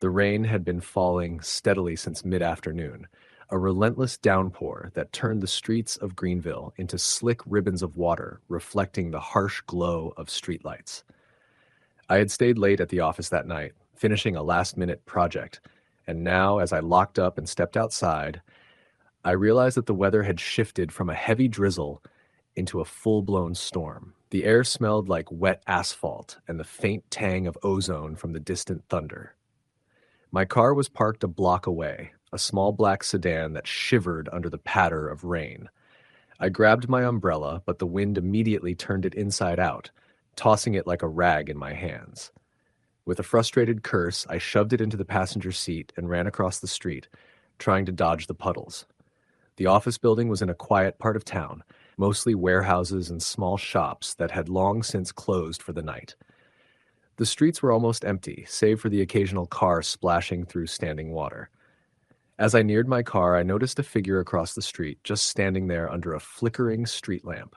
The rain had been falling steadily since mid-afternoon, a relentless downpour that turned the streets of Greenville into slick ribbons of water reflecting the harsh glow of streetlights. I had stayed late at the office that night, finishing a last-minute project, and now, as I locked up and stepped outside, I realized that the weather had shifted from a heavy drizzle into a full-blown storm. The air smelled like wet asphalt and the faint tang of ozone from the distant thunder. My car was parked a block away, a small black sedan that shivered under the patter of rain. I grabbed my umbrella, but the wind immediately turned it inside out, tossing it like a rag in my hands. With a frustrated curse, I shoved it into the passenger seat and ran across the street, trying to dodge the puddles. The office building was in a quiet part of town, mostly warehouses and small shops that had long since closed for the night. The streets were almost empty, save for the occasional car splashing through standing water. As I neared my car, I noticed a figure across the street, just standing there under a flickering street lamp.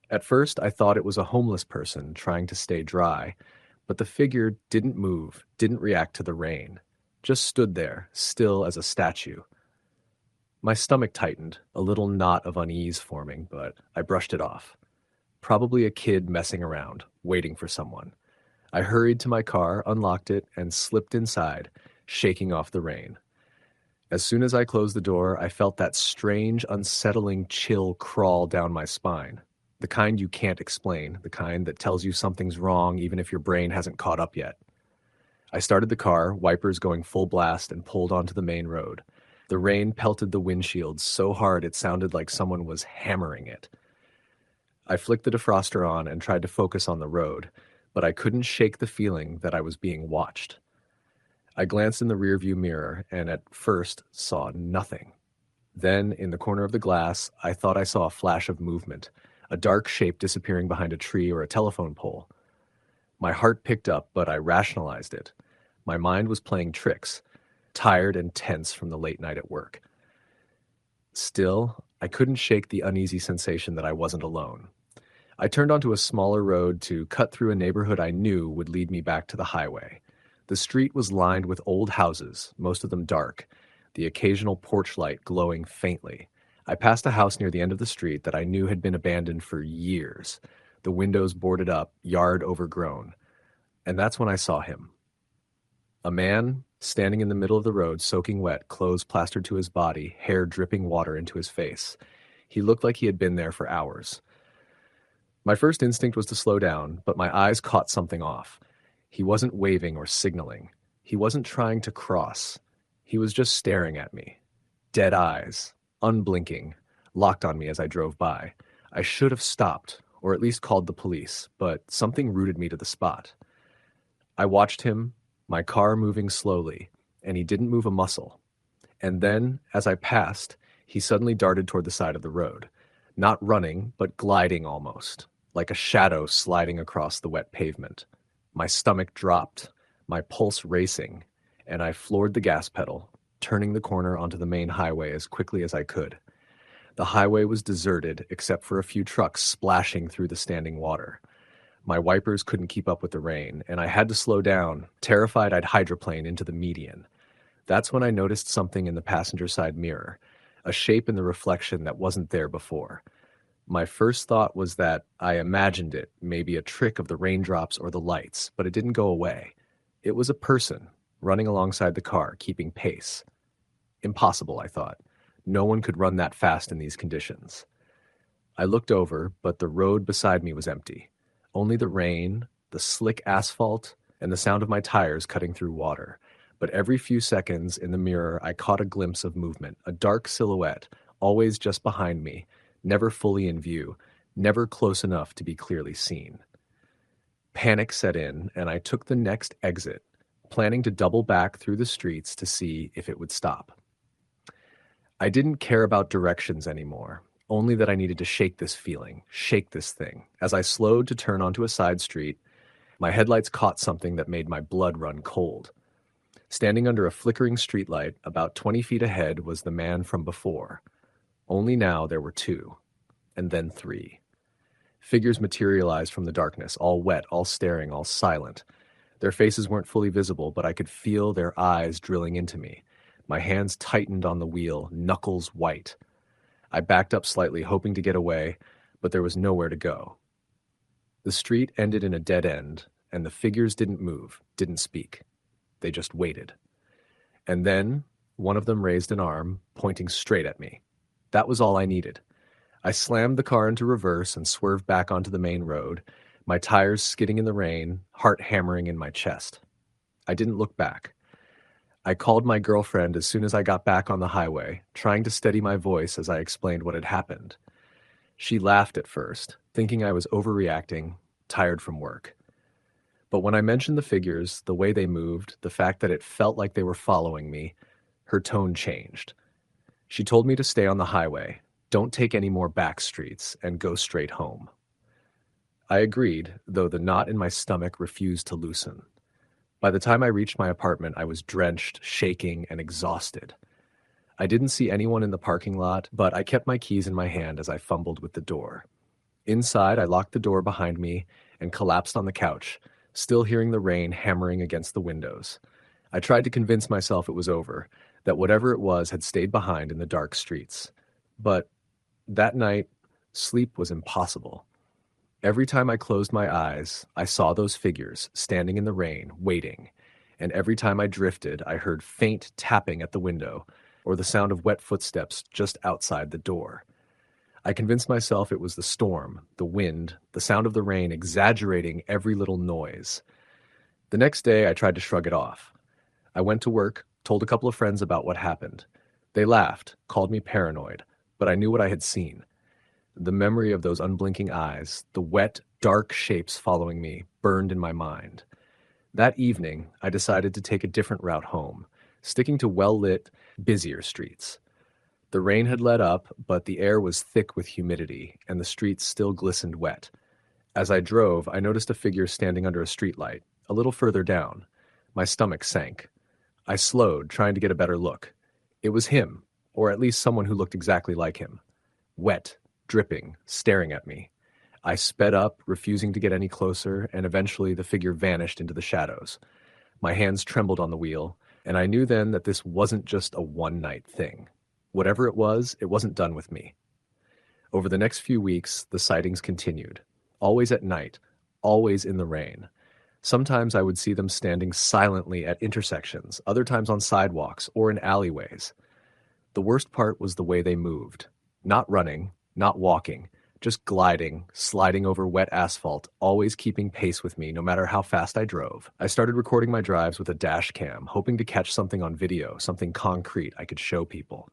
At first, I thought it was a homeless person trying to stay dry, but the figure didn't move, didn't react to the rain, just stood there, still as a statue. My stomach tightened, a little knot of unease forming, but I brushed it off. Probably a kid messing around, waiting for someone. I hurried to my car, unlocked it, and slipped inside, shaking off the rain. As soon as I closed the door, I felt that strange, unsettling chill crawl down my spine. The kind you can't explain, the kind that tells you something's wrong even if your brain hasn't caught up yet. I started the car, wipers going full blast, and pulled onto the main road. The rain pelted the windshield so hard it sounded like someone was hammering it. I flicked the defroster on and tried to focus on the road, but I couldn't shake the feeling that I was being watched. I glanced in the rearview mirror and at first saw nothing. Then, in the corner of the glass, I thought I saw a flash of movement, a dark shape disappearing behind a tree or a telephone pole. My heart picked up, but I rationalized it. My mind was playing tricks, tired and tense from the late night at work. Still, I couldn't shake the uneasy sensation that I wasn't alone. I turned onto a smaller road to cut through a neighborhood I knew would lead me back to the highway. The street was lined with old houses, most of them dark, the occasional porch light glowing faintly. I passed a house near the end of the street that I knew had been abandoned for years, the windows boarded up, yard overgrown. And that's when I saw him. A man standing in the middle of the road, soaking wet, clothes plastered to his body, hair dripping water into his face. He looked like he had been there for hours. My first instinct was to slow down, but my eyes caught something off. He wasn't waving or signaling. He wasn't trying to cross. He was just staring at me. Dead eyes, unblinking, locked on me as I drove by. I should have stopped, or at least called the police, but something rooted me to the spot. I watched him, my car moving slowly, and he didn't move a muscle. And then, as I passed, he suddenly darted toward the side of the road. Not running, but gliding almost, like a shadow sliding across the wet pavement. My stomach dropped, my pulse racing, and I floored the gas pedal, turning the corner onto the main highway as quickly as I could. The highway was deserted except for a few trucks splashing through the standing water. My wipers couldn't keep up with the rain, and I had to slow down, terrified I'd hydroplane into the median. That's when I noticed something in the passenger side mirror, a shape in the reflection that wasn't there before. My first thought was that I imagined it, maybe a trick of the raindrops or the lights, but it didn't go away. It was a person, running alongside the car, keeping pace. Impossible, I thought. No one could run that fast in these conditions. I looked over, but the road beside me was empty. Only the rain, the slick asphalt, and the sound of my tires cutting through water. But every few seconds in the mirror, I caught a glimpse of movement, a dark silhouette, always just behind me, never fully in view, never close enough to be clearly seen. Panic set in, and I took the next exit, planning to double back through the streets to see if it would stop. I didn't care about directions anymore, only that I needed to shake this feeling, shake this thing. As I slowed to turn onto a side street, my headlights caught something that made my blood run cold. Standing under a flickering streetlight, about 20 feet ahead, was the man from before. Only now there were two, and then three. Figures materialized from the darkness, all wet, all staring, all silent. Their faces weren't fully visible, but I could feel their eyes drilling into me. My hands tightened on the wheel, knuckles white. I backed up slightly, hoping to get away, but there was nowhere to go. The street ended in a dead end, and the figures didn't move, didn't speak. They just waited. And then one of them raised an arm, pointing straight at me. That was all I needed. I slammed the car into reverse and swerved back onto the main road, my tires skidding in the rain, heart hammering in my chest. I didn't look back. I called my girlfriend as soon as I got back on the highway, trying to steady my voice as I explained what had happened. She laughed at first, thinking I was overreacting, tired from work. But when I mentioned the figures, the way they moved, the fact that it felt like they were following me, her tone changed. She told me to stay on the highway, don't take any more back streets, and go straight home. I agreed, though the knot in my stomach refused to loosen. By the time I reached my apartment, I was drenched, shaking, and exhausted. I didn't see anyone in the parking lot, but I kept my keys in my hand as I fumbled with the door. Inside, I locked the door behind me and collapsed on the couch, still hearing the rain hammering against the windows. I tried to convince myself it was over, that whatever it was had stayed behind in the dark streets. But that night, sleep was impossible. Every time I closed my eyes, I saw those figures standing in the rain, waiting, and every time I drifted, I heard faint tapping at the window or the sound of wet footsteps just outside the door. I convinced myself it was the storm, the wind, the sound of the rain exaggerating every little noise. The next day, I tried to shrug it off. I went to work, told a couple of friends about what happened. They laughed, called me paranoid, but I knew what I had seen. The memory of those unblinking eyes, the wet, dark shapes following me, burned in my mind. That evening, I decided to take a different route home, sticking to well-lit, busier streets. The rain had let up, but the air was thick with humidity, and the streets still glistened wet. As I drove, I noticed a figure standing under a streetlight, a little further down. My stomach sank. I slowed, trying to get a better look. It was him, or at least someone who looked exactly like him. Wet, dripping, staring at me. I sped up, refusing to get any closer, and eventually the figure vanished into the shadows. My hands trembled on the wheel, and I knew then that this wasn't just a one-night thing. Whatever it wasn't done with me. Over the next few weeks, the sightings continued. Always at night, always in the rain. Sometimes I would see them standing silently at intersections, other times on sidewalks or in alleyways. The worst part was the way they moved. Not running, not walking, just gliding, sliding over wet asphalt, always keeping pace with me no matter how fast I drove. I started recording my drives with a dash cam, hoping to catch something on video, something concrete I could show people.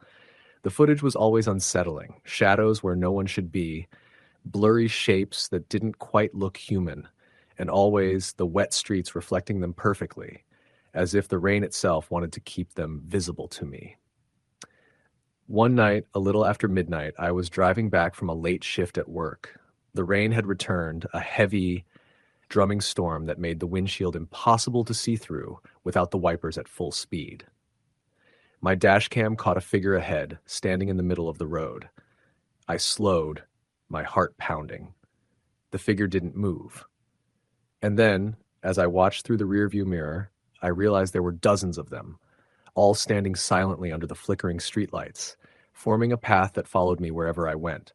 The footage was always unsettling, shadows where no one should be, blurry shapes that didn't quite look human, and always the wet streets reflecting them perfectly, as if the rain itself wanted to keep them visible to me. One night, a little after midnight, I was driving back from a late shift at work. The rain had returned, a heavy, drumming storm that made the windshield impossible to see through without the wipers at full speed. My dash cam caught a figure ahead, standing in the middle of the road. I slowed, my heart pounding. The figure didn't move. And then, as I watched through the rearview mirror, I realized there were dozens of them, all standing silently under the flickering streetlights, forming a path that followed me wherever I went.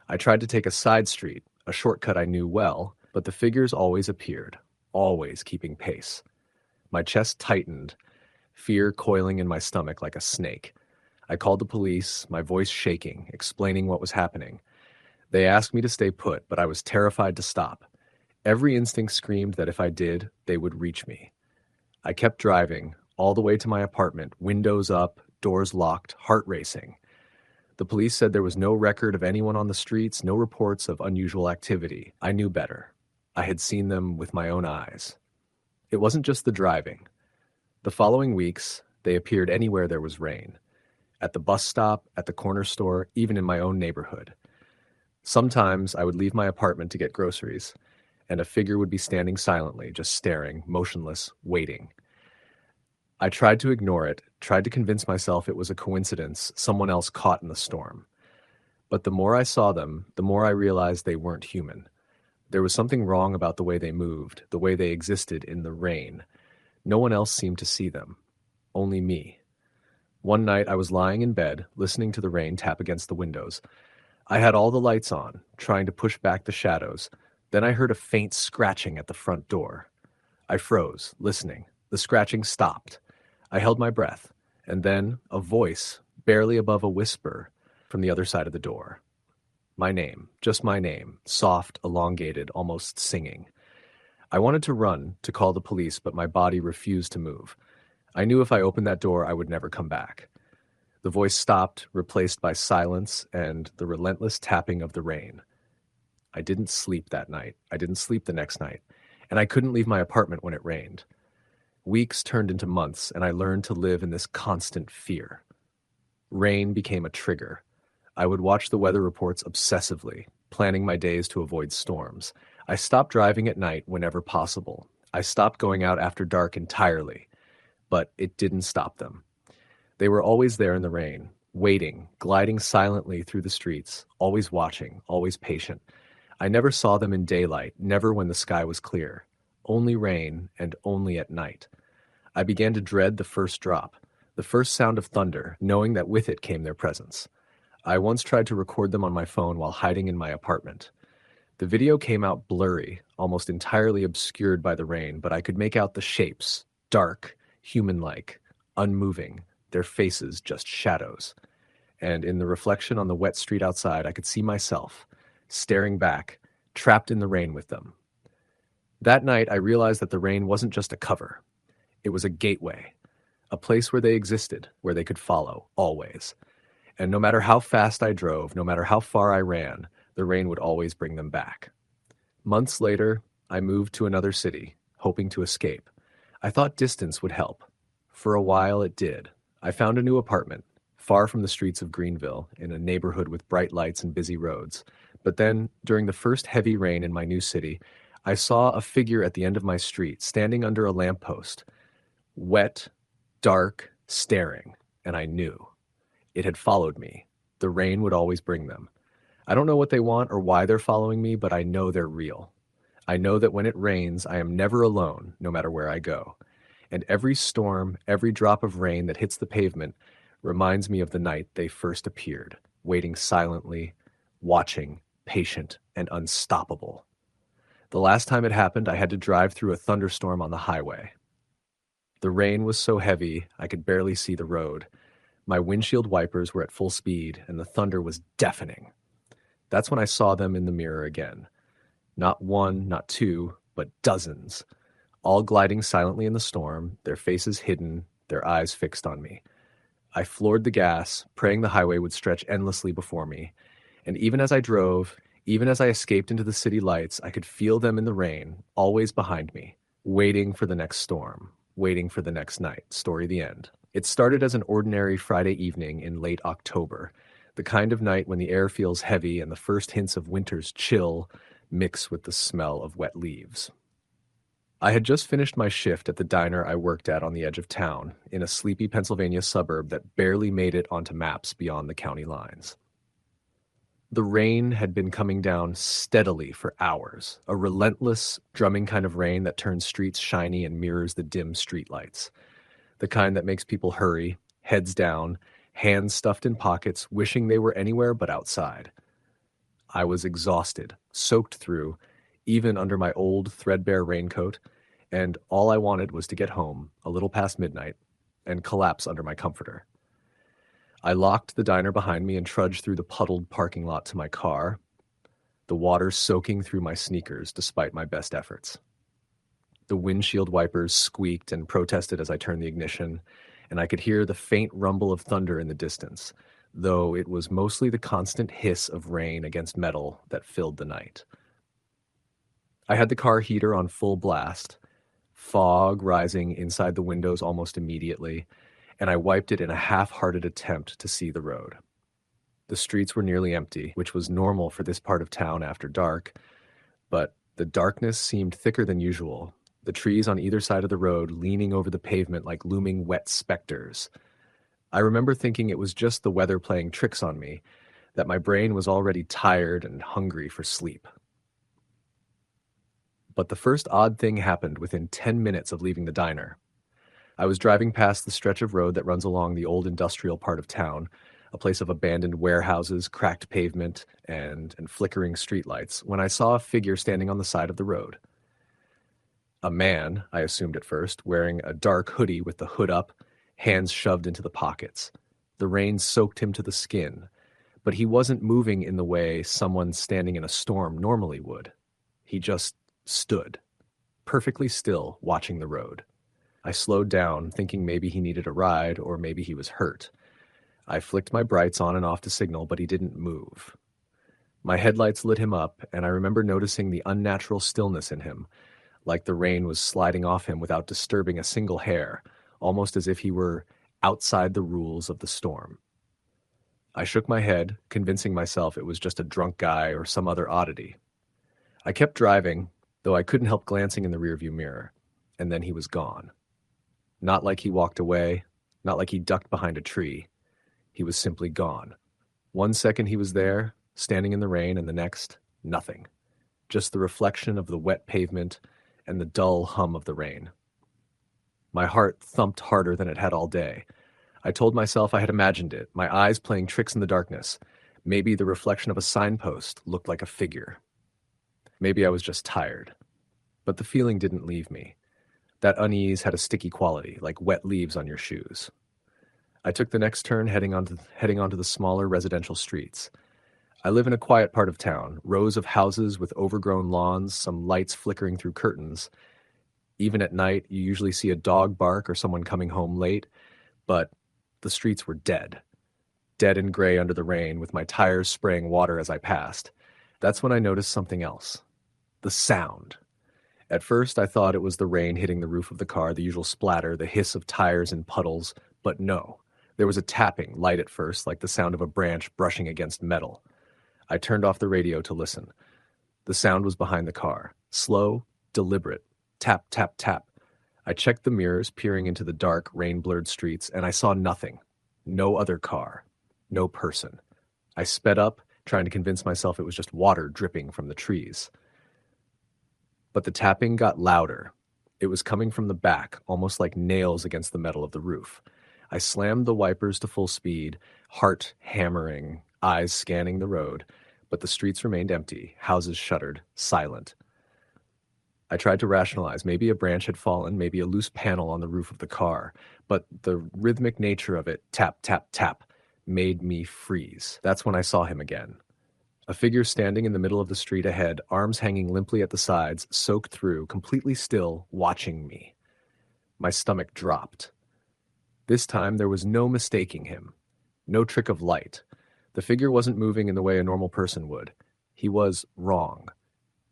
I tried to take a side street, a shortcut I knew well, but the figures always appeared, always keeping pace. My chest tightened, fear coiling in my stomach like a snake. I called the police, my voice shaking, explaining what was happening. They asked me to stay put, but I was terrified to stop. Every instinct screamed that if I did, they would reach me. I kept driving, all the way to my apartment, windows up, doors locked, heart racing. The police said there was no record of anyone on the streets, no reports of unusual activity. I knew better. I had seen them with my own eyes. It wasn't just the driving. The following weeks, they appeared anywhere there was rain. At the bus stop, at the corner store, even in my own neighborhood. Sometimes I would leave my apartment to get groceries, and a figure would be standing silently, just staring, motionless, waiting. I tried to ignore it, tried to convince myself it was a coincidence, someone else caught in the storm. But the more I saw them, the more I realized they weren't human. There was something wrong about the way they moved, the way they existed in the rain. No one else seemed to see them. Only me. One night I was lying in bed, listening to the rain tap against the windows. I had all the lights on, trying to push back the shadows. Then I heard a faint scratching at the front door. I froze, listening. The scratching stopped. I held my breath, and then a voice, barely above a whisper, from the other side of the door. My name, just my name, soft, elongated, almost singing. I wanted to run, to call the police, but my body refused to move. I knew if I opened that door, I would never come back. The voice stopped, replaced by silence and the relentless tapping of the rain. I didn't sleep that night. I didn't sleep the next night. And I couldn't leave my apartment when it rained. Weeks turned into months, and I learned to live in this constant fear. Rain became a trigger. I would watch the weather reports obsessively, planning my days to avoid storms. I stopped driving at night whenever possible. I stopped going out after dark entirely. But it didn't stop them. They were always there in the rain, waiting, gliding silently through the streets, always watching, always patient. I never saw them in daylight, never when the sky was clear. Only rain, and only at night. I began to dread the first drop, the first sound of thunder, knowing that with it came their presence. I once tried to record them on my phone while hiding in my apartment. The video came out blurry, almost entirely obscured by the rain, but I could make out the shapes, dark, human-like, unmoving, their faces just shadows. And in the reflection on the wet street outside, I could see myself, staring back, trapped in the rain with them. That night, I realized that the rain wasn't just a cover. It was a gateway, a place where they existed, where they could follow, always. And no matter how fast I drove, no matter how far I ran, the rain would always bring them back. Months later, I moved to another city, hoping to escape. I thought distance would help. For a while, it did. I found a new apartment, far from the streets of Greenville, in a neighborhood with bright lights and busy roads. But then, during the first heavy rain in my new city, I saw a figure at the end of my street, standing under a lamppost. Wet, dark, staring, and I knew. It had followed me. The rain would always bring them. I don't know what they want or why they're following me, but I know they're real. I know that when it rains, I am never alone, no matter where I go. And every storm, every drop of rain that hits the pavement reminds me of the night they first appeared, waiting silently, watching, patient, and unstoppable. The last time it happened, I had to drive through a thunderstorm on the highway. The rain was so heavy, I could barely see the road. My windshield wipers were at full speed, and the thunder was deafening. That's when I saw them in the mirror again. Not one, not two, but dozens, all gliding silently in the storm, their faces hidden, their eyes fixed on me. I floored the gas, praying the highway would stretch endlessly before me. And even as I drove, even as I escaped into the city lights, I could feel them in the rain, always behind me, waiting for the next storm, waiting for the next night. Story the end. It started as an ordinary Friday evening in late October, the kind of night when the air feels heavy and the first hints of winter's chill mix with the smell of wet leaves. I had just finished my shift at the diner I worked at on the edge of town, in a sleepy Pennsylvania suburb that barely made it onto maps beyond the county lines. The rain had been coming down steadily for hours, a relentless, drumming kind of rain that turns streets shiny and mirrors the dim streetlights. The kind that makes people hurry, heads down, hands stuffed in pockets, wishing they were anywhere but outside. I was exhausted, soaked through, even under my old threadbare raincoat, and all I wanted was to get home, a little past midnight, and collapse under my comforter. I locked the diner behind me and trudged through the puddled parking lot to my car, the water soaking through my sneakers despite my best efforts. The windshield wipers squeaked and protested as I turned the ignition, and I could hear the faint rumble of thunder in the distance, though it was mostly the constant hiss of rain against metal that filled the night. I had the car heater on full blast, fog rising inside the windows almost immediately, and I wiped it in a half-hearted attempt to see the road. The streets were nearly empty, which was normal for this part of town after dark, but the darkness seemed thicker than usual, the trees on either side of the road leaning over the pavement like looming wet specters. I remember thinking it was just the weather playing tricks on me, that my brain was already tired and hungry for sleep. But the first odd thing happened within 10 minutes of leaving the diner. I was driving past the stretch of road that runs along the old industrial part of town, a place of abandoned warehouses, cracked pavement, and flickering streetlights, when I saw a figure standing on the side of the road. A man, I assumed at first, wearing a dark hoodie with the hood up, hands shoved into the pockets. The rain soaked him to the skin, but he wasn't moving in the way someone standing in a storm normally would. He just stood, perfectly still, watching the road. I slowed down, thinking maybe he needed a ride or maybe he was hurt. I flicked my brights on and off to signal, but he didn't move. My headlights lit him up, and I remember noticing the unnatural stillness in him, like the rain was sliding off him without disturbing a single hair, almost as if he were outside the rules of the storm. I shook my head, convincing myself it was just a drunk guy or some other oddity. I kept driving, though I couldn't help glancing in the rearview mirror, and then he was gone. Not like he walked away, not like he ducked behind a tree. He was simply gone. 1 second he was there, standing in the rain, and the next, nothing. Just the reflection of the wet pavement and the dull hum of the rain. My heart thumped harder than it had all day. I told myself I had imagined it, my eyes playing tricks in the darkness. Maybe the reflection of a signpost looked like a figure. Maybe I was just tired. But the feeling didn't leave me. That unease had a sticky quality, like wet leaves on your shoes. I took the next turn heading onto the smaller residential streets. I live in a quiet part of town, rows of houses with overgrown lawns, some lights flickering through curtains. Even at night, you usually see a dog bark or someone coming home late, but the streets were dead. Dead and gray under the rain, with my tires spraying water as I passed. That's when I noticed something else. The sound. At first, I thought it was the rain hitting the roof of the car, the usual splatter, the hiss of tires in puddles, but no. There was a tapping, light at first, like the sound of a branch brushing against metal. I turned off the radio to listen. The sound was behind the car. Slow, deliberate. Tap, tap, tap. I checked the mirrors, peering into the dark, rain-blurred streets, and I saw nothing. No other car. No person. I sped up, trying to convince myself it was just water dripping from the trees. But the tapping got louder. It was coming from the back, almost like nails against the metal of the roof. I slammed the wipers to full speed, heart hammering, eyes scanning the road, but the streets remained empty, houses shuttered, silent. I tried to rationalize. Maybe a branch had fallen, maybe a loose panel on the roof of the car, but the rhythmic nature of it, tap, tap, tap, made me freeze. That's when I saw him again. A figure standing in the middle of the street ahead, arms hanging limply at the sides, soaked through, completely still, watching me. My stomach dropped. This time there was no mistaking him. No trick of light. The figure wasn't moving in the way a normal person would. He was wrong.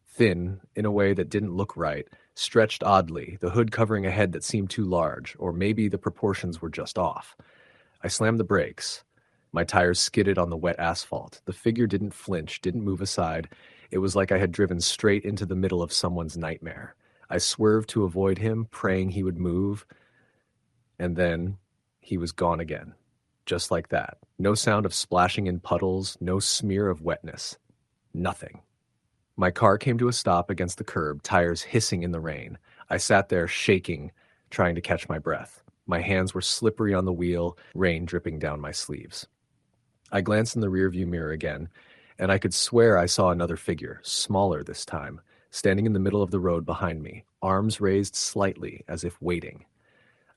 Thin, in a way that didn't look right, stretched oddly, the hood covering a head that seemed too large, or maybe the proportions were just off. I slammed the brakes. My tires skidded on the wet asphalt. The figure didn't flinch, didn't move aside. It was like I had driven straight into the middle of someone's nightmare. I swerved to avoid him, praying he would move, and then he was gone again. Just like that. No sound of splashing in puddles, no smear of wetness. Nothing. My car came to a stop against the curb, tires hissing in the rain. I sat there shaking, trying to catch my breath. My hands were slippery on the wheel, rain dripping down my sleeves. I glanced in the rearview mirror again, and I could swear I saw another figure, smaller this time, standing in the middle of the road behind me, arms raised slightly as if waiting.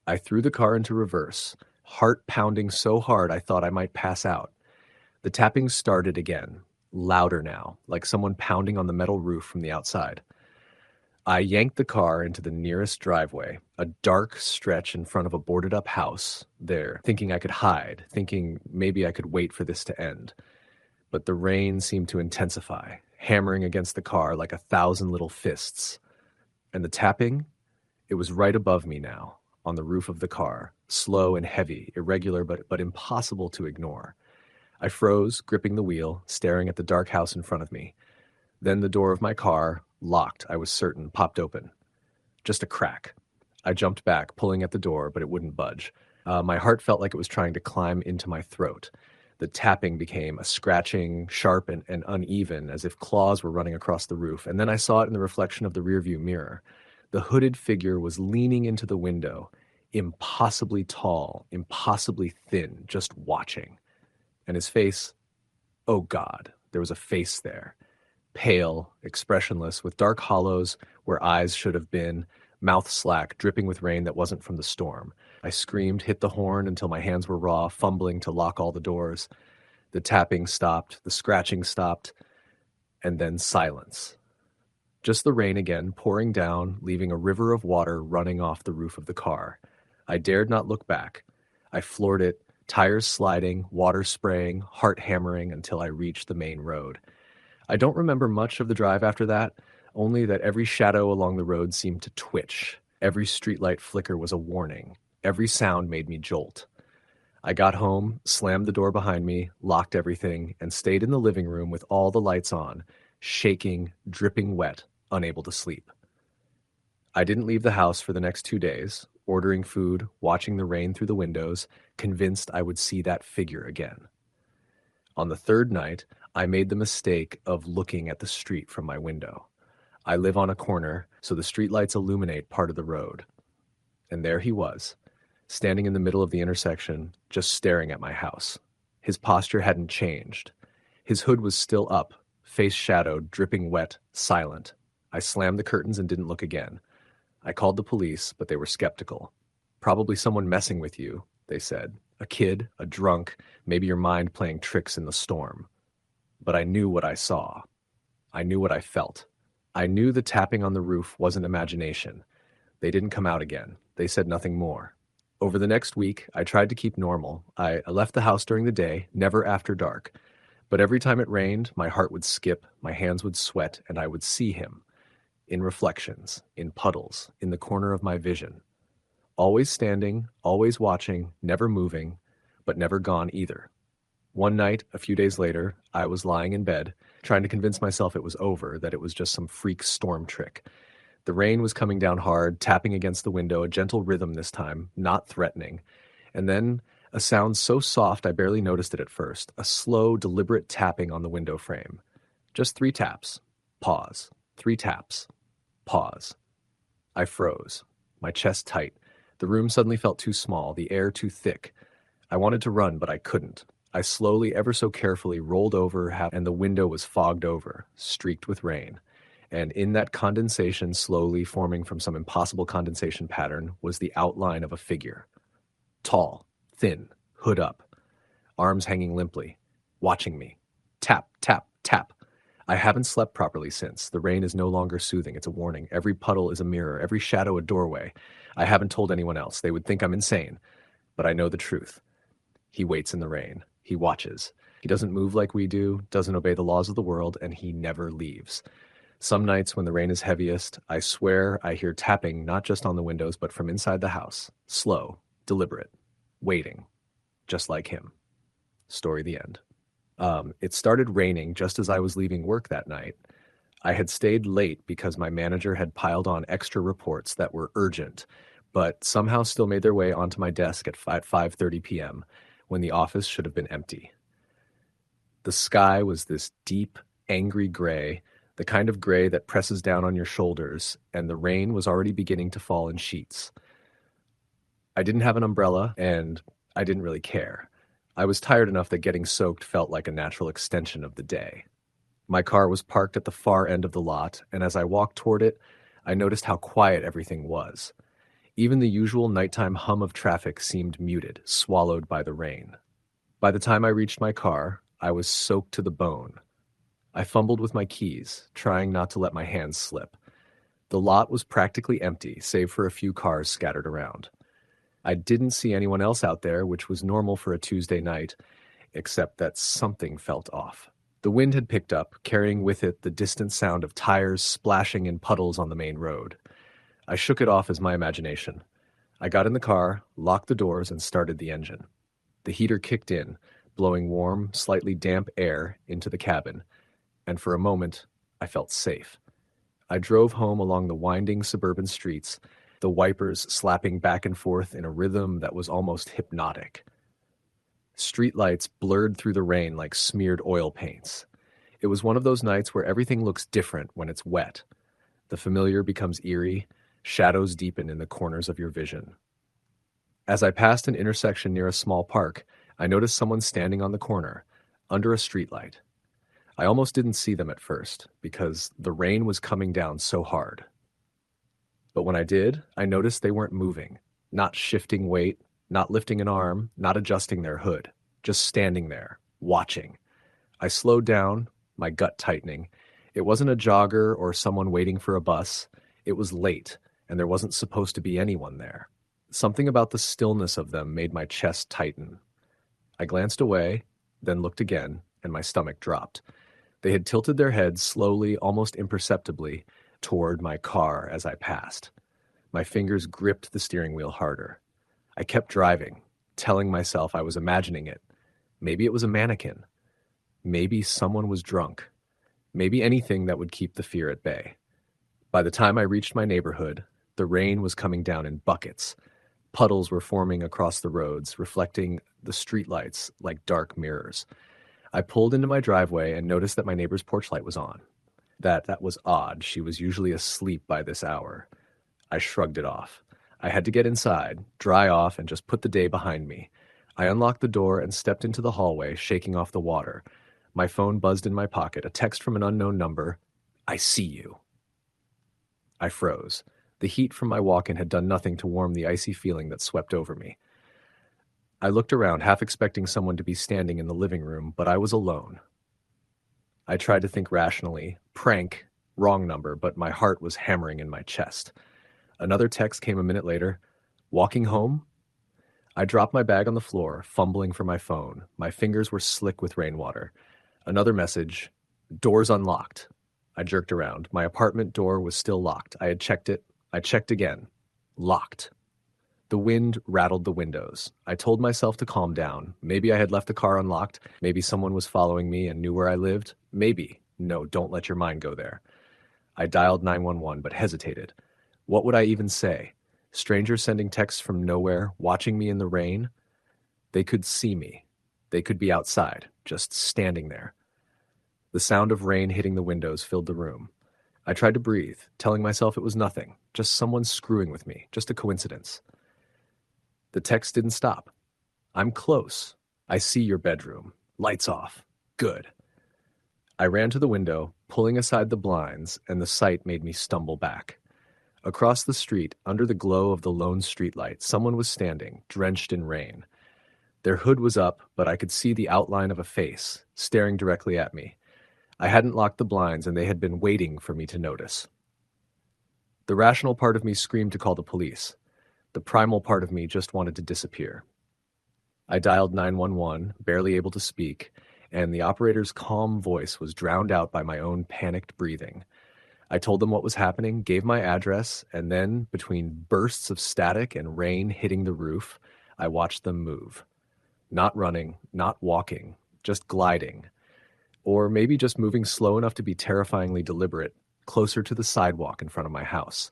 I threw the car into reverse, heart pounding so hard I thought I might pass out. The tapping started again, louder now, like someone pounding on the metal roof from the outside. I yanked the car into the nearest driveway, a dark stretch in front of a boarded-up house there, thinking I could hide, thinking maybe I could wait for this to end. But the rain seemed to intensify, hammering against the car like 1,000 little fists. And the tapping? It was right above me now, on the roof of the car, slow and heavy, irregular but impossible to ignore. I froze, gripping the wheel, staring at the dark house in front of me. Then the door of my car, locked, I was certain, popped open. Just a crack. I jumped back, pulling at the door, but it wouldn't budge. My heart felt like it was trying to climb into my throat. The tapping became a scratching, sharp and uneven, as if claws were running across the roof, and then I saw it in the reflection of the rearview mirror. The hooded figure was leaning into the window, impossibly tall, impossibly thin, just watching. And his face, oh God, there was a face there. Pale, expressionless, with dark hollows where eyes should have been, mouth slack, dripping with rain that wasn't from the storm. I screamed, hit the horn until my hands were raw, fumbling to lock all the doors. The tapping stopped, the scratching stopped, and then silence. Just the rain again, pouring down, leaving a river of water running off the roof of the car. I dared not look back. I floored it, tires sliding, water spraying, heart hammering until I reached the main road. I don't remember much of the drive after that, only that every shadow along the road seemed to twitch. Every streetlight flicker was a warning. Every sound made me jolt. I got home, slammed the door behind me, locked everything, and stayed in the living room with all the lights on, shaking, dripping wet, unable to sleep. I didn't leave the house for the next 2 days, ordering food, watching the rain through the windows, convinced I would see that figure again. On the third night, I made the mistake of looking at the street from my window. I live on a corner, so the streetlights illuminate part of the road. And there he was, standing in the middle of the intersection, just staring at my house. His posture hadn't changed. His hood was still up, face shadowed, dripping wet, silent. I slammed the curtains and didn't look again. I called the police, but they were skeptical. Probably someone messing with you, they said. A kid, a drunk, maybe your mind playing tricks in the storm. But I knew what I saw. I knew what I felt. I knew the tapping on the roof wasn't imagination. They didn't come out again. They said nothing more. Over the next week, I tried to keep normal. I left the house during the day, never after dark. But every time it rained, my heart would skip, my hands would sweat, and I would see him. In reflections, in puddles, in the corner of my vision. Always standing, always watching, never moving, but never gone either. One night, a few days later, I was lying in bed, trying to convince myself it was over, that it was just some freak storm trick. The rain was coming down hard, tapping against the window, a gentle rhythm this time, not threatening. And then a sound so soft I barely noticed it at first, a slow, deliberate tapping on the window frame. Just 3 taps. Pause. 3 taps. Pause. I froze, my chest tight. The room suddenly felt too small, the air too thick. I wanted to run, but I couldn't. I slowly, ever so carefully, rolled over, and the window was fogged over, streaked with rain. And in that condensation, slowly forming from some impossible condensation pattern, was the outline of a figure. Tall, thin, hood up, arms hanging limply, watching me. Tap, tap, tap. I haven't slept properly since. The rain is no longer soothing. It's a warning. Every puddle is a mirror, every shadow a doorway. I haven't told anyone else. They would think I'm insane. But I know the truth. He waits in the rain. He watches. He doesn't move like we do, doesn't obey the laws of the world, and he never leaves. Some nights when the rain is heaviest, I swear I hear tapping not just on the windows, but from inside the house. Slow, deliberate, waiting, just like him. Story the end. It started raining just as I was leaving work that night. I had stayed late because my manager had piled on extra reports that were urgent, but somehow still made their way onto my desk at 5:30 p.m., when the office should have been empty. The sky was this deep, angry gray, the kind of gray that presses down on your shoulders, and the rain was already beginning to fall in sheets. I didn't have an umbrella, and I didn't really care. I was tired enough that getting soaked felt like a natural extension of the day. My car was parked at the far end of the lot, and as I walked toward it, I noticed how quiet everything was. Even the usual nighttime hum of traffic seemed muted, swallowed by the rain. By the time I reached my car, I was soaked to the bone. I fumbled with my keys, trying not to let my hands slip. The lot was practically empty, save for a few cars scattered around. I didn't see anyone else out there, which was normal for a Tuesday night, except that something felt off. The wind had picked up, carrying with it the distant sound of tires splashing in puddles on the main road. I shook it off as my imagination. I got in the car, locked the doors, and started the engine. The heater kicked in, blowing warm, slightly damp air into the cabin, and for a moment, I felt safe. I drove home along the winding suburban streets, the wipers slapping back and forth in a rhythm that was almost hypnotic. Streetlights blurred through the rain like smeared oil paints. It was one of those nights where everything looks different when it's wet. The familiar becomes eerie, shadows deepen in the corners of your vision. As I passed an intersection near a small park, I noticed someone standing on the corner, under a streetlight. I almost didn't see them at first, because the rain was coming down so hard. But when I did, I noticed they weren't moving, not shifting weight, not lifting an arm, not adjusting their hood, just standing there, watching. I slowed down, my gut tightening. It wasn't a jogger or someone waiting for a bus. It was late, and there wasn't supposed to be anyone there. Something about the stillness of them made my chest tighten. I glanced away, then looked again, and my stomach dropped. They had tilted their heads slowly, almost imperceptibly, toward my car as I passed. My fingers gripped the steering wheel harder. I kept driving, telling myself I was imagining it. Maybe it was a mannequin. Maybe someone was drunk. Maybe anything that would keep the fear at bay. By the time I reached my neighborhood, the rain was coming down in buckets. Puddles were forming across the roads, reflecting the streetlights like dark mirrors. I pulled into my driveway and noticed that my neighbor's porch light was on. That was odd. She was usually asleep by this hour. I shrugged it off. I had to get inside, dry off, and just put the day behind me. I unlocked the door and stepped into the hallway, shaking off the water. My phone buzzed in my pocket, a text from an unknown number. "I see you." I froze. The heat from my walk-in had done nothing to warm the icy feeling that swept over me. I looked around, half expecting someone to be standing in the living room, but I was alone. I tried to think rationally. Prank, wrong number, but my heart was hammering in my chest. Another text came a minute later. "Walking home?" I dropped my bag on the floor, fumbling for my phone. My fingers were slick with rainwater. Another message. "Doors unlocked." I jerked around. My apartment door was still locked. I had checked it. I checked again. Locked. The wind rattled the windows. I told myself to calm down. Maybe I had left the car unlocked. Maybe someone was following me and knew where I lived. Maybe. No, don't let your mind go there. I dialed 911, but hesitated. What would I even say? Strangers sending texts from nowhere, watching me in the rain? They could see me. They could be outside, just standing there. The sound of rain hitting the windows filled the room. I tried to breathe, telling myself it was nothing, just someone screwing with me, just a coincidence. The text didn't stop. "I'm close. I see your bedroom. Lights off. Good." I ran to the window, pulling aside the blinds, and the sight made me stumble back. Across the street, under the glow of the lone streetlight, someone was standing, drenched in rain. Their hood was up, but I could see the outline of a face, staring directly at me. I hadn't locked the blinds, and they had been waiting for me to notice. The rational part of me screamed to call the police. The primal part of me just wanted to disappear. I dialed 911, barely able to speak, and the operator's calm voice was drowned out by my own panicked breathing. I told them what was happening, gave my address, and then, between bursts of static and rain hitting the roof, I watched them move. Not running, not walking, just gliding. Or maybe just moving slow enough to be terrifyingly deliberate, closer to the sidewalk in front of my house.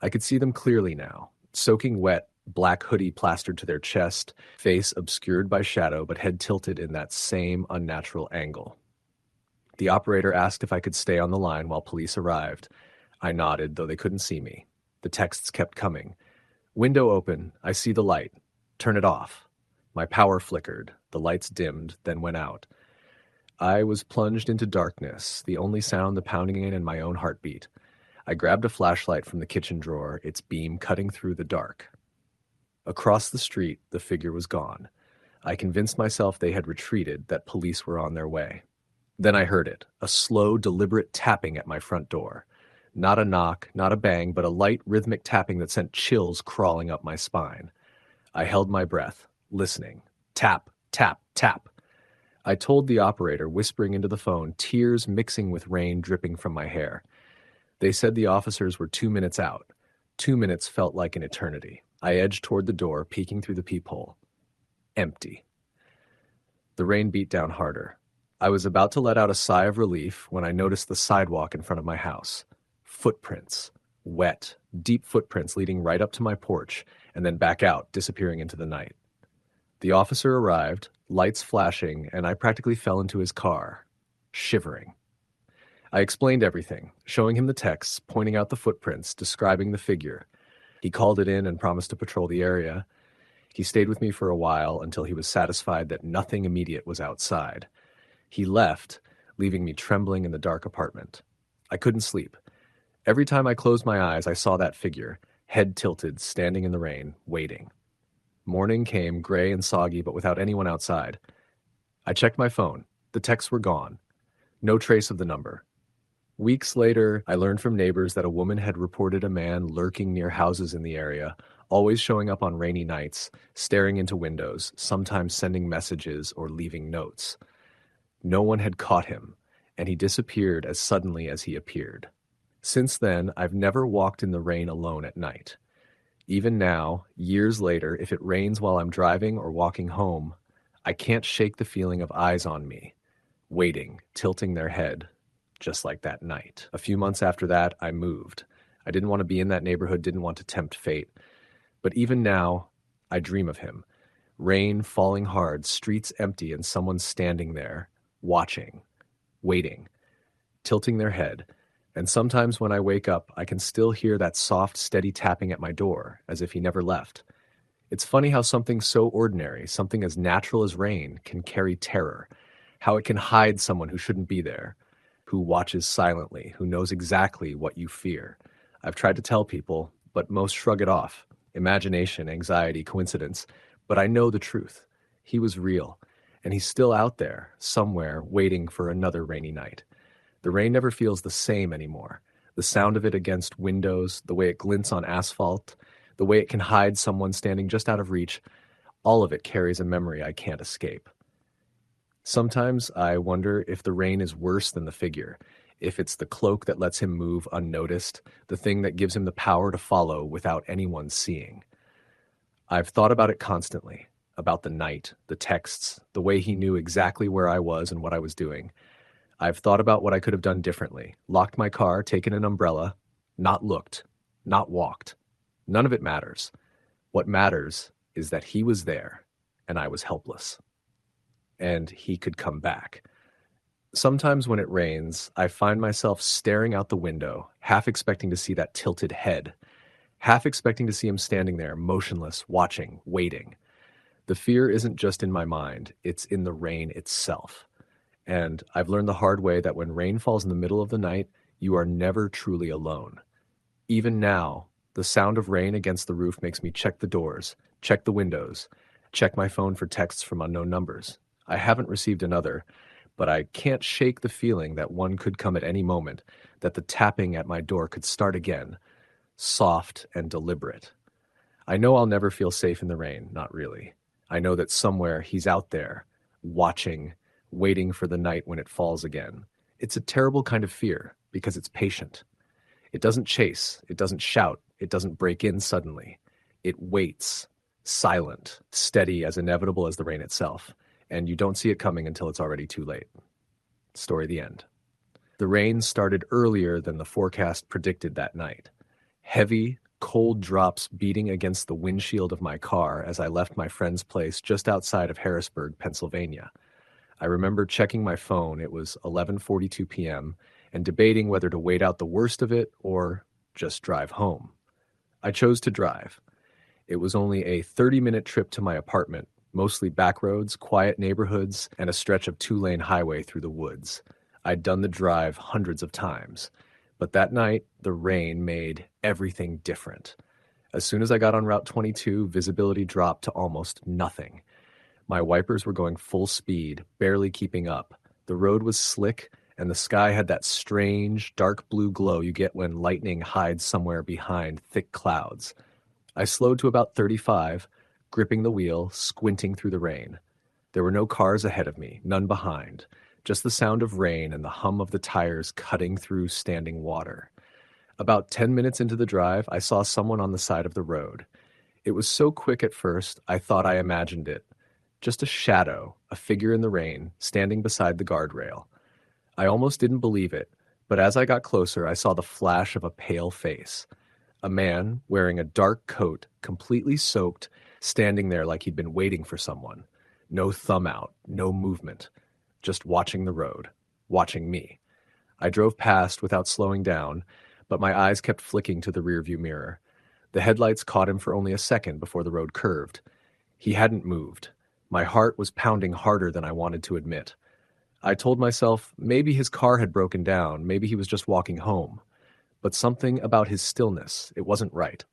I could see them clearly now, soaking wet, black hoodie plastered to their chest, face obscured by shadow but head tilted in that same unnatural angle. The operator asked if I could stay on the line while police arrived. I nodded, though they couldn't see me. The texts kept coming. "Window open. I see the light. Turn it off." My power flickered. The lights dimmed, then went out. I was plunged into darkness, the only sound the pounding in my own heartbeat. I grabbed a flashlight from the kitchen drawer, its beam cutting through the dark. Across the street, the figure was gone. I convinced myself they had retreated, that police were on their way. Then I heard it, a slow, deliberate tapping at my front door. Not a knock, not a bang, but a light, rhythmic tapping that sent chills crawling up my spine. I held my breath, listening. Tap, tap, tap. I told the operator, whispering into the phone, tears mixing with rain dripping from my hair. They said the officers were 2 minutes out. 2 minutes felt like an eternity. I edged toward the door, peeking through the peephole. Empty. The rain beat down harder. I was about to let out a sigh of relief when I noticed the sidewalk in front of my house. Footprints. Wet, deep footprints leading right up to my porch, and then back out, disappearing into the night. The officer arrived, lights flashing, and I practically fell into his car, shivering. I explained everything, showing him the texts, pointing out the footprints, describing the figure. He called it in and promised to patrol the area. He stayed with me for a while until he was satisfied that nothing immediate was outside. He left, leaving me trembling in the dark apartment. I couldn't sleep. Every time I closed my eyes, I saw that figure, head tilted, standing in the rain, waiting. Morning came, gray and soggy, but without anyone outside. I checked my phone. The texts were gone. No trace of the number. Weeks later, I learned from neighbors that a woman had reported a man lurking near houses in the area, always showing up on rainy nights, staring into windows, sometimes sending messages or leaving notes. No one had caught him, and he disappeared as suddenly as he appeared. Since then, I've never walked in the rain alone at night. Even now, years later, if it rains while I'm driving or walking home, I can't shake the feeling of eyes on me, waiting, tilting their head, just like that night. A few months after that, I moved. I didn't want to be in that neighborhood, didn't want to tempt fate. But even now, I dream of him. Rain falling hard, streets empty, and someone standing there, watching, waiting, tilting their head. And sometimes when I wake up, I can still hear that soft, steady tapping at my door, as if he never left. It's funny how something so ordinary, something as natural as rain, can carry terror, how it can hide someone who shouldn't be there, who watches silently, who knows exactly what you fear. I've tried to tell people, but most shrug it off. Imagination, anxiety, coincidence. But I know the truth. He was real, and he's still out there, somewhere, waiting for another rainy night. The rain never feels the same anymore. The sound of it against windows, the way it glints on asphalt, the way it can hide someone standing just out of reach, all of it carries a memory I can't escape. Sometimes I wonder if the rain is worse than the figure, if it's the cloak that lets him move unnoticed, the thing that gives him the power to follow without anyone seeing. I've thought about it constantly, about the night, the texts, the way he knew exactly where I was and what I was doing. I've thought about what I could have done differently, locked my car, taken an umbrella, not looked, not walked. None of it matters. What matters is that he was there and I was helpless. And he could come back. Sometimes when it rains, I find myself staring out the window, half expecting to see that tilted head, half expecting to see him standing there, motionless, watching, waiting. The fear isn't just in my mind, it's in the rain itself. And I've learned the hard way that when rain falls in the middle of the night, you are never truly alone. Even now, the sound of rain against the roof makes me check the doors, check the windows, check my phone for texts from unknown numbers. I haven't received another, but I can't shake the feeling that one could come at any moment, that the tapping at my door could start again, soft and deliberate. I know I'll never feel safe in the rain, not really. I know that somewhere he's out there, watching, waiting for the night when it falls again. It's a terrible kind of fear, because it's patient. It doesn't chase, it doesn't shout, it doesn't break in suddenly. It waits, silent, steady, as inevitable as the rain itself. And you don't see it coming until it's already too late. Story the end. The rain started earlier than the forecast predicted that night. Heavy, cold drops beating against the windshield of my car as I left my friend's place just outside of Harrisburg, Pennsylvania. I remember checking my phone, it was 11:42 p.m., and debating whether to wait out the worst of it or just drive home. I chose to drive. It was only a 30-minute trip to my apartment, mostly back roads, quiet neighborhoods, and a stretch of two-lane highway through the woods. I'd done the drive hundreds of times. But that night, the rain made everything different. As soon as I got on Route 22, visibility dropped to almost nothing. My wipers were going full speed, barely keeping up. The road was slick, and the sky had that strange, dark blue glow you get when lightning hides somewhere behind thick clouds. I slowed to about 35, gripping the wheel, squinting through the rain. There were no cars ahead of me, none behind, just the sound of rain and the hum of the tires cutting through standing water. About 10 minutes into the drive, I saw someone on the side of the road. It was so quick at first, I thought I imagined it. Just a shadow, a figure in the rain, standing beside the guardrail. I almost didn't believe it, but as I got closer, I saw the flash of a pale face. A man, wearing a dark coat, completely soaked, standing there like he'd been waiting for someone. No thumb out, no movement, just watching the road, watching me. I drove past without slowing down, but my eyes kept flicking to the rearview mirror. The headlights caught him for only a second before the road curved. He hadn't moved. My heart was pounding harder than I wanted to admit. I told myself maybe his car had broken down, maybe he was just walking home. But something about his stillness, it wasn't right.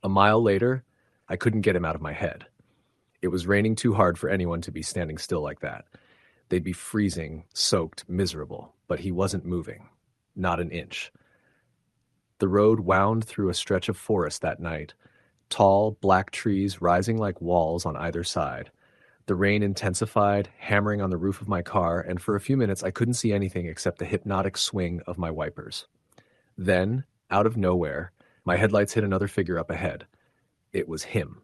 A mile later, I couldn't get him out of my head. It was raining too hard for anyone to be standing still like that. They'd be freezing, soaked, miserable, but he wasn't moving. Not an inch. The road wound through a stretch of forest that night, tall, black trees rising like walls on either side. The rain intensified, hammering on the roof of my car, and for a few minutes I couldn't see anything except the hypnotic swing of my wipers. Then, out of nowhere, my headlights hit another figure up ahead. It was him.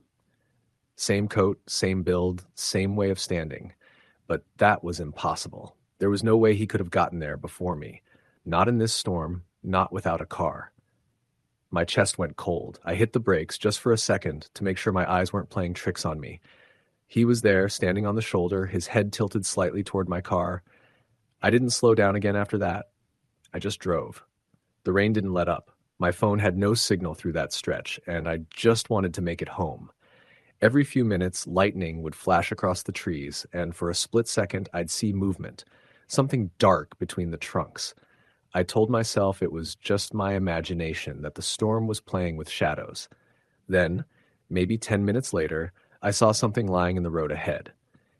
Same coat, same build, same way of standing. But that was impossible. There was no way he could have gotten there before me. Not in this storm, not without a car. My chest went cold. I hit the brakes just for a second to make sure my eyes weren't playing tricks on me. He was there, standing on the shoulder, his head tilted slightly toward my car. I didn't slow down again after that. I just drove. The rain didn't let up. My phone had no signal through that stretch, and I just wanted to make it home. Every few minutes, lightning would flash across the trees, and for a split second, I'd see movement, something dark between the trunks. I told myself it was just my imagination, that the storm was playing with shadows. Then, maybe 10 minutes later, I saw something lying in the road ahead.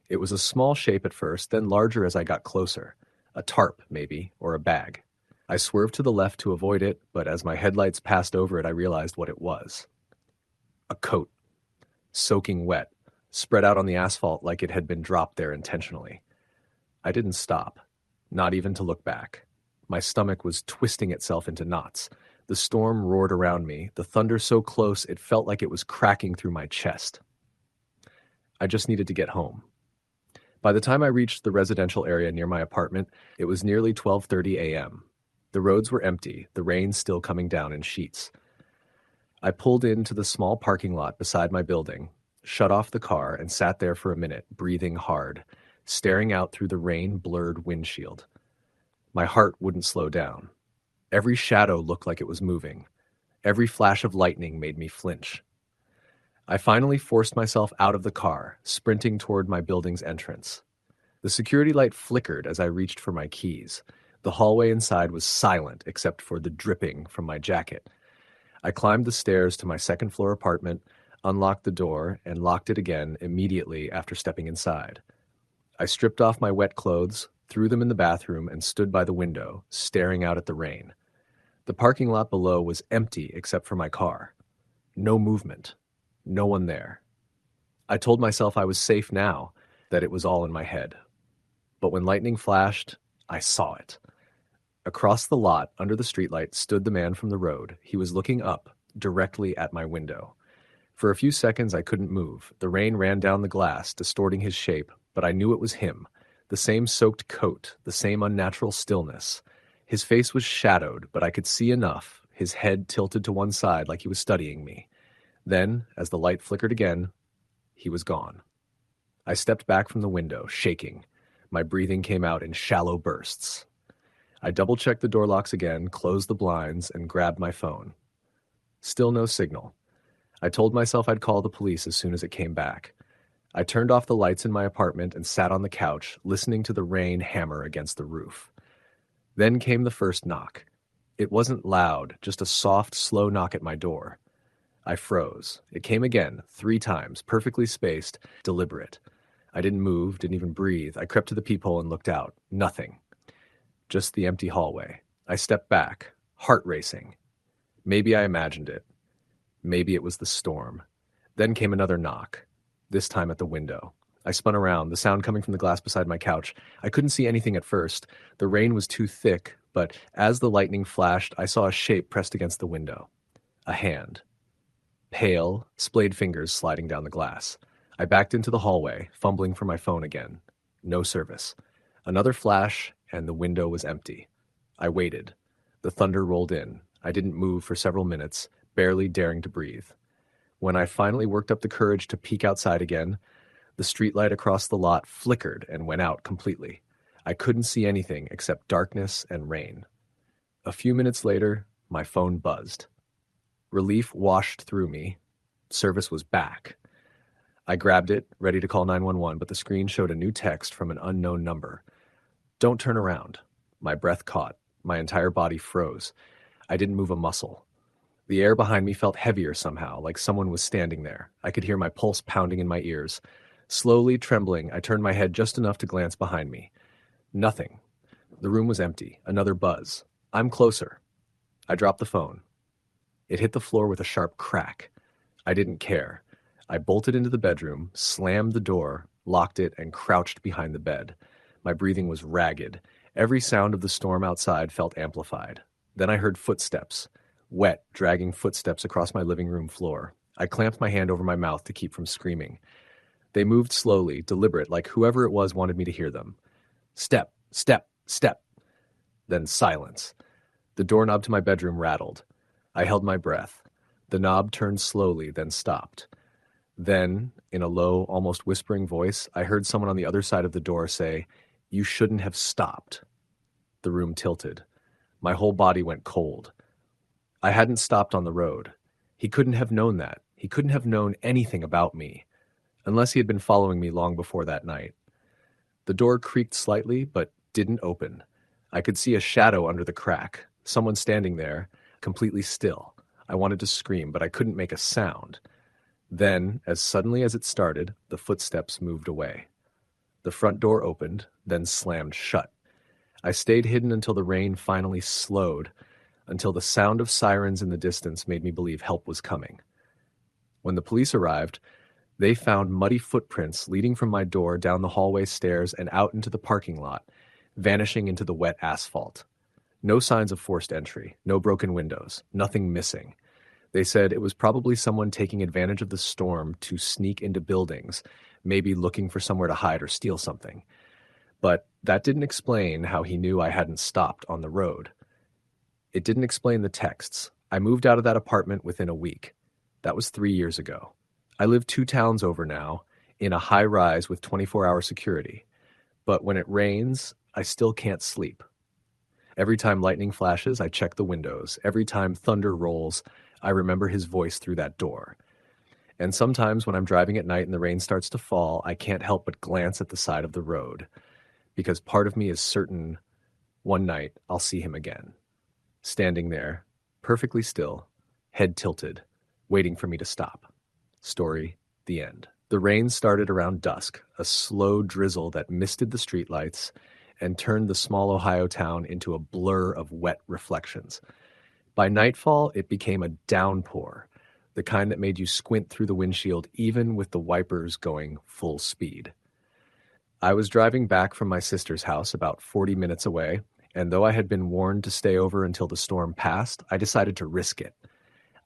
It was a small shape at first, then larger as I got closer. A tarp, maybe, or a bag. I swerved to the left to avoid it, but as my headlights passed over it, I realized what it was. A coat. Soaking wet, spread out on the asphalt like it had been dropped there intentionally. I didn't stop, not even to look back. My stomach was twisting itself into knots. The storm roared around me, the thunder so close it felt like it was cracking through my chest. I just needed to get home. By the time I reached the residential area near my apartment, it was nearly 12:30 a.m. The roads were empty, the rain still coming down in sheets. I pulled into the small parking lot beside my building, shut off the car, and sat there for a minute, breathing hard, staring out through the rain-blurred windshield. My heart wouldn't slow down. Every shadow looked like it was moving. Every flash of lightning made me flinch. I finally forced myself out of the car, sprinting toward my building's entrance. The security light flickered as I reached for my keys. The hallway inside was silent except for the dripping from my jacket. I climbed the stairs to my second-floor apartment, unlocked the door, and locked it again immediately after stepping inside. I stripped off my wet clothes, threw them in the bathroom, and stood by the window, staring out at the rain. The parking lot below was empty except for my car. No movement. No one there. I told myself I was safe now, that it was all in my head. But when lightning flashed, I saw it. Across the lot, under the streetlight, stood the man from the road. He was looking up, directly at my window. For a few seconds, I couldn't move. The rain ran down the glass, distorting his shape, but I knew it was him. The same soaked coat, the same unnatural stillness. His face was shadowed, but I could see enough, his head tilted to one side like he was studying me. Then, as the light flickered again, he was gone. I stepped back from the window, shaking. My breathing came out in shallow bursts. I double-checked the door locks again, closed the blinds, and grabbed my phone. Still no signal. I told myself I'd call the police as soon as it came back. I turned off the lights in my apartment and sat on the couch, listening to the rain hammer against the roof. Then came the first knock. It wasn't loud, just a soft, slow knock at my door. I froze. It came again, 3 times, perfectly spaced, deliberate. I didn't move, didn't even breathe. I crept to the peephole and looked out. Nothing. Just the empty hallway. I stepped back, heart racing. Maybe I imagined it. Maybe it was the storm. Then came another knock, this time at the window. I spun around, the sound coming from the glass beside my couch. I couldn't see anything at first. The rain was too thick, but as the lightning flashed, I saw a shape pressed against the window. A hand. Pale, splayed fingers sliding down the glass. I backed into the hallway, fumbling for my phone again. No service. Another flash, and the window was empty. I waited. The thunder rolled in. I didn't move for several minutes, barely daring to breathe. When I finally worked up the courage to peek outside again, The streetlight across the lot flickered and went out completely. I couldn't see anything except darkness and rain. A few minutes later, my phone buzzed. Relief washed through me. Service was back. I grabbed it, ready to call 911, but the screen showed a new text from an unknown number. Don't turn around. My breath caught. My entire body froze. I didn't move a muscle. The air behind me felt heavier somehow, like someone was standing there. I could hear my pulse pounding in my ears. Slowly, trembling, I turned my head just enough to glance behind me. Nothing. The room was empty. Another buzz. I'm closer. I dropped the phone. It hit the floor with a sharp crack. I didn't care. I bolted into the bedroom, slammed the door, locked it, and crouched behind the bed. My breathing was ragged. Every sound of the storm outside felt amplified. Then I heard footsteps. Wet, dragging footsteps across my living room floor. I clamped my hand over my mouth to keep from screaming. They moved slowly, deliberate, like whoever it was wanted me to hear them. Step, step, step. Then silence. The doorknob to my bedroom rattled. I held my breath. The knob turned slowly, then stopped. Then, in a low, almost whispering voice, I heard someone on the other side of the door say, "You shouldn't have stopped." The room tilted. My whole body went cold. I hadn't stopped on the road. He couldn't have known that. He couldn't have known anything about me, unless he had been following me long before that night. The door creaked slightly, but didn't open. I could see a shadow under the crack, someone standing there, completely still. I wanted to scream, but I couldn't make a sound. Then, as suddenly as it started, the footsteps moved away. The front door opened, then slammed shut. I stayed hidden until the rain finally slowed, until the sound of sirens in the distance made me believe help was coming. When the police arrived, they found muddy footprints leading from my door down the hallway stairs and out into the parking lot, vanishing into the wet asphalt. No signs of forced entry, no broken windows, nothing missing. They said it was probably someone taking advantage of the storm to sneak into buildings, maybe looking for somewhere to hide or steal something. But that didn't explain how he knew I hadn't stopped on the road. It didn't explain the texts. I moved out of that apartment within a week. That was 3 years ago. I live 2 towns over now, in a high-rise with 24-hour security. But when it rains, I still can't sleep. Every time lightning flashes, I check the windows. Every time thunder rolls, I remember his voice through that door. And sometimes when I'm driving at night and the rain starts to fall, I can't help but glance at the side of the road, because part of me is certain one night I'll see him again, standing there, perfectly still, head tilted, waiting for me to stop. Story, the end. The rain started around dusk, a slow drizzle that misted the streetlights and turned the small Ohio town into a blur of wet reflections. By nightfall, it became a downpour, the kind that made you squint through the windshield even with the wipers going full speed. I was driving back from my sister's house about 40 minutes away, and though I had been warned to stay over until the storm passed, I decided to risk it.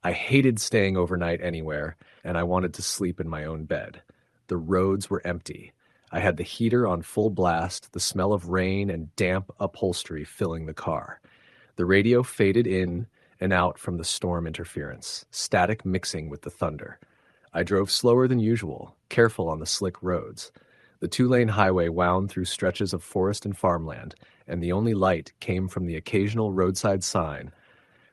I hated staying overnight anywhere, and I wanted to sleep in my own bed. The roads were empty. I had the heater on full blast, the smell of rain and damp upholstery filling the car. The radio faded in and out from the storm interference, static mixing with the thunder. I drove slower than usual, careful on the slick roads. The 2-lane highway wound through stretches of forest and farmland, and the only light came from the occasional roadside sign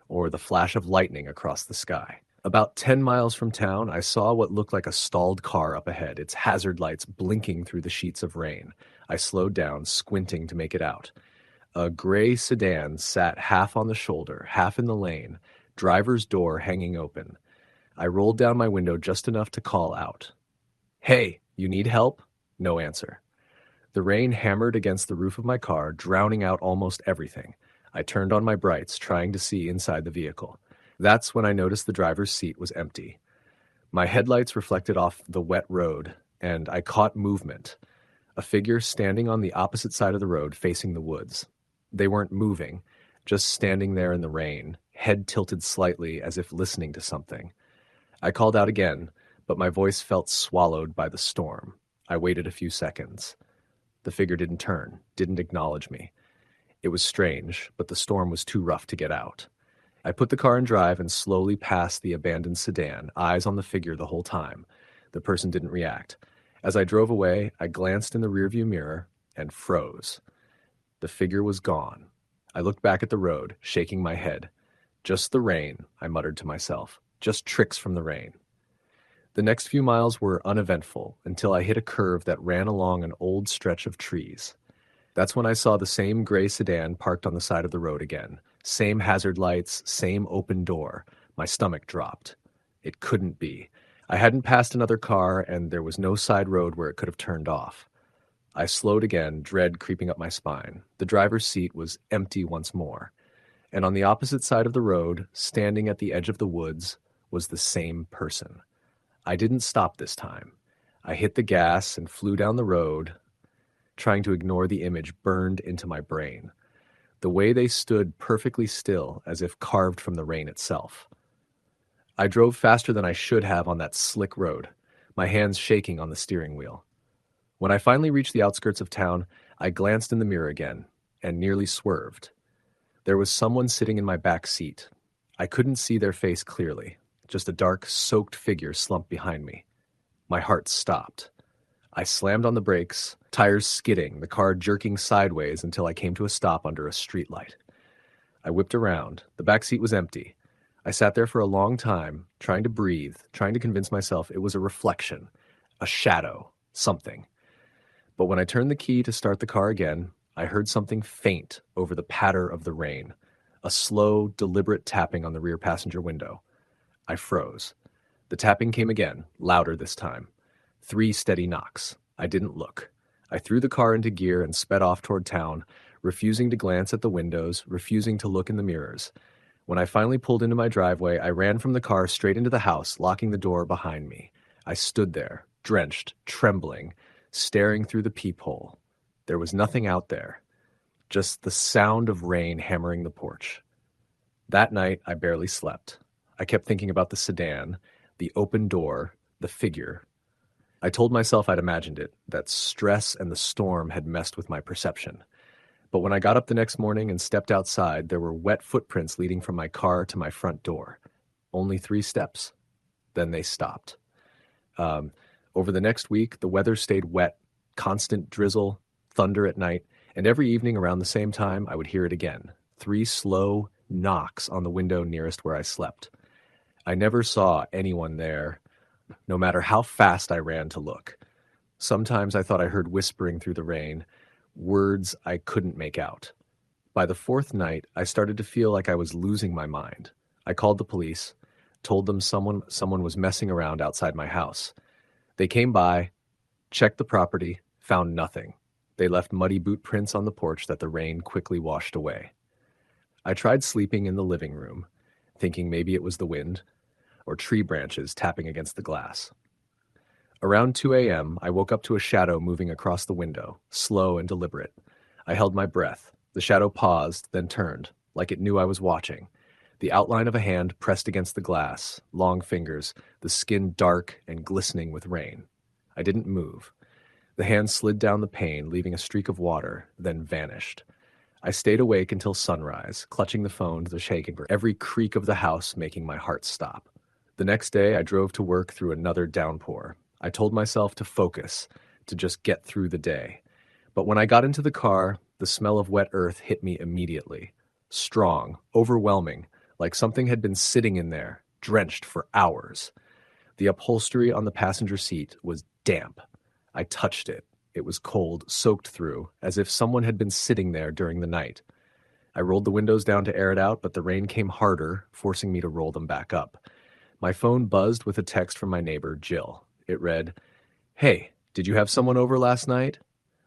or the flash of lightning across the sky. About 10 miles from town, I saw what looked like a stalled car up ahead, its hazard lights blinking through the sheets of rain. I slowed down, squinting to make it out. A gray sedan sat half on the shoulder, half in the lane, driver's door hanging open. I rolled down my window just enough to call out. "Hey, you need help?" No answer. The rain hammered against the roof of my car, drowning out almost everything. I turned on my brights, trying to see inside the vehicle. That's when I noticed the driver's seat was empty. My headlights reflected off the wet road, and I caught movement. A figure standing on the opposite side of the road, facing the woods. They weren't moving, just standing there in the rain, head tilted slightly as if listening to something. I called out again, but my voice felt swallowed by the storm. I waited a few seconds. The figure didn't turn, didn't acknowledge me. It was strange, but the storm was too rough to get out. I put the car in drive and slowly passed the abandoned sedan, eyes on the figure the whole time. The person didn't react. As I drove away, I glanced in the rearview mirror and froze. The figure was gone. I looked back at the road, shaking my head. Just the rain, I muttered to myself. Just tricks from the rain. The next few miles were uneventful until I hit a curve that ran along an old stretch of trees. That's when I saw the same gray sedan parked on the side of the road again. Same hazard lights, same open door. My stomach dropped. It couldn't be. I hadn't passed another car, and there was no side road where it could have turned off. I slowed again, dread creeping up my spine. The driver's seat was empty once more. And on the opposite side of the road, standing at the edge of the woods, was the same person. I didn't stop this time. I hit the gas and flew down the road, trying to ignore the image burned into my brain. The way they stood perfectly still, as if carved from the rain itself. I drove faster than I should have on that slick road, my hands shaking on the steering wheel. When I finally reached the outskirts of town, I glanced in the mirror again and nearly swerved. There was someone sitting in my back seat. I couldn't see their face clearly, just a dark, soaked figure slumped behind me. My heart stopped. I slammed on the brakes, tires skidding, the car jerking sideways until I came to a stop under a streetlight. I whipped around. The back seat was empty. I sat there for a long time, trying to breathe, trying to convince myself it was a reflection, a shadow, something. But when I turned the key to start the car again, I heard something faint over the patter of the rain, a slow, deliberate tapping on the rear passenger window. I froze. The tapping came again, louder this time. 3 steady knocks. I didn't look. I threw the car into gear and sped off toward town, refusing to glance at the windows, refusing to look in the mirrors. When I finally pulled into my driveway, I ran from the car straight into the house, locking the door behind me. I stood there, drenched, trembling, staring through the peephole. There was nothing out there, just the sound of rain hammering the porch. That night, I barely slept. I kept thinking about the sedan, the open door, the figure. I told myself I'd imagined it, that stress and the storm had messed with my perception. But when I got up the next morning and stepped outside, there were wet footprints leading from my car to my front door. Only 3 steps. Then they stopped. Over the next week, the weather stayed wet, constant drizzle, thunder at night, and every evening around the same time, I would hear it again. 3 slow knocks on the window nearest where I slept. I never saw anyone there, no matter how fast I ran to look. Sometimes I thought I heard whispering through the rain, words I couldn't make out. By the 4th night, I started to feel like I was losing my mind. I called the police, told them someone was messing around outside my house. They came by, checked the property, found nothing. They left muddy boot prints on the porch that the rain quickly washed away. I tried sleeping in the living room, thinking maybe it was the wind or tree branches tapping against the glass. Around 2 a.m., I woke up to a shadow moving across the window, slow and deliberate. I held my breath. The shadow paused, then turned, like it knew I was watching. The outline of a hand pressed against the glass, long fingers, the skin dark and glistening with rain. I didn't move. The hand slid down the pane, leaving a streak of water, then vanished. I stayed awake until sunrise, clutching the phone to the shaking, every creak of the house making my heart stop. The next day, I drove to work through another downpour. I told myself to focus, to just get through the day. But when I got into the car, the smell of wet earth hit me immediately. Strong, overwhelming, like something had been sitting in there, drenched for hours. The upholstery on the passenger seat was damp. I touched it. It was cold, soaked through, as if someone had been sitting there during the night. I rolled the windows down to air it out, but the rain came harder, forcing me to roll them back up. My phone buzzed with a text from my neighbor, Jill. It read, "Hey, did you have someone over last night?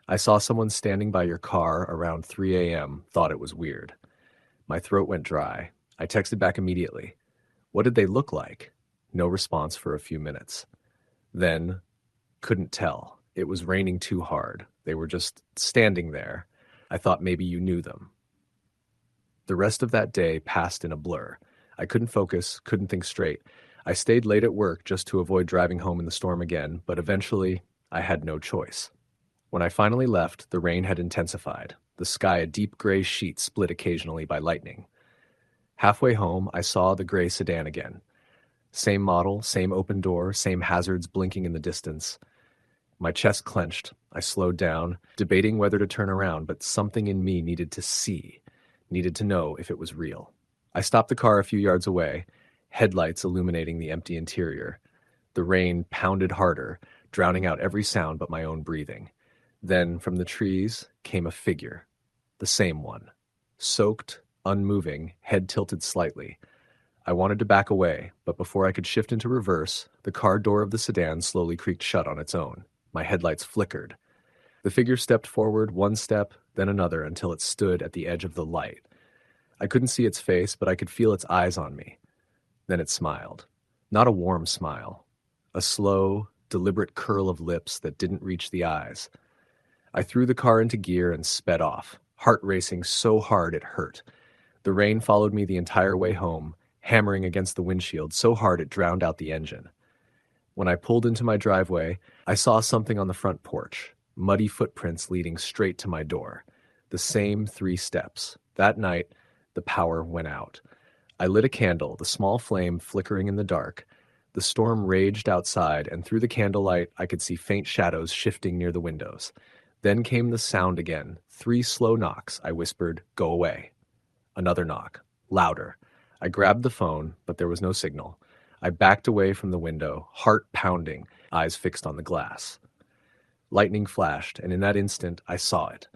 I saw someone standing by your car around 3 a.m., thought it was weird." My throat went dry. I texted back immediately. What did they look like? No response for a few minutes. Then, couldn't tell. It was raining too hard. They were just standing there. I thought maybe you knew them. The rest of that day passed in a blur. I couldn't focus, couldn't think straight. I stayed late at work just to avoid driving home in the storm again, but eventually I had no choice. When I finally left, the rain had intensified, the sky a deep gray sheet split occasionally by lightning. Halfway home, I saw the gray sedan again. Same model, same open door, same hazards blinking in the distance. My chest clenched. I slowed down, debating whether to turn around, but something in me needed to see, needed to know if it was real. I stopped the car a few yards away, headlights illuminating the empty interior. The rain pounded harder, drowning out every sound but my own breathing. Then, from the trees, came a figure. The same one. Soaked, unmoving, head tilted slightly. I wanted to back away, but before I could shift into reverse, the car door of the sedan slowly creaked shut on its own. My headlights flickered. The figure stepped forward one step, then another, until it stood at the edge of the light. I couldn't see its face, but I could feel its eyes on me. Then it smiled. Not a warm smile. A slow, deliberate curl of lips that didn't reach the eyes. I threw the car into gear and sped off, heart racing so hard it hurt. The rain followed me the entire way home, hammering against the windshield so hard it drowned out the engine. When I pulled into my driveway, I saw something on the front porch, muddy footprints leading straight to my door. The same 3 steps. That night, the power went out. I lit a candle, the small flame flickering in the dark. The storm raged outside, and through the candlelight, I could see faint shadows shifting near the windows. Then came the sound again. 3 slow knocks. I whispered, "Go away." Another knock. Louder. I grabbed the phone, but there was no signal. I backed away from the window, heart pounding, eyes fixed on the glass. Lightning flashed, and in that instant, I saw it.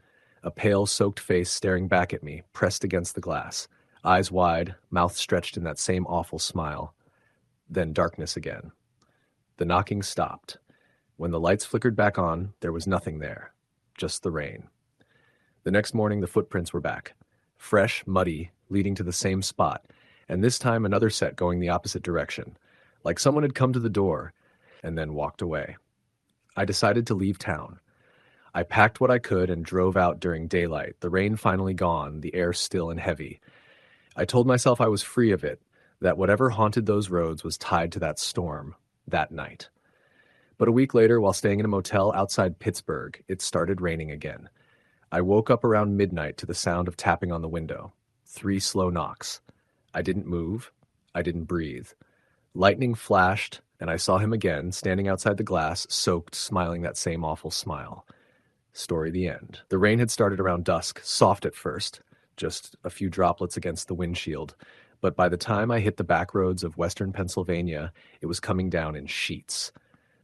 A pale, soaked face staring back at me, pressed against the glass. Eyes wide, mouth stretched in that same awful smile. Then darkness again. The knocking stopped. When the lights flickered back on, there was nothing there. Just the rain. The next morning, the footprints were back. Fresh, muddy, leading to the same spot, and this time another set going the opposite direction, like someone had come to the door and then walked away. I decided to leave town. I packed what I could and drove out during daylight, the rain finally gone, the air still and heavy. I told myself I was free of it, that whatever haunted those roads was tied to that storm, that night. But a week later, while staying in a motel outside Pittsburgh, it started raining again. I woke up around midnight to the sound of tapping on the window. 3 slow knocks. I didn't move. I didn't breathe. Lightning flashed, and I saw him again, standing outside the glass, soaked, smiling that same awful smile. Story the end. The rain had started around dusk, soft at first, just a few droplets against the windshield, but by the time I hit the back roads of western Pennsylvania, it was coming down in sheets.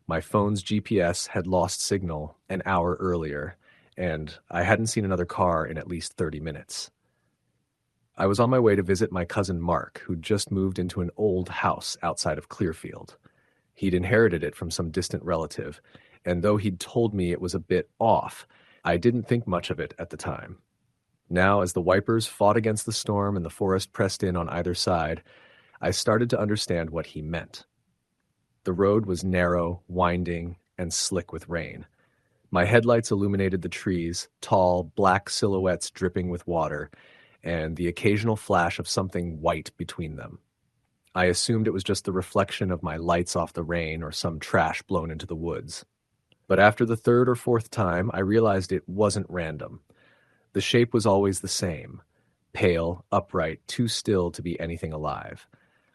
My phone's GPS had lost signal an hour earlier, and I hadn't seen another car in at least 30 minutes. I was on my way to visit my cousin Mark, who'd just moved into an old house outside of Clearfield. He'd inherited it from some distant relative, and though he'd told me it was a bit off, I didn't think much of it at the time. Now, as the wipers fought against the storm and the forest pressed in on either side, I started to understand what he meant. The road was narrow, winding, and slick with rain. My headlights illuminated the trees, tall, black silhouettes dripping with water, and the occasional flash of something white between them. I assumed it was just the reflection of my lights off the rain or some trash blown into the woods. But after the 3rd or 4th time, I realized it wasn't random. The shape was always the same. Pale, upright, too still to be anything alive.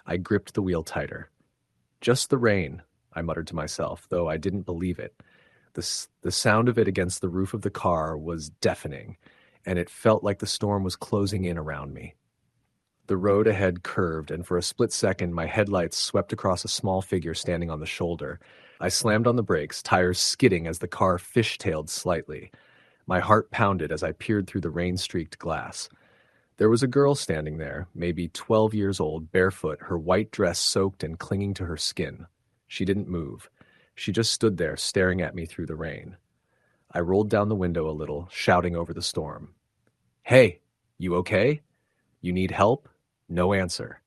I gripped the wheel tighter. "Just the rain," I muttered to myself, though I didn't believe it. The sound of it against the roof of the car was deafening, and it felt like the storm was closing in around me. The road ahead curved, and for a split second my headlights swept across a small figure standing on the shoulder. I slammed on the brakes, tires skidding as the car fishtailed slightly. My heart pounded as I peered through the rain-streaked glass. There was a girl standing there, maybe 12 years old, barefoot, her white dress soaked and clinging to her skin. She didn't move. She just stood there, staring at me through the rain. I rolled down the window a little, shouting over the storm. "Hey, you okay? You need help?" No answer.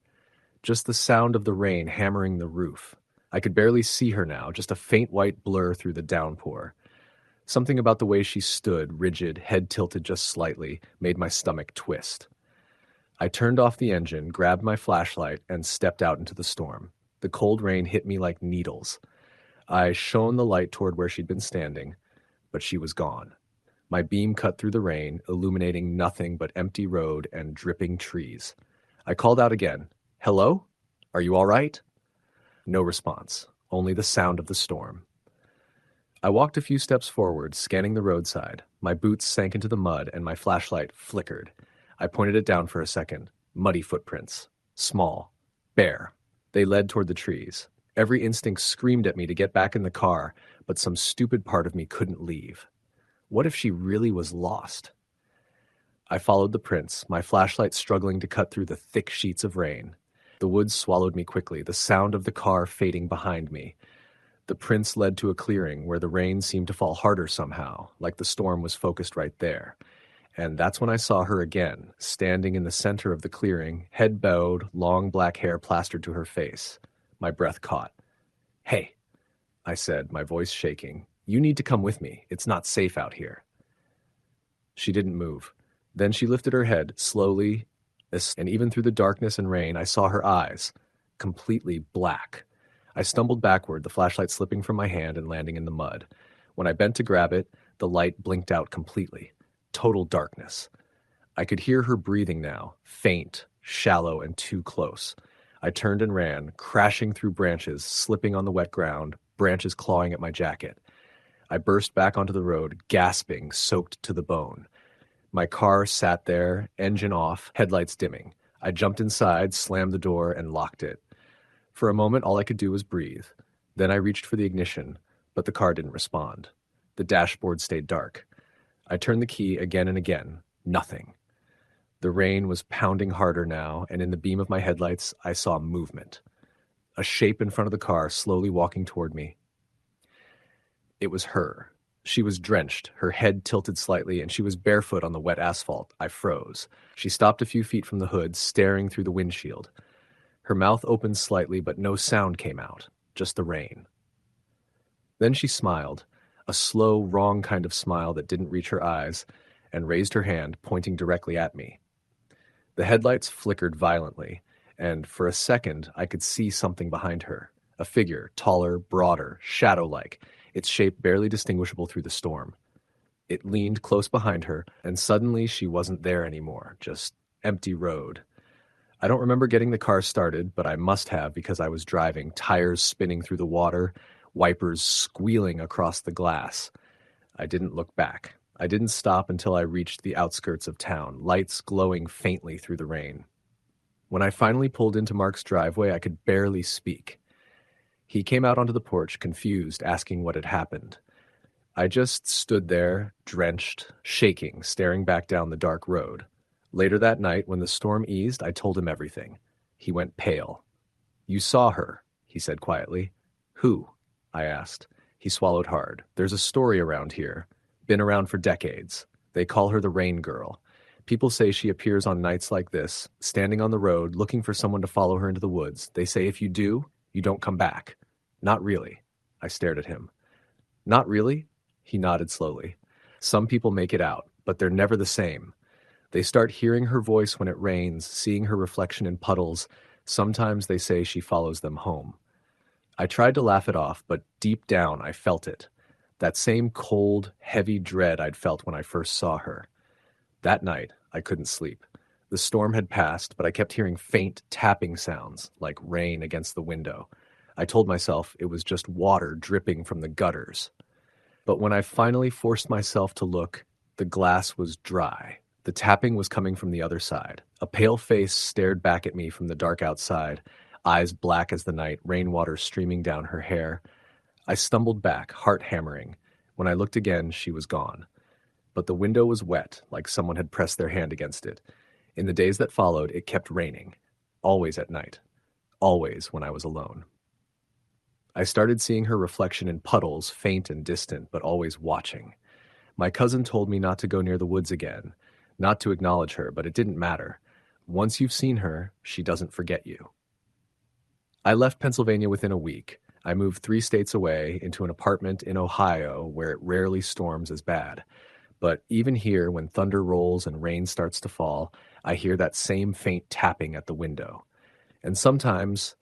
Just the sound of the rain hammering the roof. I could barely see her now, just a faint white blur through the downpour. Something about the way she stood, rigid, head tilted just slightly, made my stomach twist. I turned off the engine, grabbed my flashlight, and stepped out into the storm. The cold rain hit me like needles. I shone the light toward where she'd been standing, but she was gone. My beam cut through the rain, illuminating nothing but empty road and dripping trees. I called out again. "Hello? Are you all right?" No response, only the sound of the storm. I walked a few steps forward, scanning the roadside. My boots sank into the mud and my flashlight flickered. I pointed it down for a second. Muddy footprints. Small. Bare. They led toward the trees. Every instinct screamed at me to get back in the car, but some stupid part of me couldn't leave. What if she really was lost? I followed the prints, my flashlight struggling to cut through the thick sheets of rain. The woods swallowed me quickly, the sound of the car fading behind me. The prints led to a clearing where the rain seemed to fall harder somehow, like the storm was focused right there. And that's when I saw her again, standing in the center of the clearing, head bowed, long black hair plastered to her face. My breath caught. "Hey," I said, my voice shaking. "You need to come with me. It's not safe out here." She didn't move. Then she lifted her head, slowly, and even through the darkness and rain, I saw her eyes, completely black. I stumbled backward, the flashlight slipping from my hand and landing in the mud. When I bent to grab it, the light blinked out completely. Total darkness. I could hear her breathing now, faint, shallow, and too close. I turned and ran, crashing through branches, slipping on the wet ground, branches clawing at my jacket. I burst back onto the road, gasping, soaked to the bone. My car sat there, engine off, headlights dimming. I jumped inside, slammed the door, and locked it. For a moment, all I could do was breathe. Then I reached for the ignition, but the car didn't respond. The dashboard stayed dark. I turned the key again and again. Nothing. The rain was pounding harder now, and in the beam of my headlights, I saw movement. A shape in front of the car, slowly walking toward me. It was her. She was drenched, her head tilted slightly, and she was barefoot on the wet asphalt. I froze. She stopped a few feet from the hood, staring through the windshield. Her mouth opened slightly, but no sound came out, just the rain. Then she smiled, a slow, wrong kind of smile that didn't reach her eyes, and raised her hand, pointing directly at me. The headlights flickered violently, and for a second I could see something behind her, a figure, taller, broader, shadow-like, its shape barely distinguishable through the storm. It leaned close behind her, and suddenly she wasn't there anymore, just empty road. I don't remember getting the car started, but I must have because I was driving, tires spinning through the water, wipers squealing across the glass. I didn't look back. I didn't stop until I reached the outskirts of town, lights glowing faintly through the rain. When I finally pulled into Mark's driveway, I could barely speak. He came out onto the porch, confused, asking what had happened. I just stood there, drenched, shaking, staring back down the dark road. Later that night, when the storm eased, I told him everything. He went pale. "You saw her," he said quietly. "Who?" I asked. He swallowed hard. "There's a story around here. Been around for decades. They call her the Rain Girl. People say she appears on nights like this, standing on the road, looking for someone to follow her into the woods. They say if you do, you don't come back." "Not really." I stared at him. "Not really?" He nodded slowly. "Some people make it out, but they're never the same. They start hearing her voice when it rains, seeing her reflection in puddles. Sometimes they say she follows them home." I tried to laugh it off, but deep down I felt it. That same cold, heavy dread I'd felt when I first saw her. That night, I couldn't sleep. The storm had passed, but I kept hearing faint tapping sounds, like rain against the window. I told myself it was just water dripping from the gutters. But when I finally forced myself to look, the glass was dry. The tapping was coming from the other side. A pale face stared back at me from the dark outside, eyes black as the night, rainwater streaming down her hair. I stumbled back, heart hammering. When I looked again, she was gone. But the window was wet, like someone had pressed their hand against it. In the days that followed, it kept raining. Always at night. Always when I was alone. I started seeing her reflection in puddles, faint and distant, but always watching. My cousin told me not to go near the woods again, not to acknowledge her, but it didn't matter. Once you've seen her, she doesn't forget you. I left Pennsylvania within a week. I moved 3 states away into an apartment in Ohio where it rarely storms as bad. But even here, when thunder rolls and rain starts to fall, I hear that same faint tapping at the window. And sometimes,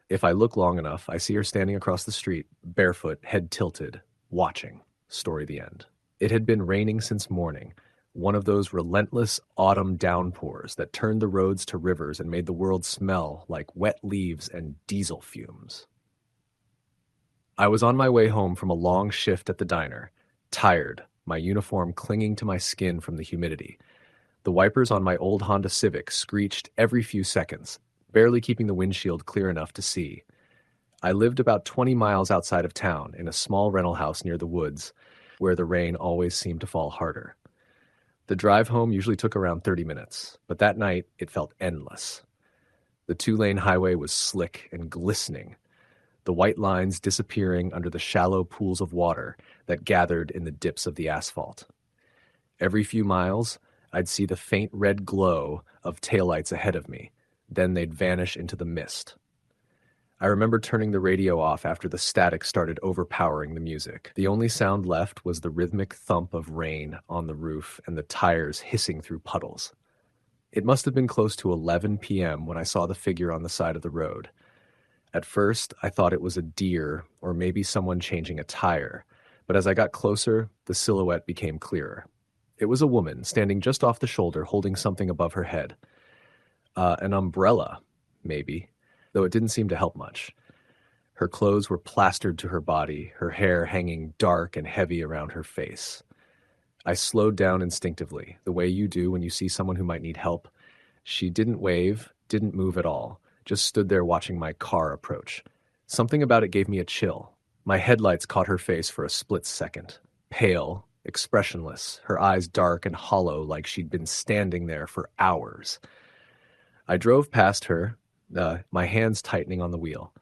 if I look long enough, I see her standing across the street, barefoot, head tilted, watching. Story the end. It had been raining since morning, one of those relentless autumn downpours that turned the roads to rivers and made the world smell like wet leaves and diesel fumes. I was on my way home from a long shift at the diner, tired, my uniform clinging to my skin from the humidity. The wipers on my old Honda Civic screeched every few seconds, barely keeping the windshield clear enough to see. I lived about 20 miles outside of town in a small rental house near the woods, where the rain always seemed to fall harder. The drive home usually took around 30 minutes, but that night it felt endless. The two-lane highway was slick and glistening, the white lines disappearing under the shallow pools of water that gathered in the dips of the asphalt. Every few miles, I'd see the faint red glow of taillights ahead of me, then they'd vanish into the mist. I remember turning the radio off after the static started overpowering the music. The only sound left was the rhythmic thump of rain on the roof and the tires hissing through puddles. It must have been close to 11 p.m. when I saw the figure on the side of the road. At first, I thought it was a deer or maybe someone changing a tire, but as I got closer, the silhouette became clearer. It was a woman standing just off the shoulder holding something above her head. An umbrella, maybe, though it didn't seem to help much. Her clothes were plastered to her body, her hair hanging dark and heavy around her face. I slowed down instinctively, the way you do when you see someone who might need help. She didn't wave, didn't move at all, just stood there watching my car approach. Something about it gave me a chill. My headlights caught her face for a split second. Pale, expressionless, her eyes dark and hollow like she'd been standing there for hours. I drove past her, my hands tightening on the wheel.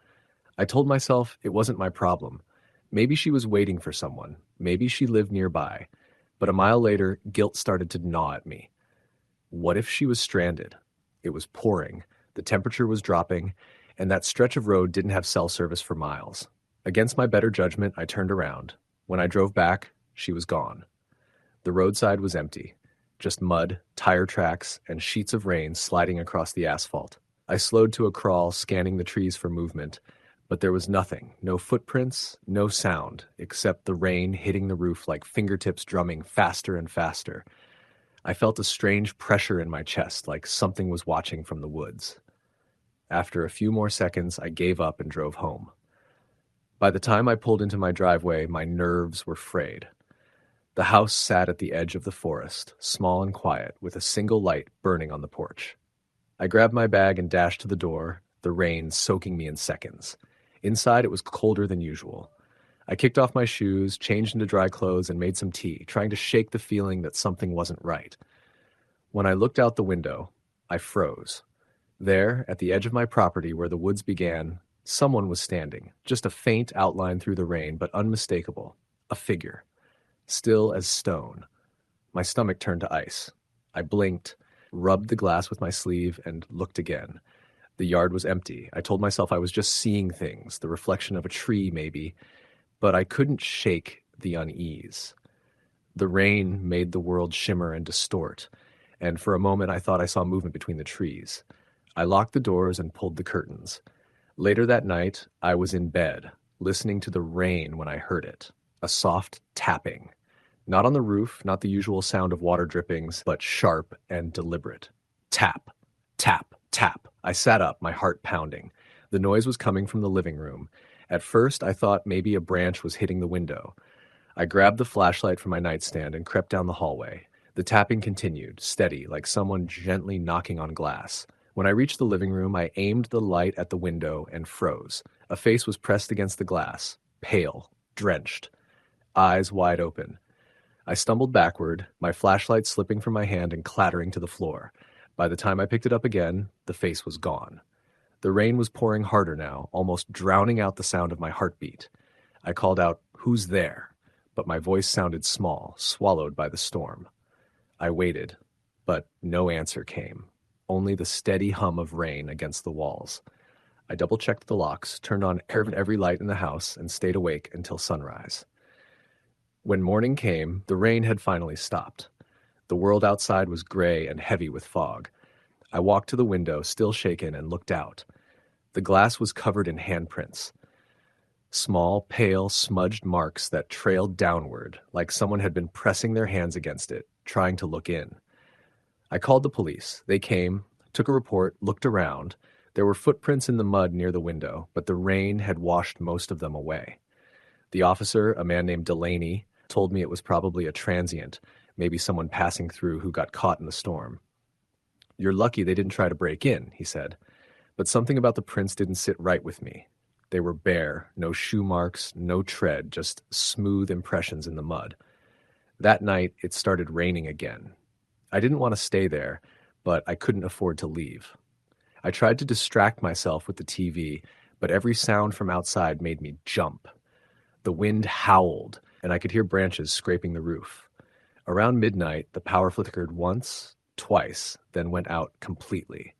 I told myself it wasn't my problem. Maybe she was waiting for someone. Maybe she lived nearby. But a mile later, guilt started to gnaw at me. What if she was stranded? It was pouring, the temperature was dropping, and that stretch of road didn't have cell service for miles. Against my better judgment, I turned around. When I drove back, she was gone. The roadside was empty. Just mud, tire tracks, and sheets of rain sliding across the asphalt. I slowed to a crawl, scanning the trees for movement, but there was nothing, no footprints, no sound, except the rain hitting the roof like fingertips drumming faster and faster. I felt a strange pressure in my chest, like something was watching from the woods. After a few more seconds, I gave up and drove home. By the time I pulled into my driveway, my nerves were frayed. The house sat at the edge of the forest, small and quiet, with a single light burning on the porch. I grabbed my bag and dashed to the door, the rain soaking me in seconds. Inside, it was colder than usual. I kicked off my shoes, changed into dry clothes, and made some tea, trying to shake the feeling that something wasn't right. When I looked out the window, I froze. There, at the edge of my property where the woods began, someone was standing, just a faint outline through the rain, but unmistakable. A figure. Still as stone. My stomach turned to ice. I blinked, rubbed the glass with my sleeve, and looked again. The yard was empty. I told myself I was just seeing things, the reflection of a tree maybe, but I couldn't shake the unease. The rain made the world shimmer and distort, and for a moment I thought I saw movement between the trees. I locked the doors and pulled the curtains. Later that night, I was in bed, listening to the rain when I heard it. A soft tapping. Not on the roof, not the usual sound of water drippings, but sharp and deliberate. Tap, tap, tap. I sat up, my heart pounding. The noise was coming from the living room. At first, I thought maybe a branch was hitting the window. I grabbed the flashlight from my nightstand and crept down the hallway. The tapping continued, steady, like someone gently knocking on glass. When I reached the living room, I aimed the light at the window and froze. A face was pressed against the glass, pale, drenched, eyes wide open. I stumbled backward, my flashlight slipping from my hand and clattering to the floor. By the time I picked it up again, the face was gone. The rain was pouring harder now, almost drowning out the sound of my heartbeat. I called out, "Who's there?" But my voice sounded small, swallowed by the storm. I waited, but no answer came, only the steady hum of rain against the walls. I double-checked the locks, turned on every light in the house, and stayed awake until sunrise. When morning came, the rain had finally stopped. The world outside was gray and heavy with fog. I walked to the window, still shaken, and looked out. The glass was covered in handprints. Small, pale, smudged marks that trailed downward, like someone had been pressing their hands against it, trying to look in. I called the police. They came, took a report, looked around. There were footprints in the mud near the window, but the rain had washed most of them away. The officer, a man named Delaney, told me it was probably a transient, maybe someone passing through who got caught in the storm. "You're lucky they didn't try to break in," he said. But something about the prints didn't sit right with me. They were bare, no shoe marks, no tread, just smooth impressions in the mud. That night, it started raining again. I didn't want to stay there, but I couldn't afford to leave. I tried to distract myself with the TV, but every sound from outside made me jump. The wind howled, and I could hear branches scraping the roof. Around midnight, the power flickered once, twice, then went out completely.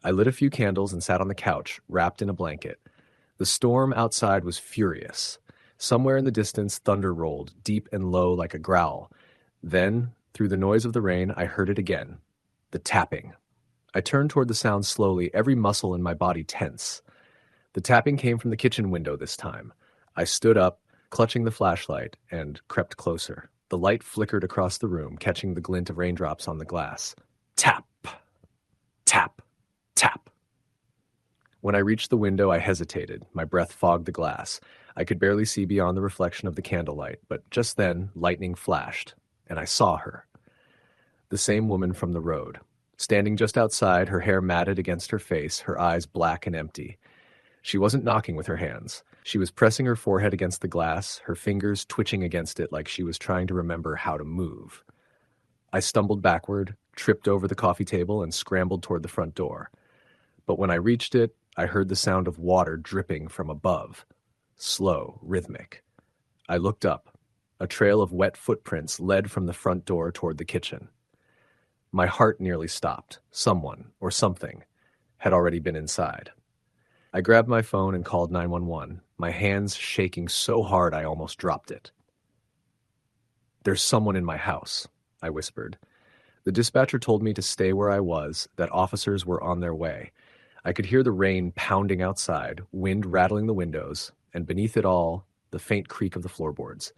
I lit a few candles and sat on the couch, wrapped in a blanket. The storm outside was furious. Somewhere in the distance, thunder rolled, deep and low like a growl. Then, through the noise of the rain, I heard it again. The tapping. I turned toward the sound slowly, every muscle in my body tense. The tapping came from the kitchen window this time. I stood up, clutching the flashlight, and crept closer. The light flickered across the room, catching the glint of raindrops on the glass. Tap! Tap! Tap! When I reached the window, I hesitated. My breath fogged the glass. I could barely see beyond the reflection of the candlelight, but just then, lightning flashed, and I saw her. The same woman from the road. Standing just outside, her hair matted against her face, her eyes black and empty. She wasn't knocking with her hands. She was pressing her forehead against the glass, her fingers twitching against it like she was trying to remember how to move. I stumbled backward, tripped over the coffee table, and scrambled toward the front door. But when I reached it, I heard the sound of water dripping from above. Slow, rhythmic. I looked up. A trail of wet footprints led from the front door toward the kitchen. My heart nearly stopped. Someone, or something, had already been inside. I grabbed my phone and called 911, my hands shaking so hard I almost dropped it. "There's someone in my house," I whispered. The dispatcher told me to stay where I was, that officers were on their way. I could hear the rain pounding outside, wind rattling the windows, and beneath it all, the faint creak of the floorboards.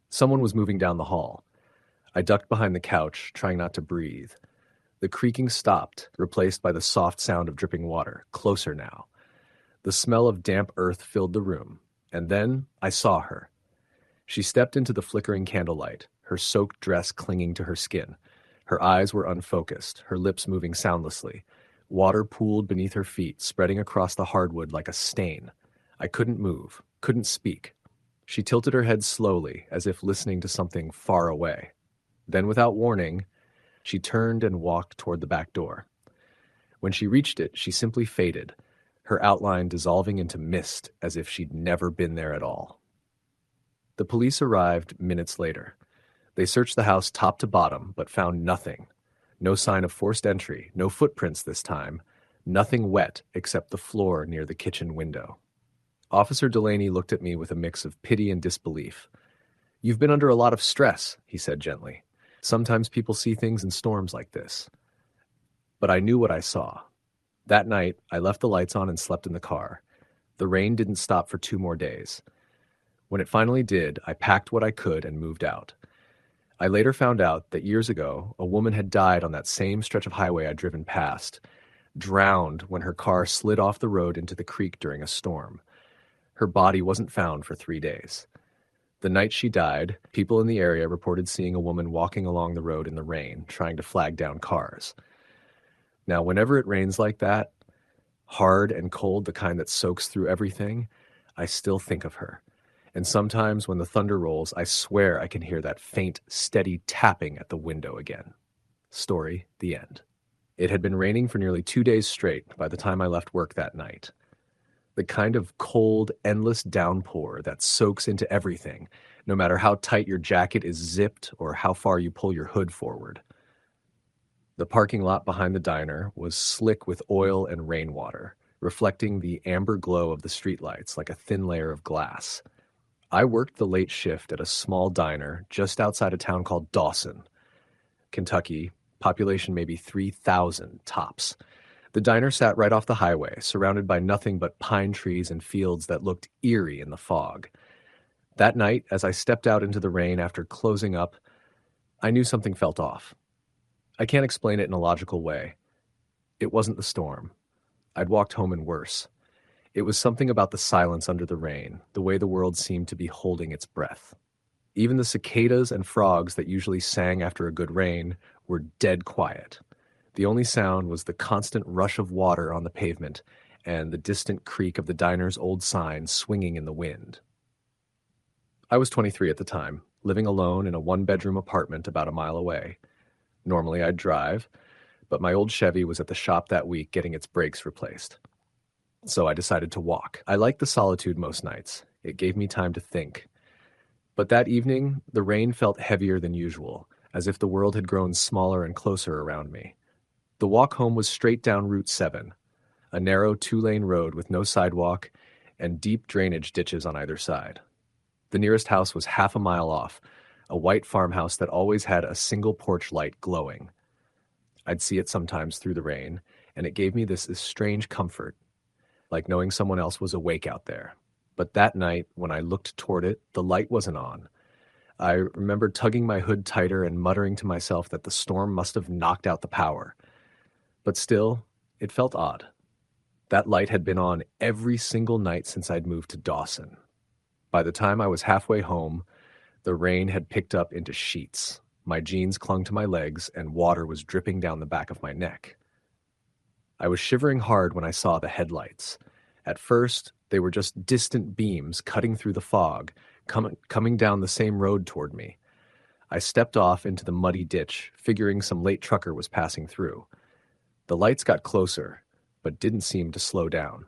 Someone was moving down the hall. I ducked behind the couch, trying not to breathe. The creaking stopped, replaced by the soft sound of dripping water, closer now. The smell of damp earth filled the room, and then I saw her. She stepped into the flickering candlelight, her soaked dress clinging to her skin. Her eyes were unfocused, her lips moving soundlessly. Water pooled beneath her feet, spreading across the hardwood like a stain. I couldn't move, couldn't speak. She tilted her head slowly, as if listening to something far away. Then, without warning, she turned and walked toward the back door. When she reached it, she simply faded, her outline dissolving into mist as if she'd never been there at all. The police arrived minutes later. They searched the house top to bottom, but found nothing. No sign of forced entry, no footprints this time, nothing wet except the floor near the kitchen window. Officer Delaney looked at me with a mix of pity and disbelief. "You've been under a lot of stress," he said gently. "Sometimes people see things in storms like this." But I knew what I saw. That night, I left the lights on and slept in the car. The rain didn't stop for 2 more days. When it finally did, I packed what I could and moved out. I later found out that years ago, a woman had died on that same stretch of highway I'd driven past, drowned when her car slid off the road into the creek during a storm. Her body wasn't found for 3 days. The night she died, people in the area reported seeing a woman walking along the road in the rain, trying to flag down cars. Now, whenever it rains like that, hard and cold, the kind that soaks through everything, I still think of her. And sometimes when the thunder rolls, I swear I can hear that faint, steady tapping at the window again. Story, the end. It had been raining for nearly 2 days straight by the time I left work that night. The kind of cold, endless downpour that soaks into everything, no matter how tight your jacket is zipped or how far you pull your hood forward. The parking lot behind the diner was slick with oil and rainwater, reflecting the amber glow of the streetlights like a thin layer of glass. I worked the late shift at a small diner just outside a town called Dawson, Kentucky, population maybe 3,000 tops. The diner sat right off the highway, surrounded by nothing but pine trees and fields that looked eerie in the fog. That night, as I stepped out into the rain after closing up, I knew something felt off. I can't explain it in a logical way. It wasn't the storm. I'd walked home in worse. It was something about the silence under the rain, the way the world seemed to be holding its breath. Even the cicadas and frogs that usually sang after a good rain were dead quiet. The only sound was the constant rush of water on the pavement and the distant creak of the diner's old sign swinging in the wind. I was 23 at the time, living alone in a one-bedroom apartment about a mile away. Normally I'd drive, but my old Chevy was at the shop that week getting its brakes replaced. So I decided to walk. I liked the solitude most nights. It gave me time to think. But that evening, the rain felt heavier than usual, as if the world had grown smaller and closer around me. The walk home was straight down Route 7, a narrow two-lane road with no sidewalk and deep drainage ditches on either side. The nearest house was half a mile off, a white farmhouse that always had a single porch light glowing. I'd see it sometimes through the rain, and it gave me this strange comfort, like knowing someone else was awake out there. But that night, when I looked toward it, the light wasn't on. I remember tugging my hood tighter and muttering to myself that the storm must have knocked out the power. But still, it felt odd. That light had been on every single night since I'd moved to Dawson. By the time I was halfway home, the rain had picked up into sheets. My jeans clung to my legs, and water was dripping down the back of my neck. I was shivering hard when I saw the headlights. At first, they were just distant beams cutting through the fog, coming down the same road toward me. I stepped off into the muddy ditch, figuring some late trucker was passing through. The lights got closer, but didn't seem to slow down.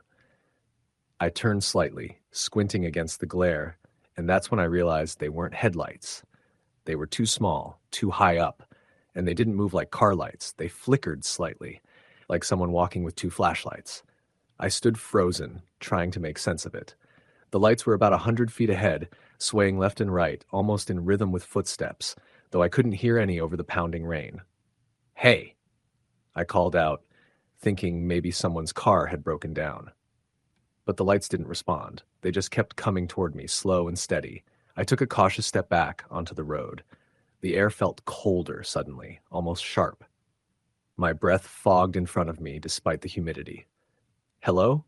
I turned slightly, squinting against the glare, and that's when I realized they weren't headlights. They were too small, too high up, and they didn't move like car lights. They flickered slightly, like someone walking with two flashlights. I stood frozen, trying to make sense of it. The lights were about 100 feet ahead, swaying left and right, almost in rhythm with footsteps, though I couldn't hear any over the pounding rain. "Hey!" I called out, thinking maybe someone's car had broken down. But the lights didn't respond. They just kept coming toward me, slow and steady. I took a cautious step back onto the road. The air felt colder suddenly, almost sharp. My breath fogged in front of me despite the humidity. "Hello?"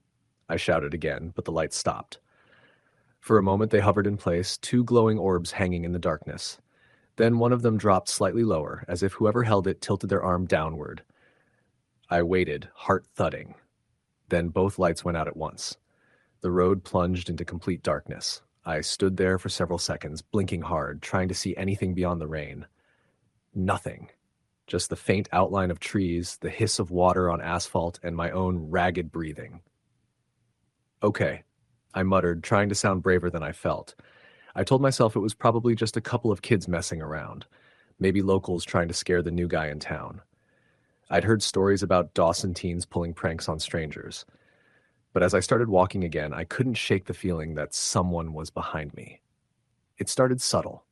I shouted again, but the lights stopped. For a moment they hovered in place, two glowing orbs hanging in the darkness. Then one of them dropped slightly lower, as if whoever held it tilted their arm downward. I waited, heart thudding. Then both lights went out at once. The road plunged into complete darkness. I stood there for several seconds, blinking hard, trying to see anything beyond the rain. Nothing. Just the faint outline of trees, the hiss of water on asphalt, and my own ragged breathing. "Okay," I muttered, trying to sound braver than I felt. I told myself it was probably just a couple of kids messing around, maybe locals trying to scare the new guy in town. I'd heard stories about Dawson teens pulling pranks on strangers. But as I started walking again, I couldn't shake the feeling that someone was behind me. It started subtle.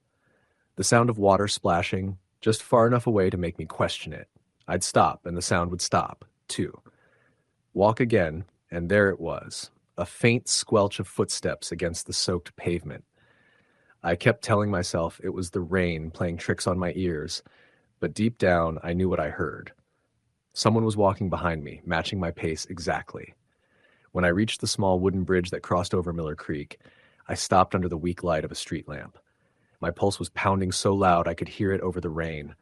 The sound of water splashing, just far enough away to make me question it. I'd stop, and the sound would stop, too. Walk again, and there it was, a faint squelch of footsteps against the soaked pavement. I kept telling myself it was the rain playing tricks on my ears, but deep down I knew what I heard. Someone was walking behind me, matching my pace exactly. When I reached the small wooden bridge that crossed over Miller Creek, I stopped under the weak light of a street lamp. My pulse was pounding so loud I could hear it over the rain.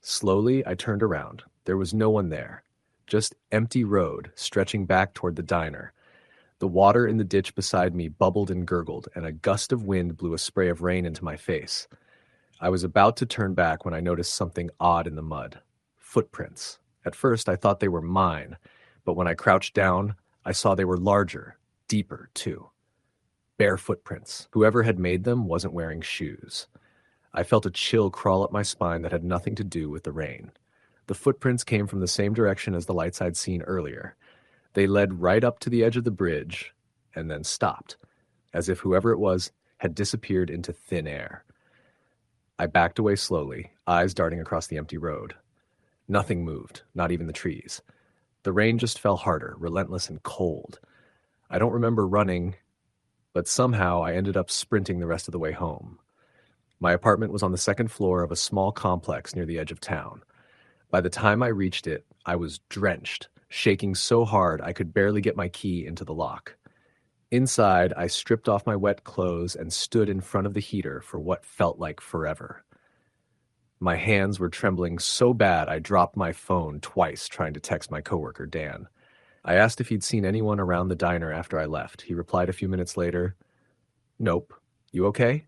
Slowly, I turned around. There was no one there. Just empty road, stretching back toward the diner. The water in the ditch beside me bubbled and gurgled, and a gust of wind blew a spray of rain into my face. I was about to turn back when I noticed something odd in the mud. Footprints. At first, I thought they were mine, but when I crouched down, I saw they were larger, deeper, too. Bare footprints. Whoever had made them wasn't wearing shoes. I felt a chill crawl up my spine that had nothing to do with the rain. The footprints came from the same direction as the lights I'd seen earlier. They led right up to the edge of the bridge, and then stopped, as if whoever it was had disappeared into thin air. I backed away slowly, eyes darting across the empty road. Nothing moved, not even the trees. The rain just fell harder, relentless and cold. I don't remember running, but somehow I ended up sprinting the rest of the way home. My apartment was on the second floor of a small complex near the edge of town. By the time I reached it, I was drenched, shaking so hard I could barely get my key into the lock. Inside, I stripped off my wet clothes and stood in front of the heater for what felt like forever. My hands were trembling so bad I dropped my phone twice trying to text my coworker, Dan. I asked if he'd seen anyone around the diner after I left. He replied a few minutes later, "Nope. You okay?"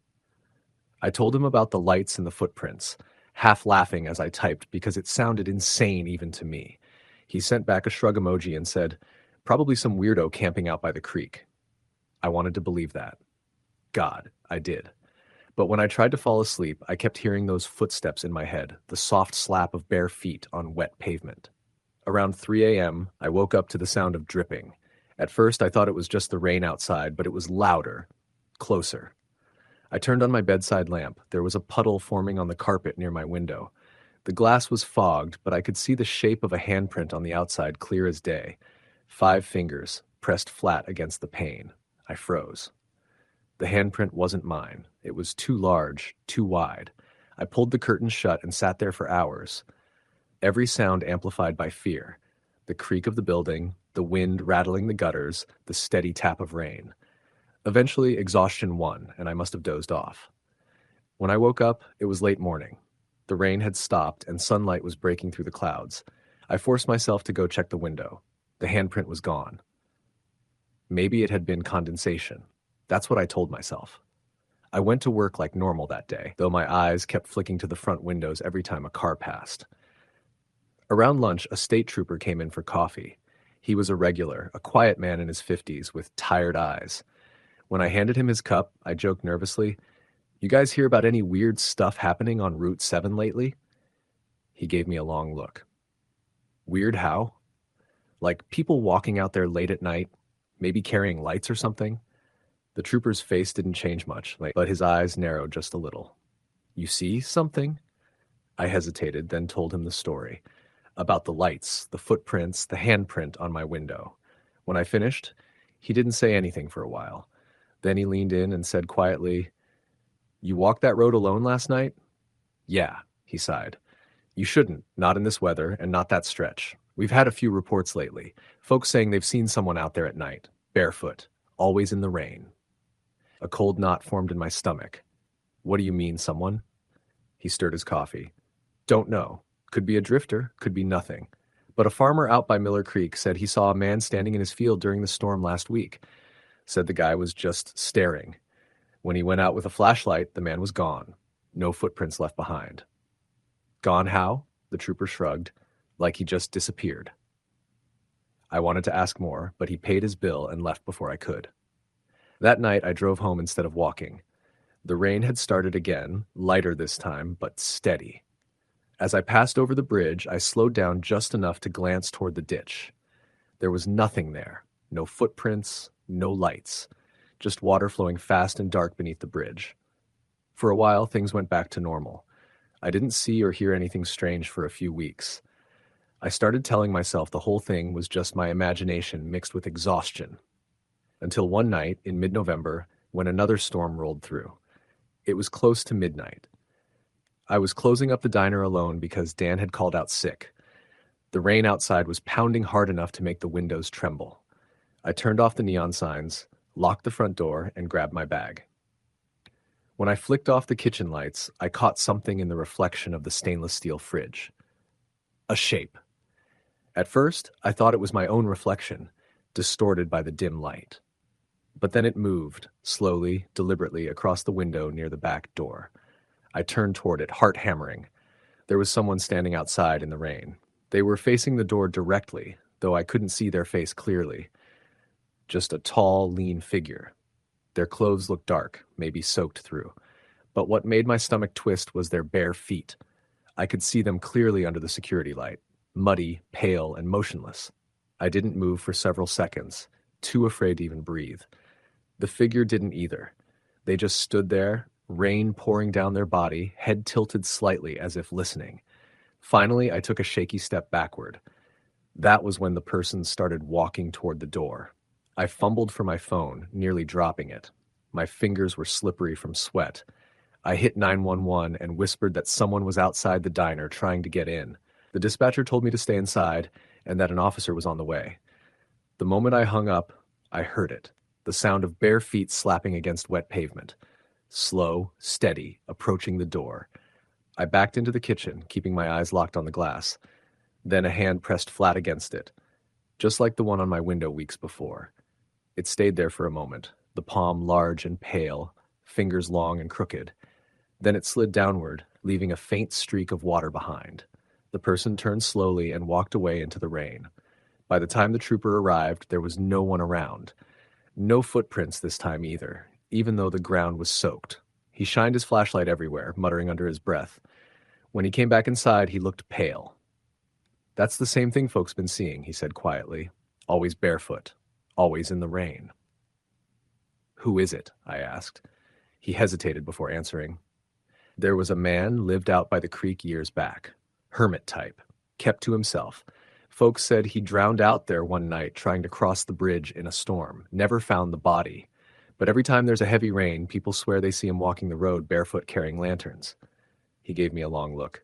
I told him about the lights and the footprints, half laughing as I typed because it sounded insane even to me. He sent back a shrug emoji and said, "Probably some weirdo camping out by the creek." I wanted to believe that. God, I did. But when I tried to fall asleep, I kept hearing those footsteps in my head, the soft slap of bare feet on wet pavement. Around 3 a.m., I woke up to the sound of dripping. At first, I thought it was just the rain outside, but it was louder, closer. I turned on my bedside lamp. There was a puddle forming on the carpet near my window. The glass was fogged, but I could see the shape of a handprint on the outside clear as day. 5 fingers, pressed flat against the pane. I froze. The handprint wasn't mine. It was too large, too wide. I pulled the curtains shut and sat there for hours. Every sound amplified by fear. The creak of the building, the wind rattling the gutters, the steady tap of rain. Eventually, exhaustion won, and I must have dozed off. When I woke up, it was late morning. The rain had stopped, and sunlight was breaking through the clouds. I forced myself to go check the window. The handprint was gone. Maybe it had been condensation. That's what I told myself. I went to work like normal that day, though my eyes kept flicking to the front windows every time a car passed. Around lunch, a state trooper came in for coffee. He was a regular, a quiet man in his 50s with tired eyes. When I handed him his cup, I joked nervously, "You guys hear about any weird stuff happening on Route 7 lately?" He gave me a long look. Weird how? Like people walking out there late at night, maybe carrying lights or something? The trooper's face didn't change much, but his eyes narrowed just a little. "You see something?" I hesitated, then told him the story. About the lights, the footprints, the handprint on my window. When I finished, he didn't say anything for a while. Then he leaned in and said quietly, "You walked that road alone last night?" "Yeah," he sighed. "You shouldn't, not in this weather and not that stretch. We've had a few reports lately, folks saying they've seen someone out there at night, barefoot, always in the rain." A cold knot formed in my stomach. "What do you mean, someone?" He stirred his coffee. "Don't know. Could be a drifter, could be nothing. But a farmer out by Miller Creek said he saw a man standing in his field during the storm last week. Said the guy was just staring. When he went out with a flashlight, the man was gone. No footprints left behind." "Gone how?" The trooper shrugged, like he just disappeared. I wanted to ask more, but he paid his bill and left before I could. That night, I drove home instead of walking. The rain had started again, lighter this time, but steady. As I passed over the bridge, I slowed down just enough to glance toward the ditch. There was nothing there. No footprints, no lights. Just water flowing fast and dark beneath the bridge. For a while, things went back to normal. I didn't see or hear anything strange for a few weeks. I started telling myself the whole thing was just my imagination mixed with exhaustion. Until one night in mid-November, when another storm rolled through. It was close to midnight. I was closing up the diner alone because Dan had called out sick. The rain outside was pounding hard enough to make the windows tremble. I turned off the neon signs, locked the front door, and grabbed my bag. When I flicked off the kitchen lights, I caught something in the reflection of the stainless steel fridge. A shape. At first, I thought it was my own reflection, distorted by the dim light. But then it moved, slowly, deliberately, across the window near the back door. I turned toward it, heart hammering. There was someone standing outside in the rain. They were facing the door directly, though I couldn't see their face clearly. Just a tall, lean figure. Their clothes looked dark, maybe soaked through. But what made my stomach twist was their bare feet. I could see them clearly under the security light, muddy, pale, and motionless. I didn't move for several seconds, too afraid to even breathe. The figure didn't either. They just stood there, rain pouring down their body, head tilted slightly as if listening. Finally, I took a shaky step backward. That was when the person started walking toward the door. I fumbled for my phone, nearly dropping it. My fingers were slippery from sweat. I hit 911 and whispered that someone was outside the diner trying to get in. The dispatcher told me to stay inside and that an officer was on the way. The moment I hung up, I heard it. the sound of bare feet slapping against wet pavement. Slow, steady, approaching the door. I backed into the kitchen, keeping my eyes locked on the glass. Then a hand pressed flat against it, just like the one on my window weeks before. It stayed there for a moment, the palm large and pale, fingers long and crooked. Then it slid downward, leaving a faint streak of water behind. The person turned slowly and walked away into the rain. By the time the trooper arrived, there was no one around. No footprints this time either, even though the ground was soaked. He shined his flashlight everywhere, muttering under his breath. When he came back inside, he looked pale. "That's the same thing folks been seeing," he said quietly. "Always barefoot. Always in the rain." "Who is it?" I asked. He hesitated before answering. "There was a man lived out by the creek years back. Hermit type. Kept to himself. Folks said he drowned out there one night trying to cross the bridge in a storm. Never found the body. But every time there's a heavy rain, people swear they see him walking the road barefoot carrying lanterns." He gave me a long look.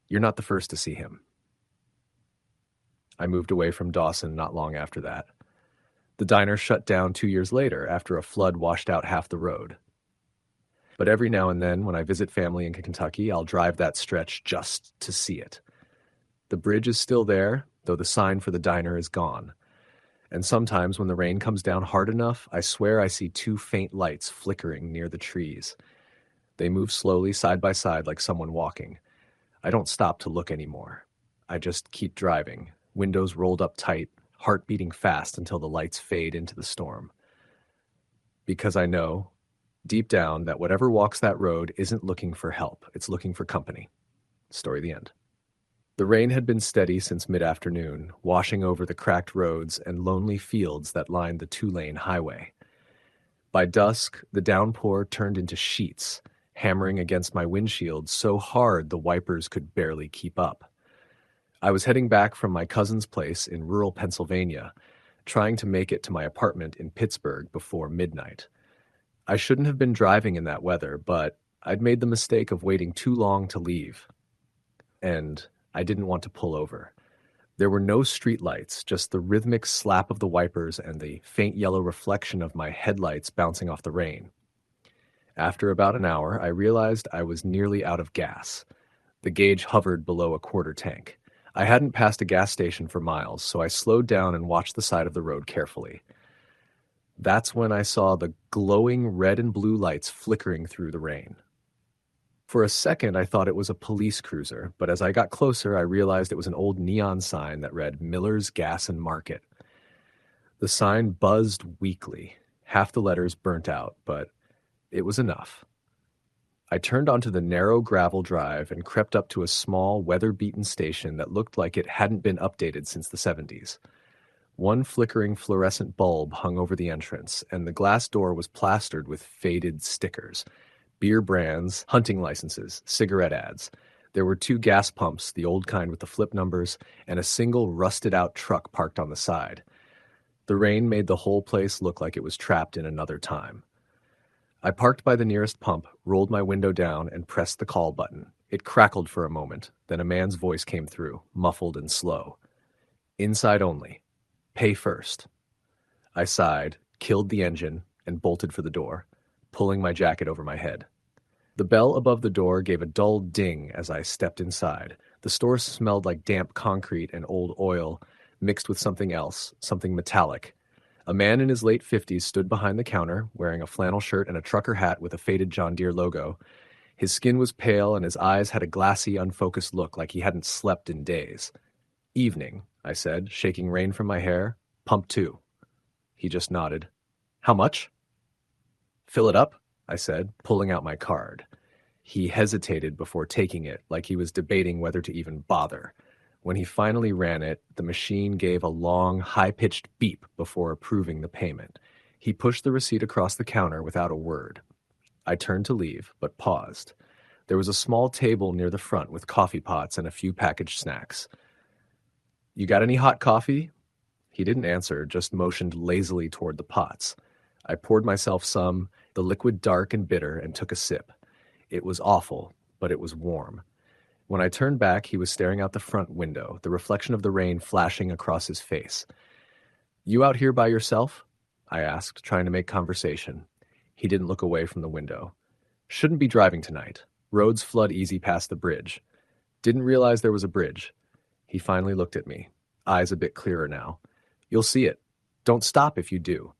"You're not the first to see him." I moved away from Dawson not long after that. The diner shut down 2 years later after a flood washed out half the road. But every now and then, when I visit family in Kentucky, I'll drive that stretch just to see it. The bridge is still there, though the sign for the diner is gone. And sometimes when the rain comes down hard enough, I swear I see 2 faint lights flickering near the trees. They move slowly side by side like someone walking. I don't stop to look anymore. I just keep driving, windows rolled up tight, heart beating fast until the lights fade into the storm. Because I know, deep down, that whatever walks that road isn't looking for help. It's looking for company. Story the end. The rain had been steady since mid-afternoon, washing over the cracked roads and lonely fields that lined the 2-lane highway. By dusk, the downpour turned into sheets, hammering against my windshield so hard the wipers could barely keep up. I was heading back from my cousin's place in rural Pennsylvania, trying to make it to my apartment in Pittsburgh before midnight. I shouldn't have been driving in that weather, but I'd made the mistake of waiting too long to leave. And I didn't want to pull over. There were no streetlights, just the rhythmic slap of the wipers and the faint yellow reflection of my headlights bouncing off the rain. After about an hour, I realized I was nearly out of gas. The gauge hovered below a quarter tank. I hadn't passed a gas station for miles, so I slowed down and watched the side of the road carefully. That's when I saw the glowing red and blue lights flickering through the rain. For a second, I thought it was a police cruiser, but as I got closer, I realized it was an old neon sign that read Miller's Gas and Market. The sign buzzed weakly, half the letters burnt out, but it was enough. I turned onto the narrow gravel drive and crept up to a small, weather-beaten station that looked like it hadn't been updated since the 70s. One flickering fluorescent bulb hung over the entrance, and the glass door was plastered with faded stickers. Beer brands, hunting licenses, cigarette ads. There were 2 gas pumps, the old kind with the flip numbers, and a single rusted-out truck parked on the side. The rain made the whole place look like it was trapped in another time. I parked by the nearest pump, rolled my window down, and pressed the call button. It crackled for a moment, then a man's voice came through, muffled and slow. "Inside only. Pay first." I sighed, killed the engine, and bolted for the door, pulling my jacket over my head. The bell above the door gave a dull ding as I stepped inside. The store smelled like damp concrete and old oil, mixed with something else, something metallic. A man in his late 50s stood behind the counter, wearing a flannel shirt and a trucker hat with a faded John Deere logo. His skin was pale and his eyes had a glassy, unfocused look like he hadn't slept in days. "Evening," I said, shaking rain from my hair. "Pump 2. He just nodded. "How much?" "Fill it up," I said, pulling out my card. He hesitated before taking it, like he was debating whether to even bother. When he finally ran it, the machine gave a long, high-pitched beep before approving the payment. He pushed the receipt across the counter without a word. I turned to leave, but paused. There was a small table near the front with coffee pots and a few packaged snacks. "You got any hot coffee?" He didn't answer, just motioned lazily toward the pots. I poured myself some, the liquid dark and bitter, and took a sip. It was awful, but it was warm. When I turned back, he was staring out the front window, the reflection of the rain flashing across his face. "You out here by yourself?" I asked, trying to make conversation. He didn't look away from the window. Shouldn't be driving tonight. Roads flood easy past the bridge. Didn't realize there was a bridge. He finally looked at me, eyes a bit clearer now. You'll see it. Don't stop if you do.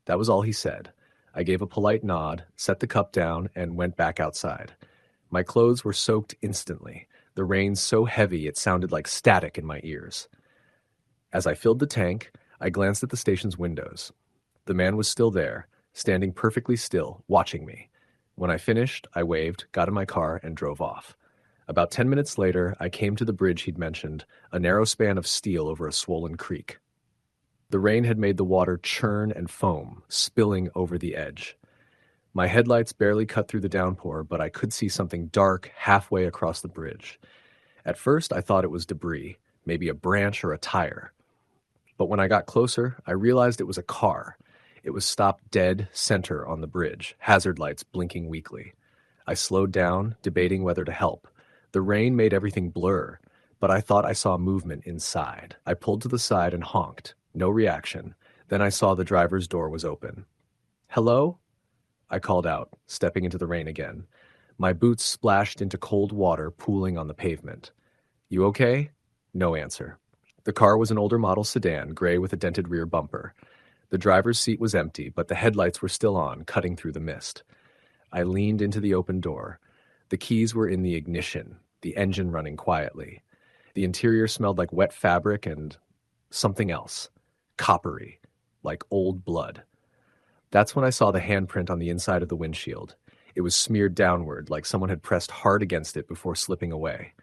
That was all he said. I gave a polite nod, set the cup down, and went back outside. My clothes were soaked instantly, the rain so heavy it sounded like static in my ears. As I filled the tank, I glanced at the station's windows. The man was still there, standing perfectly still, watching me. When I finished, I waved, got in my car, and drove off. About 10 minutes later, I came to the bridge he'd mentioned, a narrow span of steel over a swollen creek. The rain had made the water churn and foam, spilling over the edge. My headlights barely cut through the downpour, but I could see something dark halfway across the bridge. At first, I thought it was debris, maybe a branch or a tire. But when I got closer, I realized it was a car. It was stopped dead center on the bridge, hazard lights blinking weakly. I slowed down, debating whether to help. The rain made everything blur, but I thought I saw movement inside. I pulled to the side and honked. No reaction. Then I saw the driver's door was open. "Hello?" I called out, stepping into the rain again. My boots splashed into cold water pooling on the pavement. "You okay?" No answer. The car was an older model sedan, gray with a dented rear bumper. The driver's seat was empty, but the headlights were still on, cutting through the mist. I leaned into the open door. The keys were in the ignition, the engine running quietly. The interior smelled like wet fabric and something else. Coppery, like old blood. That's when I saw the handprint on the inside of the windshield. It was smeared downward, like someone had pressed hard against it before slipping away.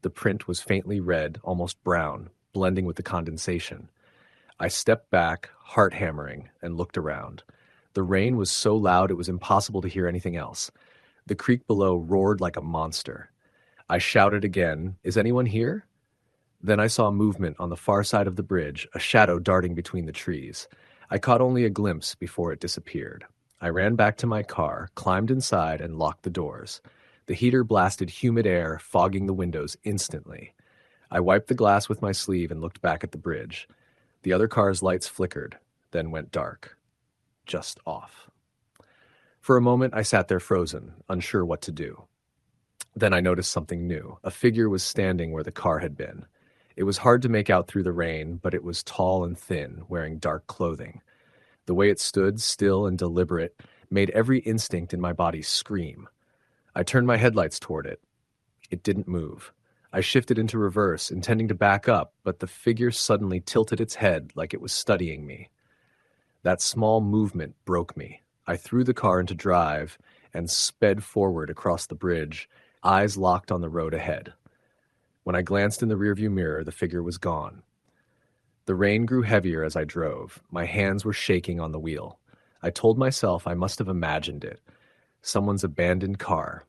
The print was faintly red, almost brown, blending with the condensation. I stepped back, heart hammering, and looked around. The rain was so loud it was impossible to hear anything else. The creek below roared like a monster. I shouted again, "Is anyone here?" Then I saw movement on the far side of the bridge, a shadow darting between the trees. I caught only a glimpse before it disappeared. I ran back to my car, climbed inside, and locked the doors. The heater blasted humid air, fogging the windows instantly. I wiped the glass with my sleeve and looked back at the bridge. The other car's lights flickered, then went dark. Just off. For a moment, I sat there frozen, unsure what to do. Then I noticed something new. A figure was standing where the car had been. It was hard to make out through the rain, but it was tall and thin, wearing dark clothing. The way it stood, still and deliberate, made every instinct in my body scream. I turned my headlights toward it. It didn't move. I shifted into reverse, intending to back up, but the figure suddenly tilted its head like it was studying me. That small movement broke me. I threw the car into drive and sped forward across the bridge, eyes locked on the road ahead. When I glanced in the rearview mirror, the figure was gone. The rain grew heavier as I drove. My hands were shaking on the wheel. I told myself I must have imagined it. Someone's abandoned car.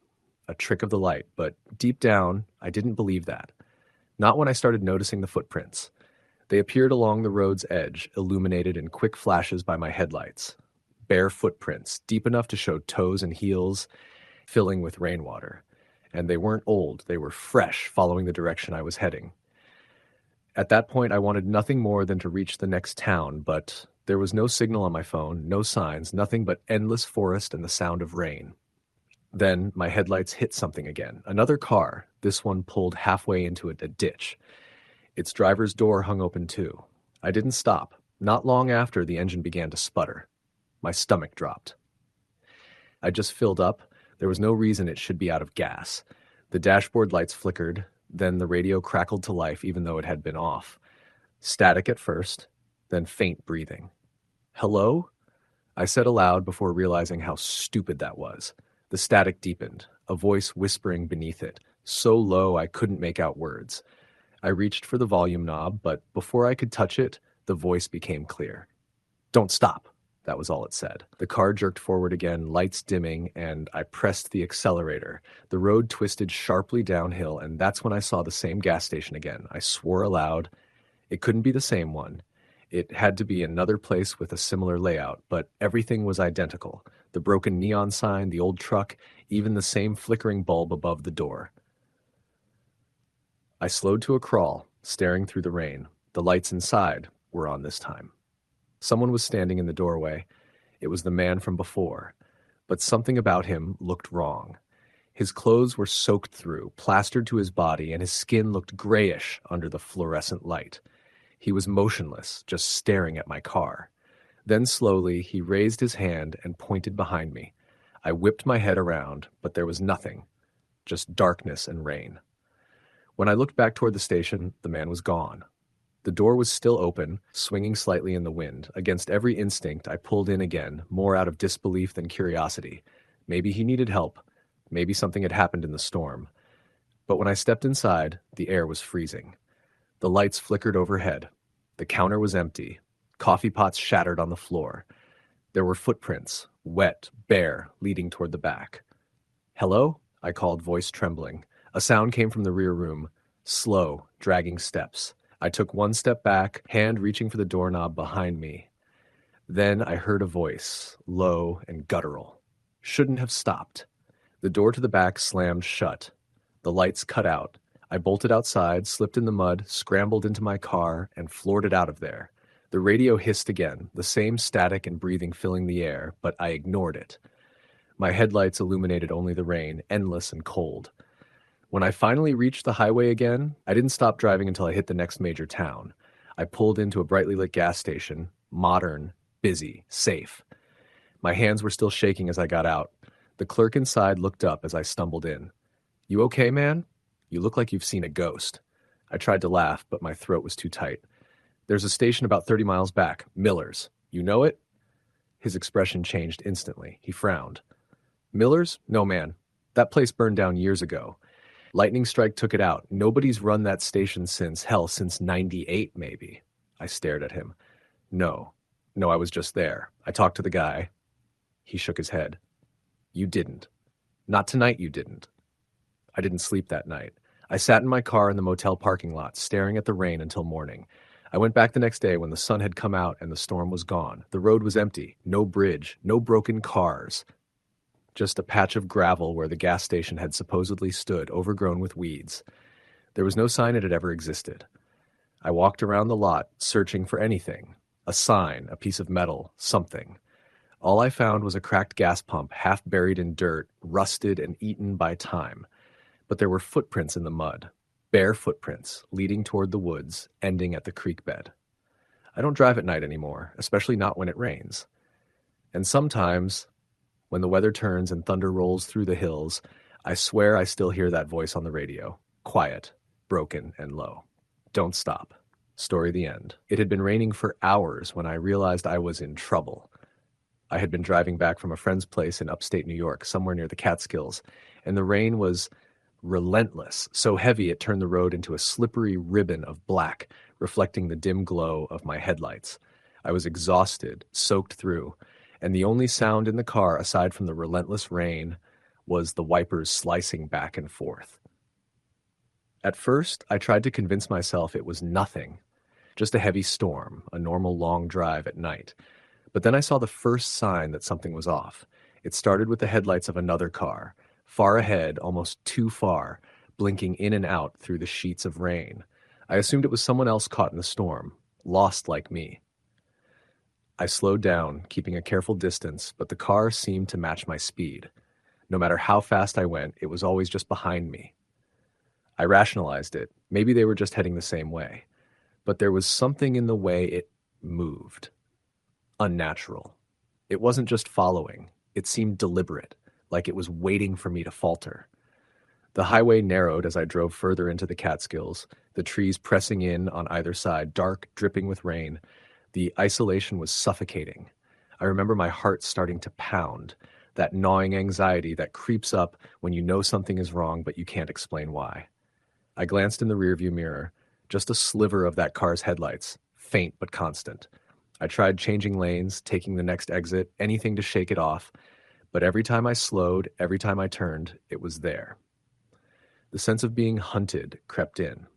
A trick of the light, but deep down, I didn't believe that. Not when I started noticing the footprints. They appeared along the road's edge, illuminated in quick flashes by my headlights. Bare footprints, deep enough to show toes and heels, filling with rainwater. And they weren't old, they were fresh, following the direction I was heading. At that point, I wanted nothing more than to reach the next town, but there was no signal on my phone, no signs, nothing but endless forest and the sound of rain. Then my headlights hit something again. Another car, this one pulled halfway into a ditch. Its driver's door hung open too. I didn't stop. Not long after, the engine began to sputter. My stomach dropped. I just filled up. There was no reason it should be out of gas. The dashboard lights flickered, then the radio crackled to life even though it had been off. Static at first, then faint breathing. "Hello?" I said aloud before realizing how stupid that was. The static deepened, a voice whispering beneath it, so low I couldn't make out words. I reached for the volume knob, but before I could touch it, the voice became clear. "Don't stop." That was all it said. The car jerked forward again, lights dimming, and I pressed the accelerator. The road twisted sharply downhill, and that's when I saw the same gas station again. I swore aloud. It couldn't be the same one. It had to be another place with a similar layout, but everything was identical. The broken neon sign, the old truck, even the same flickering bulb above the door. I slowed to a crawl, staring through the rain. The lights inside were on this time. Someone was standing in the doorway. It was the man from before, but something about him looked wrong. His clothes were soaked through, plastered to his body, and his skin looked grayish under the fluorescent light. He was motionless, just staring at my car. Then slowly, he raised his hand and pointed behind me. I whipped my head around, but there was nothing, just darkness and rain. When I looked back toward the station, the man was gone. The door was still open, swinging slightly in the wind. Against every instinct, I pulled in again, more out of disbelief than curiosity. Maybe he needed help. Maybe something had happened in the storm. But when I stepped inside, the air was freezing. The lights flickered overhead. The counter was empty. Coffee pots shattered on the floor. There were footprints, wet, bare, leading toward the back. "Hello?" I called, voice trembling. A sound came from the rear room. Slow, dragging steps. I took one step back, hand reaching for the doorknob behind me. Then I heard a voice, low and guttural. Shouldn't have stopped. The door to the back slammed shut. The lights cut out. I bolted outside, slipped in the mud, scrambled into my car, and floored it out of there. The radio hissed again, the same static and breathing filling the air, but I ignored it. My headlights illuminated only the rain, endless and cold. When I finally reached the highway again, I didn't stop driving until I hit the next major town. I pulled into a brightly lit gas station, modern, busy, safe. My hands were still shaking as I got out. The clerk inside looked up as I stumbled in. "You okay, man? You look like you've seen a ghost." I tried to laugh, but my throat was too tight. "There's a station about 30 miles back, Miller's. You know it?" His expression changed instantly. He frowned. "Miller's? No, man. That place burned down years ago. Lightning strike took it out. Nobody's run that station since 98 maybe." I stared at him. No, I was just there. I talked to the guy. He shook his head. "You didn't. Not tonight you didn't." I didn't sleep that night. I sat in my car in the motel parking lot, staring at the rain until morning. I went back the next day when the sun had come out and the storm was gone. The road was empty. No bridge. No broken cars. Just a patch of gravel where the gas station had supposedly stood, overgrown with weeds. There was no sign it had ever existed. I walked around the lot, searching for anything. A sign, a piece of metal, something. All I found was a cracked gas pump, half buried in dirt, rusted and eaten by time. But there were footprints in the mud, bare footprints, leading toward the woods, ending at the creek bed. I don't drive at night anymore, especially not when it rains. And sometimes, when the weather turns and thunder rolls through the hills, I swear I still hear that voice on the radio, quiet, broken, and low. Don't stop. Story the end. It had been raining for hours when I realized I was in trouble. I had been driving back from a friend's place in upstate New York, somewhere near the Catskills, and the rain was relentless, so heavy it turned the road into a slippery ribbon of black, reflecting the dim glow of my headlights. I was exhausted, soaked through, and the only sound in the car, aside from the relentless rain, was the wipers slicing back and forth. At first, I tried to convince myself it was nothing, just a heavy storm, a normal long drive at night. But then I saw the first sign that something was off. It started with the headlights of another car, far ahead, almost too far, blinking in and out through the sheets of rain. I assumed it was someone else caught in the storm, lost like me. I slowed down, keeping a careful distance, but the car seemed to match my speed. No matter how fast I went, it was always just behind me. I rationalized it. Maybe they were just heading the same way. But there was something in the way it moved. Unnatural. It wasn't just following. It seemed deliberate, like it was waiting for me to falter. The highway narrowed as I drove further into the Catskills, the trees pressing in on either side, dark, dripping with rain. The isolation was suffocating. I remember my heart starting to pound, that gnawing anxiety that creeps up when you know something is wrong but you can't explain why. I glanced in the rearview mirror, just a sliver of that car's headlights, faint but constant. I tried changing lanes, taking the next exit, anything to shake it off, but every time I slowed, every time I turned, it was there. The sense of being hunted crept in.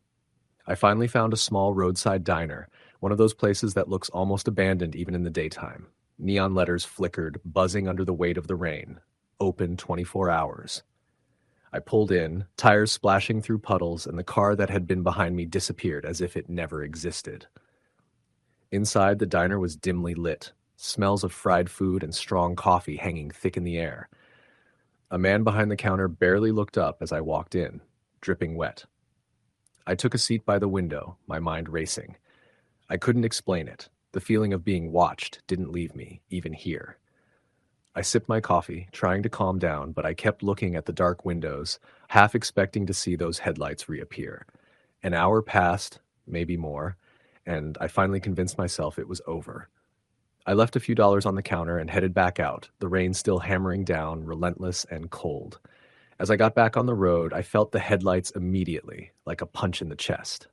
I finally found a small roadside diner, one of those places that looks almost abandoned even in the daytime. Neon letters flickered, buzzing under the weight of the rain. Open 24 hours. I pulled in, tires splashing through puddles, and the car that had been behind me disappeared as if it never existed. Inside, the diner was dimly lit, smells of fried food and strong coffee hanging thick in the air. A man behind the counter barely looked up as I walked in, dripping wet. I took a seat by the window, my mind racing. I couldn't explain it. The feeling of being watched didn't leave me, even here. I sipped my coffee, trying to calm down, but I kept looking at the dark windows, half expecting to see those headlights reappear. An hour passed, maybe more, and I finally convinced myself it was over. I left a few dollars on the counter and headed back out, the rain still hammering down, relentless and cold. As I got back on the road, I felt the headlights immediately, like a punch in the chest.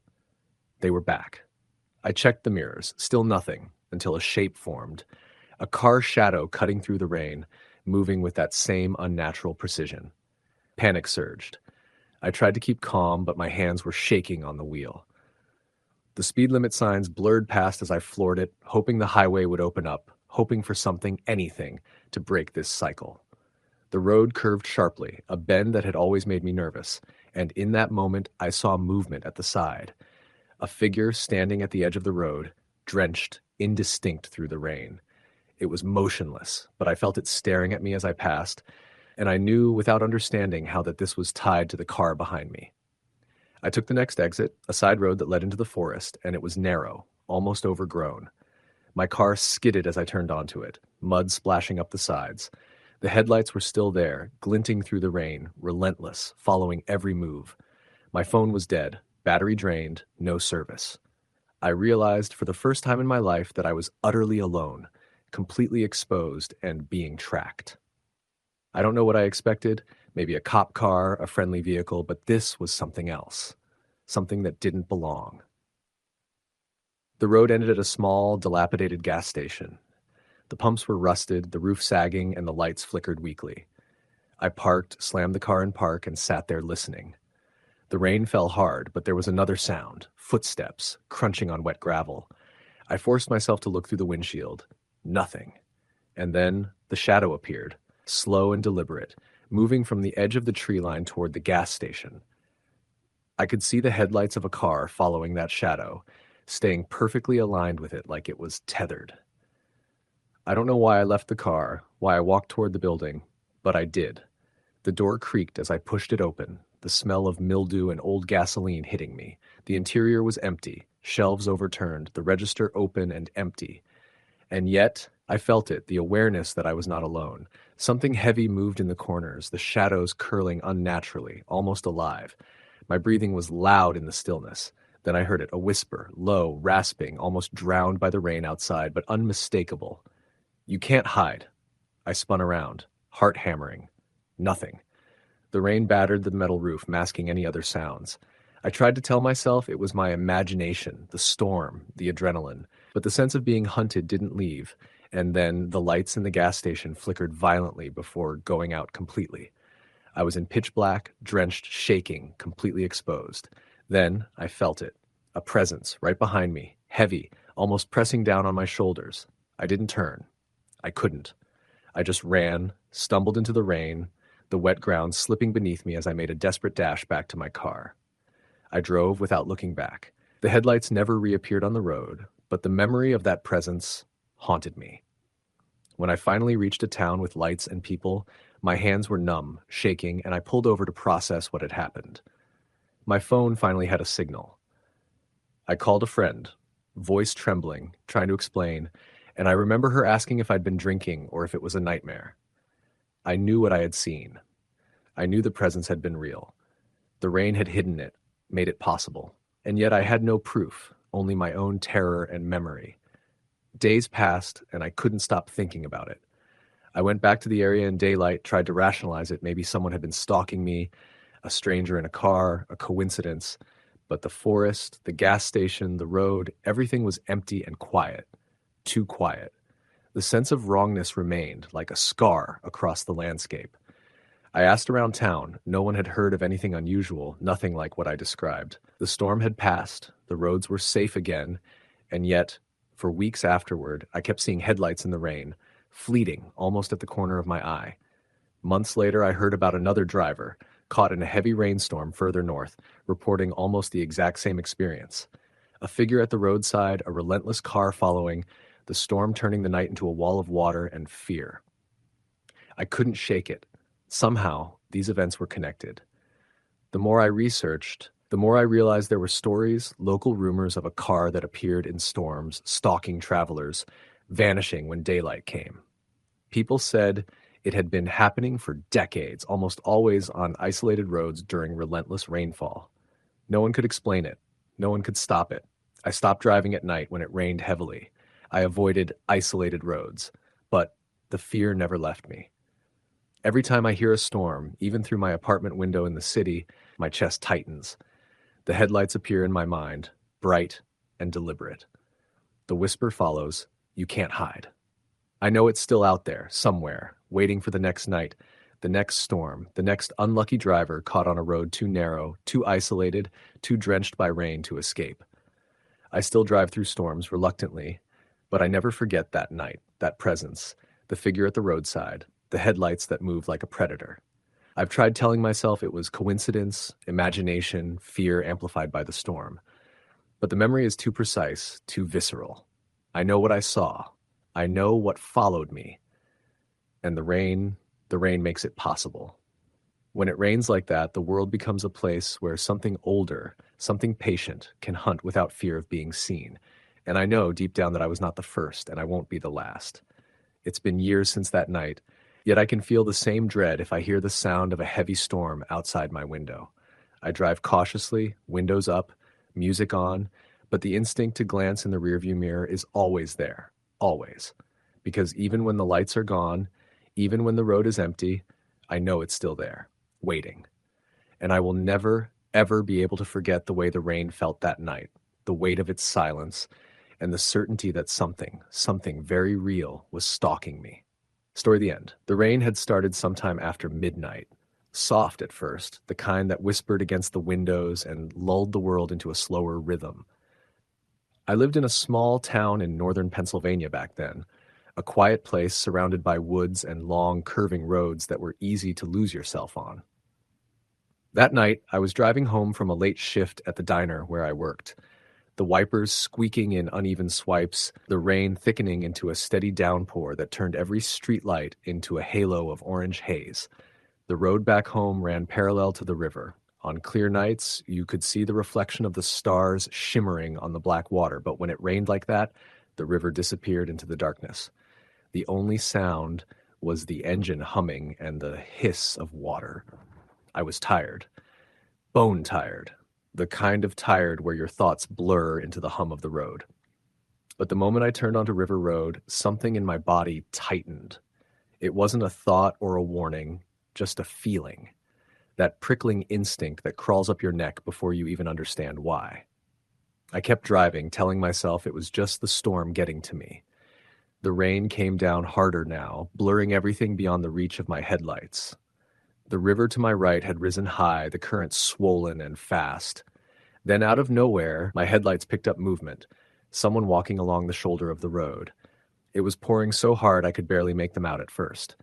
They were back. I checked the mirrors, still nothing, until a shape formed. A car shadow cutting through the rain, moving with that same unnatural precision. Panic surged. I tried to keep calm, but my hands were shaking on the wheel. The speed limit signs blurred past as I floored it, hoping the highway would open up, hoping for something, anything, to break this cycle. The road curved sharply, a bend that had always made me nervous, and in that moment I saw movement at the side. A figure standing at the edge of the road, drenched, indistinct through the rain. It was motionless, but I felt it staring at me as I passed, and I knew without understanding how that this was tied to the car behind me. I took the next exit, a side road that led into the forest, and it was narrow, almost overgrown. My car skidded as I turned onto it, mud splashing up the sides. The headlights were still there, glinting through the rain, relentless, following every move. My phone was dead, battery drained, no service. I realized for the first time in my life that I was utterly alone, completely exposed and being tracked. I don't know what I expected, maybe a cop car, a friendly vehicle, but this was something else, something that didn't belong. The road ended at a small, dilapidated gas station. The pumps were rusted, the roof sagging, and the lights flickered weakly. I parked, slammed the car in park, and sat there listening. The rain fell hard, but there was another sound, footsteps, crunching on wet gravel. I forced myself to look through the windshield. Nothing. And then the shadow appeared, slow and deliberate, moving from the edge of the tree line toward the gas station. I could see the headlights of a car following that shadow, staying perfectly aligned with it like it was tethered. I don't know why I left the car, why I walked toward the building, but I did. The door creaked as I pushed it open, the smell of mildew and old gasoline hitting me. The interior was empty, shelves overturned, the register open and empty. And yet, I felt it, the awareness that I was not alone. Something heavy moved in the corners, the shadows curling unnaturally, almost alive. My breathing was loud in the stillness. Then I heard it, a whisper, low, rasping, almost drowned by the rain outside, but unmistakable. "You can't hide." I spun around, heart hammering. Nothing. The rain battered the metal roof, masking any other sounds. I tried to tell myself it was my imagination, the storm, the adrenaline, but the sense of being hunted didn't leave, and then the lights in the gas station flickered violently before going out completely. I was in pitch black, drenched, shaking, completely exposed. Then I felt it, a presence right behind me, heavy, almost pressing down on my shoulders. I didn't turn. I couldn't. I just ran, stumbled into the rain, the wet ground slipping beneath me as I made a desperate dash back to my car. I drove without looking back. The headlights never reappeared on the road, but the memory of that presence haunted me. When I finally reached a town with lights and people, my hands were numb, shaking, and I pulled over to process what had happened. My phone finally had a signal. I called a friend, voice trembling, trying to explain, and I remember her asking if I'd been drinking or if it was a nightmare. I knew what I had seen. I knew the presence had been real. The rain had hidden it, made it possible, and yet I had no proof, only my own terror and memory. Days passed, and I couldn't stop thinking about it. I went back to the area in daylight, tried to rationalize it. Maybe someone had been stalking me, a stranger in a car, a coincidence. But the forest, the gas station, the road, everything was empty and quiet. Too quiet. The sense of wrongness remained, like a scar across the landscape. I asked around town. No one had heard of anything unusual, nothing like what I described. The storm had passed, the roads were safe again, and yet, for weeks afterward, I kept seeing headlights in the rain, fleeting almost at the corner of my eye. Months later, I heard about another driver, caught in a heavy rainstorm further north, reporting almost the exact same experience. A figure at the roadside, a relentless car following, the storm turning the night into a wall of water and fear. I couldn't shake it. Somehow, these events were connected. The more I researched, the more I realized there were stories, local rumors of a car that appeared in storms, stalking travelers, vanishing when daylight came. People said it had been happening for decades, almost always on isolated roads during relentless rainfall. No one could explain it. No one could stop it. I stopped driving at night when it rained heavily. I avoided isolated roads, but the fear never left me. Every time I hear a storm, even through my apartment window in the city, my chest tightens. The headlights appear in my mind, bright and deliberate. The whisper follows, "You can't hide." I know it's still out there, somewhere, waiting for the next night, the next storm, the next unlucky driver caught on a road too narrow, too isolated, too drenched by rain to escape. I still drive through storms reluctantly, but I never forget that night, that presence, the figure at the roadside, the headlights that moved like a predator. I've tried telling myself it was coincidence, imagination, fear amplified by the storm. But the memory is too precise, too visceral. I know what I saw. I know what followed me. And the rain makes it possible. When it rains like that, the world becomes a place where something older, something patient, can hunt without fear of being seen. And I know deep down that I was not the first, and I won't be the last. It's been years since that night, yet I can feel the same dread if I hear the sound of a heavy storm outside my window. I drive cautiously, windows up, music on, but the instinct to glance in the rearview mirror is always there, always. Because even when the lights are gone, even when the road is empty, I know it's still there, waiting. And I will never, ever be able to forget the way the rain felt that night, the weight of its silence, and the certainty that something very real was stalking me. Story the end. The rain had started sometime after midnight. Soft at first, the kind that whispered against the windows and lulled the world into a slower rhythm. I lived in a small town in northern Pennsylvania back then, a quiet place surrounded by woods and long, curving roads that were easy to lose yourself on. That night, I was driving home from a late shift at the diner where I worked. The wipers squeaking in uneven swipes, the rain thickening into a steady downpour that turned every streetlight into a halo of orange haze. The road back home ran parallel to the river. On clear nights, you could see the reflection of the stars shimmering on the black water, but when it rained like that, the river disappeared into the darkness. The only sound was the engine humming and the hiss of water. I was tired. Bone tired. The kind of tired where your thoughts blur into the hum of the road. But the moment I turned onto River Road, something in my body tightened. It wasn't a thought or a warning, just a feeling. That prickling instinct that crawls up your neck before you even understand why. I kept driving, telling myself it was just the storm getting to me. The rain came down harder now, blurring everything beyond the reach of my headlights. The river to my right had risen high, the current swollen and fast. Then out of nowhere, my headlights picked up movement, someone walking along the shoulder of the road. It was pouring so hard I could barely make them out at first.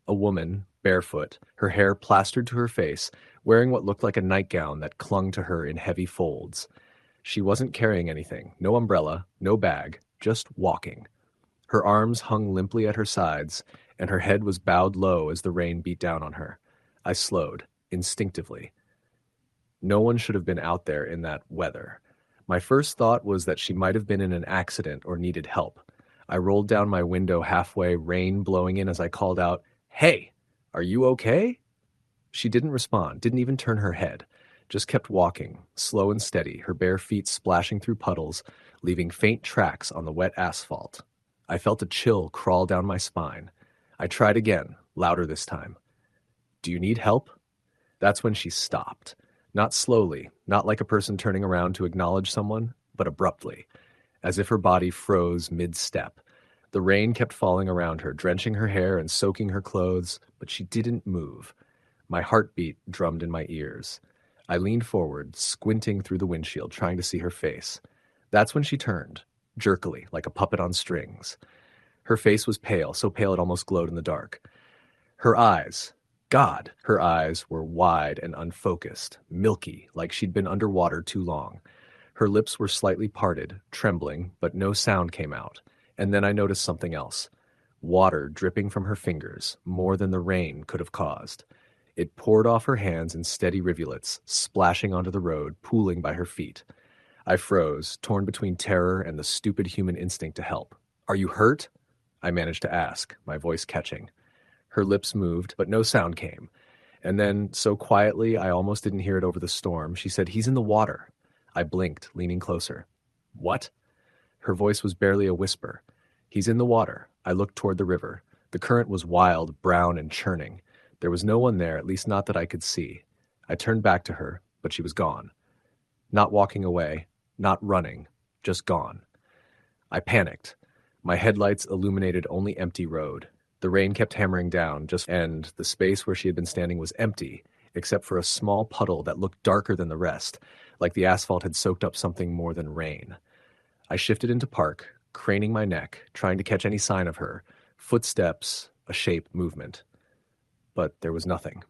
A woman, barefoot, her hair plastered to her face, wearing what looked like a nightgown that clung to her in heavy folds. She wasn't carrying anything, no umbrella, no bag, just walking. Her arms hung limply at her sides, and her head was bowed low as the rain beat down on her. I slowed, instinctively. No one should have been out there in that weather. My first thought was that she might have been in an accident or needed help. I rolled down my window halfway, rain blowing in as I called out, "Hey, are you okay?" She didn't respond, didn't even turn her head, just kept walking, slow and steady, her bare feet splashing through puddles, leaving faint tracks on the wet asphalt. I felt a chill crawl down my spine. I tried again, louder this time. "Do you need help?" That's when she stopped. Not slowly, not like a person turning around to acknowledge someone, but abruptly, as if her body froze mid-step. The rain kept falling around her, drenching her hair and soaking her clothes, but she didn't move. My heartbeat drummed in my ears. I leaned forward, squinting through the windshield, trying to see her face. That's when she turned, jerkily, like a puppet on strings. Her face was pale, so pale it almost glowed in the dark. Her eyes, God, her eyes were wide and unfocused, milky, like she'd been underwater too long. Her lips were slightly parted, trembling, but no sound came out. And then I noticed something else. Water dripping from her fingers, more than the rain could have caused. It poured off her hands in steady rivulets, splashing onto the road, pooling by her feet. I froze, torn between terror and the stupid human instinct to help. "Are you hurt?" I managed to ask, my voice catching. Her lips moved, but no sound came. And then, so quietly I almost didn't hear it over the storm, she said, "He's in the water." I blinked, leaning closer. "What?" Her voice was barely a whisper. "He's in the water." I looked toward the river. The current was wild, brown, and churning. There was no one there, at least not that I could see. I turned back to her, but she was gone. Not walking away, not running, just gone. I panicked. My headlights illuminated only empty road. The rain kept hammering down, and the space where she had been standing was empty, except for a small puddle that looked darker than the rest, like the asphalt had soaked up something more than rain. I shifted into park, craning my neck, trying to catch any sign of her. Footsteps, a shape, movement. But there was nothing.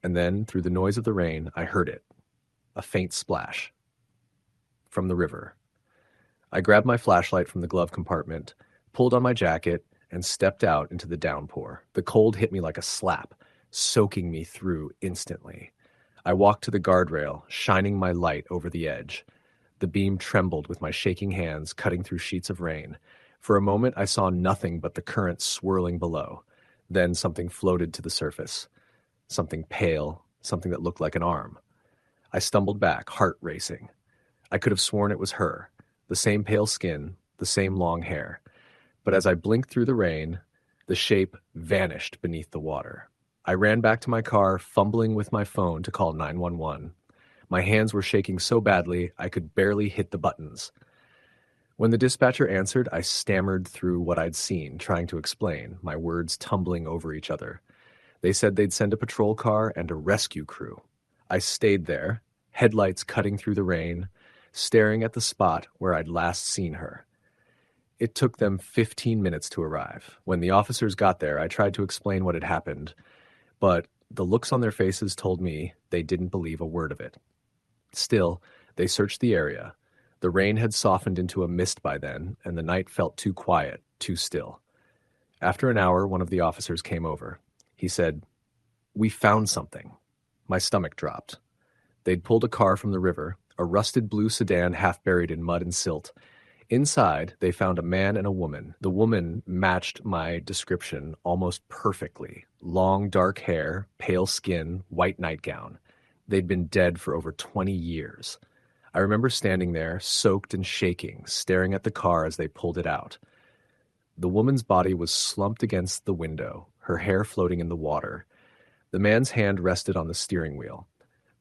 And then, through the noise of the rain, I heard it. A faint splash. From the river. I grabbed my flashlight from the glove compartment, pulled on my jacket, and stepped out into the downpour. The cold hit me like a slap, soaking me through instantly. I walked to the guardrail, shining my light over the edge. The beam trembled with my shaking hands, cutting through sheets of rain. For a moment, I saw nothing but the current swirling below. Then something floated to the surface. Something pale, something that looked like an arm. I stumbled back, heart racing. I could have sworn it was her. The same pale skin, the same long hair. But as I blinked through the rain, the shape vanished beneath the water. I ran back to my car, fumbling with my phone to call 911. My hands were shaking so badly I could barely hit the buttons. When the dispatcher answered, I stammered through what I'd seen, trying to explain, my words tumbling over each other. They said they'd send a patrol car and a rescue crew. I stayed there, headlights cutting through the rain, staring at the spot where I'd last seen her. It took them 15 minutes to arrive. When the officers got there, I tried to explain what had happened, but the looks on their faces told me they didn't believe a word of it. Still, they searched the area. The rain had softened into a mist by then, and the night felt too quiet, too still. After an hour, one of the officers came over. He said, "We found something." My stomach dropped. They'd pulled a car from the river, a rusted blue sedan half buried in mud and silt. Inside, they found a man and a woman. The woman matched my description almost perfectly. Long, dark hair, pale skin, white nightgown. They'd been dead for over 20 years. I remember standing there, soaked and shaking, staring at the car as they pulled it out. The woman's body was slumped against the window, her hair floating in the water. The man's hand rested on the steering wheel.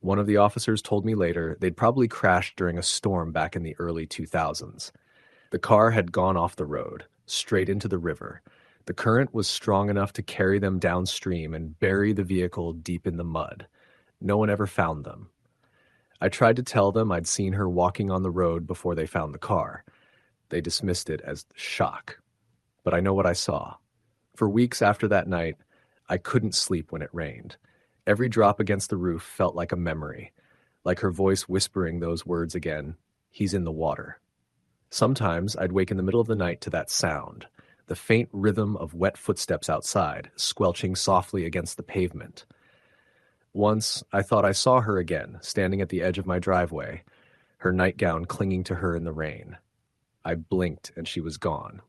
One of the officers told me later they'd probably crashed during a storm back in the early 2000s. The car had gone off the road, straight into the river. The current was strong enough to carry them downstream and bury the vehicle deep in the mud. No one ever found them. I tried to tell them I'd seen her walking on the road before they found the car. They dismissed it as shock. But I know what I saw. For weeks after that night, I couldn't sleep when it rained. Every drop against the roof felt like a memory, like her voice whispering those words again, "He's in the water." Sometimes I'd wake in the middle of the night to that sound, the faint rhythm of wet footsteps outside, squelching softly against the pavement. Once, I thought I saw her again, standing at the edge of my driveway, her nightgown clinging to her in the rain. I blinked and she was gone.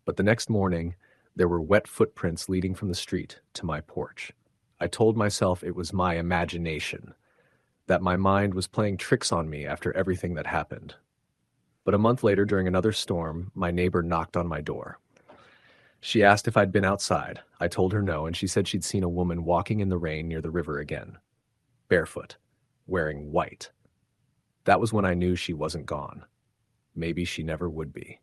But the next morning, there were wet footprints leading from the street to my porch. I told myself it was my imagination, that my mind was playing tricks on me after everything that happened. But a month later, during another storm, my neighbor knocked on my door. She asked if I'd been outside. I told her no, and she said she'd seen a woman walking in the rain near the river again, barefoot, wearing white. That was when I knew she wasn't gone. Maybe she never would be.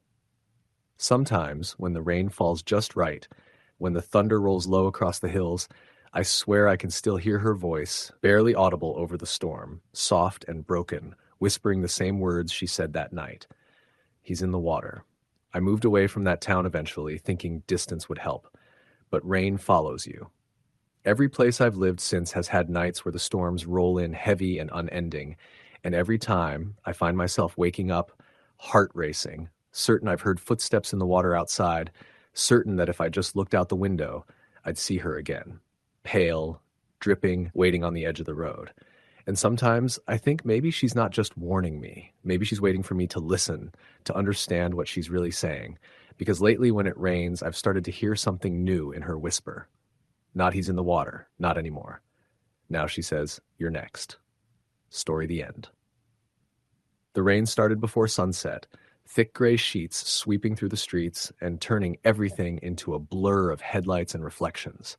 Sometimes, when the rain falls just right, when the thunder rolls low across the hills, I swear I can still hear her voice, barely audible over the storm, soft and broken, whispering the same words she said that night. "He's in the water." I moved away from that town eventually, thinking distance would help. But rain follows you. Every place I've lived since has had nights where the storms roll in heavy and unending, And every time I find myself waking up, heart racing, certain I've heard footsteps in the water outside, certain that if I just looked out the window, I'd see her again, pale, dripping, waiting on the edge of the road. And sometimes I think maybe she's not just warning me. Maybe she's waiting for me to listen, to understand what she's really saying. Because lately when it rains, I've started to hear something new in her whisper. Not he's in the water, not anymore. Now she says, you're next. Story the end. The rain started before sunset, thick gray sheets sweeping through the streets and turning everything into a blur of headlights and reflections.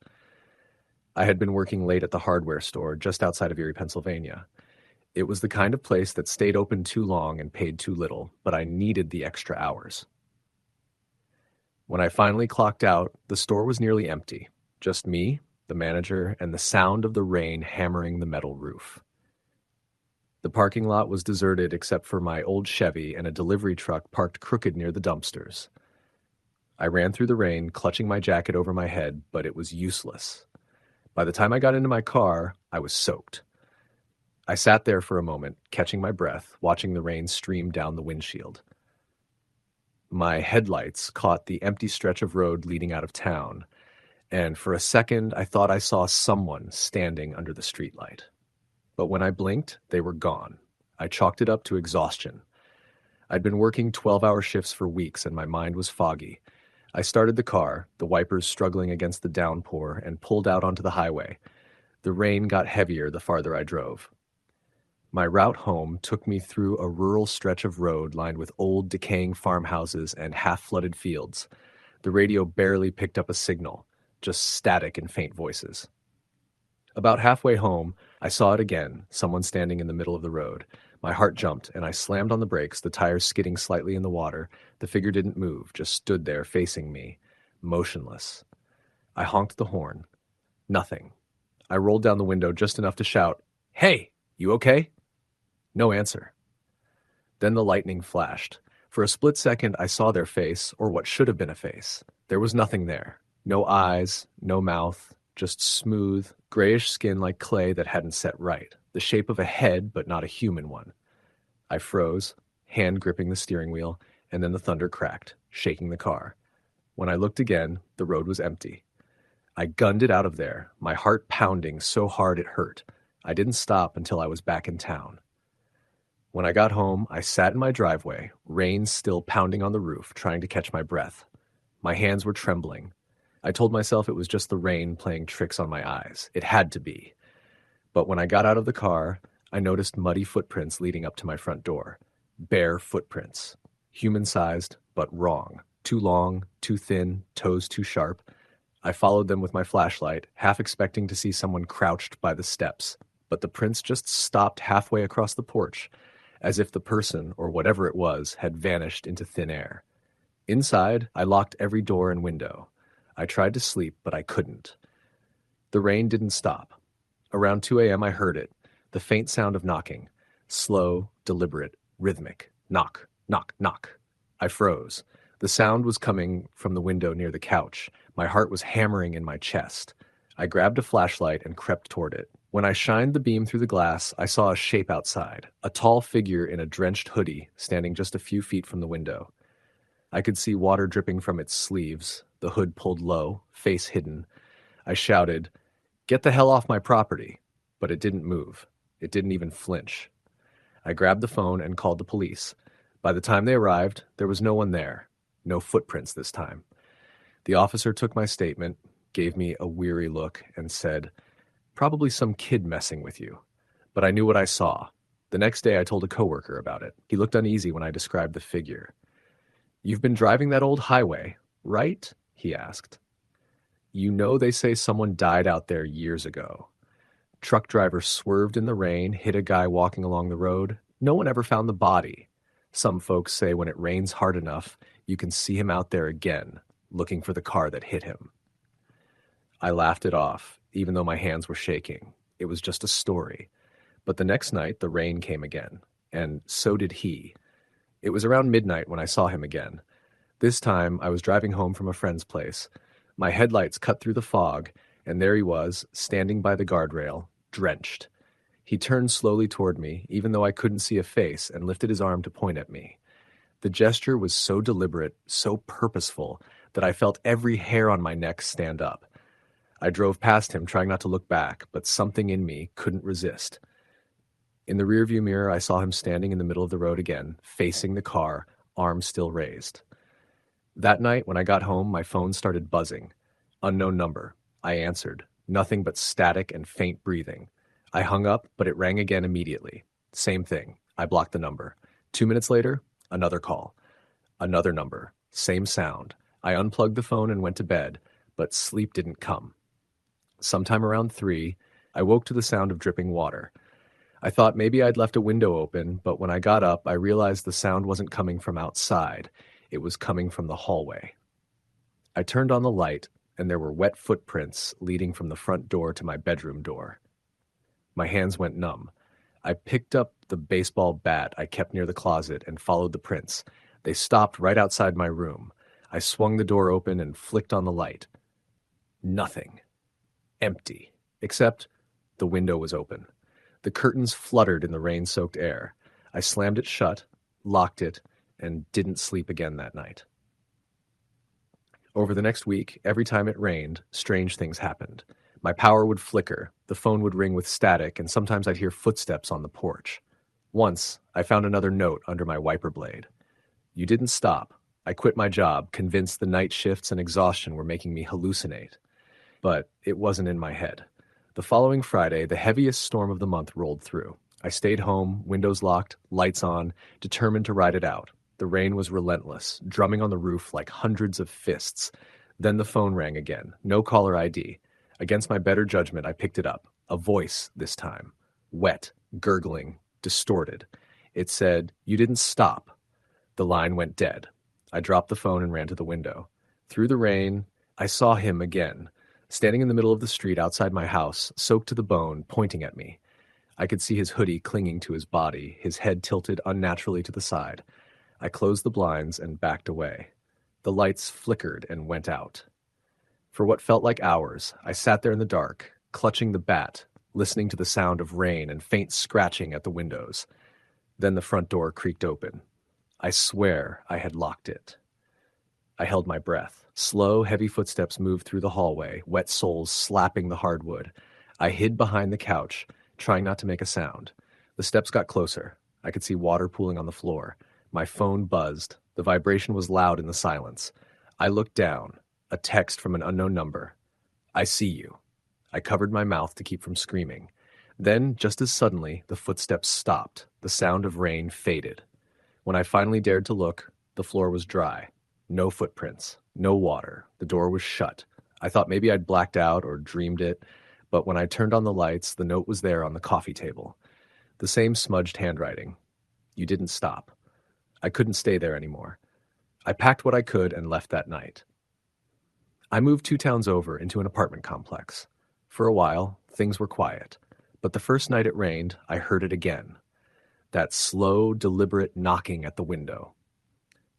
I had been working late at the hardware store just outside of Erie, Pennsylvania. It was the kind of place that stayed open too long and paid too little, but I needed the extra hours. When I finally clocked out, the store was nearly empty. Just me, the manager, and the sound of the rain hammering the metal roof. The parking lot was deserted except for my old Chevy and a delivery truck parked crooked near the dumpsters. I ran through the rain, clutching my jacket over my head, but it was useless. By the time I got into my car, I was soaked. I sat there for a moment, catching my breath, watching the rain stream down the windshield. My headlights caught the empty stretch of road leading out of town, and for a second I thought I saw someone standing under the streetlight. But when I blinked, they were gone. I chalked it up to exhaustion. I'd been working 12-hour shifts for weeks and my mind was foggy. I started the car, the wipers struggling against the downpour, and pulled out onto the highway. The rain got heavier the farther I drove. My route home took me through a rural stretch of road lined with old, decaying farmhouses and half-flooded fields. The radio barely picked up a signal, just static and faint voices. About halfway home, I saw it again, someone standing in the middle of the road. My heart jumped, and I slammed on the brakes, the tires skidding slightly in the water. The figure didn't move, just stood there facing me, motionless. I honked the horn. Nothing. I rolled down the window just enough to shout, "Hey, you okay?" No answer. Then the lightning flashed. For a split second, I saw their face, or what should have been a face. There was nothing there. No eyes, no mouth, just smooth, grayish skin like clay that hadn't set right. The shape of a head, but not a human one. I froze, hand gripping the steering wheel, and then the thunder cracked, shaking the car. When I looked again, the road was empty. I gunned it out of there, my heart pounding so hard it hurt. I didn't stop until I was back in town. When I got home, I sat in my driveway, rain still pounding on the roof, trying to catch my breath. My hands were trembling. I told myself it was just the rain playing tricks on my eyes. It had to be. But when I got out of the car, I noticed muddy footprints leading up to my front door. Bare footprints. Human-sized, but wrong. Too long, too thin, toes too sharp. I followed them with my flashlight, half expecting to see someone crouched by the steps. But the prints just stopped halfway across the porch, as if the person, or whatever it was, had vanished into thin air. Inside, I locked every door and window. I tried to sleep, but I couldn't. The rain didn't stop. Around 2 a.m. I heard it, the faint sound of knocking. Slow, deliberate, rhythmic. Knock, knock, knock. I froze. The sound was coming from the window near the couch. My heart was hammering in my chest. I grabbed a flashlight and crept toward it. When I shined the beam through the glass, I saw a shape outside, a tall figure in a drenched hoodie standing just a few feet from the window. I could see water dripping from its sleeves, the hood pulled low, face hidden. I shouted, "Get the hell off my property!" But it didn't move. It didn't even flinch. I grabbed the phone and called the police. By the time they arrived, there was no one there. No footprints this time. The officer took my statement, gave me a weary look, and said, "Probably some kid messing with you." But I knew what I saw. The next day I told a coworker about it. He looked uneasy when I described the figure. "You've been driving that old highway, right?" he asked. "You know they say someone died out there years ago. Truck driver swerved in the rain, hit a guy walking along the road. No one ever found the body. Some folks say when it rains hard enough, you can see him out there again, looking for the car that hit him." I laughed it off, even though my hands were shaking. It was just a story. But the next night, the rain came again, and so did he. It was around midnight when I saw him again. This time, I was driving home from a friend's place. My headlights cut through the fog, and there he was, standing by the guardrail, drenched. He turned slowly toward me, even though I couldn't see a face, and lifted his arm to point at me. The gesture was so deliberate, so purposeful, that I felt every hair on my neck stand up. I drove past him, trying not to look back, but something in me couldn't resist. In the rearview mirror, I saw him standing in the middle of the road again, facing the car, arms still raised. That night, when I got home, my phone started buzzing. Unknown number. I answered. Nothing but static and faint breathing. I hung up, but it rang again immediately. Same thing. I blocked the number. 2 minutes later, another call. Another number. Same sound. I unplugged the phone and went to bed, but sleep didn't come. Sometime around 3, I woke to the sound of dripping water. I thought maybe I'd left a window open, but when I got up, I realized the sound wasn't coming from outside. It was coming from the hallway. I turned on the light, and there were wet footprints leading from the front door to my bedroom door. My hands went numb. I picked up the baseball bat I kept near the closet and followed the prints. They stopped right outside my room. I swung the door open and flicked on the light. Nothing. Empty. Except the window was open. The curtains fluttered in the rain-soaked air. I slammed it shut, locked it, and didn't sleep again that night. Over the next week, every time it rained, strange things happened. My power would flicker, the phone would ring with static, and sometimes I'd hear footsteps on the porch. Once, I found another note under my wiper blade. You didn't stop. I quit my job, convinced the night shifts and exhaustion were making me hallucinate. But it wasn't in my head. The following Friday, the heaviest storm of the month rolled through. I stayed home, windows locked, lights on, determined to ride it out. The rain was relentless, drumming on the roof like hundreds of fists. Then the phone rang again. No caller ID. Against my better judgment, I picked it up. A voice this time. Wet, gurgling, distorted. It said, "You didn't stop." The line went dead. I dropped the phone and ran to the window. Through the rain, I saw him again, standing in the middle of the street outside my house, soaked to the bone, pointing at me. I could see his hoodie clinging to his body, his head tilted unnaturally to the side. I closed the blinds and backed away. The lights flickered and went out. For what felt like hours, I sat there in the dark, clutching the bat, listening to the sound of rain and faint scratching at the windows. Then the front door creaked open. I swear I had locked it. I held my breath. Slow, heavy footsteps moved through the hallway, wet soles slapping the hardwood. I hid behind the couch, trying not to make a sound. The steps got closer. I could see water pooling on the floor. My phone buzzed. The vibration was loud in the silence. I looked down. A text from an unknown number. "I see you." I covered my mouth to keep from screaming. Then, just as suddenly, the footsteps stopped. The sound of rain faded. When I finally dared to look, the floor was dry. No footprints. No water. The door was shut. I thought maybe I'd blacked out or dreamed it, but when I turned on the lights, the note was there on the coffee table. The same smudged handwriting. You didn't stop. I couldn't stay there anymore. I packed what I could and left that night. I moved 2 towns over into an apartment complex. For a while, things were quiet, but the first night it rained, I heard it again. That slow, deliberate knocking at the window.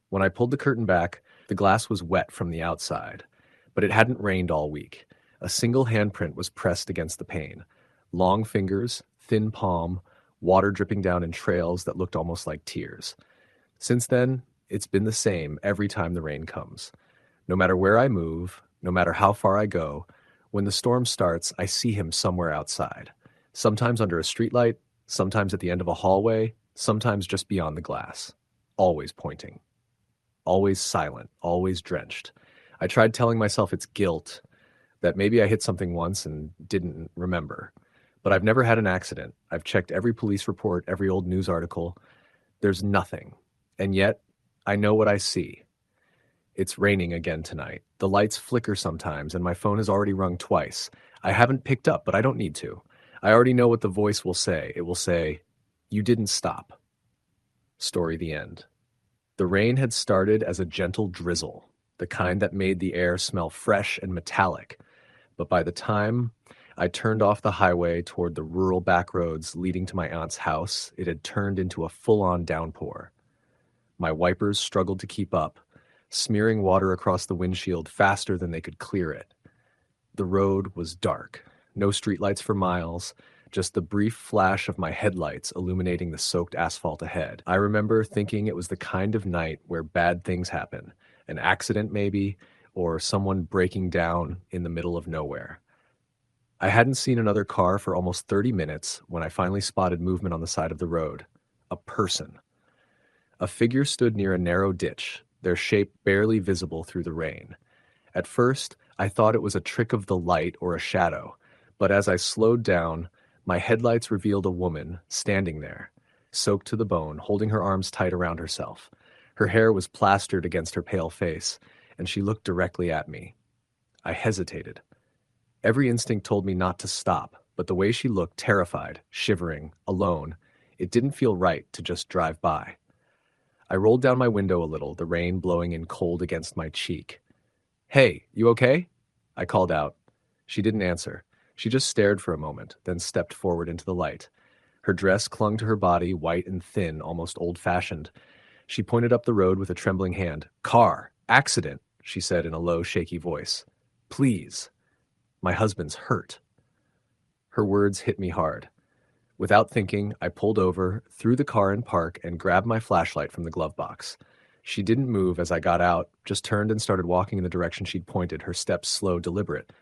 When I pulled the curtain back, the glass was wet from the outside, but it hadn't rained all week. A single handprint was pressed against the pane. Long fingers, thin palm, water dripping down in trails that looked almost like tears. Since then, it's been the same every time the rain comes. No matter where I move, no matter how far I go, when the storm starts, I see him somewhere outside. Sometimes under a streetlight, sometimes at the end of a hallway, sometimes just beyond the glass. Always pointing. Always silent, always drenched. I tried telling myself it's guilt, that maybe I hit something once and didn't remember. But I've never had an accident. I've checked every police report, every old news article. There's nothing. And yet, I know what I see. It's raining again tonight. The lights flicker sometimes, and my phone has already rung twice. I haven't picked up, but I don't need to. I already know what the voice will say. It will say, "You didn't stop." Story the end. The rain had started as a gentle drizzle, the kind that made the air smell fresh and metallic. But by the time I turned off the highway toward the rural back roads leading to my aunt's house, it had turned into a full-on downpour. My wipers struggled to keep up, smearing water across the windshield faster than they could clear it. The road was dark. No streetlights for miles, just the brief flash of my headlights illuminating the soaked asphalt ahead. I remember thinking it was the kind of night where bad things happen, an accident maybe, or someone breaking down in the middle of nowhere. I hadn't seen another car for almost 30 minutes when I finally spotted movement on the side of the road. A person. A figure stood near a narrow ditch, their shape barely visible through the rain. At first, I thought it was a trick of the light or a shadow, but as I slowed down, my headlights revealed a woman standing there, soaked to the bone, holding her arms tight around herself. Her hair was plastered against her pale face, and she looked directly at me. I hesitated. Every instinct told me not to stop, but the way she looked, terrified, shivering, alone, it didn't feel right to just drive by. I rolled down my window a little, the rain blowing in cold against my cheek. "Hey, you okay?" I called out. She didn't answer. She just stared for a moment, then stepped forward into the light. Her dress clung to her body, white and thin, almost old-fashioned. She pointed up the road with a trembling hand. "Car! Accident!" she said in a low, shaky voice. "Please. My husband's hurt." Her words hit me hard. Without thinking, I pulled over, threw the car in park, and grabbed my flashlight from the glove box. She didn't move as I got out, just turned and started walking in the direction she'd pointed, her steps slow, deliberate.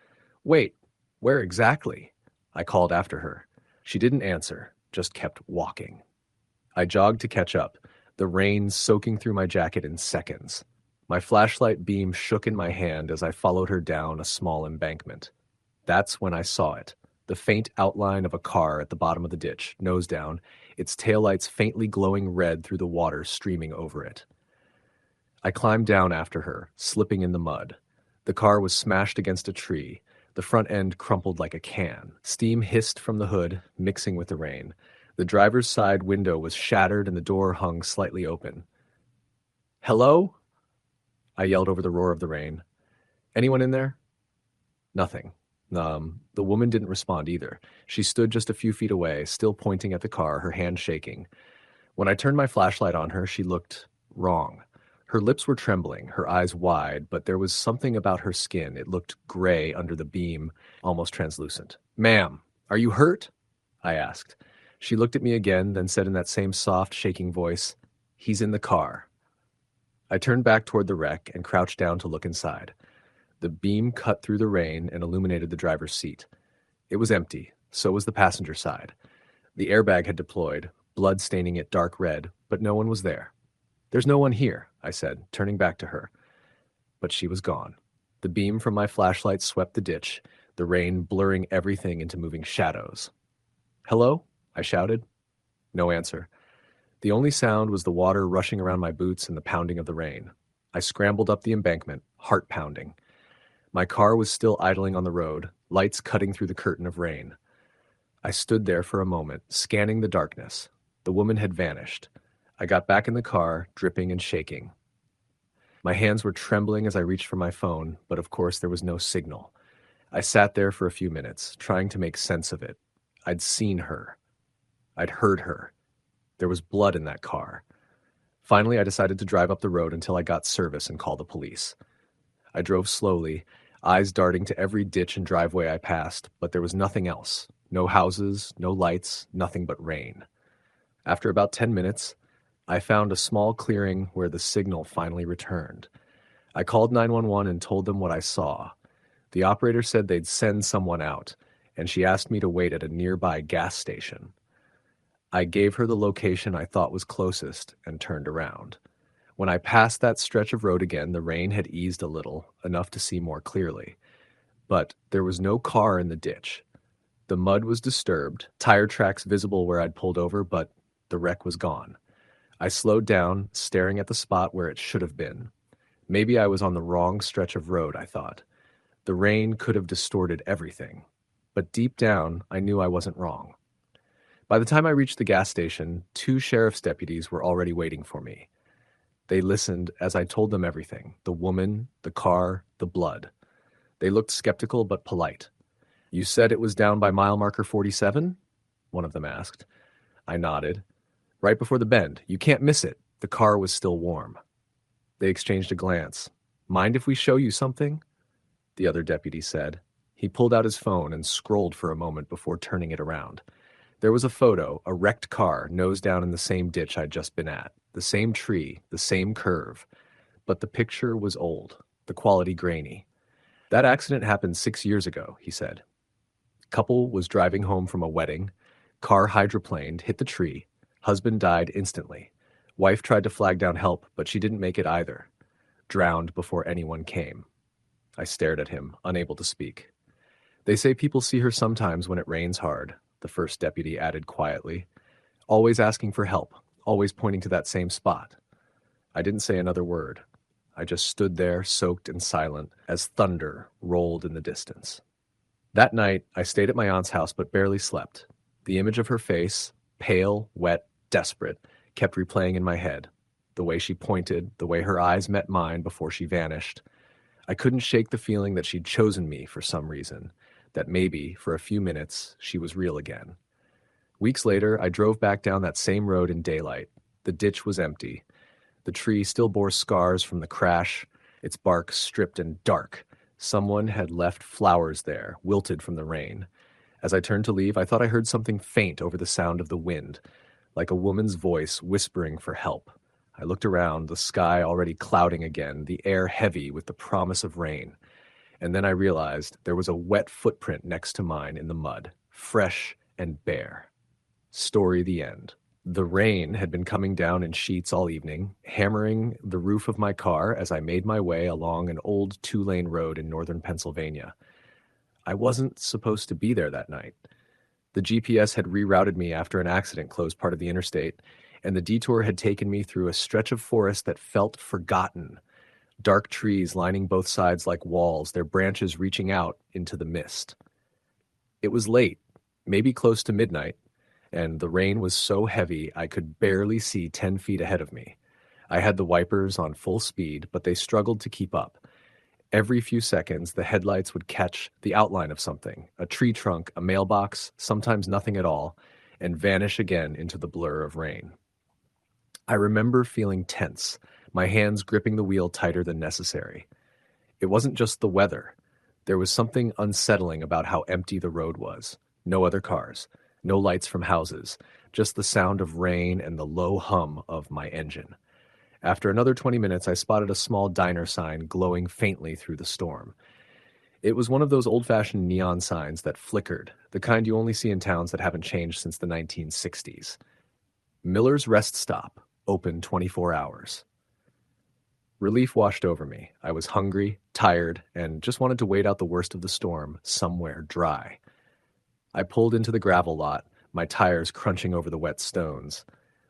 "Wait, where exactly?" I called after her. She didn't answer, just kept walking. I jogged to catch up, the rain soaking through my jacket in seconds. My flashlight beam shook in my hand as I followed her down a small embankment. That's when I saw it. The faint outline of a car at the bottom of the ditch, nose down, its taillights faintly glowing red through the water streaming over it. I climbed down after her, slipping in the mud. The car was smashed against a tree, the front end crumpled like a can. Steam hissed from the hood, mixing with the rain. The driver's side window was shattered and the door hung slightly open. "Hello?" I yelled over the roar of the rain. "Anyone in there?" Nothing. The woman didn't respond either. She stood just a few feet away, still pointing at the car, her hand shaking. When I turned my flashlight on her, she looked wrong. Her lips were trembling, her eyes wide, but there was something about her skin. It looked gray under the beam, almost translucent. "Ma'am, are you hurt?" I asked. She looked at me again, then said in that same soft, shaking voice, "He's in the car." I turned back toward the wreck and crouched down to look inside. The beam cut through the rain and illuminated the driver's seat. It was empty, so was the passenger side. The airbag had deployed, blood staining it dark red, but no one was there. "There's no one here," I said, turning back to her. But she was gone. The beam from my flashlight swept the ditch, the rain blurring everything into moving shadows. "Hello?" I shouted. No answer. The only sound was the water rushing around my boots and the pounding of the rain. I scrambled up the embankment, heart pounding. My car was still idling on the road, lights cutting through the curtain of rain. I stood there for a moment, scanning the darkness. The woman had vanished. I got back in the car, dripping and shaking. My hands were trembling as I reached for my phone, but of course there was no signal. I sat there for a few minutes, trying to make sense of it. I'd seen her. I'd heard her. There was blood in that car. Finally, I decided to drive up the road until I got service and call the police. I drove slowly, eyes darting to every ditch and driveway I passed, but there was nothing else. No houses, no lights, nothing but rain. After about 10 minutes, I found a small clearing where the signal finally returned. I called 911 and told them what I saw. The operator said they'd send someone out, and she asked me to wait at a nearby gas station. I gave her the location I thought was closest and turned around. When I passed that stretch of road again, the rain had eased a little, enough to see more clearly. But there was no car in the ditch. The mud was disturbed, tire tracks visible where I'd pulled over, but the wreck was gone. I slowed down, staring at the spot where it should have been. Maybe I was on the wrong stretch of road, I thought. The rain could have distorted everything. But deep down, I knew I wasn't wrong. By the time I reached the gas station, 2 sheriff's deputies were already waiting for me. They listened as I told them everything, the woman, the car, the blood. They looked skeptical but polite. "You said it was down by mile marker 47? One of them asked. I nodded. "Right before the bend. You can't miss it." The car was still warm. They exchanged a glance. "Mind if we show you something?" The other deputy said. He pulled out his phone and scrolled for a moment before turning it around. There was a photo, a wrecked car, nose down in the same ditch I'd just been at, the same tree, the same curve. But the picture was old, the quality grainy. That accident happened 6 years ago, he said. Couple was driving home from a wedding. Car hydroplaned, hit the tree. Husband died instantly. Wife tried to flag down help, but she didn't make it either. Drowned before anyone came. I stared at him, unable to speak. They say people see her sometimes when it rains hard, the first deputy added quietly. Always asking for help, always pointing to that same spot. I didn't say another word. I just stood there, soaked and silent, as thunder rolled in the distance. That night, I stayed at my aunt's house but barely slept. The image of her face, pale, wet, desperate, kept replaying in my head. The way she pointed, the way her eyes met mine before she vanished. I couldn't shake the feeling that she'd chosen me for some reason, that maybe, for a few minutes, she was real again. Weeks later, I drove back down that same road in daylight. The ditch was empty. The tree still bore scars from the crash, its bark stripped and dark. Someone had left flowers there, wilted from the rain. As I turned to leave, I thought I heard something faint over the sound of the wind, like a woman's voice whispering for help. I looked around, the sky already clouding again, the air heavy with the promise of rain. And then I realized there was a wet footprint next to mine in the mud, fresh and bare. Story the end. The rain had been coming down in sheets all evening, hammering the roof of my car as I made my way along an old 2-lane road in northern Pennsylvania. I wasn't supposed to be there that night. The GPS had rerouted me after an accident closed part of the interstate, and the detour had taken me through a stretch of forest that felt forgotten. Dark trees lining both sides like walls, their branches reaching out into the mist. It was late, maybe close to midnight, and the rain was so heavy I could barely see 10 feet ahead of me. I had the wipers on full speed, but they struggled to keep up. Every few seconds, the headlights would catch the outline of something, a tree trunk, a mailbox, sometimes nothing at all, and vanish again into the blur of rain. I remember feeling tense, my hands gripping the wheel tighter than necessary. It wasn't just the weather. There was something unsettling about how empty the road was. No other cars. No lights from houses, just the sound of rain and the low hum of my engine. After another 20 minutes, I spotted a small diner sign glowing faintly through the storm. It was one of those old-fashioned neon signs that flickered, the kind you only see in towns that haven't changed since the 1960s. Miller's Rest Stop, open 24 hours. Relief washed over me. I was hungry, tired, and just wanted to wait out the worst of the storm somewhere dry. I pulled into the gravel lot, my tires crunching over the wet stones.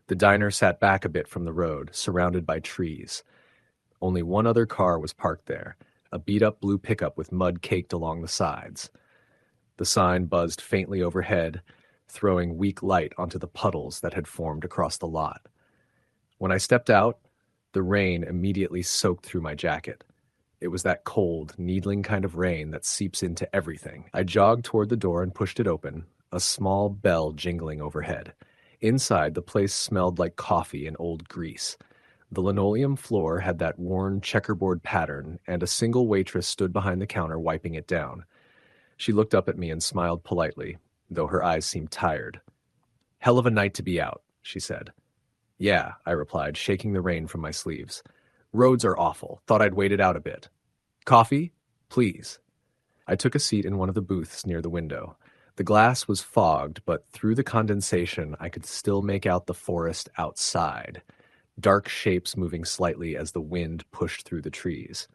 The diner sat back a bit from the road, surrounded by trees. Only one other car was parked there, a beat-up blue pickup with mud caked along the sides. The sign buzzed faintly overhead, throwing weak light onto the puddles that had formed across the lot. When I stepped out, the rain immediately soaked through my jacket. It was that cold, needling kind of rain that seeps into everything. I jogged toward the door and pushed it open, a small bell jingling overhead. Inside, the place smelled like coffee and old grease. The linoleum floor had that worn checkerboard pattern, and a single waitress stood behind the counter wiping it down. She looked up at me and smiled politely, though her eyes seemed tired. "Hell of a night to be out," she said. "Yeah," I replied, shaking the rain from my sleeves. "Roads are awful. Thought I'd wait it out a bit." "Coffee? Please." I took a seat in one of the booths near the window. The glass was fogged, but through the condensation I could still make out the forest outside, dark shapes moving slightly as the wind pushed through the trees.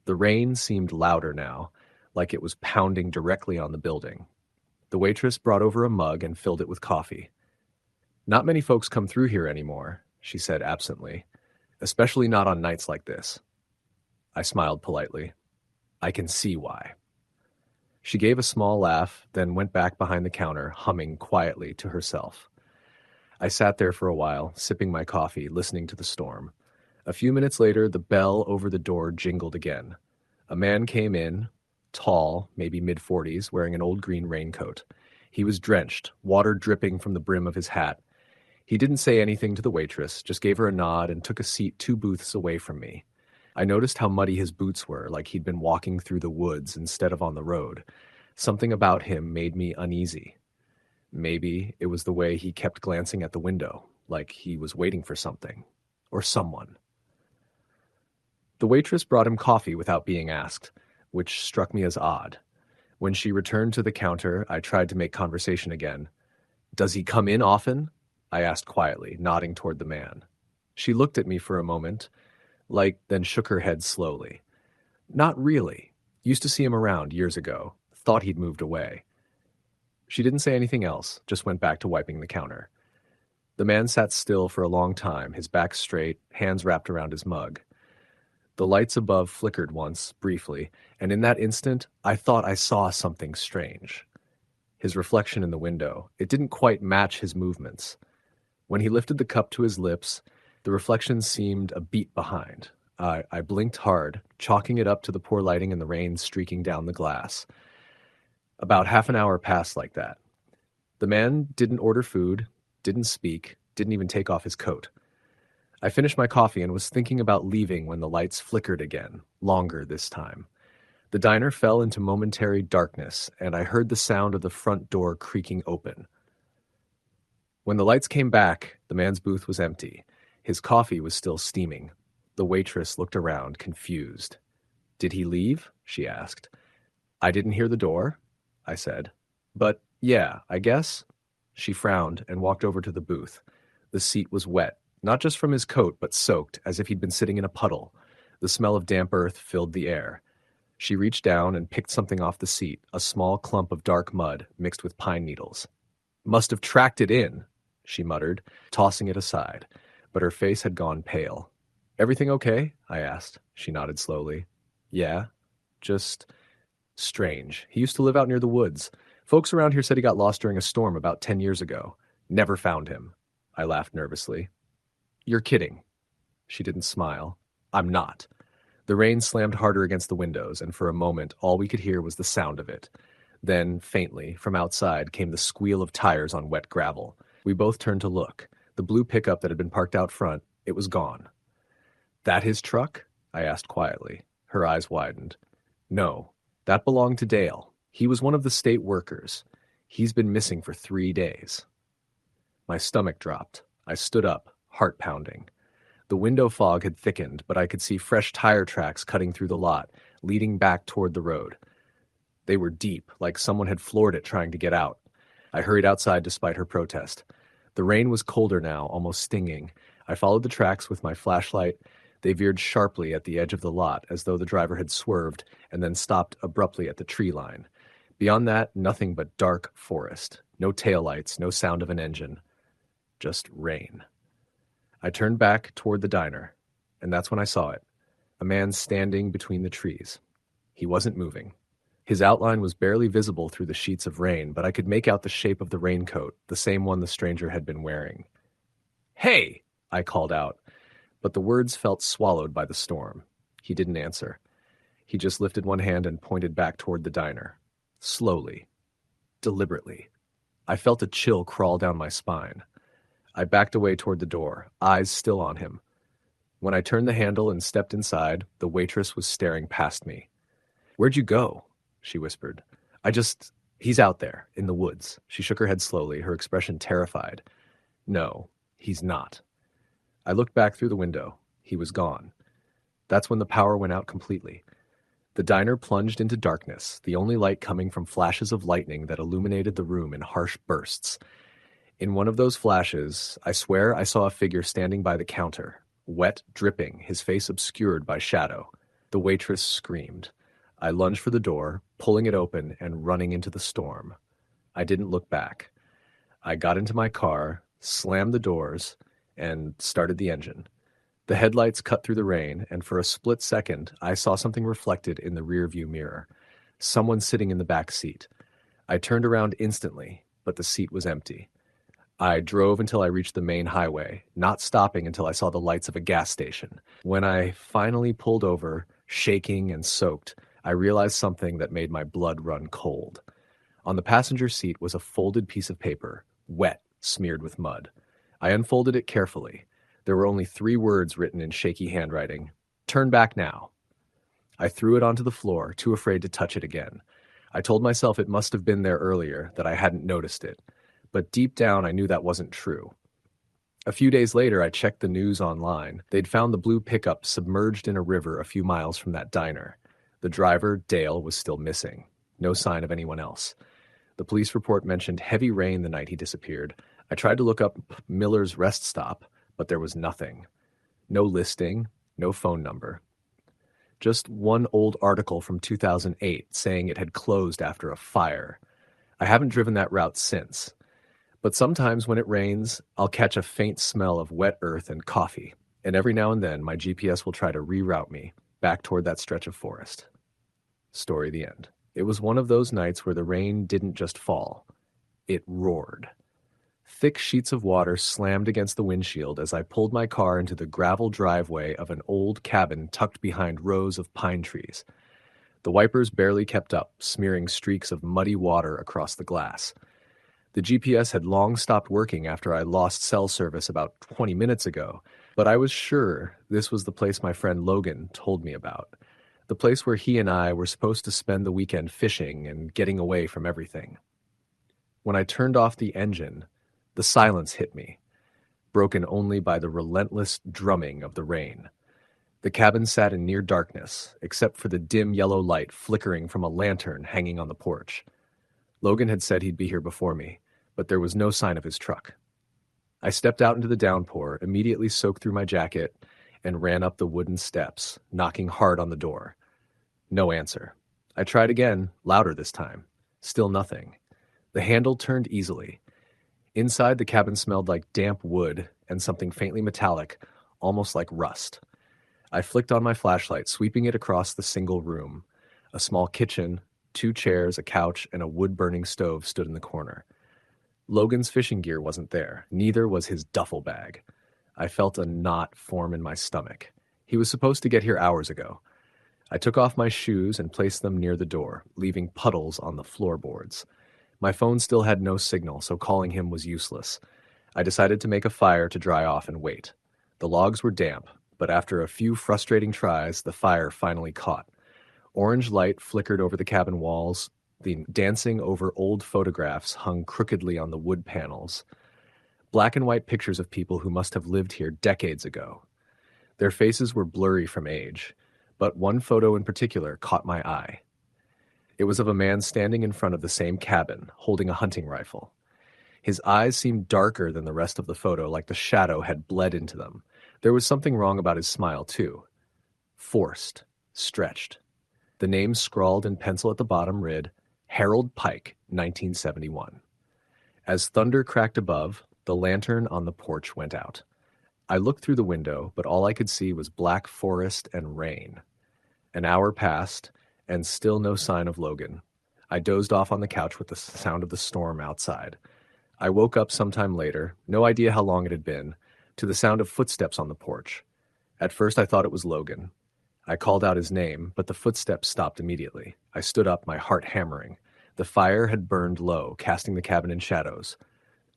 The rain seemed louder now, like it was pounding directly on the building. The waitress brought over a mug and filled it with coffee. "Not many folks come through here anymore," she said absently. "Especially not on nights like this." I smiled politely. "I can see why." She gave a small laugh, then went back behind the counter, humming quietly to herself. I sat there for a while, sipping my coffee, listening to the storm. A few minutes later, the bell over the door jingled again. A man came in, tall, maybe mid-40s, wearing an old green raincoat. He was drenched, water dripping from the brim of his hat. He didn't say anything to the waitress, just gave her a nod and took a seat 2 booths away from me. I noticed how muddy his boots were, like he'd been walking through the woods instead of on the road. Something about him made me uneasy. Maybe it was the way he kept glancing at the window, like he was waiting for something. Or someone. The waitress brought him coffee without being asked, which struck me as odd. When she returned to the counter, I tried to make conversation again. "Does he come in often?" I asked quietly, nodding toward the man. She looked at me for a moment, then shook her head slowly. "Not really. Used to see him around years ago. Thought he'd moved away." She didn't say anything else, just went back to wiping the counter. The man sat still for a long time, his back straight, hands wrapped around his mug. The lights above flickered once, briefly, and in that instant, I thought I saw something strange. His reflection in the window, it didn't quite match his movements. When he lifted the cup to his lips, the reflection seemed a beat behind. I blinked hard, chalking it up to the poor lighting and the rain streaking down the glass. About half an hour passed like that. The man didn't order food, didn't speak, didn't even take off his coat. I finished my coffee and was thinking about leaving when the lights flickered again, longer this time. The diner fell into momentary darkness, and I heard the sound of the front door creaking open. When the lights came back, the man's booth was empty. His coffee was still steaming. The waitress looked around, confused. "Did he leave?" she asked. "I didn't hear the door," I said. "But, yeah, I guess." She frowned and walked over to the booth. The seat was wet, not just from his coat, but soaked, as if he'd been sitting in a puddle. The smell of damp earth filled the air. She reached down and picked something off the seat, a small clump of dark mud mixed with pine needles. "Must have tracked it in," she muttered, tossing it aside, but her face had gone pale. "Everything okay?" I asked. She nodded slowly. "Yeah, just strange. He used to live out near the woods. Folks around here said he got lost during a storm about 10 years ago. Never found him." I laughed nervously. "You're kidding." She didn't smile. "I'm not." The rain slammed harder against the windows, and for a moment all we could hear was the sound of it. Then, faintly, from outside came the squeal of tires on wet gravel. We both turned to look. The blue pickup that had been parked out front, it was gone. "That his truck?" I asked quietly. Her eyes widened. "No, that belonged to Dale. He was one of the state workers. He's been missing for 3 days." My stomach dropped. I stood up, heart pounding. The window fog had thickened, but I could see fresh tire tracks cutting through the lot, leading back toward the road. They were deep, like someone had floored it trying to get out. I hurried outside despite her protest. The rain was colder now, almost stinging. I followed the tracks with my flashlight. They veered sharply at the edge of the lot, as though the driver had swerved and then stopped abruptly at the tree line. Beyond that, nothing but dark forest. No taillights, no sound of an engine. Just rain. I turned back toward the diner, and that's when I saw it. A man standing between the trees. He wasn't moving. His outline was barely visible through the sheets of rain, but I could make out the shape of the raincoat, the same one the stranger had been wearing. "Hey!" I called out, but the words felt swallowed by the storm. He didn't answer. He just lifted one hand and pointed back toward the diner. Slowly. Deliberately. I felt a chill crawl down my spine. I backed away toward the door, eyes still on him. When I turned the handle and stepped inside, the waitress was staring past me. "Where'd you go?" she whispered. He's out there, in the woods." She shook her head slowly, her expression terrified. "No, he's not." I looked back through the window. He was gone. That's when the power went out completely. The diner plunged into darkness, the only light coming from flashes of lightning that illuminated the room in harsh bursts. In one of those flashes, I swear I saw a figure standing by the counter, wet, dripping, his face obscured by shadow. The waitress screamed. I lunged for the door, pulling it open and running into the storm. I didn't look back. I got into my car, slammed the doors, and started the engine. The headlights cut through the rain, and for a split second, I saw something reflected in the rearview mirror. Someone sitting in the back seat. I turned around instantly, but the seat was empty. I drove until I reached the main highway, not stopping until I saw the lights of a gas station. When I finally pulled over, shaking and soaked, I realized something that made my blood run cold. On the passenger seat was a folded piece of paper, wet, smeared with mud. I unfolded it carefully. There were only 3 words written in shaky handwriting. "Turn back now." I threw it onto the floor, too afraid to touch it again. I told myself it must have been there earlier, that I hadn't noticed it. but deep down I knew that wasn't true. A few days later, I checked the news online. They'd found the blue pickup submerged in a river a few miles from that diner. The driver, Dale, was still missing. No sign of anyone else. The police report mentioned heavy rain the night he disappeared. I tried to look up Miller's rest stop, but there was nothing. No listing, no phone number. Just one old article from 2008 saying it had closed after a fire. I haven't driven that route since. But sometimes when it rains, I'll catch a faint smell of wet earth and coffee, and every now and then my GPS will try to reroute me back toward that stretch of forest. Story the end. It was one of those nights where the rain didn't just fall. It roared. Thick sheets of water slammed against the windshield as I pulled my car into the gravel driveway of an old cabin tucked behind rows of pine trees. The wipers barely kept up, smearing streaks of muddy water across the glass. The GPS had long stopped working after I lost cell service about 20 minutes ago, but I was sure this was the place my friend Logan told me about. The place where he and I were supposed to spend the weekend fishing and getting away from everything. When I turned off the engine, the silence hit me, broken only by the relentless drumming of the rain. The cabin sat in near darkness, except for the dim yellow light flickering from a lantern hanging on the porch. Logan had said he'd be here before me, but there was no sign of his truck. I stepped out into the downpour, immediately soaked through my jacket, and ran up the wooden steps, knocking hard on the door. No answer. I tried again, louder this time. Still nothing. The handle turned easily. Inside, the cabin smelled like damp wood and something faintly metallic, almost like rust. I flicked on my flashlight, sweeping it across the single room. A small kitchen, 2 chairs, a couch, and a wood-burning stove stood in the corner. Logan's fishing gear wasn't there. Neither was his duffel bag. I felt a knot form in my stomach. He was supposed to get here hours ago. I took off my shoes and placed them near the door, leaving puddles on the floorboards. My phone still had no signal, so calling him was useless. I decided to make a fire to dry off and wait. The logs were damp, but after a few frustrating tries, the fire finally caught. Orange light flickered over the cabin walls. The dancing over old photographs hung crookedly on the wood panels. Black and white pictures of people who must have lived here decades ago. Their faces were blurry from age, but one photo in particular caught my eye. It was of a man standing in front of the same cabin, holding a hunting rifle. His eyes seemed darker than the rest of the photo, like the shadow had bled into them. There was something wrong about his smile, too. Forced, stretched. The name scrawled in pencil at the bottom read, Harold Pike, 1971. As thunder cracked above, the lantern on the porch went out. I looked through the window, but all I could see was black forest and rain. An hour passed, and still no sign of Logan. I dozed off on the couch with the sound of the storm outside. I woke up sometime later, no idea how long it had been, to the sound of footsteps on the porch. At first I thought it was Logan. I called out his name, but the footsteps stopped immediately. I stood up, my heart hammering. The fire had burned low, casting the cabin in shadows.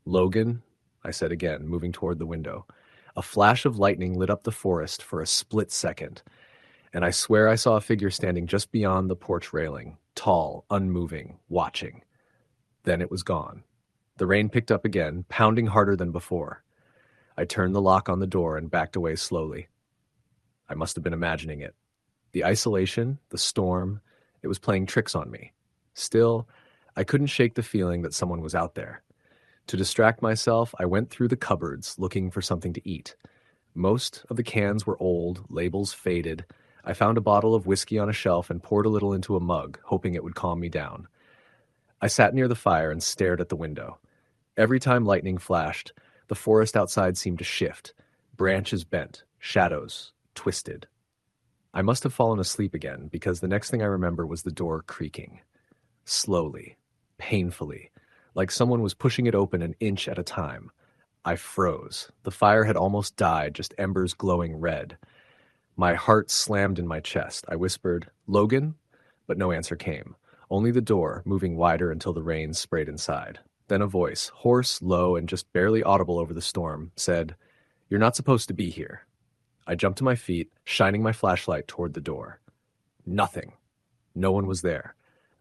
Logan, I said again, moving toward the window. A flash of lightning lit up the forest for a split second, and I swear I saw a figure standing just beyond the porch railing, tall, unmoving, watching. Then it was gone. The rain picked up again, pounding harder than before. I turned the lock on the door and backed away slowly. I must have been imagining it. The isolation, the storm, it was playing tricks on me. Still, I couldn't shake the feeling that someone was out there. To distract myself, I went through the cupboards looking for something to eat. Most of the cans were old, labels faded. I found a bottle of whiskey on a shelf and poured a little into a mug, hoping it would calm me down. I sat near the fire and stared at the window. Every time lightning flashed, the forest outside seemed to shift. Branches bent, shadows twisted. I must have fallen asleep again, because the next thing I remember was the door creaking. Slowly, painfully, like someone was pushing it open an inch at a time. I froze. The fire had almost died, just embers glowing red. My heart slammed in my chest. I whispered, "Logan?" But no answer came. Only the door, moving wider until the rain sprayed inside. Then a voice, hoarse, low, and just barely audible over the storm, said, "You're not supposed to be here." I jumped to my feet, shining my flashlight toward the door. Nothing. No one was there.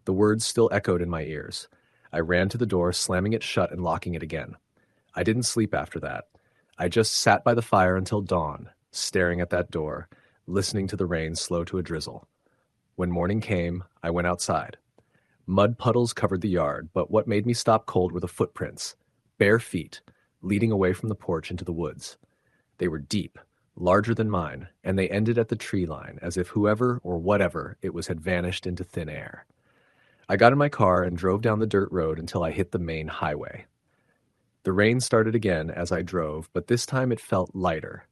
The words still echoed in my ears. I ran to the door, slamming it shut and locking it again. I didn't sleep after that. I just sat by the fire until dawn, staring at that door, listening to the rain slow to a drizzle. When morning came, I went outside. Mud puddles covered the yard, but what made me stop cold were the footprints, bare feet, leading away from the porch into the woods. They were deep, larger than mine, and they ended at the tree line, as if whoever or whatever it was had vanished into thin air. I got in my car and drove down the dirt road until I hit the main highway. The rain started again as I drove, but this time it felt lighter.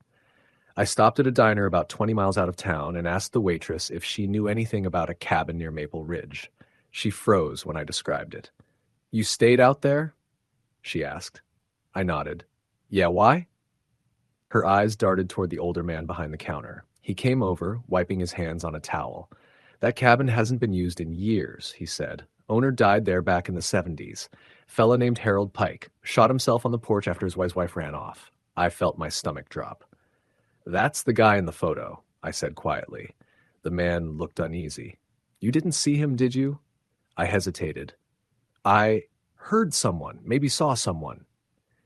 I stopped at a diner about 20 miles out of town and asked the waitress if she knew anything about a cabin near Maple Ridge. She froze when I described it. "You stayed out there?" she asked. I nodded. "Yeah, why?" Her eyes darted toward the older man behind the counter. He came over, wiping his hands on a towel. "That cabin hasn't been used in years," he said. "Owner died there back in the 70s. Fella named Harold Pike. Shot himself on the porch after his wife ran off." I felt my stomach drop. "That's the guy in the photo," I said quietly. The man looked uneasy. "You didn't see him, did you?" I hesitated. "I heard someone, maybe saw someone."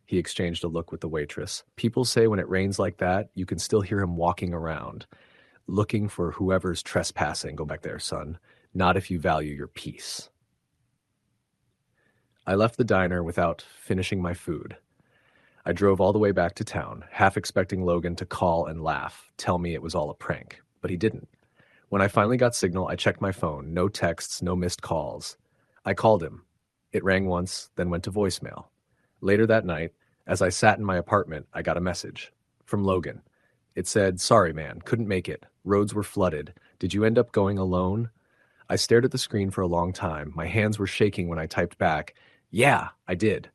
He exchanged a look with the waitress. "People say when it rains like that, you can still hear him walking around, looking for whoever's trespassing. Go back there, son. Not if you value your peace." I left the diner without finishing my food. I drove all the way back to town, half expecting Logan to call and laugh, tell me it was all a prank, but he didn't. When I finally got signal, I checked my phone. No texts, no missed calls. I called him. It rang once, then went to voicemail. Later that night, as I sat in my apartment, I got a message from Logan. It said, "Sorry, man, couldn't make it. Roads were flooded. Did you end up going alone?" I stared at the screen for a long time. My hands were shaking when I typed back, "Yeah, I did."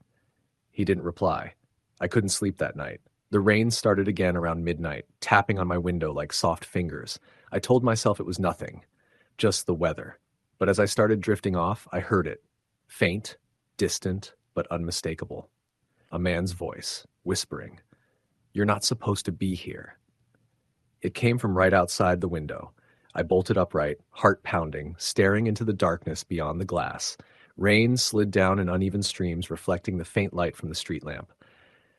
He didn't reply. I couldn't sleep that night. The rain started again around midnight, tapping on my window like soft fingers. I told myself it was nothing, just the weather. But as I started drifting off, I heard it. Faint, distant, but unmistakable. A man's voice, whispering, "You're not supposed to be here." It came from right outside the window. I bolted upright, heart pounding, staring into the darkness beyond the glass. Rain slid down in uneven streams, reflecting the faint light from the street lamp.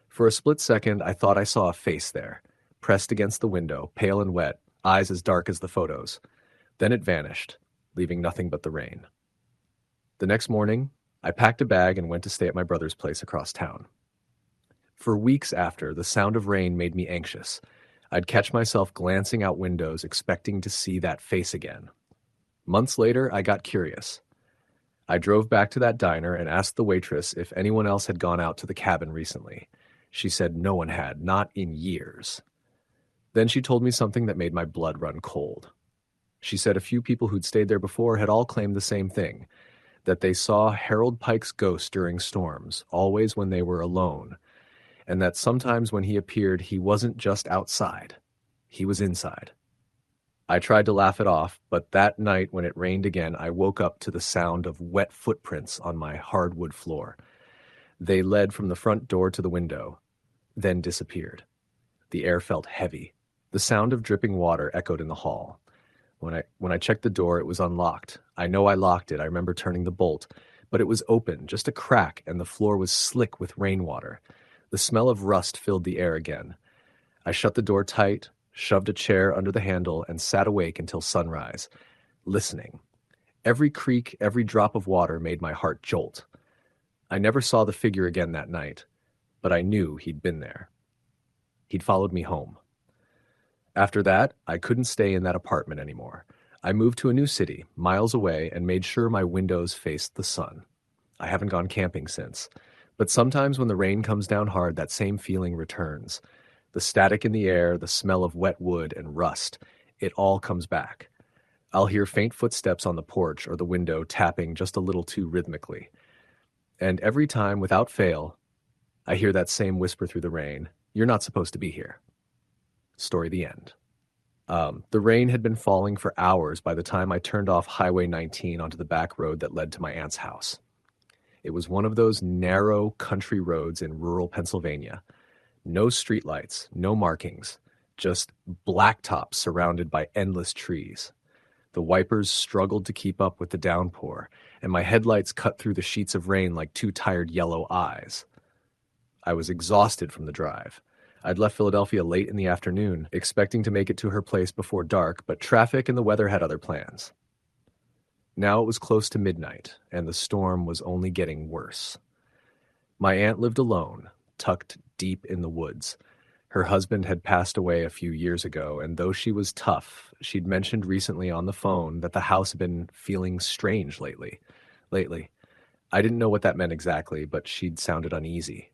For a split second, I thought I saw a face there, pressed against the window, pale and wet, eyes as dark as the photos. Then it vanished, leaving nothing but the rain. The next morning, I packed a bag and went to stay at my brother's place across town. For weeks after, the sound of rain made me anxious. I'd catch myself glancing out windows, expecting to see that face again. Months later, I got curious. I drove back to that diner and asked the waitress if anyone else had gone out to the cabin recently. She said no one had, not in years. Then she told me something that made my blood run cold. She said a few people who'd stayed there before had all claimed the same thing, that they saw Harold Pike's ghost during storms, always when they were alone, and that sometimes when he appeared, he wasn't just outside, he was inside. I tried to laugh it off, but that night when it rained again, I woke up to the sound of wet footprints on my hardwood floor. They led from the front door to the window, then disappeared. The air felt heavy. The sound of dripping water echoed in the hall. When I checked the door, it was unlocked. I know I locked it. I remember turning the bolt, but it was open, just a crack, and the floor was slick with rainwater. The smell of rust filled the air again. I shut the door tight, shoved a chair under the handle, and sat awake until sunrise, listening. Every creak, every drop of water made my heart jolt. I never saw the figure again that night, but I knew he'd been there. He'd followed me home. After that, I couldn't stay in that apartment anymore. I moved to a new city, miles away, and made sure my windows faced the sun. I haven't gone camping since, but sometimes when the rain comes down hard, that same feeling returns. The static in the air, the smell of wet wood and rust, it all comes back. I'll hear faint footsteps on the porch or the window tapping just a little too rhythmically. And every time, without fail, I hear that same whisper through the rain, "You're not supposed to be here." Story the end. The rain had been falling for hours by the time I turned off Highway 19 onto the back road that led to my aunt's house. It was one of those narrow country roads in rural Pennsylvania. No streetlights, no markings, just blacktop surrounded by endless trees. The wipers struggled to keep up with the downpour, and my headlights cut through the sheets of rain like two tired yellow eyes. I was exhausted from the drive. I'd left Philadelphia late in the afternoon, expecting to make it to her place before dark, but traffic and the weather had other plans. Now it was close to midnight, and the storm was only getting worse. My aunt lived alone, tucked deep in the woods. Her husband had passed away a few years ago, and though she was tough, she'd mentioned recently on the phone that the house had been feeling strange lately. I didn't know what that meant exactly, but she'd sounded uneasy.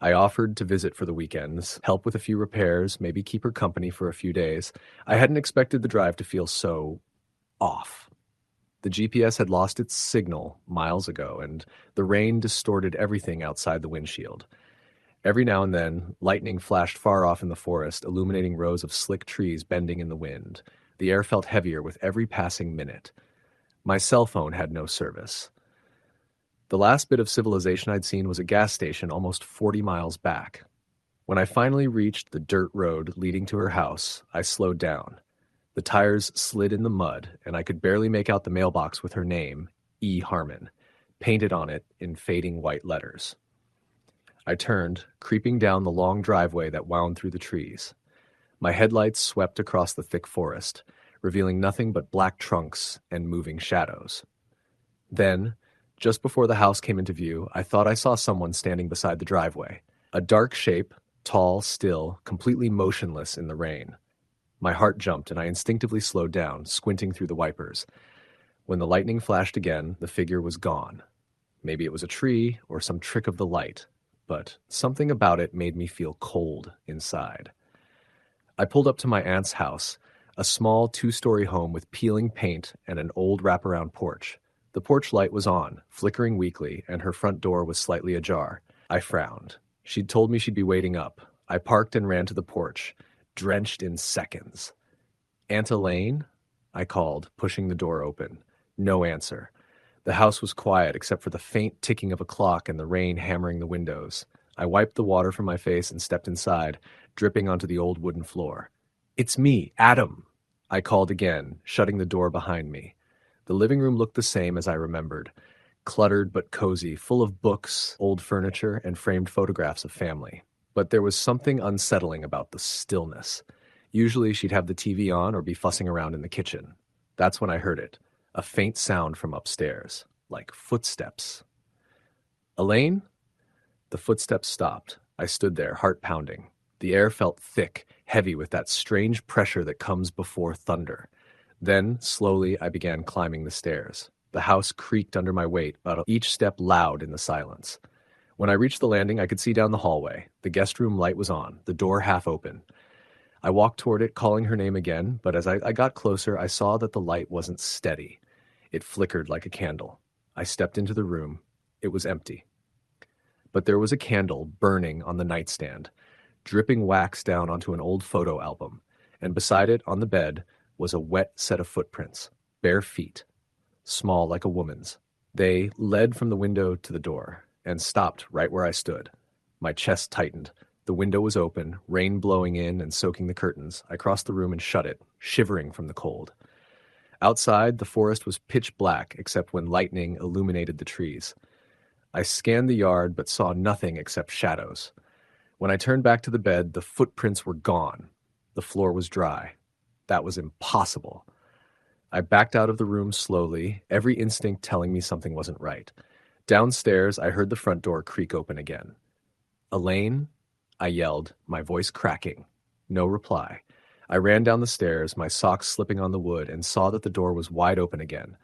I offered to visit for the weekends, help with a few repairs, maybe keep her company for a few days. I hadn't expected the drive to feel so off. The GPS had lost its signal miles ago, and the rain distorted everything outside the windshield. Every now and then, lightning flashed far off in the forest, illuminating rows of slick trees bending in the wind. The air felt heavier with every passing minute. My cell phone had no service. The last bit of civilization I'd seen was a gas station almost 40 miles back. When I finally reached the dirt road leading to her house, I slowed down. The tires slid in the mud, and I could barely make out the mailbox with her name, E. Harmon, painted on it in fading white letters. I turned, creeping down the long driveway that wound through the trees. My headlights swept across the thick forest, revealing nothing but black trunks and moving shadows. Then, just before the house came into view, I thought I saw someone standing beside the driveway. A dark shape, tall, still, completely motionless in the rain. My heart jumped and I instinctively slowed down, squinting through the wipers. When the lightning flashed again, the figure was gone. Maybe it was a tree or some trick of the light, but something about it made me feel cold inside. I pulled up to my aunt's house, a small 2-story home with peeling paint and an old wraparound porch. The porch light was on, flickering weakly, and her front door was slightly ajar. I frowned. She'd told me she'd be waiting up. I parked and ran to the porch, drenched in seconds. "Aunt Elaine?" I called, pushing the door open. No answer. The house was quiet except for the faint ticking of a clock and the rain hammering the windows. I wiped the water from my face and stepped inside, dripping onto the old wooden floor. "It's me, Adam," I called again, shutting the door behind me. The living room looked the same as I remembered, cluttered but cozy, full of books, old furniture, and framed photographs of family. But there was something unsettling about the stillness. Usually she'd have the TV on or be fussing around in the kitchen. That's when I heard it, a faint sound from upstairs, like footsteps. "Elaine?" The footsteps stopped. I stood there, heart pounding. The air felt thick, heavy with that strange pressure that comes before thunder. Then, slowly, I began climbing the stairs. The house creaked under my weight, but each step loud in the silence. When I reached the landing, I could see down the hallway. The guest room light was on, the door half open. I walked toward it, calling her name again, but as I got closer, I saw that the light wasn't steady. It flickered like a candle. I stepped into the room. It was empty. But there was a candle burning on the nightstand, dripping wax down onto an old photo album, and beside it, on the bed, was a wet set of footprints, bare feet, small like a woman's. They led from the window to the door and stopped right where I stood. My chest tightened. The window was open, rain blowing in and soaking the curtains. I crossed the room and shut it, shivering from the cold. Outside, the forest was pitch black except when lightning illuminated the trees. I scanned the yard but saw nothing except shadows. When I turned back to the bed, the footprints were gone. The floor was dry. That was impossible. I backed out of the room slowly, every instinct telling me something wasn't right. Downstairs, I heard the front door creak open again. "Elaine?" I yelled, my voice cracking. No reply. I ran down the stairs, my socks slipping on the wood, and saw that the door was wide open again.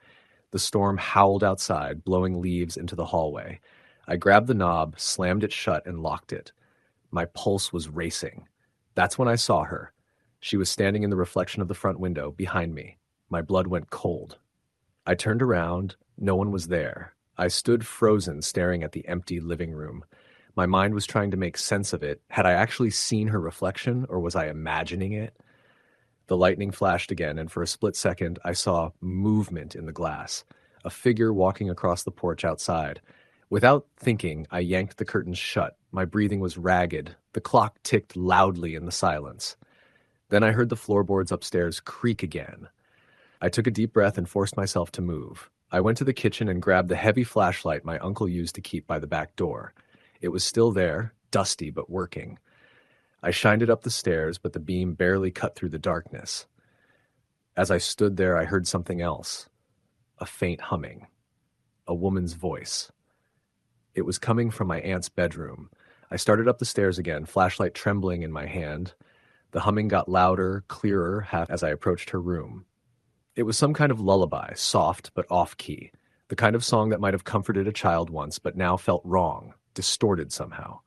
The storm howled outside, blowing leaves into the hallway. I grabbed the knob, slammed it shut, and locked it. My pulse was racing. That's when I saw her. She was standing in the reflection of the front window, behind me. My blood went cold. I turned around. No one was there. I stood frozen, staring at the empty living room. My mind was trying to make sense of it. Had I actually seen her reflection, or was I imagining it? The lightning flashed again, and for a split second, I saw movement in the glass, a figure walking across the porch outside. Without thinking, I yanked the curtains shut. My breathing was ragged. The clock ticked loudly in the silence. Then I heard the floorboards upstairs creak again. I took a deep breath and forced myself to move. I went to the kitchen and grabbed the heavy flashlight my uncle used to keep by the back door. It was still there, dusty but working. I shined it up the stairs, but the beam barely cut through the darkness. As I stood there, I heard something else. A faint humming. A woman's voice. It was coming from my aunt's bedroom. I started up the stairs again, flashlight trembling in my hand. The humming got louder, clearer, half as I approached her room. It was some kind of lullaby, soft but off-key. The kind of song that might have comforted a child once, but now felt wrong, distorted somehow.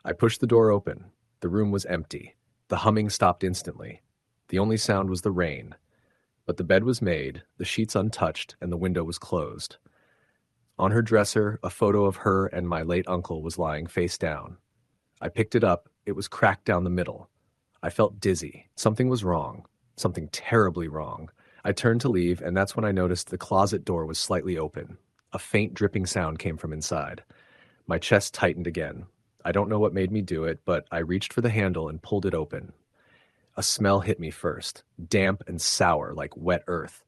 I pushed the door open. The room was empty. The humming stopped instantly. The only sound was the rain. But the bed was made, the sheets untouched, and the window was closed. On her dresser, a photo of her and my late uncle was lying face down. I picked it up. It was cracked down the middle. I felt dizzy. Something was wrong. Something terribly wrong. I turned to leave, and that's when I noticed the closet door was slightly open. A faint dripping sound came from inside. My chest tightened again. I don't know what made me do it, but I reached for the handle and pulled it open. A smell hit me first, damp and sour like wet earth.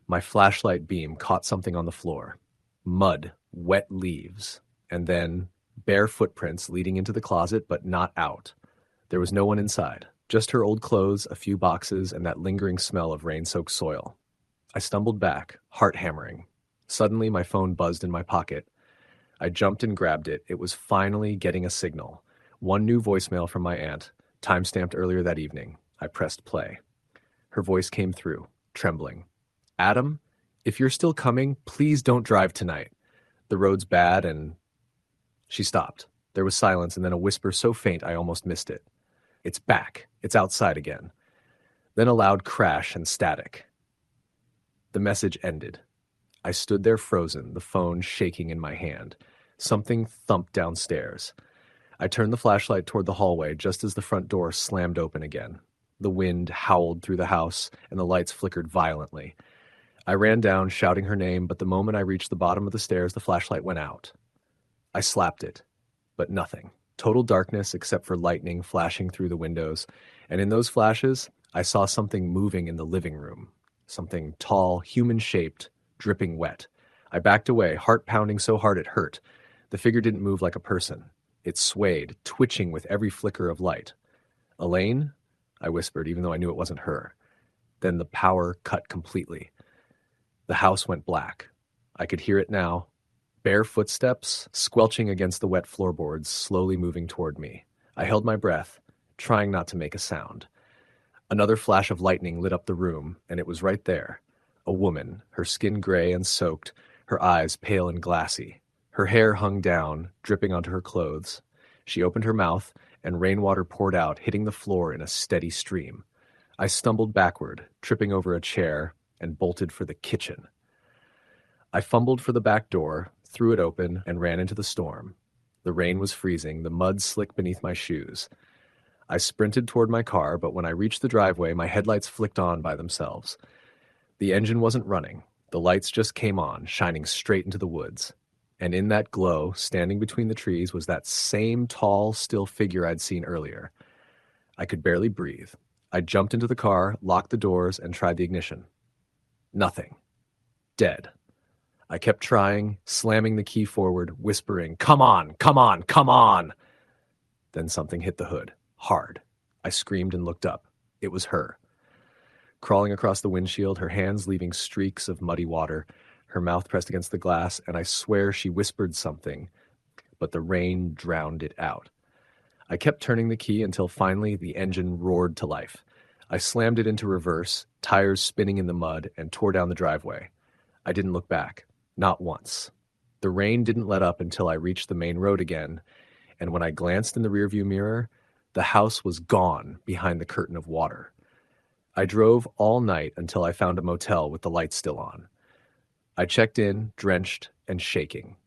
My flashlight beam caught something on the floor. Mud, wet leaves, and then bare footprints leading into the closet but not out. There was no one inside, just her old clothes, a few boxes, and that lingering smell of rain-soaked soil. I stumbled back, heart hammering. Suddenly my phone buzzed in my pocket. I jumped and grabbed it. It was finally getting a signal. One new voicemail from my aunt, time-stamped earlier that evening. I pressed play. Her voice came through, trembling. "Adam, if you're still coming, please don't drive tonight. The road's bad and..." She stopped. There was silence and then a whisper so faint I almost missed it. "It's back. It's outside again." Then a loud crash and static. The message ended. I stood there frozen, the phone shaking in my hand. Something thumped downstairs. I turned the flashlight toward the hallway just as the front door slammed open again. The wind howled through the house, and the lights flickered violently. I ran down, shouting her name, but the moment I reached the bottom of the stairs, the flashlight went out. I slapped it, but nothing. Total darkness except for lightning flashing through the windows, and in those flashes, I saw something moving in the living room. Something tall, human-shaped, dripping wet. I backed away, heart pounding so hard it hurt. The figure didn't move like a person. It swayed, twitching with every flicker of light. "Elaine?" I whispered, even though I knew it wasn't her. Then the power cut completely. The house went black. I could hear it now. Bare footsteps, squelching against the wet floorboards, slowly moving toward me. I held my breath, trying not to make a sound. Another flash of lightning lit up the room, and it was right there. A woman, her skin gray and soaked, her eyes pale and glassy. Her hair hung down, dripping onto her clothes. She opened her mouth, and rainwater poured out, hitting the floor in a steady stream. I stumbled backward, tripping over a chair, and bolted for the kitchen. I fumbled for the back door, threw it open, and ran into the storm. The rain was freezing, the mud slick beneath my shoes. I sprinted toward my car, but when I reached the driveway, my headlights flicked on by themselves. The engine wasn't running. The lights just came on, shining straight into the woods. And in that glow, standing between the trees, was that same tall, still figure I'd seen earlier. I could barely breathe. I jumped into the car, locked the doors, and tried the ignition. Nothing. Dead. I kept trying, slamming the key forward, whispering, "Come on, come on, come on!" Then something hit the hood. Hard. I screamed and looked up. It was her. Crawling across the windshield, her hands leaving streaks of muddy water, her mouth pressed against the glass, and I swear she whispered something, but the rain drowned it out. I kept turning the key until finally the engine roared to life. I slammed it into reverse, tires spinning in the mud, and tore down the driveway. I didn't look back. Not once. The rain didn't let up until I reached the main road again, and when I glanced in the rearview mirror, the house was gone behind the curtain of water. I drove all night until I found a motel with the lights still on. I checked in, drenched and shaking.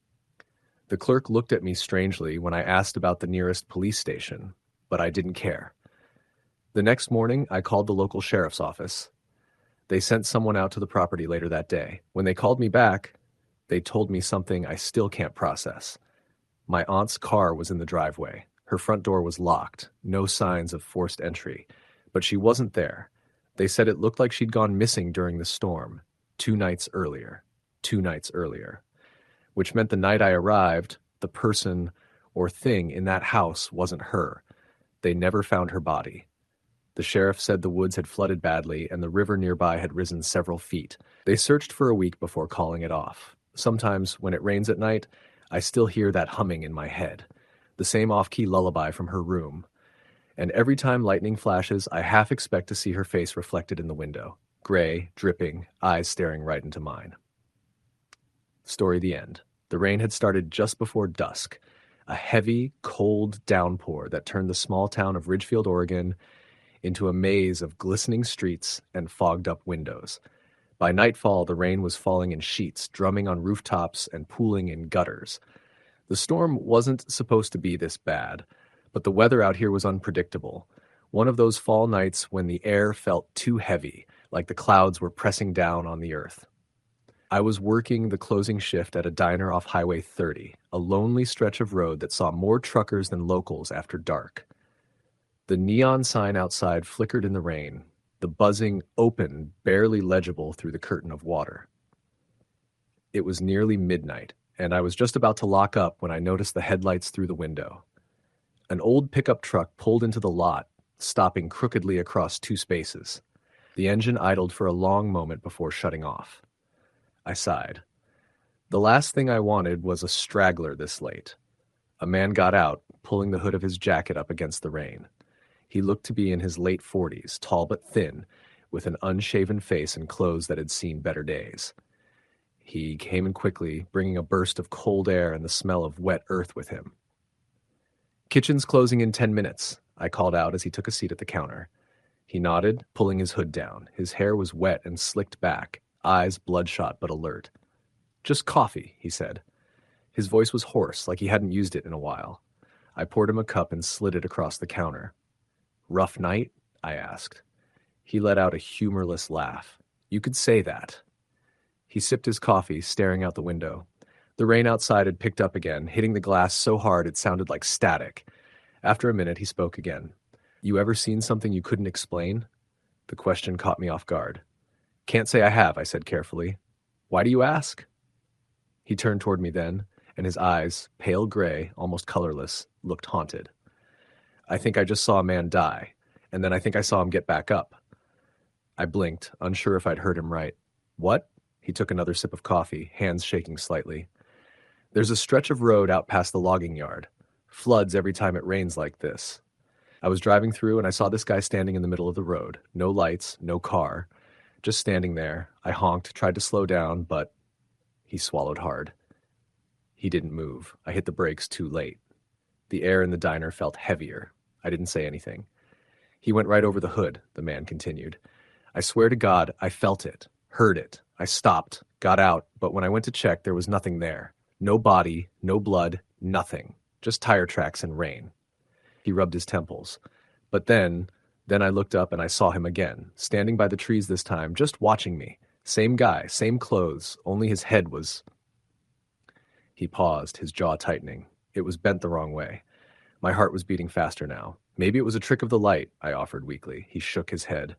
The clerk looked at me strangely when I asked about the nearest police station, but I didn't care. The next morning, I called the local sheriff's office. They sent someone out to the property later that day. When they called me back, they told me something I still can't process. My aunt's car was in the driveway. Her front door was locked, no signs of forced entry, but she wasn't there. They said it looked like she'd gone missing during the storm, 2 nights earlier. 2 nights earlier. Which meant the night I arrived, the person or thing in that house wasn't her. They never found her body. The sheriff said the woods had flooded badly and the river nearby had risen several feet. They searched for a week before calling it off. Sometimes, when it rains at night, I still hear that humming in my head, the same off-key lullaby from her room. And every time lightning flashes, I half expect to see her face reflected in the window, gray, dripping, eyes staring right into mine. Story the end. The rain had started just before dusk, a heavy, cold downpour that turned the small town of Ridgefield, Oregon, into a maze of glistening streets and fogged-up windows. By nightfall, the rain was falling in sheets, drumming on rooftops and pooling in gutters. The storm wasn't supposed to be this bad, but the weather out here was unpredictable. One of those fall nights when the air felt too heavy, like the clouds were pressing down on the earth. I was working the closing shift at a diner off Highway 30, a lonely stretch of road that saw more truckers than locals after dark. The neon sign outside flickered in the rain, the buzzing open barely legible through the curtain of water. It was nearly midnight, and I was just about to lock up when I noticed the headlights through the window. An old pickup truck pulled into the lot, stopping crookedly across 2 spaces. The engine idled for a long moment before shutting off. I sighed. The last thing I wanted was a straggler this late. A man got out, pulling the hood of his jacket up against the rain. He looked to be in his late 40s, tall but thin, with an unshaven face and clothes that had seen better days. He came in quickly, bringing a burst of cold air and the smell of wet earth with him. "Kitchen's closing in 10 minutes, I called out as he took a seat at the counter. He nodded, pulling his hood down. His hair was wet and slicked back, eyes bloodshot but alert. "Just coffee," he said. His voice was hoarse, like he hadn't used it in a while. I poured him a cup and slid it across the counter. "Rough night?" I asked. He let out a humorless laugh. "You could say that." He sipped his coffee, staring out the window. The rain outside had picked up again, hitting the glass so hard it sounded like static. After a minute, he spoke again. "You ever seen something you couldn't explain?" The question caught me off guard. "Can't say I have," I said carefully. "Why do you ask?" He turned toward me then, and his eyes, pale gray, almost colorless, looked haunted. "I think I just saw a man die, and then I think I saw him get back up." I blinked, unsure if I'd heard him right. "What?" He took another sip of coffee, hands shaking slightly. "There's a stretch of road out past the logging yard. Floods every time it rains like this." I was driving through and I saw this guy standing in the middle of the road. No lights, no car. Just standing there. I honked, tried to slow down, but he swallowed hard. He didn't move. I hit the brakes too late. The air in the diner felt heavier. I didn't say anything. "He went right over the hood," the man continued. "I swear to God, I felt it, heard it. I stopped, got out, but when I went to check, there was nothing there. No body, no blood, nothing. Just tire tracks and rain." He rubbed his temples. "But then I looked up and I saw him again, standing by the trees this time, just watching me. Same guy, same clothes, only his head was..." He paused, his jaw tightening. It was bent the wrong way. My heart was beating faster now. "Maybe it was a trick of the light," I offered weakly. He shook his head.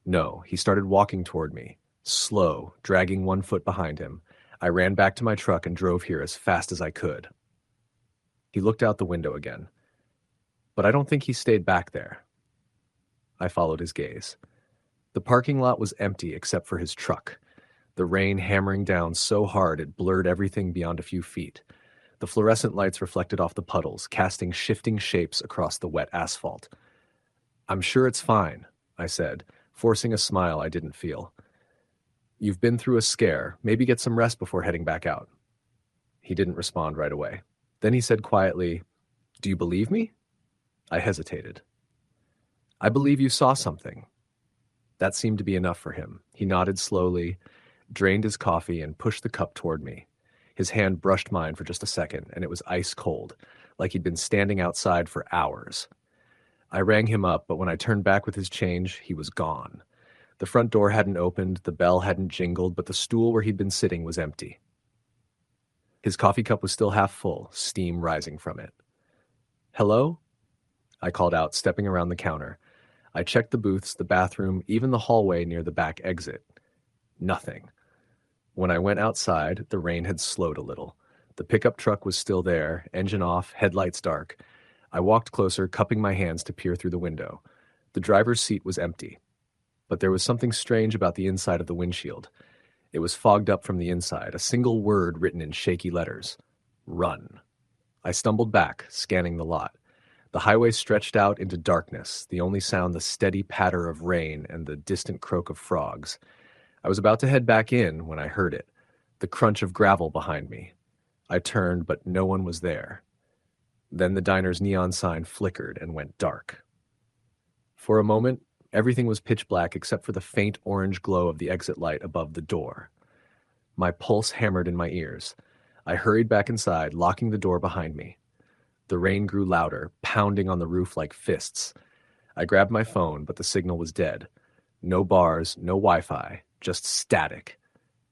"No." He started walking toward me, slow, dragging one foot behind him. I ran back to my truck and drove here as fast as I could. He looked out the window again. "But I don't think he stayed back there." I followed his gaze. The parking lot was empty except for his truck, the rain hammering down so hard it blurred everything beyond a few feet. The fluorescent lights reflected off the puddles, casting shifting shapes across the wet asphalt. "I'm sure it's fine," I said, forcing a smile I didn't feel. "You've been through a scare. Maybe get some rest before heading back out." He didn't respond right away. Then he said quietly, "Do you believe me?" I hesitated. "I believe you saw something." That seemed to be enough for him. He nodded slowly, drained his coffee, and pushed the cup toward me. His hand brushed mine for just a second, and it was ice cold, like he'd been standing outside for hours. I rang him up, but when I turned back with his change, he was gone. The front door hadn't opened, the bell hadn't jingled, but the stool where he'd been sitting was empty. His coffee cup was still half full, steam rising from it. "Hello?" I called out, stepping around the counter. I checked the booths, the bathroom, even the hallway near the back exit. Nothing. When I went outside, the rain had slowed a little. The pickup truck was still there, engine off, headlights dark. I walked closer, cupping my hands to peer through the window. The driver's seat was empty. But there was something strange about the inside of the windshield. It was fogged up from the inside, a single word written in shaky letters. Run. I stumbled back, scanning the lot. The highway stretched out into darkness, the only sound the steady patter of rain and the distant croak of frogs. I was about to head back in when I heard it, the crunch of gravel behind me. I turned, but no one was there. Then the diner's neon sign flickered and went dark. For a moment, everything was pitch black except for the faint orange glow of the exit light above the door. My pulse hammered in my ears. I hurried back inside, locking the door behind me. The rain grew louder, pounding on the roof like fists. I grabbed my phone, but the signal was dead. No bars, no Wi-Fi, just static.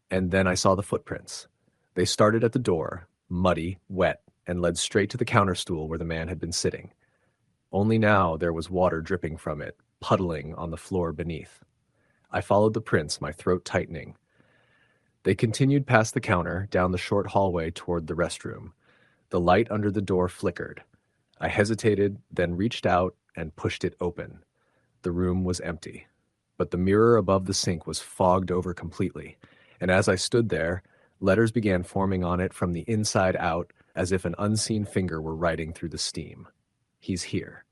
And then I saw the footprints. They started at the door, muddy, wet, and led straight to the counter stool where the man had been sitting. Only now there was water dripping from it, puddling on the floor beneath. I followed the prints, my throat tightening. They continued past the counter, down the short hallway toward the restroom. The light under the door flickered. I hesitated, then reached out and pushed it open. The room was empty, but the mirror above the sink was fogged over completely, and as I stood there, letters began forming on it from the inside out, as if an unseen finger were writing through the steam. He's here.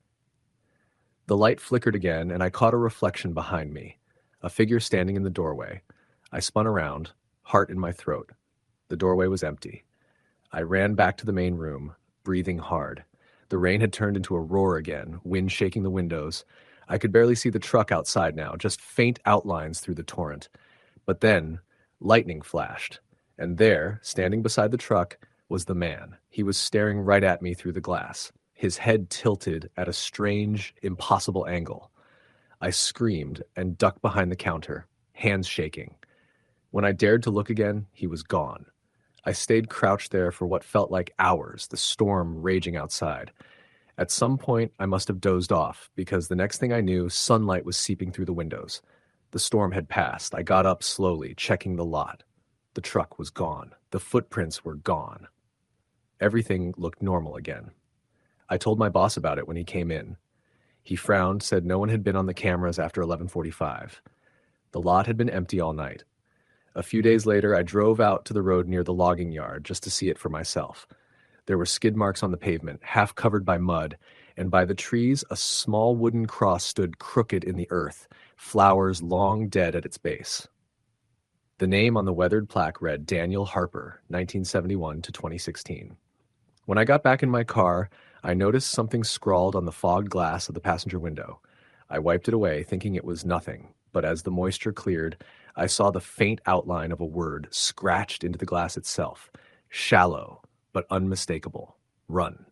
The light flickered again, and I caught a reflection behind me, a figure standing in the doorway. I spun around, heart in my throat. The doorway was empty. I ran back to the main room, breathing hard. The rain had turned into a roar again, wind shaking the windows. I could barely see the truck outside now, just faint outlines through the torrent. But then, lightning flashed, and there, standing beside the truck, was the man. He was staring right at me through the glass, his head tilted at a strange, impossible angle. I screamed and ducked behind the counter, hands shaking. When I dared to look again, he was gone. I stayed crouched there for what felt like hours, the storm raging outside. At some point, I must have dozed off, because the next thing I knew, sunlight was seeping through the windows. The storm had passed. I got up slowly, checking the lot. The truck was gone. The footprints were gone. Everything looked normal again. I told my boss about it when he came in. He frowned, said no one had been on the cameras after 11:45. The lot had been empty all night. A few days later, I drove out to the road near the logging yard just to see it for myself. There were skid marks on the pavement, half covered by mud, and by the trees, a small wooden cross stood crooked in the earth, flowers long dead at its base. The name on the weathered plaque read Daniel Harper, 1971 to 2016. When I got back in my car, I noticed something scrawled on the fogged glass of the passenger window. I wiped it away, thinking it was nothing, but as the moisture cleared, I saw the faint outline of a word scratched into the glass itself. Shallow, but unmistakable. Run.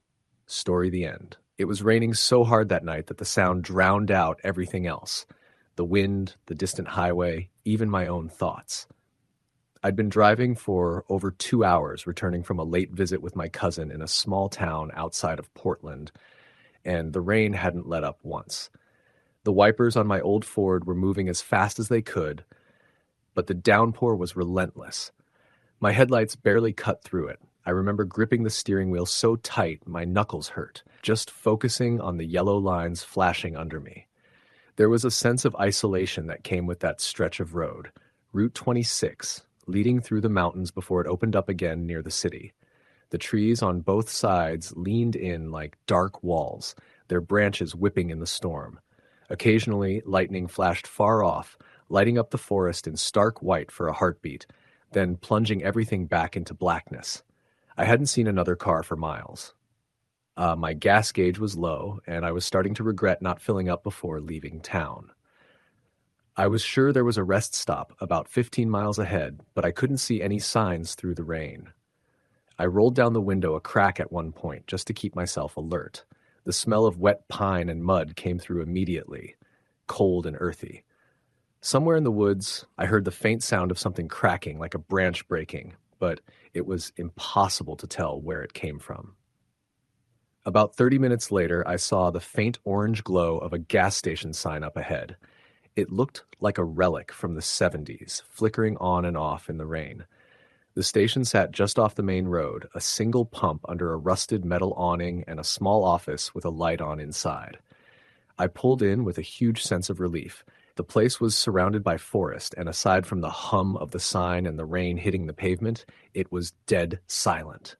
Story the end. It was raining so hard that night that the sound drowned out everything else. The wind, the distant highway, even my own thoughts. I'd been driving for over 2 hours, returning from a late visit with my cousin in a small town outside of Portland, and the rain hadn't let up once. The wipers on my old Ford were moving as fast as they could, but the downpour was relentless. My headlights barely cut through it. I remember gripping the steering wheel so tight my knuckles hurt, just focusing on the yellow lines flashing under me. There was a sense of isolation that came with that stretch of road, Route 26, leading through the mountains before it opened up again near the city. The trees on both sides leaned in like dark walls, their branches whipping in the storm. Occasionally, lightning flashed far off, lighting up the forest in stark white for a heartbeat, then plunging everything back into blackness. I hadn't seen another car for miles. My gas gauge was low, and I was starting to regret not filling up before leaving town. I was sure there was a rest stop about 15 miles ahead, but I couldn't see any signs through the rain. I rolled down the window a crack at one point just to keep myself alert. The smell of wet pine and mud came through immediately, cold and earthy. Somewhere in the woods, I heard the faint sound of something cracking like a branch breaking, but it was impossible to tell where it came from. About 30 minutes later, I saw the faint orange glow of a gas station sign up ahead. It looked like a relic from the 70s, flickering on and off in the rain. The station sat just off the main road, a single pump under a rusted metal awning and a small office with a light on inside. I pulled in with a huge sense of relief. The place was surrounded by forest, and aside from the hum of the sign and the rain hitting the pavement, it was dead silent.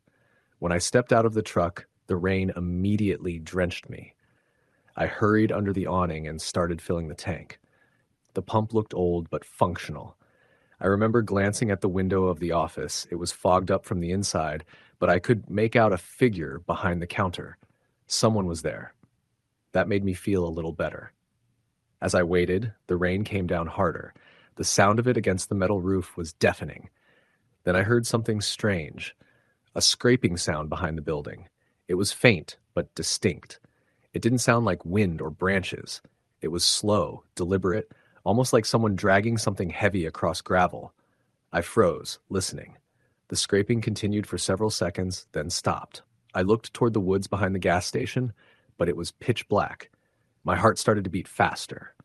When I stepped out of the truck, the rain immediately drenched me. I hurried under the awning and started filling the tank. The pump looked old but functional. I remember glancing at the window of the office. It was fogged up from the inside, but I could make out a figure behind the counter. Someone was there. That made me feel a little better. As I waited, the rain came down harder. The sound of it against the metal roof was deafening. Then I heard something strange, a scraping sound behind the building. It was faint, but distinct. It didn't sound like wind or branches. It was slow, deliberate, almost like someone dragging something heavy across gravel. I froze, listening. The scraping continued for several seconds, then stopped. I looked toward the woods behind the gas station, but it was pitch black. My heart started to beat faster.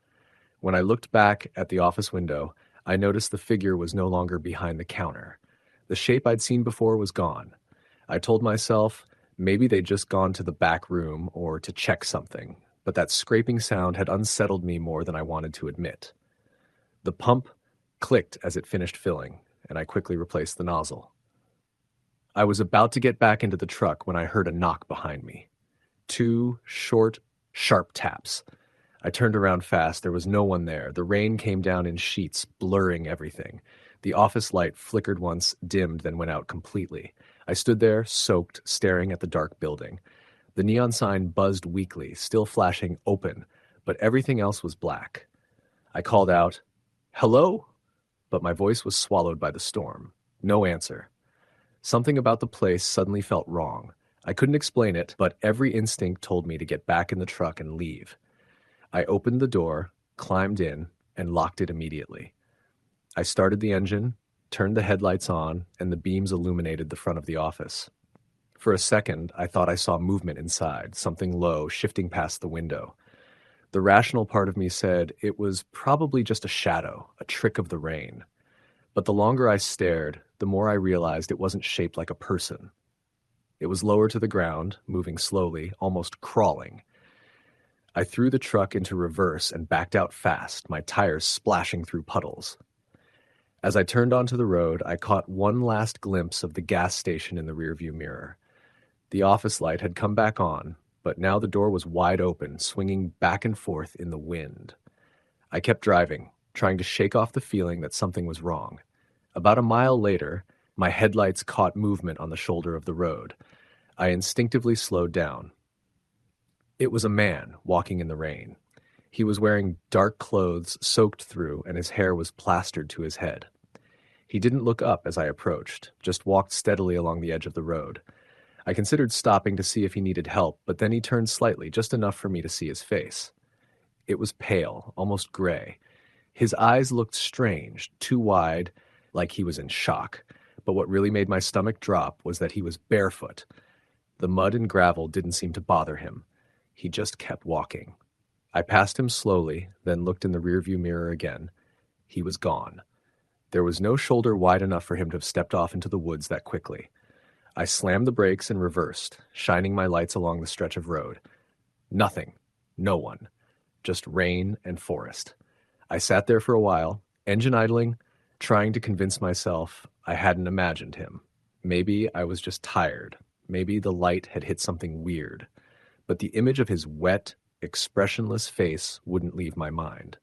When I looked back at the office window, I noticed the figure was no longer behind the counter. The shape I'd seen before was gone. I told myself maybe they'd just gone to the back room or to check something, but that scraping sound had unsettled me more than I wanted to admit. The pump clicked as it finished filling, and I quickly replaced the nozzle. I was about to get back into the truck when I heard a knock behind me. 2 short, sharp taps. I turned around fast. There was no one there. The rain came down in sheets, blurring everything. The office light flickered once, dimmed, then went out completely. I stood there, soaked, staring at the dark building. The neon sign buzzed weakly, still flashing open, but everything else was black. I called out, "Hello?" But my voice was swallowed by the storm. No answer. Something about the place suddenly felt wrong. I couldn't explain it, but every instinct told me to get back in the truck and leave. I opened the door, climbed in, and locked it immediately. I started the engine, turned the headlights on, and the beams illuminated the front of the office. For a second, I thought I saw movement inside, something low shifting past the window. The rational part of me said it was probably just a shadow, a trick of the rain. But the longer I stared, the more I realized it wasn't shaped like a person. It was lower to the ground, moving slowly, almost crawling. I threw the truck into reverse and backed out fast, my tires splashing through puddles. As I turned onto the road, I caught one last glimpse of the gas station in the rearview mirror. The office light had come back on, but now the door was wide open, swinging back and forth in the wind. I kept driving, trying to shake off the feeling that something was wrong. About a mile later, my headlights caught movement on the shoulder of the road. I instinctively slowed down. It was a man walking in the rain. He was wearing dark clothes soaked through, and his hair was plastered to his head. He didn't look up as I approached, just walked steadily along the edge of the road. I considered stopping to see if he needed help, but then he turned slightly, just enough for me to see his face. It was pale, almost gray. His eyes looked strange, too wide, like he was in shock. But what really made my stomach drop was that he was barefoot. The mud and gravel didn't seem to bother him. He just kept walking. I passed him slowly, then looked in the rearview mirror again. He was gone. There was no shoulder wide enough for him to have stepped off into the woods that quickly. I slammed the brakes and reversed, shining my lights along the stretch of road. Nothing. No one. Just rain and forest. I sat there for a while, engine idling, trying to convince myself I hadn't imagined him. Maybe I was just tired. Maybe the light had hit something weird. But the image of his wet, expressionless face wouldn't leave my mind.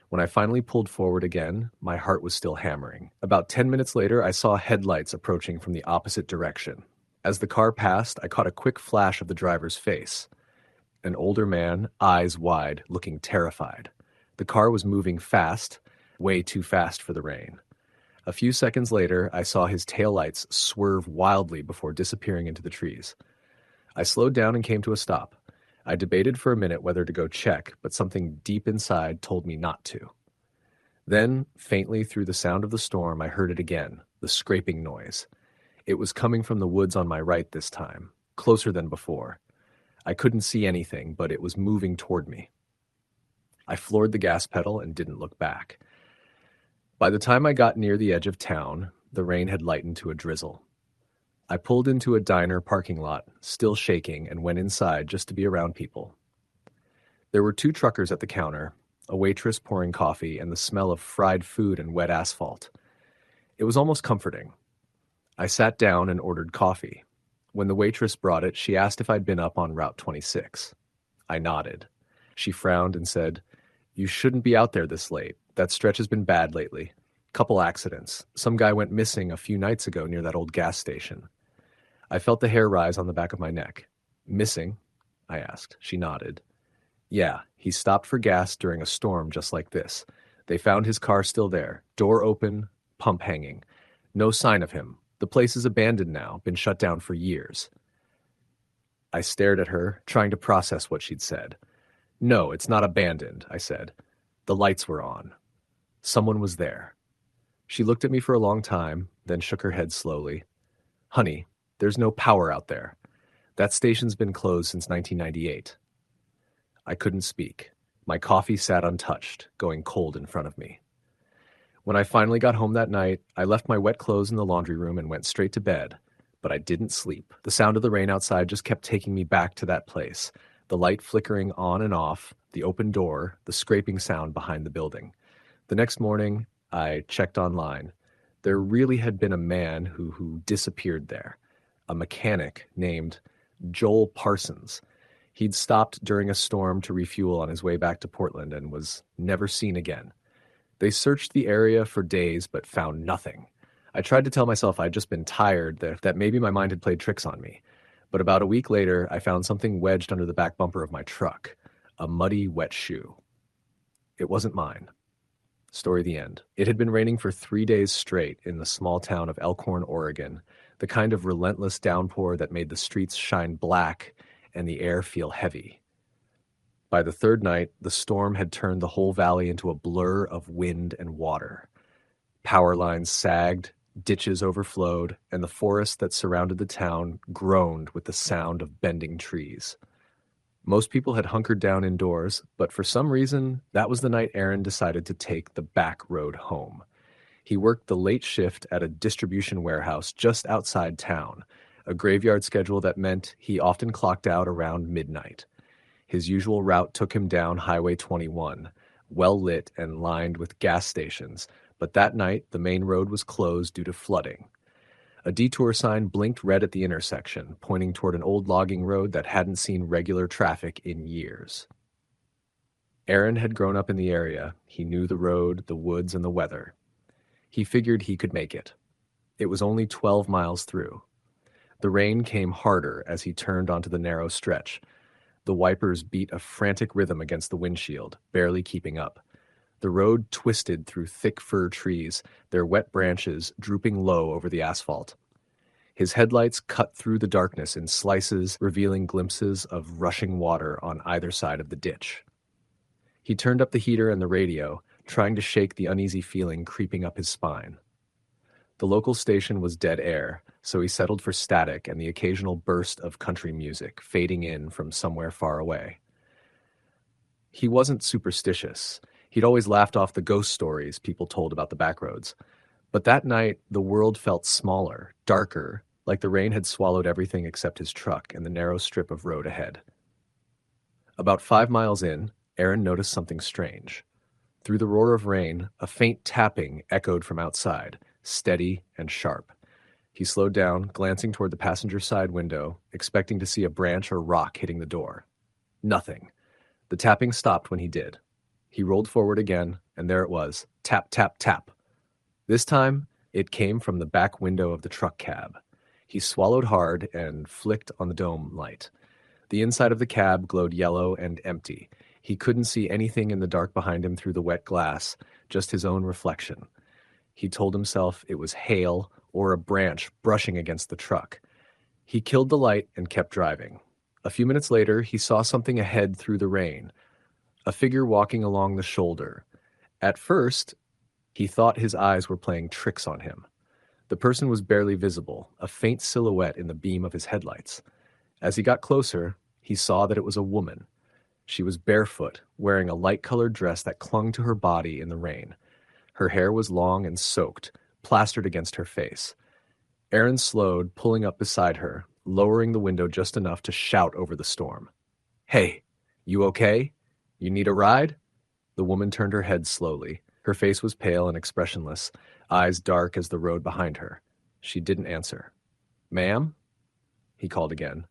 When I finally pulled forward again, my heart was still hammering. About 10 minutes later, I saw headlights approaching from the opposite direction. As the car passed, I caught a quick flash of the driver's face. An older man, eyes wide, looking terrified. The car was moving fast, way too fast for the rain. A few seconds later, I saw his taillights swerve wildly before disappearing into the trees. I slowed down and came to a stop. I debated for a minute whether to go check, but something deep inside told me not to. Then, faintly through the sound of the storm, I heard it again, the scraping noise. It was coming from the woods on my right this time, closer than before. I couldn't see anything, but it was moving toward me. I floored the gas pedal and didn't look back. By the time I got near the edge of town, the rain had lightened to a drizzle. I pulled into a diner parking lot, still shaking, and went inside just to be around people. There were 2 truckers at the counter, a waitress pouring coffee, and the smell of fried food and wet asphalt. It was almost comforting. I sat down and ordered coffee. When the waitress brought it, she asked if I'd been up on Route 26. I nodded. She frowned and said, "You shouldn't be out there this late. That stretch has been bad lately. Couple accidents. Some guy went missing a few nights ago near that old gas station." I felt the hair rise on the back of my neck. "Missing?" I asked. She nodded. "Yeah, he stopped for gas during a storm just like this. They found his car still there, door open, pump hanging. No sign of him. The place is abandoned now, been shut down for years." I stared at her, trying to process what she'd said. "No, it's not abandoned," I said. "The lights were on. Someone was there." She looked at me for a long time, then shook her head slowly. "Honey, there's no power out there. That station's been closed since 1998. I couldn't speak. My coffee sat untouched, going cold in front of me. When I finally got home that night, I left my wet clothes in the laundry room and went straight to bed. But I didn't sleep. The sound of the rain outside just kept taking me back to that place. The light flickering on and off, the open door, the scraping sound behind the building. The next morning, I checked online. There really had been a man who disappeared there. A mechanic named Joel Parsons. He'd stopped during a storm to refuel on his way back to Portland and was never seen again. They searched the area for days but found nothing. I tried to tell myself I'd just been tired, that maybe my mind had played tricks on me. But about a week later, I found something wedged under the back bumper of my truck. A muddy, wet shoe. It wasn't mine. Story the end. It had been raining for 3 days straight in the small town of Elkhorn, Oregon, the kind of relentless downpour that made the streets shine black and the air feel heavy. By the 3rd night, the storm had turned the whole valley into a blur of wind and water. Power lines sagged, ditches overflowed, and the forest that surrounded the town groaned with the sound of bending trees. Most people had hunkered down indoors, but for some reason, that was the night Aaron decided to take the back road home. He worked the late shift at a distribution warehouse just outside town, a graveyard schedule that meant he often clocked out around midnight. His usual route took him down Highway 21, well lit and lined with gas stations, but that night the main road was closed due to flooding. A detour sign blinked red at the intersection, pointing toward an old logging road that hadn't seen regular traffic in years. Aaron had grown up in the area. He knew the road, the woods, and the weather. He figured he could make it. It was only 12 miles through. The rain came harder as he turned onto the narrow stretch. The wipers beat a frantic rhythm against the windshield, barely keeping up. The road twisted through thick fir trees, their wet branches drooping low over the asphalt. His headlights cut through the darkness in slices, revealing glimpses of rushing water on either side of the ditch. He turned up the heater and the radio, trying to shake the uneasy feeling creeping up his spine. The local station was dead air, so he settled for static and the occasional burst of country music fading in from somewhere far away. He wasn't superstitious. He'd always laughed off the ghost stories people told about the backroads. But that night, the world felt smaller, darker, like the rain had swallowed everything except his truck and the narrow strip of road ahead. About 5 miles in, Aaron noticed something strange. Through the roar of rain, a faint tapping echoed from outside, steady and sharp. He slowed down, glancing toward the passenger side window, expecting to see a branch or rock hitting the door. Nothing. The tapping stopped when he did. He rolled forward again, and there it was. Tap, tap, tap. This time, it came from the back window of the truck cab. He swallowed hard and flicked on the dome light. The inside of the cab glowed yellow and empty. He couldn't see anything in the dark behind him through the wet glass, just his own reflection. He told himself it was hail or a branch brushing against the truck. He killed the light and kept driving. A few minutes later, he saw something ahead through the rain. A figure walking along the shoulder. At first, he thought his eyes were playing tricks on him. The person was barely visible, a faint silhouette in the beam of his headlights. As he got closer, He saw that it was a woman. She was barefoot, wearing a light-colored dress that clung to her body in the rain. Her hair was long and soaked, plastered against her face. Aaron slowed, pulling up beside her, lowering the window just enough to shout over the storm. "Hey, you okay? You need a ride?" The woman turned her head slowly. Her face was pale and expressionless, eyes dark as the road behind her. She didn't answer. "Ma'am?" He called again.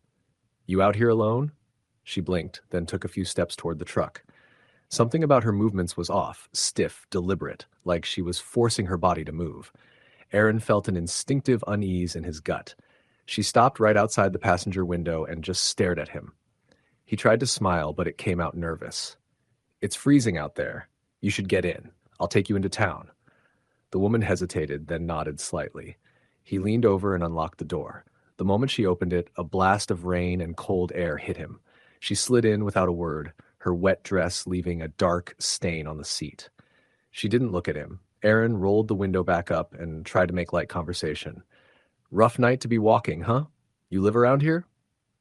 "You out here alone?" She blinked, then took a few steps toward the truck. Something about her movements was off, stiff, deliberate, like she was forcing her body to move. Aaron felt an instinctive unease in his gut. She stopped right outside the passenger window and just stared at him. He tried to smile, but it came out nervous. "It's freezing out there. You should get in. I'll take you into town." The woman hesitated, then nodded slightly. He leaned over and unlocked the door. The moment she opened it, a blast of rain and cold air hit him. She slid in without a word, her wet dress leaving a dark stain on the seat. She didn't look at him. Aaron rolled the window back up and tried to make light conversation. "Rough night to be walking, huh? You live around here?"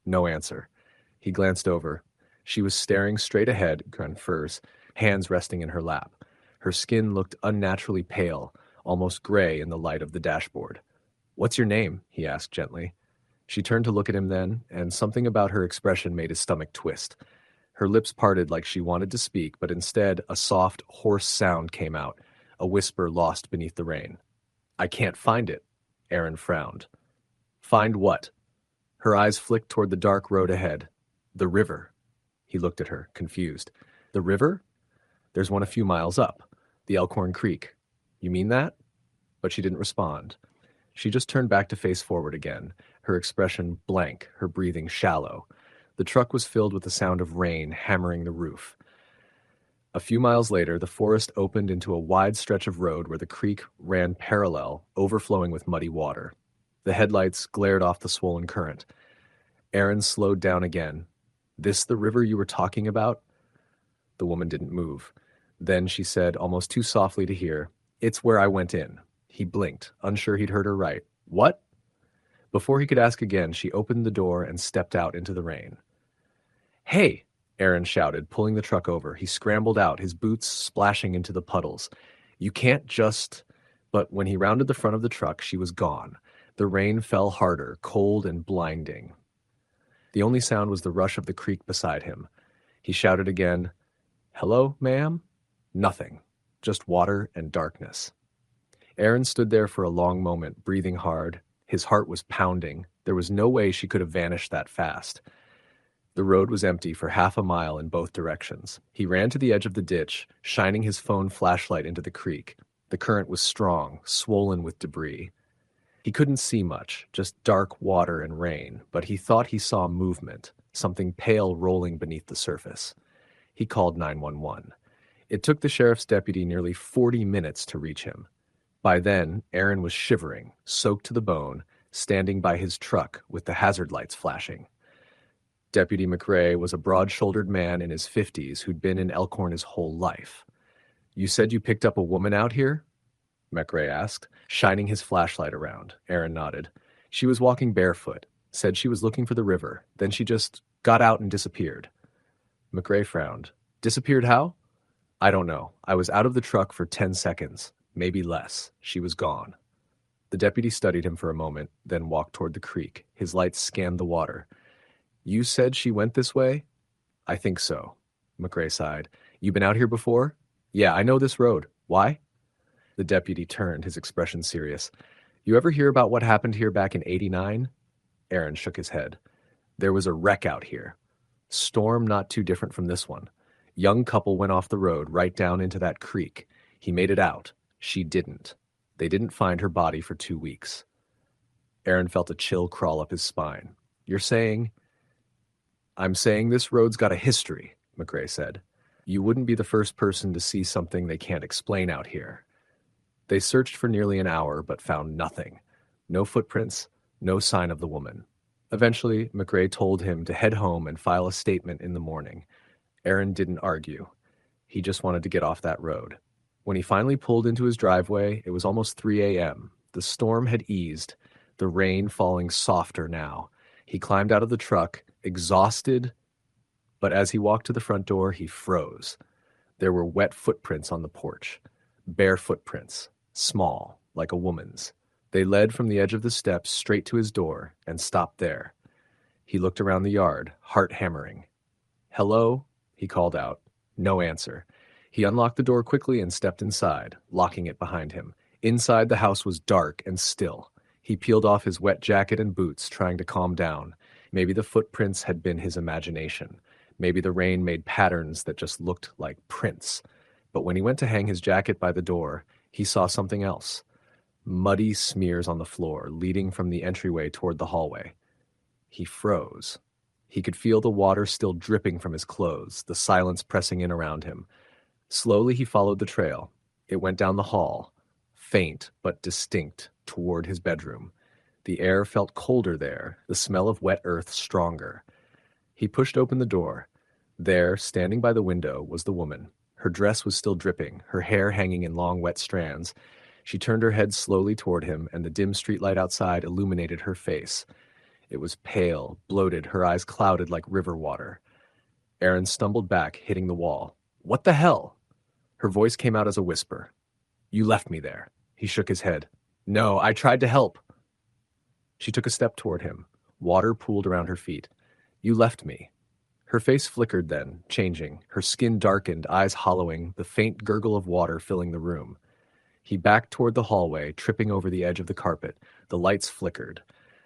No answer. He glanced over. She was staring straight ahead, furs, hands resting in her lap. Her skin looked unnaturally pale, almost gray in the light of the dashboard. "What's your name?" he asked gently. She turned to look at him then, and something about her expression made his stomach twist. Her lips parted like she wanted to speak, but instead a soft, hoarse sound came out, a whisper lost beneath the rain. "I can't find it." Aaron frowned. "Find what?" Her eyes flicked toward the dark road ahead. "The river." He looked at her, confused. "The river? There's one a few miles up. The Elkhorn Creek. You mean that?" But she didn't respond. She just turned back to face forward again, her expression blank, her breathing shallow. The truck was filled with the sound of rain hammering the roof. A few miles later, the forest opened into a wide stretch of road where the creek ran parallel, overflowing with muddy water. The headlights glared off the swollen current. Aaron slowed down again. "This the river you were talking about?" The woman didn't move. Then she said, almost too softly to hear, "It's where I went in." He blinked, unsure he'd heard her right. "What?" Before he could ask again, she opened the door and stepped out into the rain. "Hey!" Aaron shouted, pulling the truck over. He scrambled out, his boots splashing into the puddles. "You can't just—" But when he rounded the front of the truck, she was gone. The rain fell harder, cold and blinding. The only sound was the rush of the creek beside him. He shouted again, "Hello, ma'am?" Nothing. Just water and darkness. Aaron stood there for a long moment, breathing hard. His heart was pounding. There was no way she could have vanished that fast. The road was empty for half a mile in both directions. He ran to the edge of the ditch, shining his phone flashlight into the creek. The current was strong, swollen with debris. He couldn't see much, just dark water and rain, but he thought he saw movement, something pale rolling beneath the surface. He called 911. It took the sheriff's deputy nearly 40 minutes to reach him. By then, Aaron was shivering, soaked to the bone, standing by his truck with the hazard lights flashing. Deputy McRae was a broad-shouldered man in his 50s who'd been in Elkhorn his whole life. "You said you picked up a woman out here?" McRae asked, shining his flashlight around. Aaron nodded. "She was walking barefoot, said she was looking for the river, then she just got out and disappeared." McRae frowned. "Disappeared how?" "I don't know. I was out of the truck for 10 seconds, maybe less. She was gone." The deputy studied him for a moment, then walked toward the creek. His lights scanned the water. "You said she went this way?" "I think so." McRae sighed. "You been out here before?" "Yeah, I know this road. Why?" The deputy turned, his expression serious. "You ever hear about what happened here back in '89? Aaron shook his head. "There was a wreck out here. Storm not too different from this one. Young couple went off the road right down into that creek. He made it out. She didn't. They didn't find her body for 2 weeks." Aaron felt a chill crawl up his spine. "You're saying—" "I'm saying this road's got a history," McRae said. "You wouldn't be the first person to see something they can't explain out here." They searched for nearly an hour, but found nothing. No footprints, no sign of the woman. Eventually, McRae told him to head home and file a statement in the morning. Aaron didn't argue. He just wanted to get off that road. When he finally pulled into his driveway, it was almost 3 a.m. The storm had eased, the rain falling softer now. He climbed out of the truck, exhausted But as he walked to the front door, he froze. There were wet footprints on the porch. Bare footprints, small, like a woman's. They led from the edge of the steps straight to his door and stopped there. He looked around the yard, heart hammering. "Hello?" he called out. No answer. He unlocked the door quickly and stepped inside, locking it behind him. Inside, the house was dark and still. He peeled off his wet jacket and boots, trying to calm down. Maybe the footprints had been his imagination. Maybe the rain made patterns that just looked like prints. But when he went to hang his jacket by the door, he saw something else. Muddy smears on the floor, leading from the entryway toward the hallway. He froze. He could feel the water still dripping from his clothes, the silence pressing in around him. Slowly he followed the trail. It went down the hall, faint but distinct, toward his bedroom. The air felt colder there, the smell of wet earth stronger. He pushed open the door. There, standing by the window, was the woman. Her dress was still dripping, her hair hanging in long wet strands. She turned her head slowly toward him, and the dim streetlight outside illuminated her face. It was pale, bloated, her eyes clouded like river water. Aaron stumbled back, hitting the wall. "What the hell?" Her voice came out as a whisper. "You left me there." He shook his head. "No, I tried to help." She took a step toward him. Water pooled around her feet. "You left me." Her face flickered then, changing. Her skin darkened, eyes hollowing, the faint gurgle of water filling the room. He backed toward the hallway, tripping over the edge of the carpet. The lights flickered.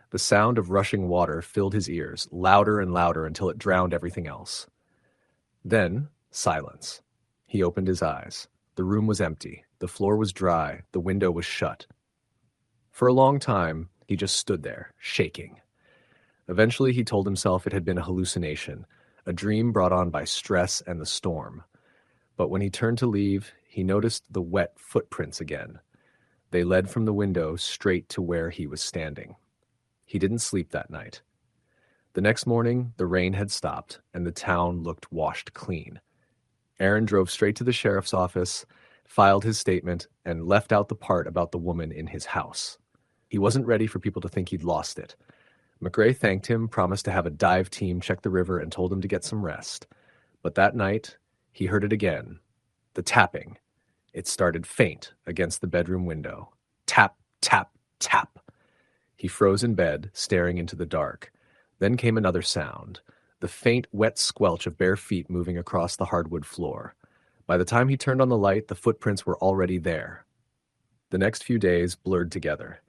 The sound of rushing water filled his ears, louder and louder until it drowned everything else. Then, silence. He opened his eyes. The room was empty. The floor was dry. The window was shut. For a long time, he just stood there, shaking. Eventually, he told himself it had been a hallucination, a dream brought on by stress and the storm. But when he turned to leave, he noticed the wet footprints again. They led from the window straight to where he was standing. He didn't sleep that night. The next morning, the rain had stopped, and the town looked washed clean. Aaron drove straight to the sheriff's office, filed his statement, and left out the part about the woman in his house. He wasn't ready for people to think he'd lost it. McRae thanked him, promised to have a dive team check the river, and told him to get some rest. But that night, he heard it again. The tapping. It started faint against the bedroom window. Tap, tap, tap. He froze in bed, staring into the dark. Then came another sound, the faint, wet squelch of bare feet moving across the hardwood floor. By the time he turned on the light, the footprints were already there. The next few days blurred together.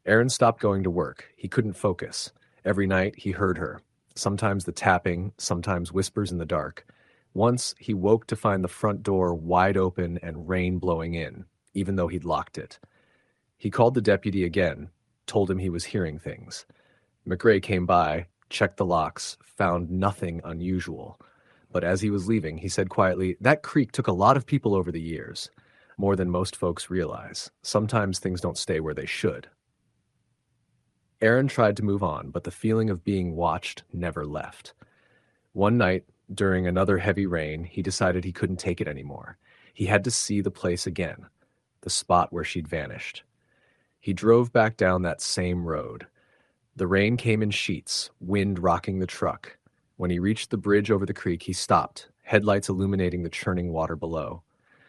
Aaron stopped going to work. He couldn't focus. Every night, he heard her. Sometimes the tapping, sometimes whispers in the dark. Once, he woke to find the front door wide open and rain blowing in, even though he'd locked it. He called the deputy again, told him he was hearing things. McRae came by, checked the locks, found nothing unusual. But as he was leaving, he said quietly, "That creek took a lot of people over the years. More than most folks realize. Sometimes things don't stay where they should." Aaron tried to move on, but the feeling of being watched never left. One night, during another heavy rain, he decided he couldn't take it anymore. He had to see the place again, the spot where she'd vanished. He drove back down that same road. The rain came in sheets, wind rocking the truck. When he reached the bridge over the creek, he stopped, headlights illuminating the churning water below.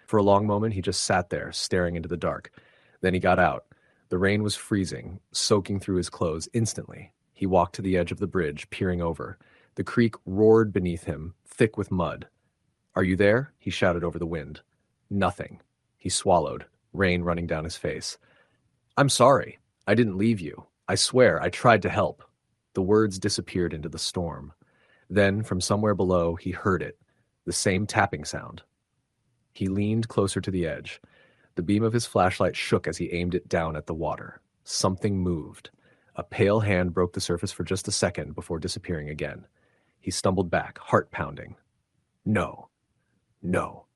For a long moment, he just sat there, staring into the dark. Then he got out. The rain was freezing, soaking through his clothes instantly. He walked to the edge of the bridge, peering over. The creek roared beneath him, thick with mud. "Are you there?" he shouted over the wind. Nothing. He swallowed, rain running down his face. "I'm sorry. I didn't leave you. I swear, I tried to help." The words disappeared into the storm. Then, from somewhere below, he heard it, the same tapping sound. He leaned closer to the edge. The beam of his flashlight shook as he aimed it down at the water. Something moved. A pale hand broke the surface for just a second before disappearing again. He stumbled back, heart pounding. No. No.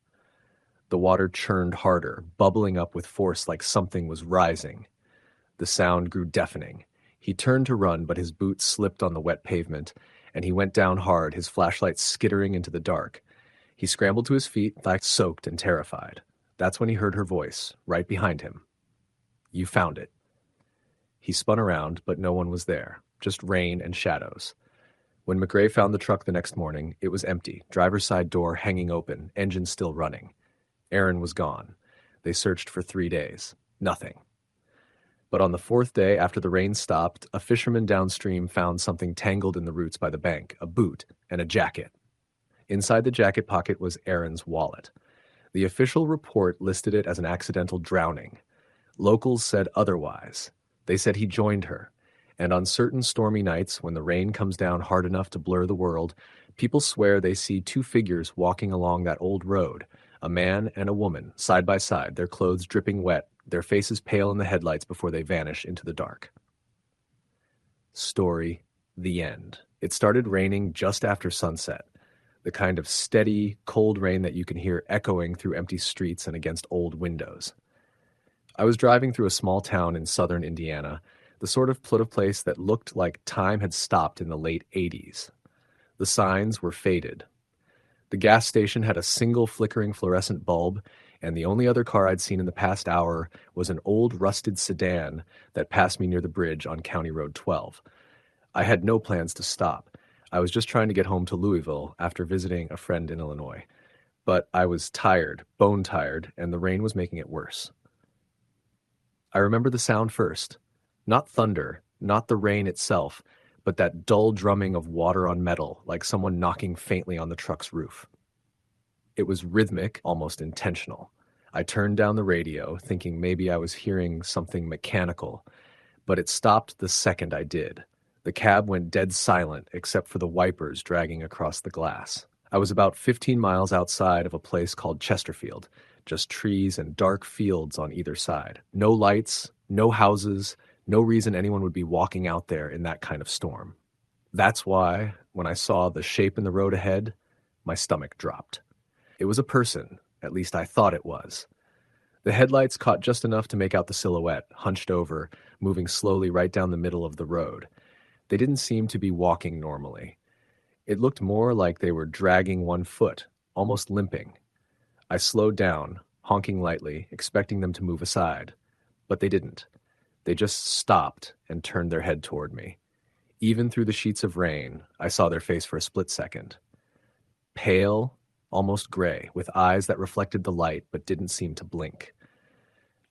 The water churned harder, bubbling up with force like something was rising. The sound grew deafening. He turned to run, but his boots slipped on the wet pavement, and he went down hard, his flashlight skittering into the dark. He scrambled to his feet, thighs soaked and terrified. That's when he heard her voice, right behind him. "You found it." He spun around, but no one was there, just rain and shadows. When McRae found the truck the next morning, it was empty, driver's side door hanging open, engine still running. Aaron was gone. They searched for 3 days. Nothing. But on the fourth day, after the rain stopped, a fisherman downstream found something tangled in the roots by the bank, a boot and a jacket. Inside the jacket pocket was Aaron's wallet. The official report listed it as an accidental drowning. Locals said otherwise. They said he joined her. And on certain stormy nights, when the rain comes down hard enough to blur the world, people swear they see two figures walking along that old road, a man and a woman, side by side, their clothes dripping wet, their faces pale in the headlights before they vanish into the dark. Story, the end. It started raining just after sunset, the kind of steady, cold rain that you can hear echoing through empty streets and against old windows. I was driving through a small town in southern Indiana, the sort of place that looked like time had stopped in the late 80s. The signs were faded. The gas station had a single flickering fluorescent bulb, and the only other car I'd seen in the past hour was an old rusted sedan that passed me near the bridge on County Road 12. I had no plans to stop. I was just trying to get home to Louisville after visiting a friend in Illinois. But I was tired, bone tired, and the rain was making it worse. I remember the sound first. Not thunder, not the rain itself, but that dull drumming of water on metal, like someone knocking faintly on the truck's roof. It was rhythmic, almost intentional. I turned down the radio, thinking maybe I was hearing something mechanical, but it stopped the second I did. The cab went dead silent, except for the wipers dragging across the glass. I was about 15 miles outside of a place called Chesterfield, just trees and dark fields on either side. No lights, no houses, no reason anyone would be walking out there in that kind of storm. That's why, when I saw the shape in the road ahead, my stomach dropped. It was a person, at least I thought it was. The headlights caught just enough to make out the silhouette, hunched over, moving slowly right down the middle of the road. They didn't seem to be walking normally. It looked more like they were dragging one foot, almost limping. I slowed down, honking lightly, expecting them to move aside. But they didn't. They just stopped and turned their head toward me. Even through the sheets of rain, I saw their face for a split second. Pale, almost gray, with eyes that reflected the light but didn't seem to blink.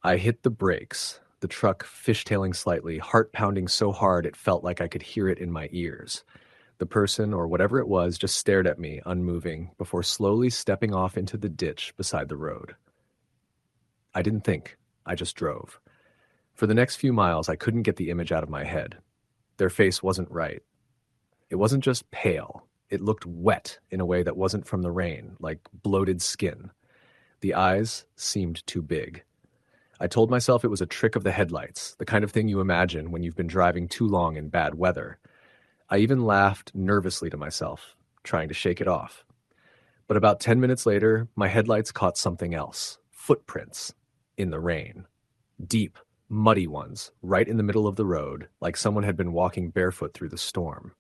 I hit the brakes, the truck fishtailing slightly, heart pounding so hard it felt like I could hear it in my ears. The person, or whatever it was, just stared at me, unmoving, before slowly stepping off into the ditch beside the road. I didn't think. I just drove. For the next few miles, I couldn't get the image out of my head. Their face wasn't right. It wasn't just pale. It looked wet in a way that wasn't from the rain, like bloated skin. The eyes seemed too big. I told myself it was a trick of the headlights, the kind of thing you imagine when you've been driving too long in bad weather. I even laughed nervously to myself, trying to shake it off. But about 10 minutes later, my headlights caught something else. Footprints. In the rain. Deep, muddy ones, right in the middle of the road, like someone had been walking barefoot through the storm.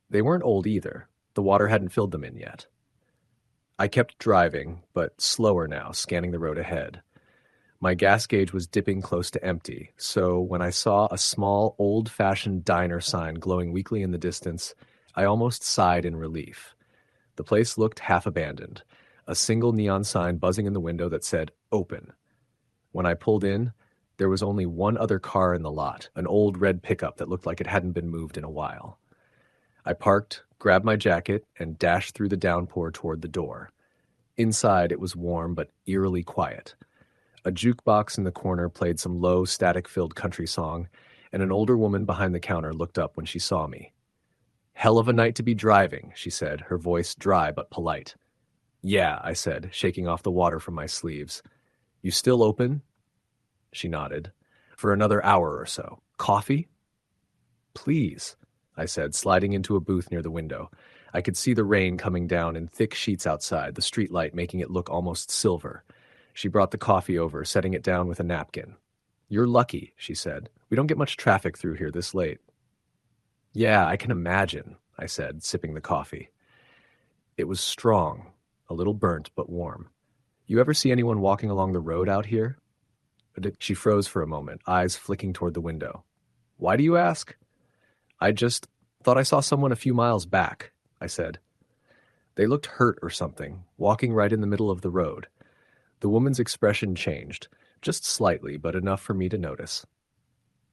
They weren't old either. The water hadn't filled them in yet. I kept driving, but slower now, scanning the road ahead. My gas gauge was dipping close to empty, so when I saw a small, old-fashioned diner sign glowing weakly in the distance, I almost sighed in relief. The place looked half-abandoned, a single neon sign buzzing in the window that said, "Open." When I pulled in, there was only one other car in the lot, an old red pickup that looked like it hadn't been moved in a while. I parked, grabbed my jacket, and dashed through the downpour toward the door. Inside, it was warm but eerily quiet. A jukebox in the corner played some low, static-filled country song, and an older woman behind the counter looked up when she saw me. "Hell of a night to be driving," she said, her voice dry but polite. "Yeah," I said, shaking off the water from my sleeves. "You still open?" She nodded. "For another hour or so. Coffee?" "Please," I said, sliding into a booth near the window. I could see the rain coming down in thick sheets outside, the street light making it look almost silver. She brought the coffee over, setting it down with a napkin. "You're lucky," she said. "We don't get much traffic through here this late." "Yeah, I can imagine," I said, sipping the coffee. It was strong, a little burnt but warm. "You ever see anyone walking along the road out here?" She froze for a moment, eyes flicking toward the window. "Why do you ask?" Thought I saw someone a few miles back, I said. They looked hurt or something, walking right in the middle of the road. The woman's expression changed, just slightly, but enough for me to notice.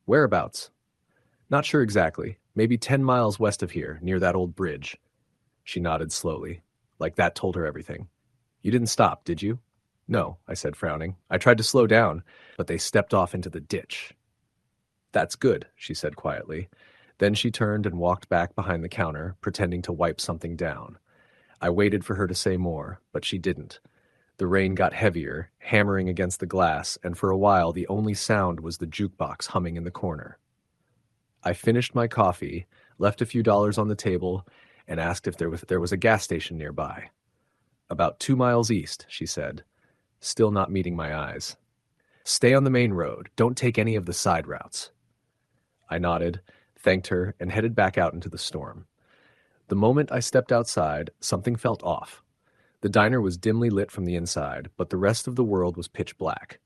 Whereabouts? Not sure exactly. Maybe 10 miles west of here, near that old bridge. She nodded slowly, like that told her everything. You didn't stop, did you? No, I said, frowning. I tried to slow down, but they stepped off into the ditch. That's good, she said quietly. Then she turned and walked back behind the counter, pretending to wipe something down. I waited for her to say more, but she didn't. The rain got heavier, hammering against the glass, and for a while the only sound was the jukebox humming in the corner. I finished my coffee, left a few dollars on the table, and asked if there was a gas station nearby. About 2 miles east, she said, still not meeting my eyes. Stay on the main road. Don't take any of the side routes. I nodded, thanked her, and headed back out into the storm. The moment I stepped outside, something felt off. The diner was dimly lit from the inside, but the rest of the world was pitch black.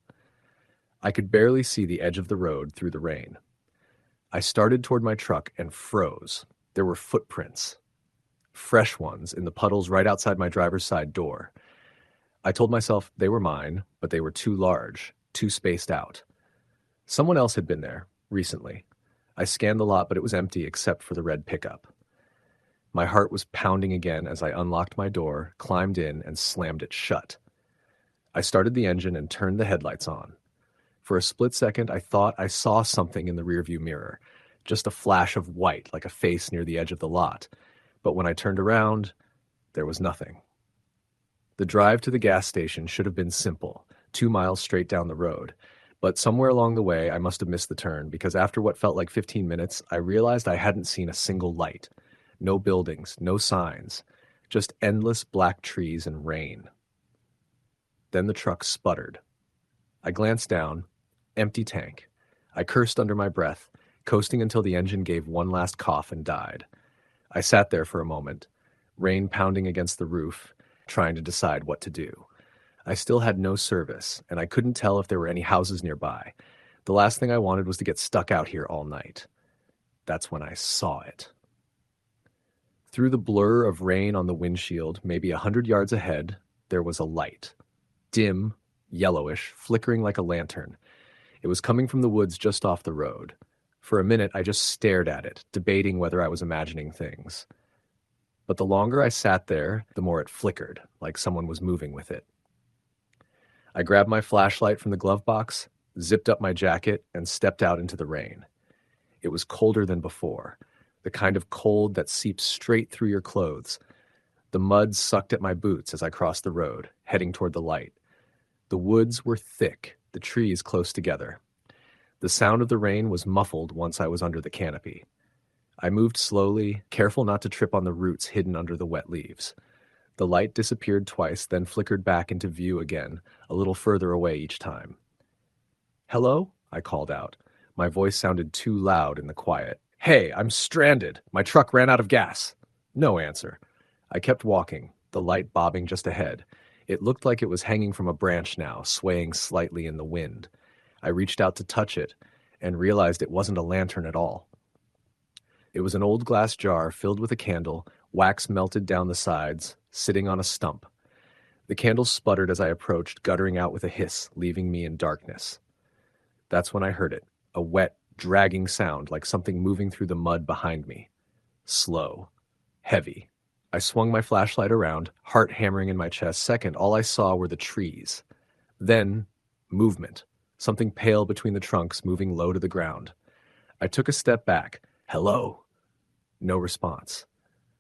I could barely see the edge of the road through the rain. I started toward my truck and froze. There were footprints. Fresh ones in the puddles right outside my driver's side door. I told myself they were mine, but they were too large, too spaced out. Someone else had been there, recently. I scanned the lot, but it was empty except for the red pickup. My heart was pounding again as I unlocked my door, climbed in, and slammed it shut. I started the engine and turned the headlights on. For a split second, I thought I saw something in the rearview mirror, just a flash of white like a face near the edge of the lot. But when I turned around, there was nothing. The drive to the gas station should have been simple, 2 miles straight down the road. But somewhere along the way, I must have missed the turn, because after what felt like 15 minutes, I realized I hadn't seen a single light. No buildings, no signs, just endless black trees and rain. Then the truck sputtered. I glanced down. Empty tank. I cursed under my breath, coasting until the engine gave one last cough and died. I sat there for a moment, rain pounding against the roof, trying to decide what to do. I still had no service, and I couldn't tell if there were any houses nearby. The last thing I wanted was to get stuck out here all night. That's when I saw it. Through the blur of rain on the windshield, maybe 100 yards ahead, there was a light. Dim, yellowish, flickering like a lantern. It was coming from the woods just off the road. For a minute, I just stared at it, debating whether I was imagining things. But the longer I sat there, the more it flickered, like someone was moving with it. I grabbed my flashlight from the glove box, zipped up my jacket, and stepped out into the rain. It was colder than before, the kind of cold that seeps straight through your clothes. The mud sucked at my boots as I crossed the road, heading toward the light. The woods were thick, the trees close together. The sound of the rain was muffled once I was under the canopy. I moved slowly, careful not to trip on the roots hidden under the wet leaves. The light disappeared twice, then flickered back into view again, a little further away each time. "Hello?" I called out. My voice sounded too loud in the quiet. "Hey, I'm stranded. My truck ran out of gas." No answer. I kept walking, the light bobbing just ahead. It looked like it was hanging from a branch now, swaying slightly in the wind. I reached out to touch it and realized it wasn't a lantern at all. It was an old glass jar filled with a candle, wax melted down the sides, sitting on a stump. The candle sputtered as I approached, guttering out with a hiss, leaving me in darkness. That's when I heard it, a wet, dragging sound like something moving through the mud behind me. Slow. Heavy. I swung my flashlight around, heart hammering in my chest. Second, all I saw were the trees. Then, movement. Something pale between the trunks, moving low to the ground. I took a step back. "Hello?" No response.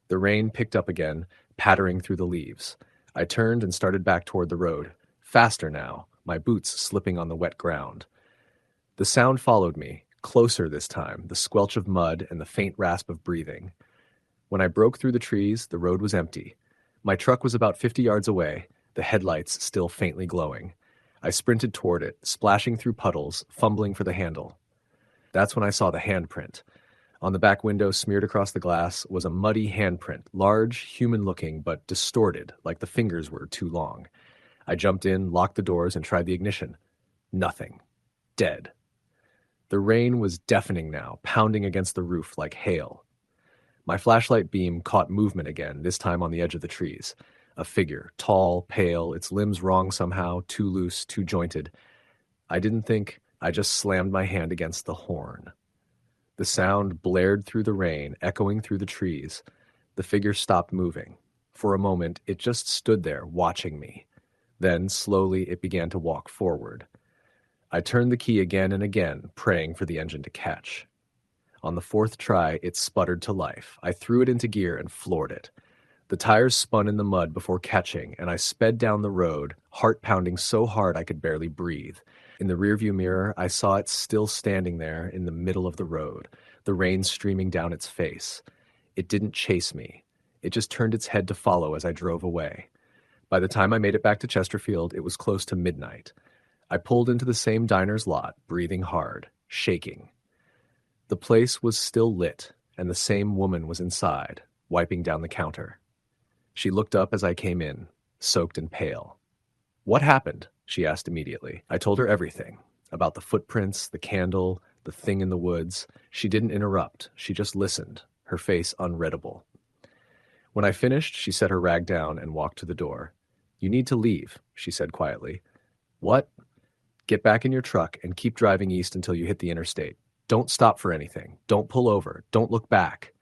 The rain picked up again, pattering through the leaves. I turned and started back toward the road. Faster now, my boots slipping on the wet ground. The sound followed me, closer this time, the squelch of mud and the faint rasp of breathing. When I broke through the trees, the road was empty. My truck was about 50 yards away, the headlights still faintly glowing. I sprinted toward it, splashing through puddles, fumbling for the handle. That's when I saw the handprint. On the back window, smeared across the glass, was a muddy handprint, large, human-looking, but distorted, like the fingers were too long. I jumped in, locked the doors, and tried the ignition. Nothing. Dead. The rain was deafening now, pounding against the roof like hail. My flashlight beam caught movement again, this time on the edge of the trees. A figure, tall, pale, its limbs wrong somehow, too loose, too jointed. I didn't think, I just slammed my hand against the horn. The sound blared through the rain, echoing through the trees. The figure stopped moving. For a moment, it just stood there, watching me. Then, slowly, it began to walk forward. I turned the key again and again, praying for the engine to catch. On the fourth try, it sputtered to life. I threw it into gear and floored it. The tires spun in the mud before catching, and I sped down the road, heart pounding so hard I could barely breathe. In the rearview mirror, I saw it still standing there in the middle of the road, the rain streaming down its face. It didn't chase me. It just turned its head to follow as I drove away. By the time I made it back to Chesterfield, it was close to midnight. I pulled into the same diner's lot, breathing hard, shaking. The place was still lit, and the same woman was inside, wiping down the counter. She looked up as I came in, soaked and pale. "What happened?" she asked immediately. I told her everything, about the footprints, the candle, the thing in the woods. She didn't interrupt. She just listened, her face unreadable. When I finished, she set her rag down and walked to the door. "You need to leave," she said quietly. "What?" "Get back in your truck and keep driving east until you hit the interstate. Don't stop for anything. Don't pull over. Don't look back."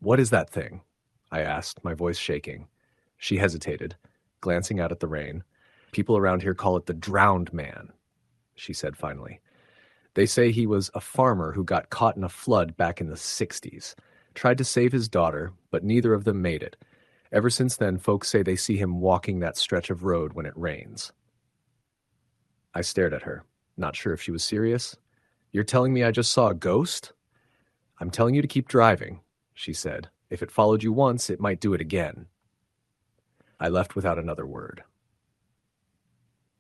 "What is that thing?" I asked, my voice shaking. She hesitated, glancing out at the rain. "People around here call it the drowned man," she said finally. "They say he was a farmer who got caught in a flood back in the 60s. Tried to save his daughter, but neither of them made it. Ever since then, folks say they see him walking that stretch of road when it rains." I stared at her, not sure if she was serious. "You're telling me I just saw a ghost?" "I'm telling you to keep driving," she said. "If it followed you once, it might do it again." I left without another word.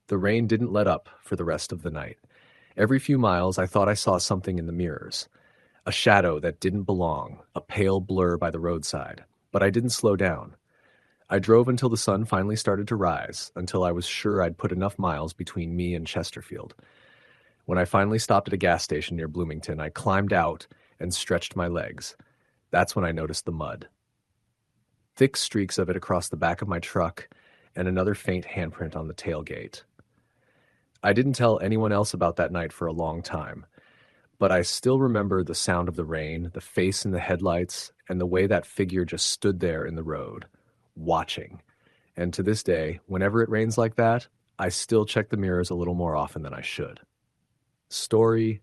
The rain didn't let up for the rest of the night. Every few miles, I thought I saw something in the mirrors. A shadow that didn't belong, a pale blur by the roadside. But I didn't slow down. I drove until the sun finally started to rise, until I was sure I'd put enough miles between me and Chesterfield. When I finally stopped at a gas station near Bloomington, I climbed out and stretched my legs. That's when I noticed the mud. Thick streaks of it across the back of my truck, and another faint handprint on the tailgate. I didn't tell anyone else about that night for a long time, but I still remember the sound of the rain, the face in the headlights, and the way that figure just stood there in the road, watching. And to this day, whenever it rains like that, I still check the mirrors a little more often than I should. Story,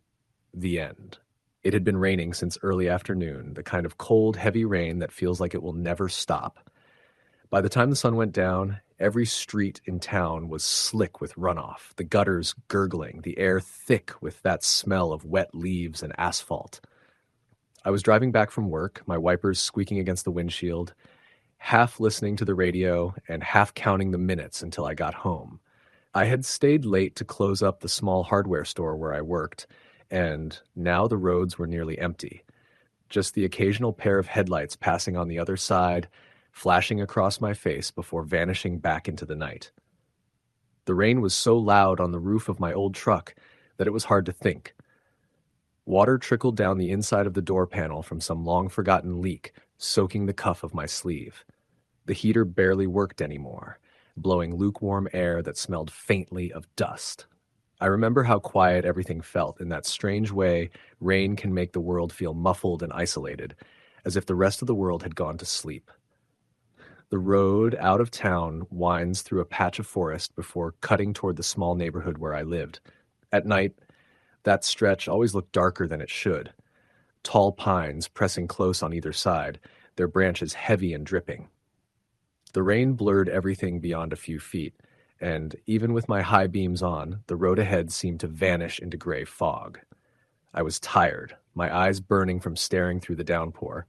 the end. It had been raining since early afternoon, the kind of cold, heavy rain that feels like it will never stop. By the time the sun went down, every street in town was slick with runoff, the gutters gurgling, the air thick with that smell of wet leaves and asphalt. I was driving back from work, my wipers squeaking against the windshield, half listening to the radio and half counting the minutes until I got home. I had stayed late to close up the small hardware store where I worked, and now the roads were nearly empty. Just the occasional pair of headlights passing on the other side, flashing across my face before vanishing back into the night. The rain was so loud on the roof of my old truck that it was hard to think. Water trickled down the inside of the door panel from some long-forgotten leak, soaking the cuff of my sleeve. The heater barely worked anymore, blowing lukewarm air that smelled faintly of dust. I remember how quiet everything felt in that strange way rain can make the world feel muffled and isolated, as if the rest of the world had gone to sleep. The road out of town winds through a patch of forest before cutting toward the small neighborhood where I lived. At night, that stretch always looked darker than it should. Tall pines pressing close on either side, their branches heavy and dripping. The rain blurred everything beyond a few feet, and even with my high beams on, the road ahead seemed to vanish into gray fog. I was tired, my eyes burning from staring through the downpour.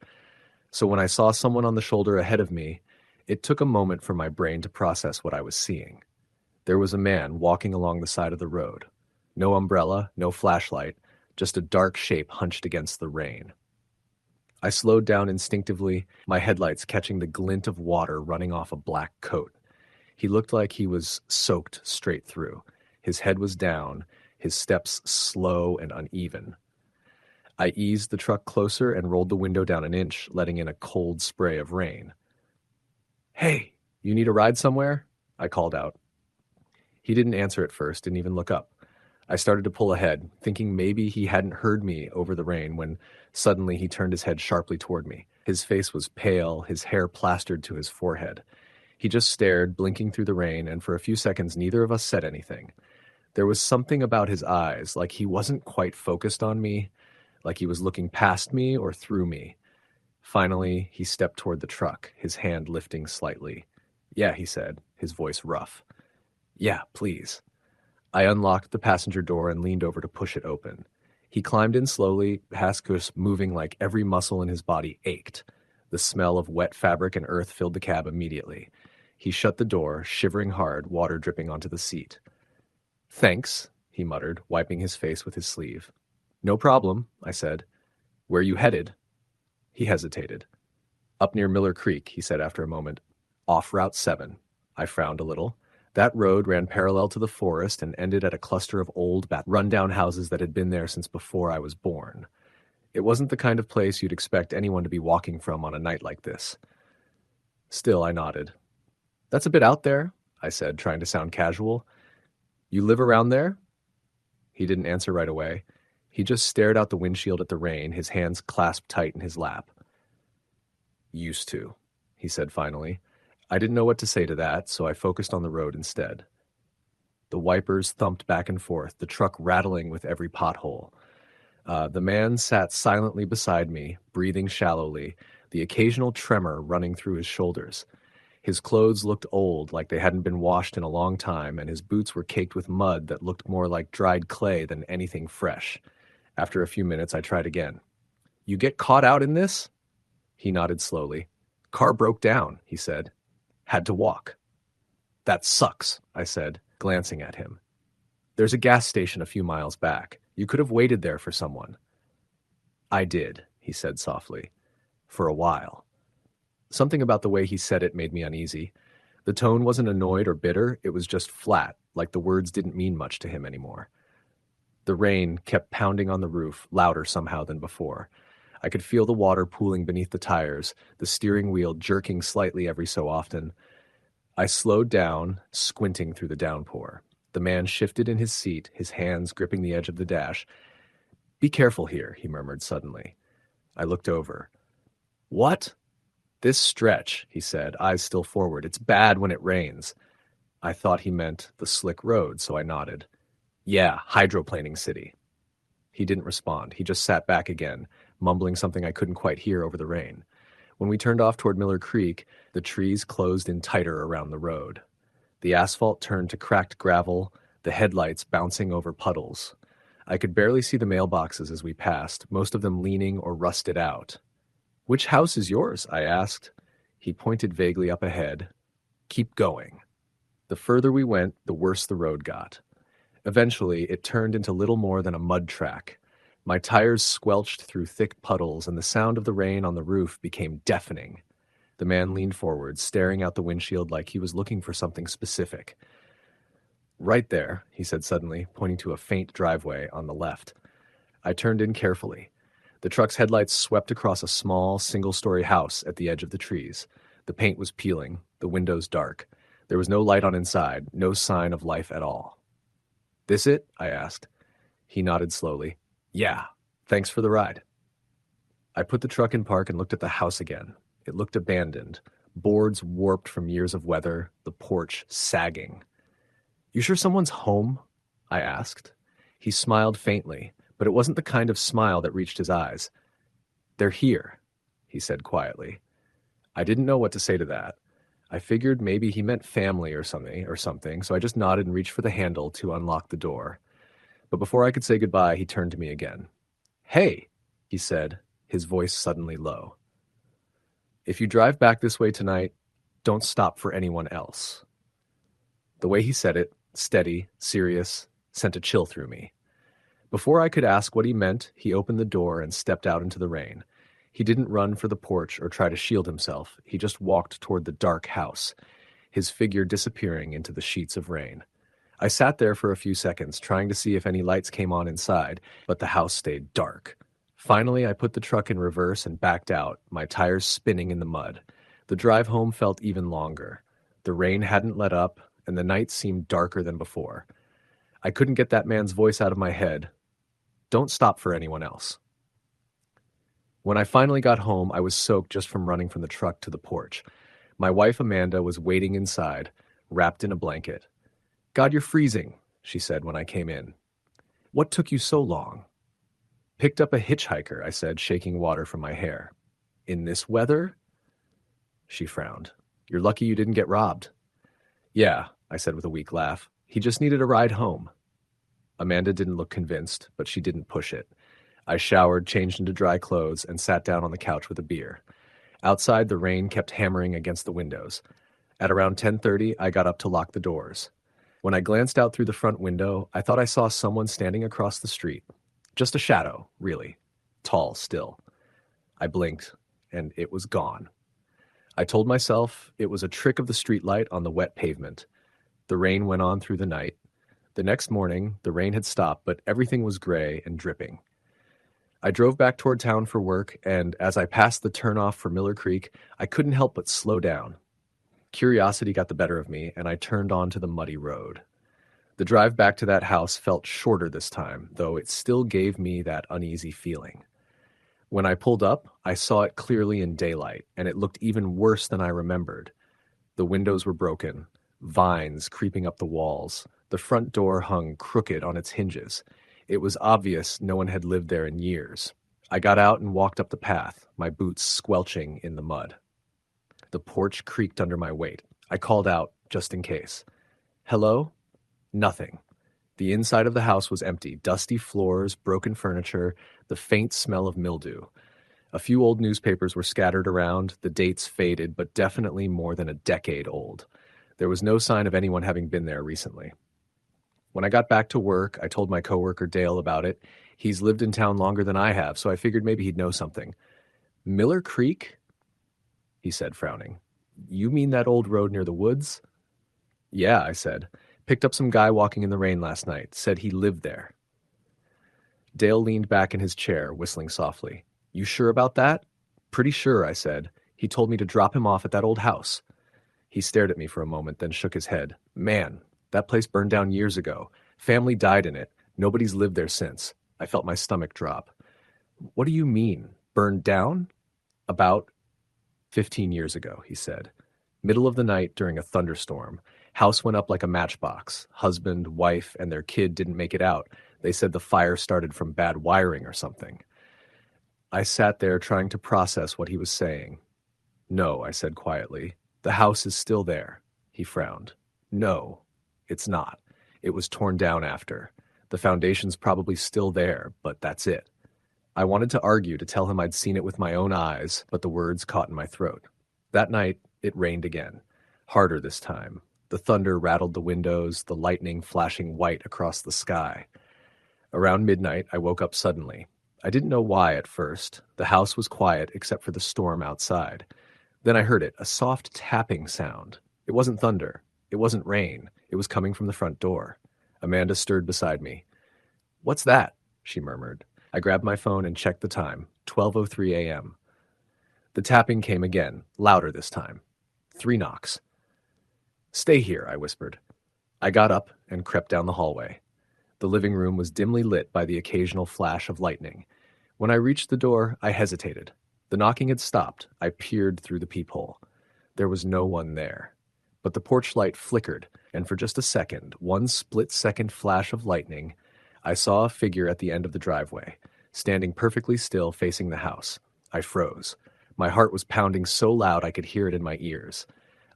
So when I saw someone on the shoulder ahead of me, it took a moment for my brain to process what I was seeing. There was a man walking along the side of the road. No umbrella, no flashlight, just a dark shape hunched against the rain. I slowed down instinctively, my headlights catching the glint of water running off a black coat. He looked like he was soaked straight through. His head was down, his steps slow and uneven. I eased the truck closer and rolled the window down an inch, letting in a cold spray of rain. "Hey, you need a ride somewhere?" I called out. He didn't answer at first, didn't even look up. I started to pull ahead, thinking maybe he hadn't heard me over the rain when suddenly he turned his head sharply toward me. His face was pale, his hair plastered to his forehead. He just stared, blinking through the rain, and for a few seconds neither of us said anything. There was something about his eyes, like he wasn't quite focused on me, like he was looking past me or through me. Finally, he stepped toward the truck, his hand lifting slightly. "Yeah," he said, his voice rough. "Yeah, please." I unlocked the passenger door and leaned over to push it open. He climbed in slowly, Haskus moving like every muscle in his body ached. The smell of wet fabric and earth filled the cab immediately. He shut the door, shivering hard, water dripping onto the seat. "Thanks," he muttered, wiping his face with his sleeve. "No problem," I said. "Where you headed?" He hesitated. "Up near Miller Creek," he said after a moment. "Off Route 7. I frowned a little. That road ran parallel to the forest and ended at a cluster of old, run-down houses that had been there since before I was born. It wasn't the kind of place you'd expect anyone to be walking from on a night like this. Still, I nodded. "That's a bit out there," I said, trying to sound casual. "You live around there?" He didn't answer right away. He just stared out the windshield at the rain, his hands clasped tight in his lap. "Used to," he said finally. I didn't know what to say to that, so I focused on the road instead. The wipers thumped back and forth, the truck rattling with every pothole. The man sat silently beside me, breathing shallowly, the occasional tremor running through his shoulders. His clothes looked old, like they hadn't been washed in a long time, and his boots were caked with mud that looked more like dried clay than anything fresh. After a few minutes, I tried again. "You get caught out in this?" He nodded slowly. "Car broke down," he said. "Had to walk." "That sucks," I said, glancing at him. "There's a gas station a few miles back. You could have waited there for someone." "I did," he said softly. "For a while." Something about the way he said it made me uneasy. The tone wasn't annoyed or bitter, it was just flat, like the words didn't mean much to him anymore. The rain kept pounding on the roof, louder somehow than before. I could feel the water pooling beneath the tires, the steering wheel jerking slightly every so often. I slowed down, squinting through the downpour. The man shifted in his seat, his hands gripping the edge of the dash. "Be careful here," he murmured suddenly. I looked over. "What?" "This stretch," he said, eyes still forward. "It's bad when it rains." I thought he meant the slick road, so I nodded. "Yeah, hydroplaning city." He didn't respond. He just sat back again, mumbling something I couldn't quite hear over the rain. When we turned off toward Miller Creek, the trees closed in tighter around the road. The asphalt turned to cracked gravel, the headlights bouncing over puddles. I could barely see the mailboxes as we passed, most of them leaning or rusted out. "Which house is yours?" I asked. He pointed vaguely up ahead. "Keep going." The further we went, the worse the road got. Eventually, it turned into little more than a mud track. My tires squelched through thick puddles, and the sound of the rain on the roof became deafening. The man leaned forward, staring out the windshield like he was looking for something specific. "Right there," he said suddenly, pointing to a faint driveway on the left. I turned in carefully. The truck's headlights swept across a small, single-story house at the edge of the trees. The paint was peeling, the windows dark. There was no light on inside, no sign of life at all. "This it?" I asked. He nodded slowly. "Yeah, thanks for the ride." I put the truck in park and looked at the house again. It looked abandoned, boards warped from years of weather, the porch sagging. "You sure someone's home?" I asked. He smiled faintly, but it wasn't the kind of smile that reached his eyes. "They're here," he said quietly. I didn't know what to say to that. I figured maybe he meant family or something, so I just nodded and reached for the handle to unlock the door. But before I could say goodbye, he turned to me again. "Hey," he said, his voice suddenly low. "If you drive back this way tonight, don't stop for anyone else." The way he said it, steady, serious, sent a chill through me. Before I could ask what he meant, he opened the door and stepped out into the rain. He didn't run for the porch or try to shield himself. He just walked toward the dark house, his figure disappearing into the sheets of rain. I sat there for a few seconds, trying to see if any lights came on inside, but the house stayed dark. Finally, I put the truck in reverse and backed out, my tires spinning in the mud. The drive home felt even longer. The rain hadn't let up, and the night seemed darker than before. I couldn't get that man's voice out of my head. Don't stop for anyone else. When I finally got home, I was soaked just from running from the truck to the porch. My wife Amanda was waiting inside, wrapped in a blanket. "God, you're freezing," she said when I came in. "What took you so long?" "Picked up a hitchhiker," I said, shaking water from my hair. "In this weather?" She frowned. "You're lucky you didn't get robbed." "Yeah," I said with a weak laugh. "He just needed a ride home." Amanda didn't look convinced, but she didn't push it. I showered, changed into dry clothes, and sat down on the couch with a beer. Outside, the rain kept hammering against the windows. At around 10:30, I got up to lock the doors. When I glanced out through the front window, I thought I saw someone standing across the street. Just a shadow, really. Tall still. I blinked, and it was gone. I told myself it was a trick of the streetlight on the wet pavement. The rain went on through the night. The next morning, the rain had stopped, but everything was gray and dripping. I drove back toward town for work, and as I passed the turnoff for Miller Creek, I couldn't help but slow down. Curiosity got the better of me, and I turned onto the muddy road. The drive back to that house felt shorter this time, though it still gave me that uneasy feeling. When I pulled up, I saw it clearly in daylight, and it looked even worse than I remembered. The windows were broken, vines creeping up the walls. The front door hung crooked on its hinges. It was obvious no one had lived there in years. I got out and walked up the path, my boots squelching in the mud. The porch creaked under my weight. I called out, just in case. "Hello?" Nothing. The inside of the house was empty, dusty floors, broken furniture, the faint smell of mildew. A few old newspapers were scattered around, the dates faded, but definitely more than a decade old. There was no sign of anyone having been there recently. When I got back to work, I told my coworker Dale about it. He's lived in town longer than I have, so I figured maybe he'd know something. "Miller Creek?" he said, frowning. "You mean that old road near the woods?" "Yeah," I said. "Picked up some guy walking in the rain last night. Said he lived there." Dale leaned back in his chair, whistling softly. "You sure about that?" "Pretty sure," I said. "He told me to drop him off at that old house." He stared at me for a moment, then shook his head. "Man, that place burned down years ago. Family died in it. Nobody's lived there since." I felt my stomach drop. "What do you mean? Burned down?" "About 15 years ago," he said. "Middle of the night during a thunderstorm. House went up like a matchbox. Husband, wife, and their kid didn't make it out. They said the fire started from bad wiring or something." I sat there trying to process what he was saying. "No," I said quietly. "The house is still there." He frowned. "No, it's not. It was torn down after. The foundation's probably still there, but that's it." I wanted to argue to tell him I'd seen it with my own eyes, but the words caught in my throat. That night, it rained again. Harder this time. The thunder rattled the windows, the lightning flashing white across the sky. Around midnight, I woke up suddenly. I didn't know why at first. The house was quiet except for the storm outside. Then I heard it, a soft tapping sound. It wasn't thunder. It wasn't rain. It was coming from the front door. Amanda stirred beside me. "What's that?" she murmured. I grabbed my phone and checked the time, 12:03 a.m. The tapping came again, louder this time. 3 knocks. "Stay here," I whispered. I got up and crept down the hallway. The living room was dimly lit by the occasional flash of lightning. When I reached the door, I hesitated. The knocking had stopped. I peered through the peephole. There was no one there. But the porch light flickered, and for just a second, one split-second flash of lightning, I saw a figure at the end of the driveway, standing perfectly still facing the house. I froze. My heart was pounding so loud I could hear it in my ears.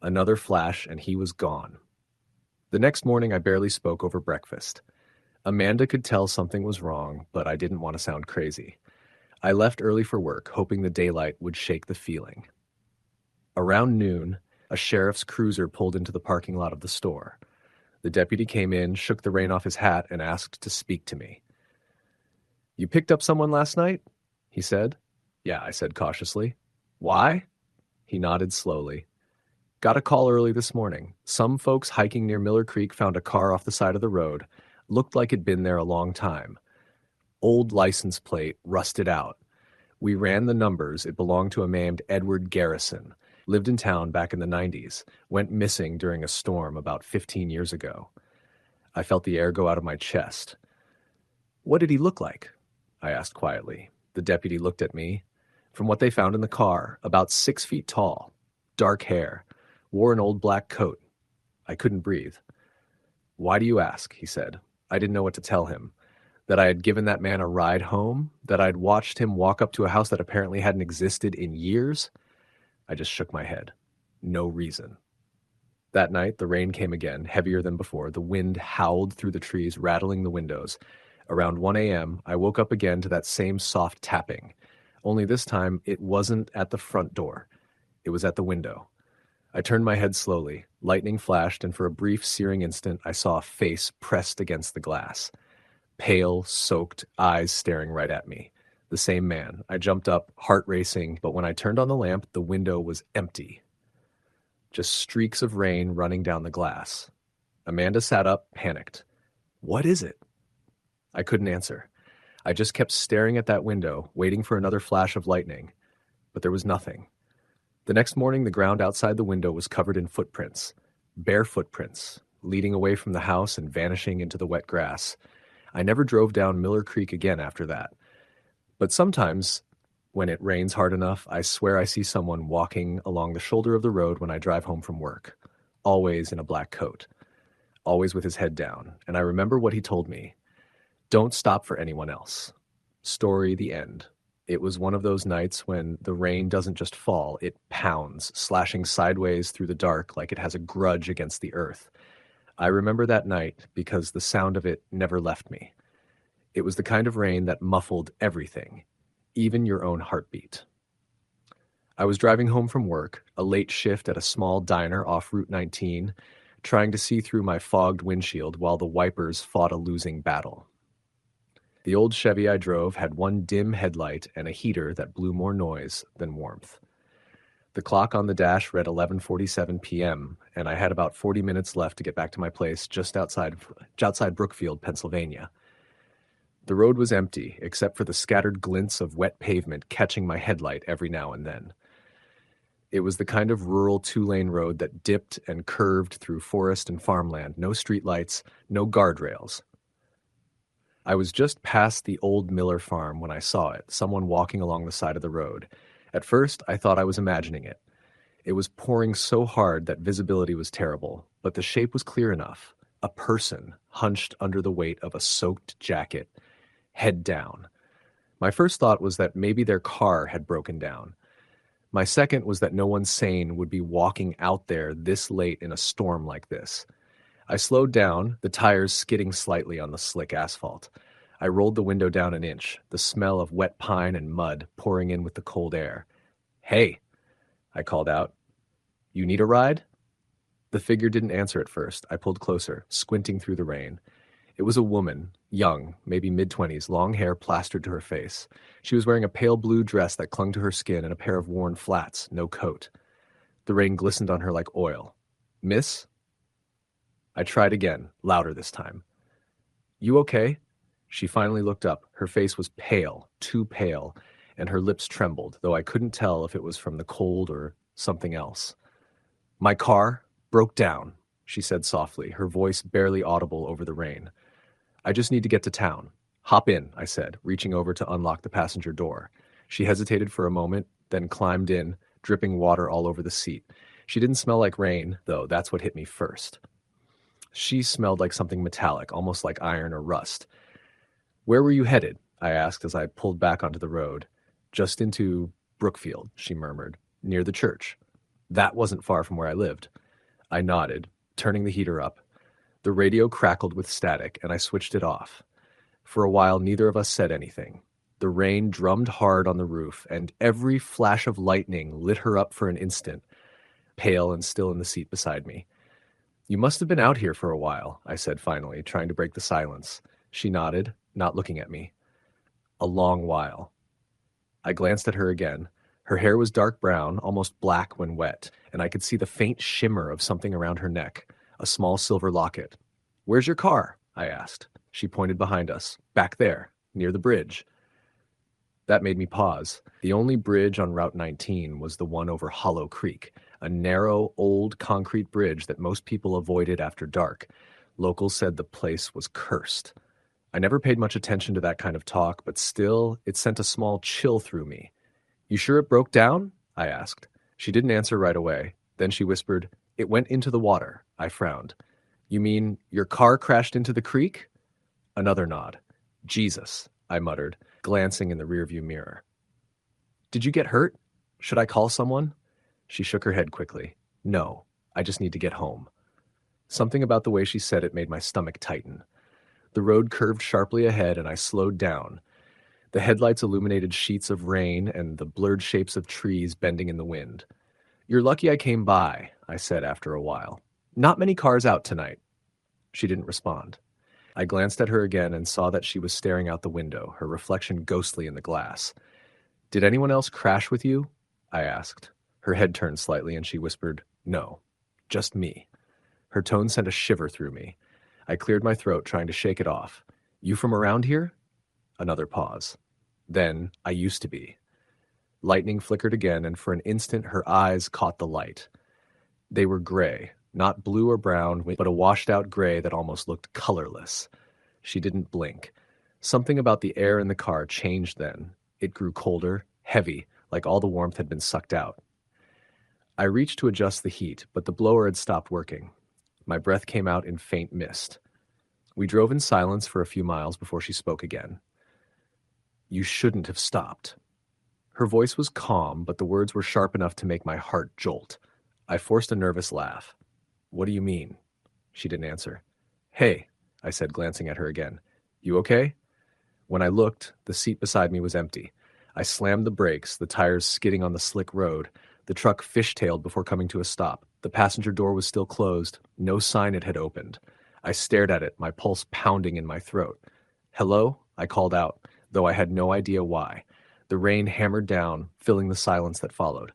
Another flash, and he was gone. The next morning, I barely spoke over breakfast. Amanda could tell something was wrong, but I didn't want to sound crazy. I left early for work, hoping the daylight would shake the feeling. Around noon, a sheriff's cruiser pulled into the parking lot of the store. The deputy came in, shook the rain off his hat, and asked to speak to me. "You picked up someone last night?" he said. "Yeah," I said cautiously. "Why?" He nodded slowly. "Got a call early this morning. Some folks hiking near Miller Creek found a car off the side of the road. Looked like it'd been there a long time. Old license plate, rusted out. We ran the numbers. It belonged to a man named Edward Garrison. Lived in town back in the 90s. Went missing during a storm about 15 years ago. I felt the air go out of my chest. What did he look like? I asked quietly. The deputy looked at me. From what they found in the car, about 6 feet tall, dark hair, wore an old black coat. I couldn't breathe. Why do you ask? He said. I didn't know what to tell him. That I had given that man a ride home? That I'd watched him walk up to a house that apparently hadn't existed in years? I just shook my head. No reason. That night, the rain came again, heavier than before. The wind howled through the trees, rattling the windows. Around 1 a.m., I woke up again to that same soft tapping. Only this time, it wasn't at the front door. It was at the window. I turned my head slowly. Lightning flashed, and for a brief, searing instant, I saw a face pressed against the glass. Pale, soaked, eyes staring right at me. The same man. I jumped up, heart racing, but when I turned on the lamp, the window was empty. Just streaks of rain running down the glass. Amanda sat up, panicked. What is it? I couldn't answer. I just kept staring at that window, waiting for another flash of lightning. But there was nothing. The next morning, the ground outside the window was covered in footprints. Bare footprints, leading away from the house and vanishing into the wet grass. I never drove down Miller Creek again after that. But sometimes, when it rains hard enough, I swear I see someone walking along the shoulder of the road when I drive home from work. Always in a black coat. Always with his head down. And I remember what he told me. Don't stop for anyone else. Story, the end. It was one of those nights when the rain doesn't just fall, it pounds, slashing sideways through the dark like it has a grudge against the earth. I remember that night because the sound of it never left me. It was the kind of rain that muffled everything, even your own heartbeat. I was driving home from work, a late shift at a small diner off Route 19, trying to see through my fogged windshield while the wipers fought a losing battle. The old Chevy I drove had one dim headlight and a heater that blew more noise than warmth. The clock on the dash read 11:47 p.m., and I had about 40 minutes left to get back to my place just outside Brookfield, Pennsylvania. The road was empty, except for the scattered glints of wet pavement catching my headlight every now and then. It was the kind of rural two-lane road that dipped and curved through forest and farmland, no streetlights, no guardrails. I was just past the old Miller farm when I saw it, someone walking along the side of the road. At first, I thought I was imagining it. It was pouring so hard that visibility was terrible, but the shape was clear enough. A person hunched under the weight of a soaked jacket, head down. My first thought was that maybe their car had broken down. My second was that no one sane would be walking out there this late in a storm like this. I slowed down, the tires skidding slightly on the slick asphalt. I rolled the window down an inch, the smell of wet pine and mud pouring in with the cold air. "Hey," I called out. "You need a ride?" The figure didn't answer at first. I pulled closer, squinting through the rain. It was a woman, young, maybe mid-20s, long hair plastered to her face. She was wearing a pale blue dress that clung to her skin and a pair of worn flats, no coat. The rain glistened on her like oil. "Miss?" I tried again, louder this time. "You okay?" She finally looked up. Her face was pale, too pale, and her lips trembled, though I couldn't tell if it was from the cold or something else. "My car broke down," she said softly, her voice barely audible over the rain. "I just need to get to town." "Hop in," I said, reaching over to unlock the passenger door. She hesitated for a moment, then climbed in, dripping water all over the seat. She didn't smell like rain, though. That's what hit me first. She smelled like something metallic, almost like iron or rust. "Where were you headed?" I asked as I pulled back onto the road. "Just into Brookfield," she murmured, "near the church." That wasn't far from where I lived. I nodded, turning the heater up. The radio crackled with static, and I switched it off. For a while, neither of us said anything. The rain drummed hard on the roof, and every flash of lightning lit her up for an instant, pale and still in the seat beside me. "You must have been out here for a while," I said finally, trying to break the silence. She nodded, not looking at me. "A long while." I glanced at her again. Her hair was dark brown, almost black when wet, and I could see the faint shimmer of something around her neck, a small silver locket. "Where's your car?" I asked. She pointed behind us. "Back there." near the bridge. That made me pause. The only bridge on Route 19 was the one over Hollow Creek, a narrow, old concrete bridge that most people avoided after dark. Locals said the place was cursed. I never paid much attention to that kind of talk, but still, it sent a small chill through me. "You sure it broke down?" I asked. She didn't answer right away. Then she whispered, "It went into the water." I frowned. "You mean your car crashed into the creek?" Another nod. "Jesus," I muttered, glancing in the rearview mirror. "Did you get hurt? Should I call someone?" She shook her head quickly. "No, I just need to get home." Something about the way she said it made my stomach tighten. The road curved sharply ahead and I slowed down. The headlights illuminated sheets of rain and the blurred shapes of trees bending in the wind. "You're lucky I came by," I said after a while. "Not many cars out tonight." She didn't respond. I glanced at her again and saw that she was staring out the window, her reflection ghostly in the glass. "Did anyone else crash with you?" I asked. Her head turned slightly and she whispered, "No, just me." Her tone sent a shiver through me. I cleared my throat, trying to shake it off. "You from around here?" Another pause. Then, "I used to be." Lightning flickered again, and for an instant her eyes caught the light. They were gray, not blue or brown, but a washed-out gray that almost looked colorless. She didn't blink. Something about the air in the car changed then. It grew colder, heavy, like all the warmth had been sucked out. I reached to adjust the heat, but the blower had stopped working. My breath came out in faint mist. We drove in silence for a few miles before she spoke again. "You shouldn't have stopped." Her voice was calm, but the words were sharp enough to make my heart jolt. I forced a nervous laugh. "What do you mean?" She didn't answer. "Hey," I said, glancing at her again. "You okay?" When I looked, the seat beside me was empty. I slammed the brakes, the tires skidding on the slick road. The truck fishtailed before coming to a stop. The passenger door was still closed. No sign it had opened. I stared at it, my pulse pounding in my throat. "Hello?" I called out, though I had no idea why. The rain hammered down, filling the silence that followed.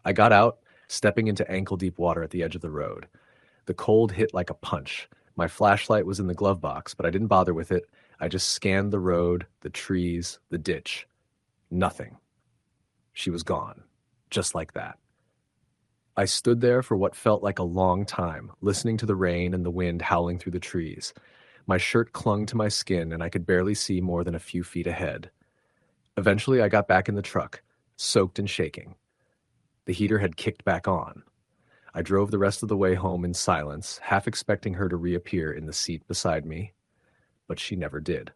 I got out, stepping into ankle-deep water at the edge of the road. The cold hit like a punch. My flashlight was in the glove box, but I didn't bother with it. I just scanned the road, the trees, the ditch. Nothing. She was gone. Just like that. I stood there for what felt like a long time, listening to the rain and the wind howling through the trees. My shirt clung to my skin, and I could barely see more than a few feet ahead. Eventually, I got back in the truck, soaked and shaking. The heater had kicked back on. I drove the rest of the way home in silence, half expecting her to reappear in the seat beside me, but she never did.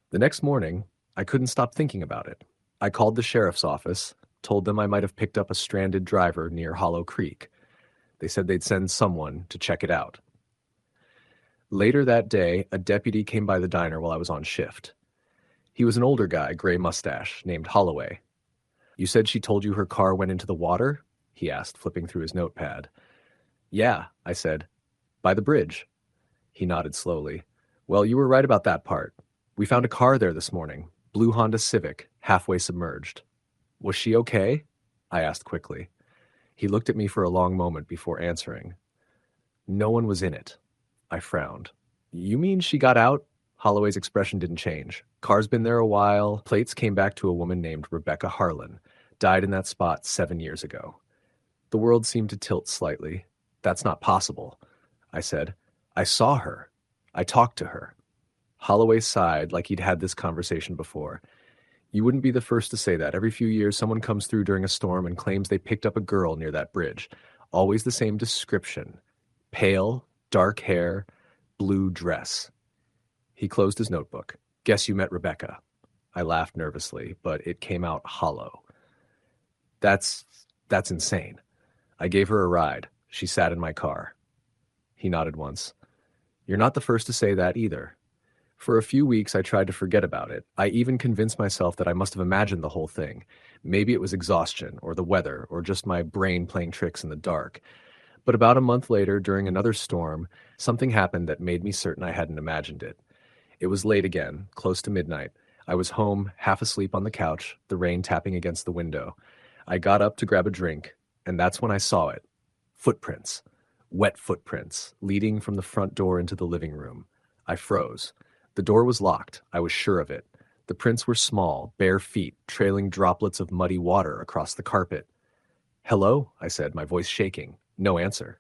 The next morning, I couldn't stop thinking about it. I called the sheriff's office, told them I might have picked up a stranded driver near Hollow Creek. They said they'd send someone to check it out. Later that day, a deputy came by the diner while I was on shift. He was an older guy, gray mustache, named Holloway. "You said she told you her car went into the water?" he asked, flipping through his notepad. "Yeah," I said. "By the bridge." He nodded slowly. "Well, you were right about that part. We found a car there this morning, blue Honda Civic, halfway submerged." "Was she okay?" I asked quickly. He looked at me for a long moment before answering. "No one was in it." I frowned. "You mean she got out?" Holloway's expression didn't change. "Car's been there a while. Plates came back to a woman named Rebecca Harlan. Died in that spot 7 years ago." The world seemed to tilt slightly. "That's not possible," I said. "I saw her. I talked to her." Holloway sighed like he'd had this conversation before. "You wouldn't be the first to say that. Every few years someone comes through during a storm and claims they picked up a girl near that bridge. Always the same description. Pale, dark hair, blue dress." He closed his notebook. "Guess you met Rebecca." I laughed nervously, but it came out hollow. That's insane. I gave her a ride. She sat in my car." He nodded once. "You're not the first to say that either." For a few weeks, I tried to forget about it. I even convinced myself that I must have imagined the whole thing. Maybe it was exhaustion, or the weather, or just my brain playing tricks in the dark. But about a month later, during another storm, something happened that made me certain I hadn't imagined it. It was late again, close to midnight. I was home, half asleep on the couch, the rain tapping against the window. I got up to grab a drink, and that's when I saw it. Footprints. Wet footprints, leading from the front door into the living room. I froze. The door was locked. I was sure of it. The prints were small, bare feet, trailing droplets of muddy water across the carpet. "Hello?" I said, my voice shaking. No answer.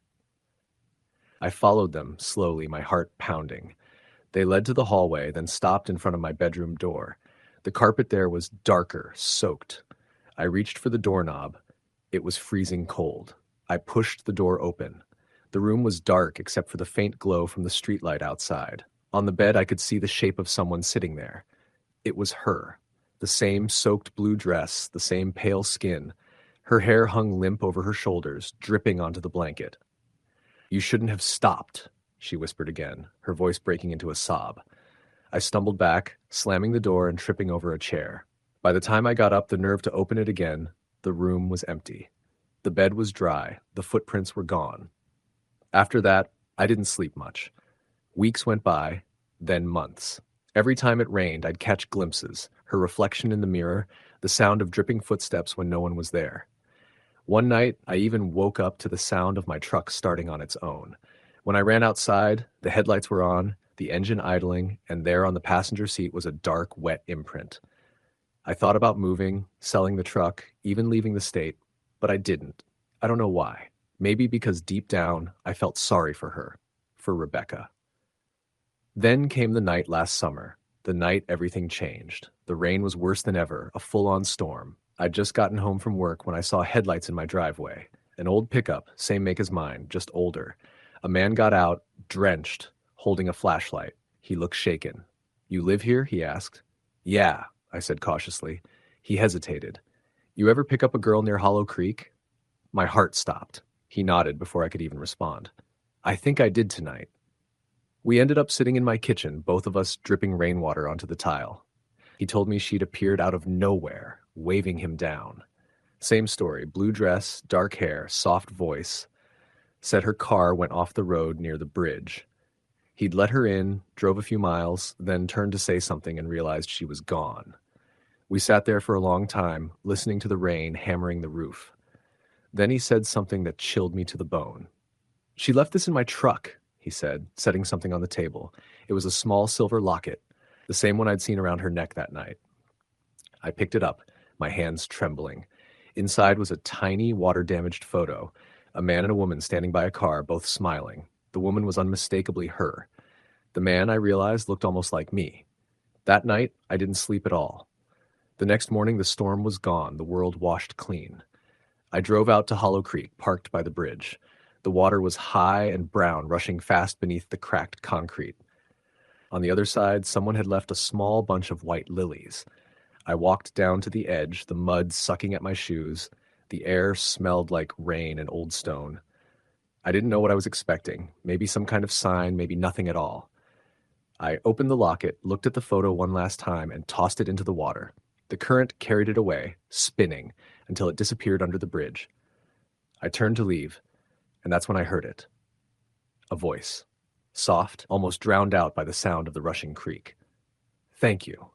I followed them, slowly, my heart pounding. They led to the hallway, then stopped in front of my bedroom door. The carpet there was darker, soaked. I reached for the doorknob. It was freezing cold. I pushed the door open. The room was dark except for the faint glow from the streetlight outside. On the bed, I could see the shape of someone sitting there. It was her. The same soaked blue dress, the same pale skin. Her hair hung limp over her shoulders, dripping onto the blanket. "You shouldn't have stopped," she whispered again, her voice breaking into a sob. I stumbled back, slamming the door and tripping over a chair. By the time I got up the nerve to open it again, the room was empty. The bed was dry, the footprints were gone. After that, I didn't sleep much. Weeks went by, then months. Every time it rained, I'd catch glimpses, her reflection in the mirror, the sound of dripping footsteps when no one was there. One night, I even woke up to the sound of my truck starting on its own. When I ran outside, the headlights were on, the engine idling, and there on the passenger seat was a dark, wet imprint. I thought about moving, selling the truck, even leaving the state, but I didn't. I don't know why. Maybe because deep down, I felt sorry for her, for Rebecca. Then came the night last summer, the night everything changed. The rain was worse than ever, a full-on storm. I'd just gotten home from work when I saw headlights in my driveway. An old pickup, same make as mine, just older. A man got out, drenched, holding a flashlight. He looked shaken. "You live here?" he asked. "Yeah," I said cautiously. He hesitated. "You ever pick up a girl near Hollow Creek?" My heart stopped. He nodded before I could even respond. "I think I did tonight." We ended up sitting in my kitchen, both of us dripping rainwater onto the tile. He told me she'd appeared out of nowhere, waving him down. Same story, blue dress, dark hair, soft voice. Said her car went off the road near the bridge. He'd let her in, drove a few miles, then turned to say something and realized she was gone. We sat there for a long time, listening to the rain hammering the roof. Then he said something that chilled me to the bone. "She left this in my truck," he said, setting something on the table. It was a small silver locket, the same one I'd seen around her neck that night. I picked it up, my hands trembling. Inside was a tiny, water-damaged photo, a man and a woman standing by a car, both smiling. The woman was unmistakably her. The man, I realized, looked almost like me. That night, I didn't sleep at all. The next morning, the storm was gone, the world washed clean. I drove out to Hollow Creek, parked by the bridge. The water was high and brown, rushing fast beneath the cracked concrete. On the other side, someone had left a small bunch of white lilies. I walked down to the edge, the mud sucking at my shoes. The air smelled like rain and old stone. I didn't know what I was expecting. Maybe some kind of sign, maybe nothing at all. I opened the locket, looked at the photo one last time, and tossed it into the water. The current carried it away, spinning, until it disappeared under the bridge. I turned to leave, and that's when I heard it. A voice. Soft, almost drowned out by the sound of the rushing creek. "Thank you."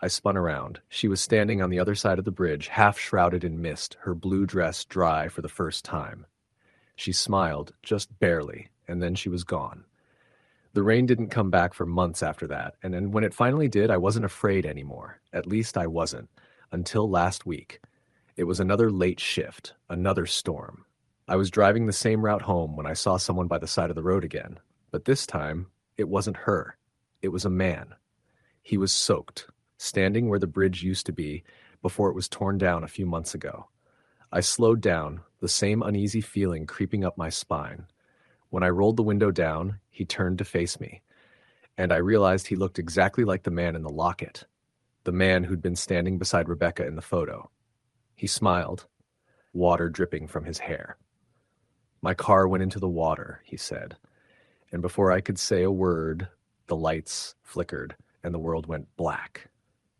I spun around. She was standing on the other side of the bridge, half shrouded in mist, her blue dress dry for the first time. She smiled, just barely, and then she was gone. The rain didn't come back for months after that, and then when it finally did, I wasn't afraid anymore. At least I wasn't. Until last week. It was another late shift, another storm. I was driving the same route home when I saw someone by the side of the road again. But this time, it wasn't her. It was a man. He was soaked, standing where the bridge used to be before it was torn down a few months ago. I slowed down, the same uneasy feeling creeping up my spine. When I rolled the window down, he turned to face me, and I realized he looked exactly like the man in the locket, the man who'd been standing beside Rebecca in the photo. He smiled, water dripping from his hair. "My car went into the water," he said. And before I could say a word, the lights flickered and the world went black.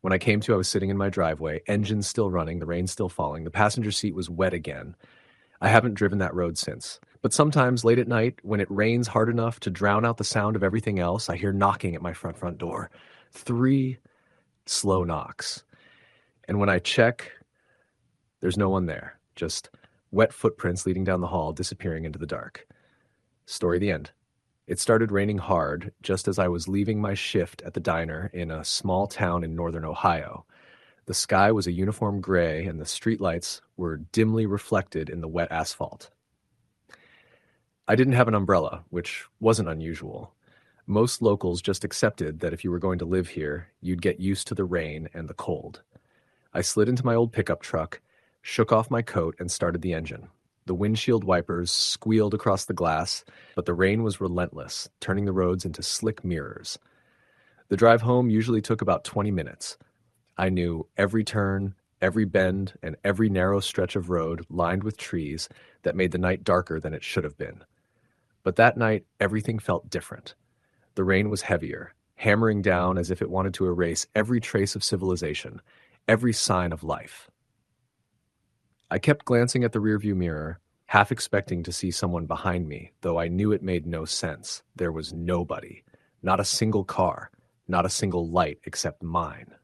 When I came to, I was sitting in my driveway, engine still running, the rain still falling. The passenger seat was wet again. I haven't driven that road since. But sometimes late at night, when it rains hard enough to drown out the sound of everything else, I hear knocking at my front door. 3 slow knocks. And when I check, there's no one there. Just wet footprints leading down the hall, disappearing into the dark. Story the end. It started raining hard just as I was leaving my shift at the diner in a small town in northern Ohio. The sky was a uniform gray, and the streetlights were dimly reflected in the wet asphalt. I didn't have an umbrella, which wasn't unusual. Most locals just accepted that if you were going to live here, you'd get used to the rain and the cold. I slid into my old pickup truck, shook off my coat, and started the engine. The windshield wipers squealed across the glass, but the rain was relentless, turning the roads into slick mirrors. The drive home usually took about 20 minutes. I knew every turn, every bend, and every narrow stretch of road lined with trees that made the night darker than it should have been. But that night, everything felt different. The rain was heavier, hammering down as if it wanted to erase every trace of civilization, every sign of life. I kept glancing at the rearview mirror, half expecting to see someone behind me, though I knew it made no sense. There was nobody, not a single car, not a single light except mine.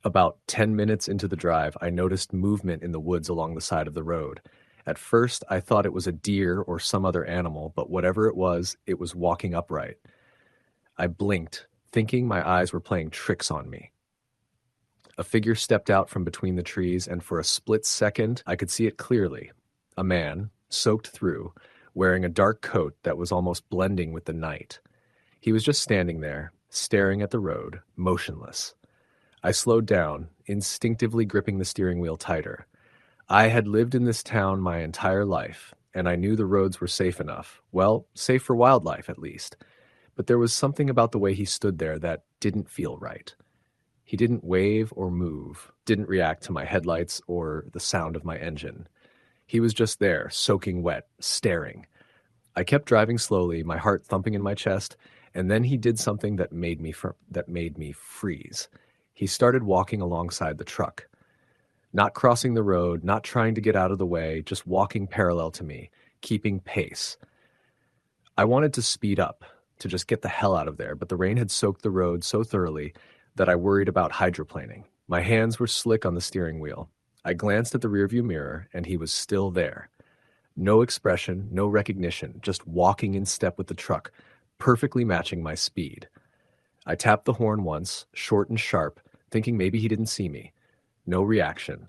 About 10 minutes into the drive, I noticed movement in the woods along the side of the road. At first, I thought it was a deer or some other animal, but whatever it was walking upright. I blinked, thinking my eyes were playing tricks on me. A figure stepped out from between the trees, and for a split second, I could see it clearly. A man, soaked through, wearing a dark coat that was almost blending with the night. He was just standing there, staring at the road, motionless. I slowed down, instinctively gripping the steering wheel tighter. I had lived in this town my entire life, and I knew the roads were safe enough. Well, safe for wildlife, at least. But there was something about the way he stood there that didn't feel right. He didn't wave or move, didn't react to my headlights or the sound of my engine. He was just there, soaking wet, staring. I kept driving slowly, my heart thumping in my chest, and then he did something that made me freeze. He started walking alongside the truck. Not crossing the road, not trying to get out of the way, just walking parallel to me, keeping pace. I wanted to speed up, to just get the hell out of there, but the rain had soaked the road so thoroughly that I worried about hydroplaning. My hands were slick on the steering wheel. I glanced at the rearview mirror, and he was still there. No expression, no recognition, just walking in step with the truck, perfectly matching my speed. I tapped the horn once, short and sharp, thinking maybe he didn't see me. No reaction.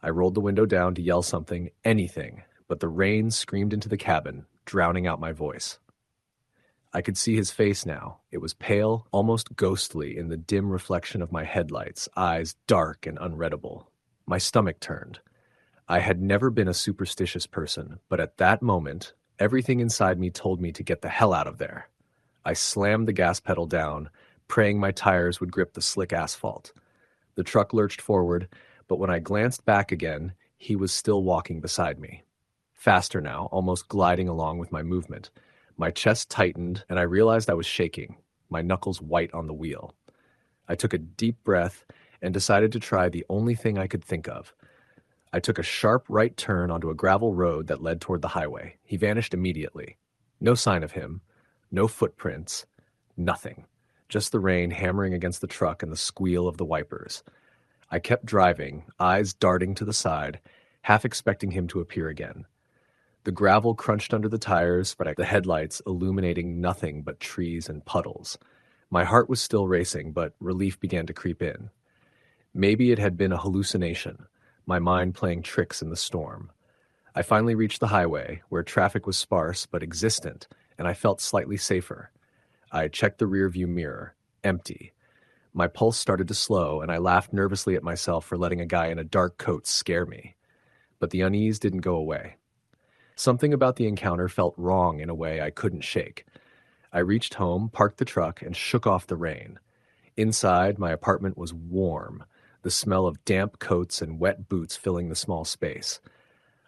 I rolled the window down to yell something, anything, but the rain screamed into the cabin, drowning out my voice. I could see his face now. It was pale, almost ghostly in the dim reflection of my headlights, eyes dark and unreadable. My stomach turned. I had never been a superstitious person, but at that moment, everything inside me told me to get the hell out of there. I slammed the gas pedal down, praying my tires would grip the slick asphalt. The truck lurched forward, but when I glanced back again, he was still walking beside me. Faster now, almost gliding along with my movement. My chest tightened, and I realized I was shaking, my knuckles white on the wheel. I took a deep breath and decided to try the only thing I could think of. I took a sharp right turn onto a gravel road that led toward the highway. He vanished immediately. No sign of him, no footprints, nothing. Just the rain hammering against the truck and the squeal of the wipers. I kept driving, eyes darting to the side, half expecting him to appear again. The gravel crunched under the tires, but the headlights illuminating nothing but trees and puddles. My heart was still racing, but relief began to creep in. Maybe it had been a hallucination, my mind playing tricks in the storm. I finally reached the highway, where traffic was sparse but existent, and I felt slightly safer. I checked the rearview mirror. Empty. My pulse started to slow, and I laughed nervously at myself for letting a guy in a dark coat scare me. But the unease didn't go away. Something about the encounter felt wrong in a way I couldn't shake. I reached home, parked the truck, and shook off the rain. Inside, my apartment was warm, the smell of damp coats and wet boots filling the small space.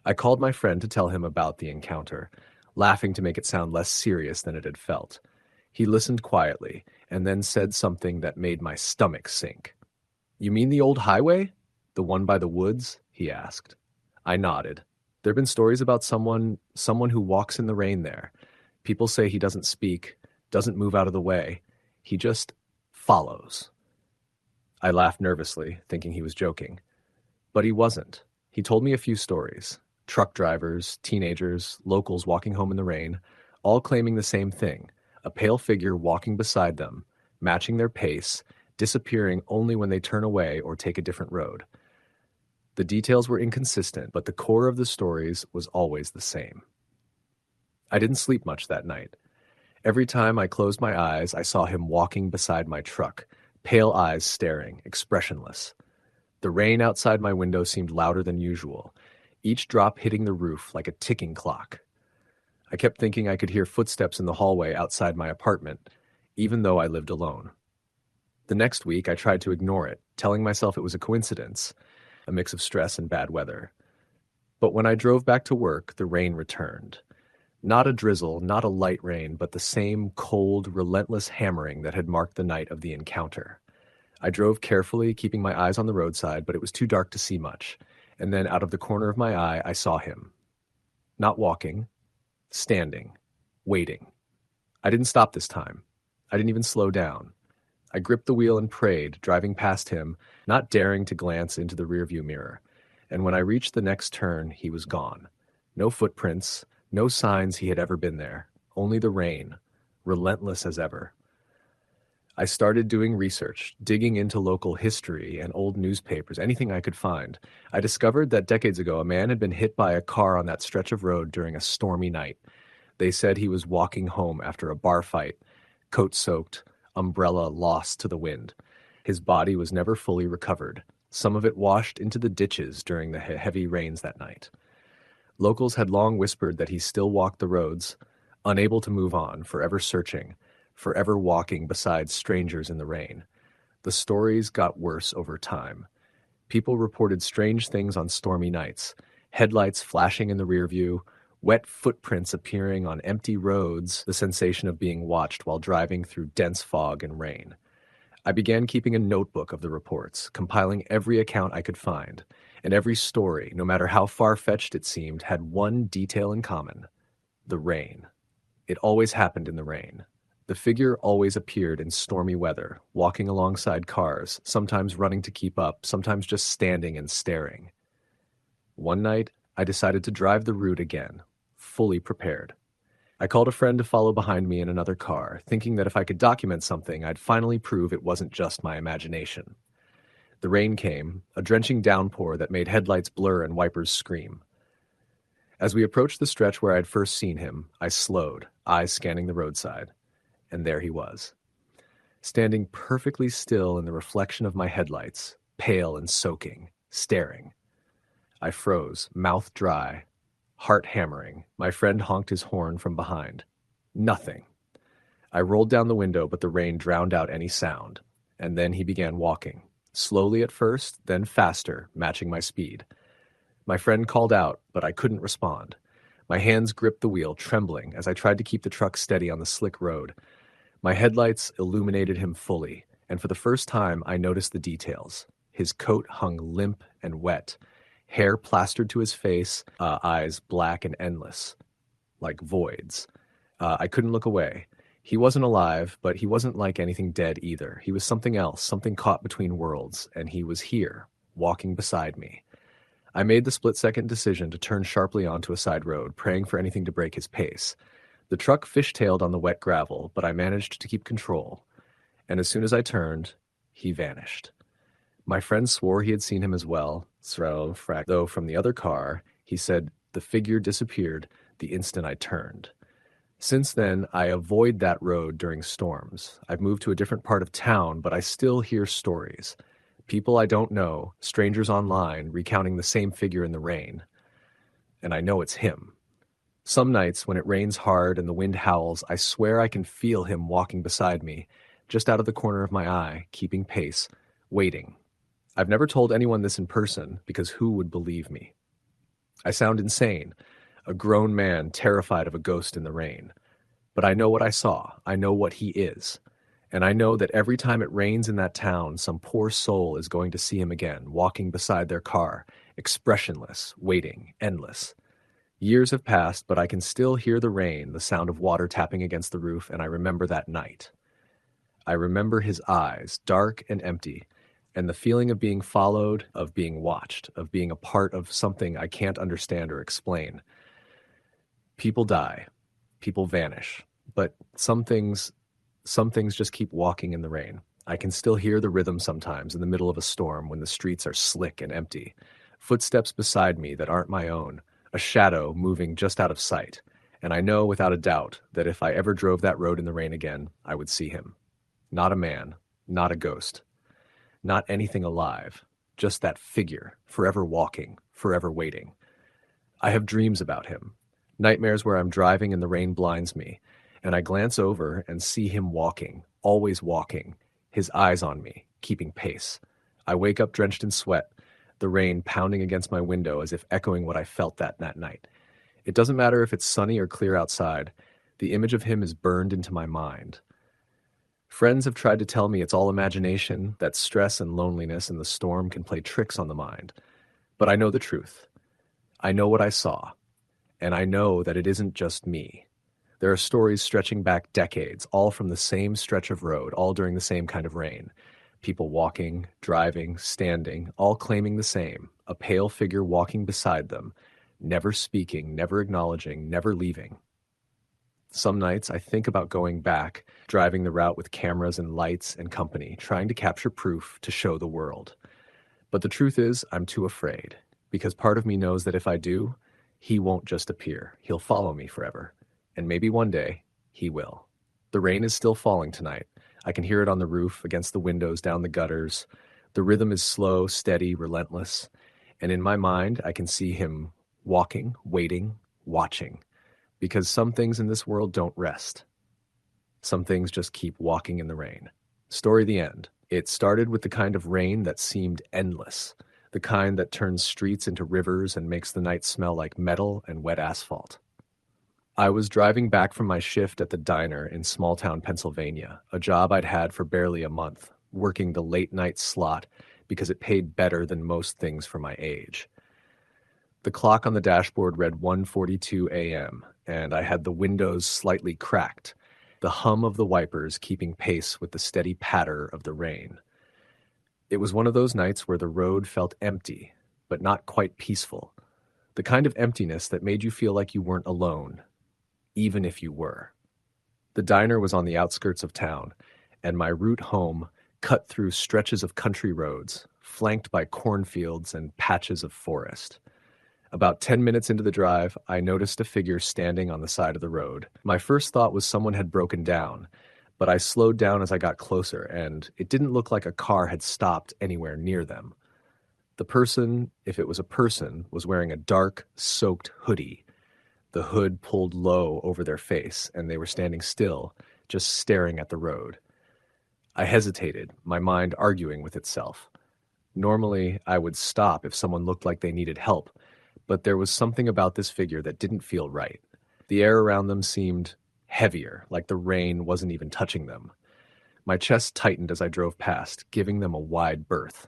I called my friend to tell him about the encounter, laughing to make it sound less serious than it had felt. He listened quietly, and then said something that made my stomach sink. "You mean the old highway? The one by the woods?" he asked. I nodded. There have been stories about someone who walks in the rain there. People say he doesn't speak, doesn't move out of the way. He just follows. I laughed nervously, thinking he was joking. But he wasn't. He told me a few stories. Truck drivers, teenagers, locals walking home in the rain, all claiming the same thing: a pale figure walking beside them, matching their pace, disappearing only when they turn away or take a different road. The details were inconsistent, but the core of the stories was always the same. I didn't sleep much that night. Every time I closed my eyes, I saw him walking beside my truck, pale eyes staring, expressionless. The rain outside my window seemed louder than usual, each drop hitting the roof like a ticking clock. I kept thinking I could hear footsteps in the hallway outside my apartment, even though I lived alone. The next week, I tried to ignore it, telling myself it was a coincidence, a mix of stress and bad weather. But when I drove back to work, the rain returned. Not a drizzle, not a light rain, but the same cold, relentless hammering that had marked the night of the encounter. I drove carefully, keeping my eyes on the roadside, but it was too dark to see much. And then out of the corner of my eye, I saw him. Not walking, standing, waiting. I didn't stop this time. I didn't even slow down. I gripped the wheel and prayed, driving past him, not daring to glance into the rearview mirror. And when I reached the next turn, he was gone. No footprints, no signs he had ever been there. Only the rain, relentless as ever. I started doing research, digging into local history and old newspapers, anything I could find. I discovered that decades ago, a man had been hit by a car on that stretch of road during a stormy night. They said he was walking home after a bar fight, coat soaked, umbrella lost to the wind. His body was never fully recovered. Some of it washed into the ditches during the heavy rains that night. Locals had long whispered that he still walked the roads, unable to move on, forever searching, forever walking beside strangers in the rain. The stories got worse over time. People reported strange things on stormy nights: headlights flashing in the rear view, wet footprints appearing on empty roads, the sensation of being watched while driving through dense fog and rain. I began keeping a notebook of the reports, compiling every account I could find, and every story, no matter how far-fetched it seemed, had one detail in common: the rain. It always happened in the rain. The figure always appeared in stormy weather, walking alongside cars, sometimes running to keep up, sometimes just standing and staring. One night, I decided to drive the route again, fully prepared. I called a friend to follow behind me in another car, thinking that if I could document something, I'd finally prove it wasn't just my imagination. The rain came, a drenching downpour that made headlights blur and wipers scream. As we approached the stretch where I'd first seen him, I slowed, eyes scanning the roadside. And there he was, standing perfectly still in the reflection of my headlights, pale and soaking, staring. I froze, mouth dry, heart hammering. My friend honked his horn from behind. Nothing. I rolled down the window, but the rain drowned out any sound. And then he began walking, slowly at first, then faster, matching my speed. My friend called out, but I couldn't respond. My hands gripped the wheel, trembling, as I tried to keep the truck steady on the slick road. My headlights illuminated him fully, and for the first time I noticed the details. His coat hung limp and wet, hair plastered to his face, eyes black and endless, like voids. I couldn't look away. He wasn't alive, but he wasn't like anything dead either. He was something else, something caught between worlds, and he was here, walking beside me. I made the split-second decision to turn sharply onto a side road, praying for anything to break his pace. The truck fishtailed on the wet gravel, but I managed to keep control. And as soon as I turned, he vanished. My friend swore he had seen him as well, though from the other car, he said the figure disappeared the instant I turned. Since then, I avoid that road during storms. I've moved to a different part of town, but I still hear stories. People I don't know, strangers online, recounting the same figure in the rain. And I know it's him. Some nights, when it rains hard and the wind howls, I swear I can feel him walking beside me, just out of the corner of my eye, keeping pace, waiting. I've never told anyone this in person, because who would believe me? I sound insane, a grown man terrified of a ghost in the rain. But I know what I saw, I know what he is. And I know that every time it rains in that town, some poor soul is going to see him again, walking beside their car, expressionless, waiting, endless. Years have passed, but I can still hear the rain, the sound of water tapping against the roof, and I remember that night. I remember his eyes, dark and empty, and the feeling of being followed, of being watched, of being a part of something I can't understand or explain. People die. People vanish, but some things just keep walking in the rain. I can still hear the rhythm sometimes in the middle of a storm when the streets are slick and empty. Footsteps beside me that aren't my own, a shadow moving just out of sight. And I know without a doubt that if I ever drove that road in the rain again, I would see him. Not a man, not a ghost, not anything alive, just that figure, forever walking, forever waiting. I have dreams about him, nightmares where I'm driving and the rain blinds me, and I glance over and see him walking, always walking, his eyes on me, keeping pace. I wake up drenched in sweat, the rain pounding against my window as if echoing what I felt that night. It doesn't matter if it's sunny or clear outside, the image of him is burned into my mind. Friends have tried to tell me it's all imagination, that stress and loneliness and the storm can play tricks on the mind. But I know the truth. I know what I saw, and I know that it isn't just me. There are stories stretching back decades, all from the same stretch of road, all during the same kind of rain. People walking, driving, standing, all claiming the same, a pale figure walking beside them, never speaking, never acknowledging, never leaving. Some nights I think about going back, driving the route with cameras and lights and company, trying to capture proof to show the world. But the truth is, I'm too afraid, because part of me knows that if I do, he won't just appear. He'll follow me forever. And maybe one day, he will. The rain is still falling tonight. I can hear it on the roof, against the windows, down the gutters. The rhythm is slow, steady, relentless. And in my mind, I can see him walking, waiting, watching. Because some things in this world don't rest. Some things just keep walking in the rain. Story the end. It started with the kind of rain that seemed endless, the kind that turns streets into rivers and makes the night smell like metal and wet asphalt. I was driving back from my shift at the diner in small-town Pennsylvania, a job I'd had for barely a month, working the late-night slot because it paid better than most things for my age. The clock on the dashboard read 1:42 a.m., and I had the windows slightly cracked, the hum of the wipers keeping pace with the steady patter of the rain. It was one of those nights where the road felt empty, but not quite peaceful. The kind of emptiness that made you feel like you weren't alone, even if you were. The diner was on the outskirts of town, and my route home cut through stretches of country roads, flanked by cornfields and patches of forest. About 10 minutes into the drive, I noticed a figure standing on the side of the road. My first thought was someone had broken down, but I slowed down as I got closer, and it didn't look like a car had stopped anywhere near them. The person, if it was a person, was wearing a dark, soaked hoodie, the hood pulled low over their face, and they were standing still, just staring at the road. I hesitated, my mind arguing with itself. Normally, I would stop if someone looked like they needed help, but there was something about this figure that didn't feel right. The air around them seemed heavier, like the rain wasn't even touching them. My chest tightened as I drove past, giving them a wide berth.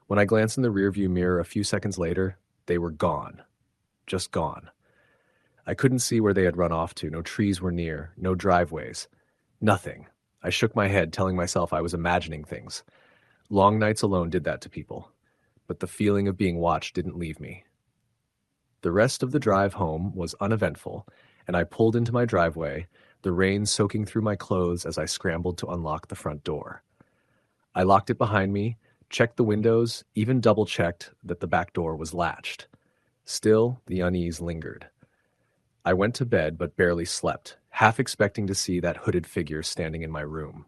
When I glanced in the rearview mirror a few seconds later, they were gone. Just gone. I couldn't see where they had run off to. No trees were near, no driveways. Nothing. I shook my head, telling myself I was imagining things. Long nights alone did that to people. But the feeling of being watched didn't leave me. The rest of the drive home was uneventful, and I pulled into my driveway, the rain soaking through my clothes as I scrambled to unlock the front door. I locked it behind me, checked the windows, even double-checked that the back door was latched. Still, the unease lingered. I went to bed but barely slept, half expecting to see that hooded figure standing in my room.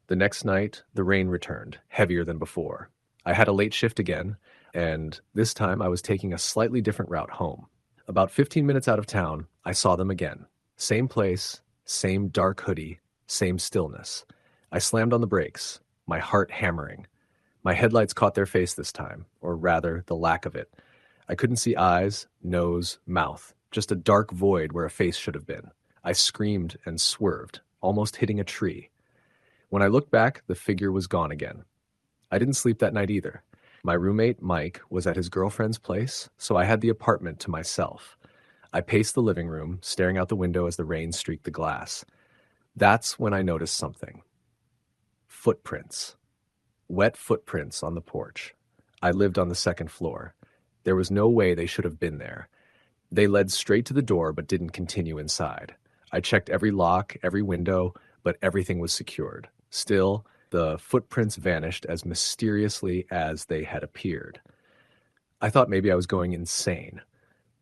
The next night, the rain returned, heavier than before. I had a late shift again, and this time I was taking a slightly different route home. About 15 minutes out of town, I saw them again. Same place, same dark hoodie, same stillness. I slammed on the brakes, my heart hammering. My headlights caught their face this time, or rather, the lack of it. I couldn't see eyes, nose, mouth, just a dark void where a face should have been. I screamed and swerved, almost hitting a tree. When I looked back, the figure was gone again. I didn't sleep that night either. My roommate, Mike, was at his girlfriend's place, so I had the apartment to myself. I paced the living room, staring out the window as the rain streaked the glass. That's when I noticed something. Footprints. Wet footprints on the porch. I lived on the second floor. There was no way they should have been there. They led straight to the door but didn't continue inside. I checked every lock, every window, but everything was secured. Still, the footprints vanished as mysteriously as they had appeared. I thought maybe I was going insane,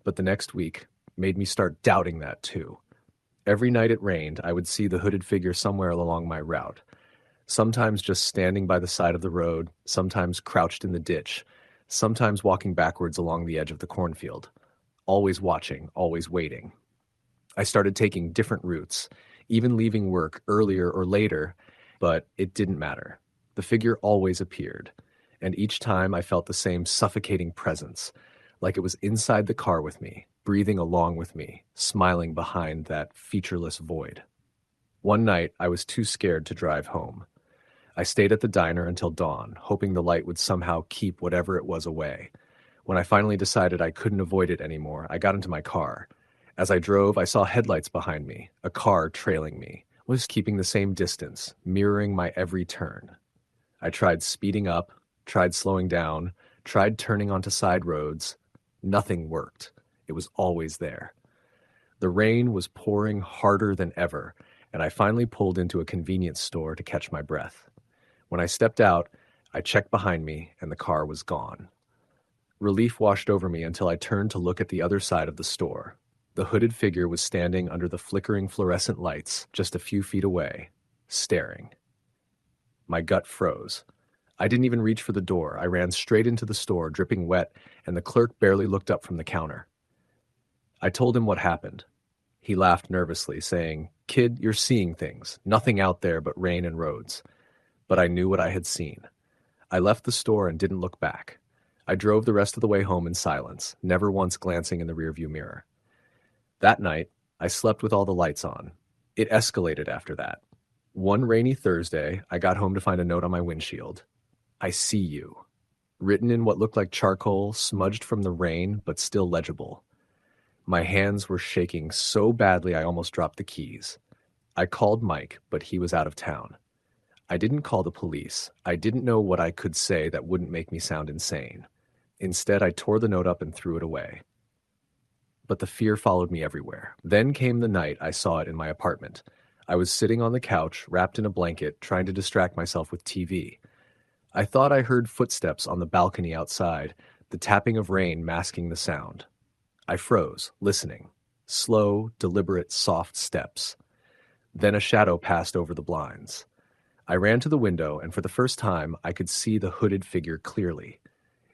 but the next week made me start doubting that too. Every night it rained, I would see the hooded figure somewhere along my route. Sometimes just standing by the side of the road, sometimes crouched in the ditch, sometimes walking backwards along the edge of the cornfield. Always watching, always waiting. I started taking different routes, even leaving work earlier or later, but it didn't matter. The figure always appeared, and each time I felt the same suffocating presence, like it was inside the car with me, breathing along with me, smiling behind that featureless void. One night, I was too scared to drive home. I stayed at the diner until dawn, hoping the light would somehow keep whatever it was away. When I finally decided I couldn't avoid it anymore, I got into my car. As I drove, I saw headlights behind me, a car trailing me, was keeping the same distance, mirroring my every turn. I tried speeding up, tried slowing down, tried turning onto side roads. Nothing worked. It was always there. The rain was pouring harder than ever, and I finally pulled into a convenience store to catch my breath. When I stepped out, I checked behind me, and the car was gone. Relief washed over me until I turned to look at the other side of the store. The hooded figure was standing under the flickering fluorescent lights just a few feet away, staring. My gut froze. I didn't even reach for the door. I ran straight into the store, dripping wet, and the clerk barely looked up from the counter. I told him what happened. He laughed nervously, saying, "Kid, you're seeing things. Nothing out there but rain and roads." But I knew what I had seen. I left the store and didn't look back. I drove the rest of the way home in silence, never once glancing in the rearview mirror. That night, I slept with all the lights on. It escalated after that. One rainy Thursday, I got home to find a note on my windshield. "I see you." Written in what looked like charcoal, smudged from the rain, but still legible. My hands were shaking so badly I almost dropped the keys. I called Mike, but he was out of town. I didn't call the police. I didn't know what I could say that wouldn't make me sound insane. Instead, I tore the note up and threw it away. But the fear followed me everywhere. Then came the night I saw it in my apartment. I was sitting on the couch, wrapped in a blanket, trying to distract myself with TV. I thought I heard footsteps on the balcony outside, the tapping of rain masking the sound. I froze, listening. Slow, deliberate, soft steps. Then a shadow passed over the blinds. I ran to the window, and for the first time, I could see the hooded figure clearly.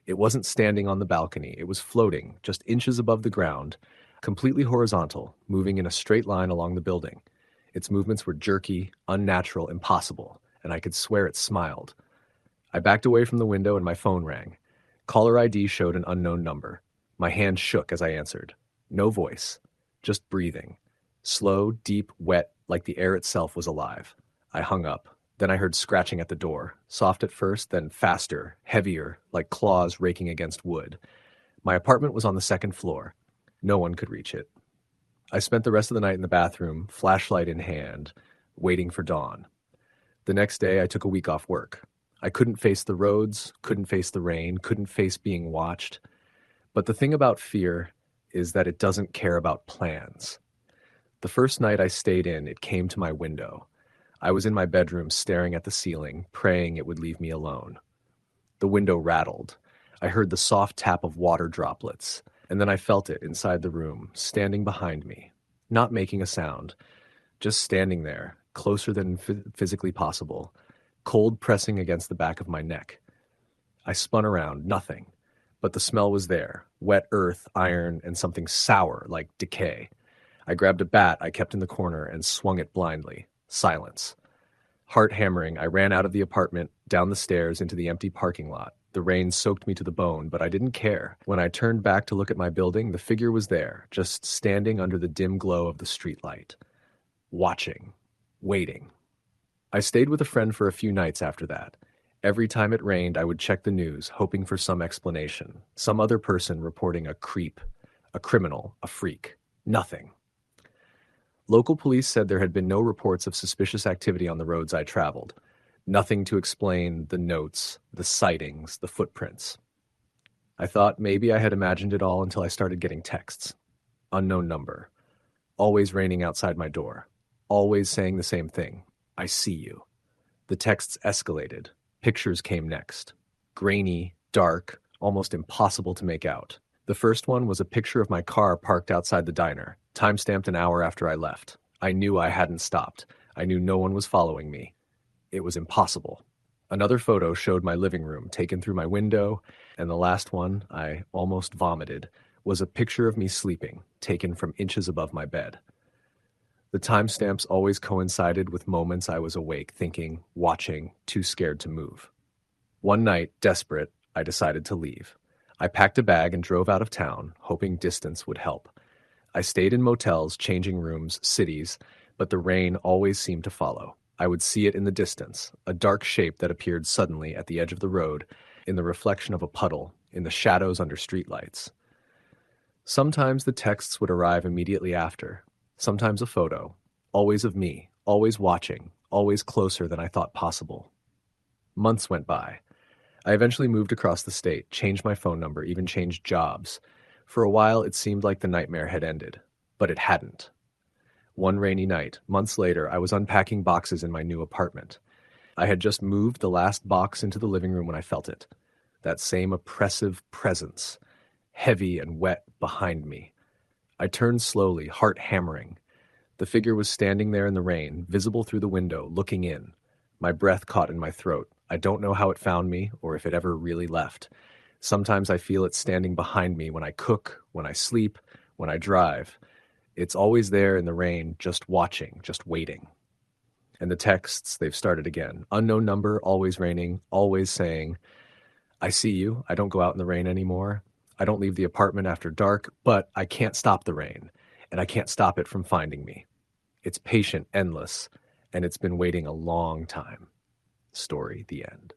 It wasn't standing on the balcony. It was floating, just inches above the ground, completely horizontal, moving in a straight line along the building. Its movements were jerky, unnatural, impossible, and I could swear it smiled. I backed away from the window and my phone rang. Caller ID showed an unknown number. My hand shook as I answered. No voice, just breathing. Slow, deep, wet, like the air itself was alive. I hung up. Then I heard scratching at the door, soft at first, then faster, heavier, like claws raking against wood. My apartment was on the second floor. No one could reach it. I spent the rest of the night in the bathroom, flashlight in hand, waiting for dawn. The next day, I took a week off work. I couldn't face the roads, couldn't face the rain, couldn't face being watched. But the thing about fear is that it doesn't care about plans. The first night I stayed in, it came to my window. I was in my bedroom staring at the ceiling, praying it would leave me alone. The window rattled. I heard the soft tap of water droplets, and then I felt it inside the room, standing behind me, not making a sound, just standing there, closer than physically possible, cold pressing against the back of my neck. I spun around, nothing, but the smell was there, wet earth, iron, and something sour like decay. I grabbed a bat I kept in the corner and swung it blindly. Silence. Heart hammering, I ran out of the apartment, down the stairs into the empty parking lot. The rain soaked me to the bone, but I didn't care. When I turned back to look at my building, the figure was there, just standing under the dim glow of the streetlight. Watching. Waiting. I stayed with a friend for a few nights after that. Every time it rained, I would check the news, hoping for some explanation. Some other person reporting a creep, a criminal, a freak. Nothing. Local police said there had been no reports of suspicious activity on the roads I traveled. Nothing to explain the notes, the sightings, the footprints. I thought maybe I had imagined it all until I started getting texts. Unknown number. Always raining outside my door. Always saying the same thing. I see you. The texts escalated. Pictures came next. Grainy, dark, almost impossible to make out. The first one was a picture of my car parked outside the diner, time-stamped an hour after I left. I knew I hadn't stopped. I knew no one was following me. It was impossible. Another photo showed my living room, taken through my window, and the last one, I almost vomited, was a picture of me sleeping, taken from inches above my bed. The timestamps always coincided with moments I was awake, thinking, watching, too scared to move. One night, desperate, I decided to leave. I packed a bag and drove out of town, hoping distance would help. I stayed in motels, changing rooms, cities, but the rain always seemed to follow. I would see it in the distance, a dark shape that appeared suddenly at the edge of the road, in the reflection of a puddle, in the shadows under streetlights. Sometimes the texts would arrive immediately after, sometimes a photo, always of me, always watching, always closer than I thought possible. Months went by. I eventually moved across the state, changed my phone number, even changed jobs. For a while, it seemed like the nightmare had ended, but it hadn't. One rainy night, months later, I was unpacking boxes in my new apartment. I had just moved the last box into the living room when I felt it. That same oppressive presence, heavy and wet behind me. I turned slowly, heart hammering. The figure was standing there in the rain, visible through the window, looking in. My breath caught in my throat. I don't know how it found me, or if it ever really left. Sometimes I feel it standing behind me when I cook, when I sleep, when I drive. It's always there in the rain, just watching, just waiting. And the texts, they've started again. Unknown number, always raining, always saying, I see you, I don't go out in the rain anymore. I don't leave the apartment after dark, but I can't stop the rain, and I can't stop it from finding me. It's patient, endless, and it's been waiting a long time. Story, the end.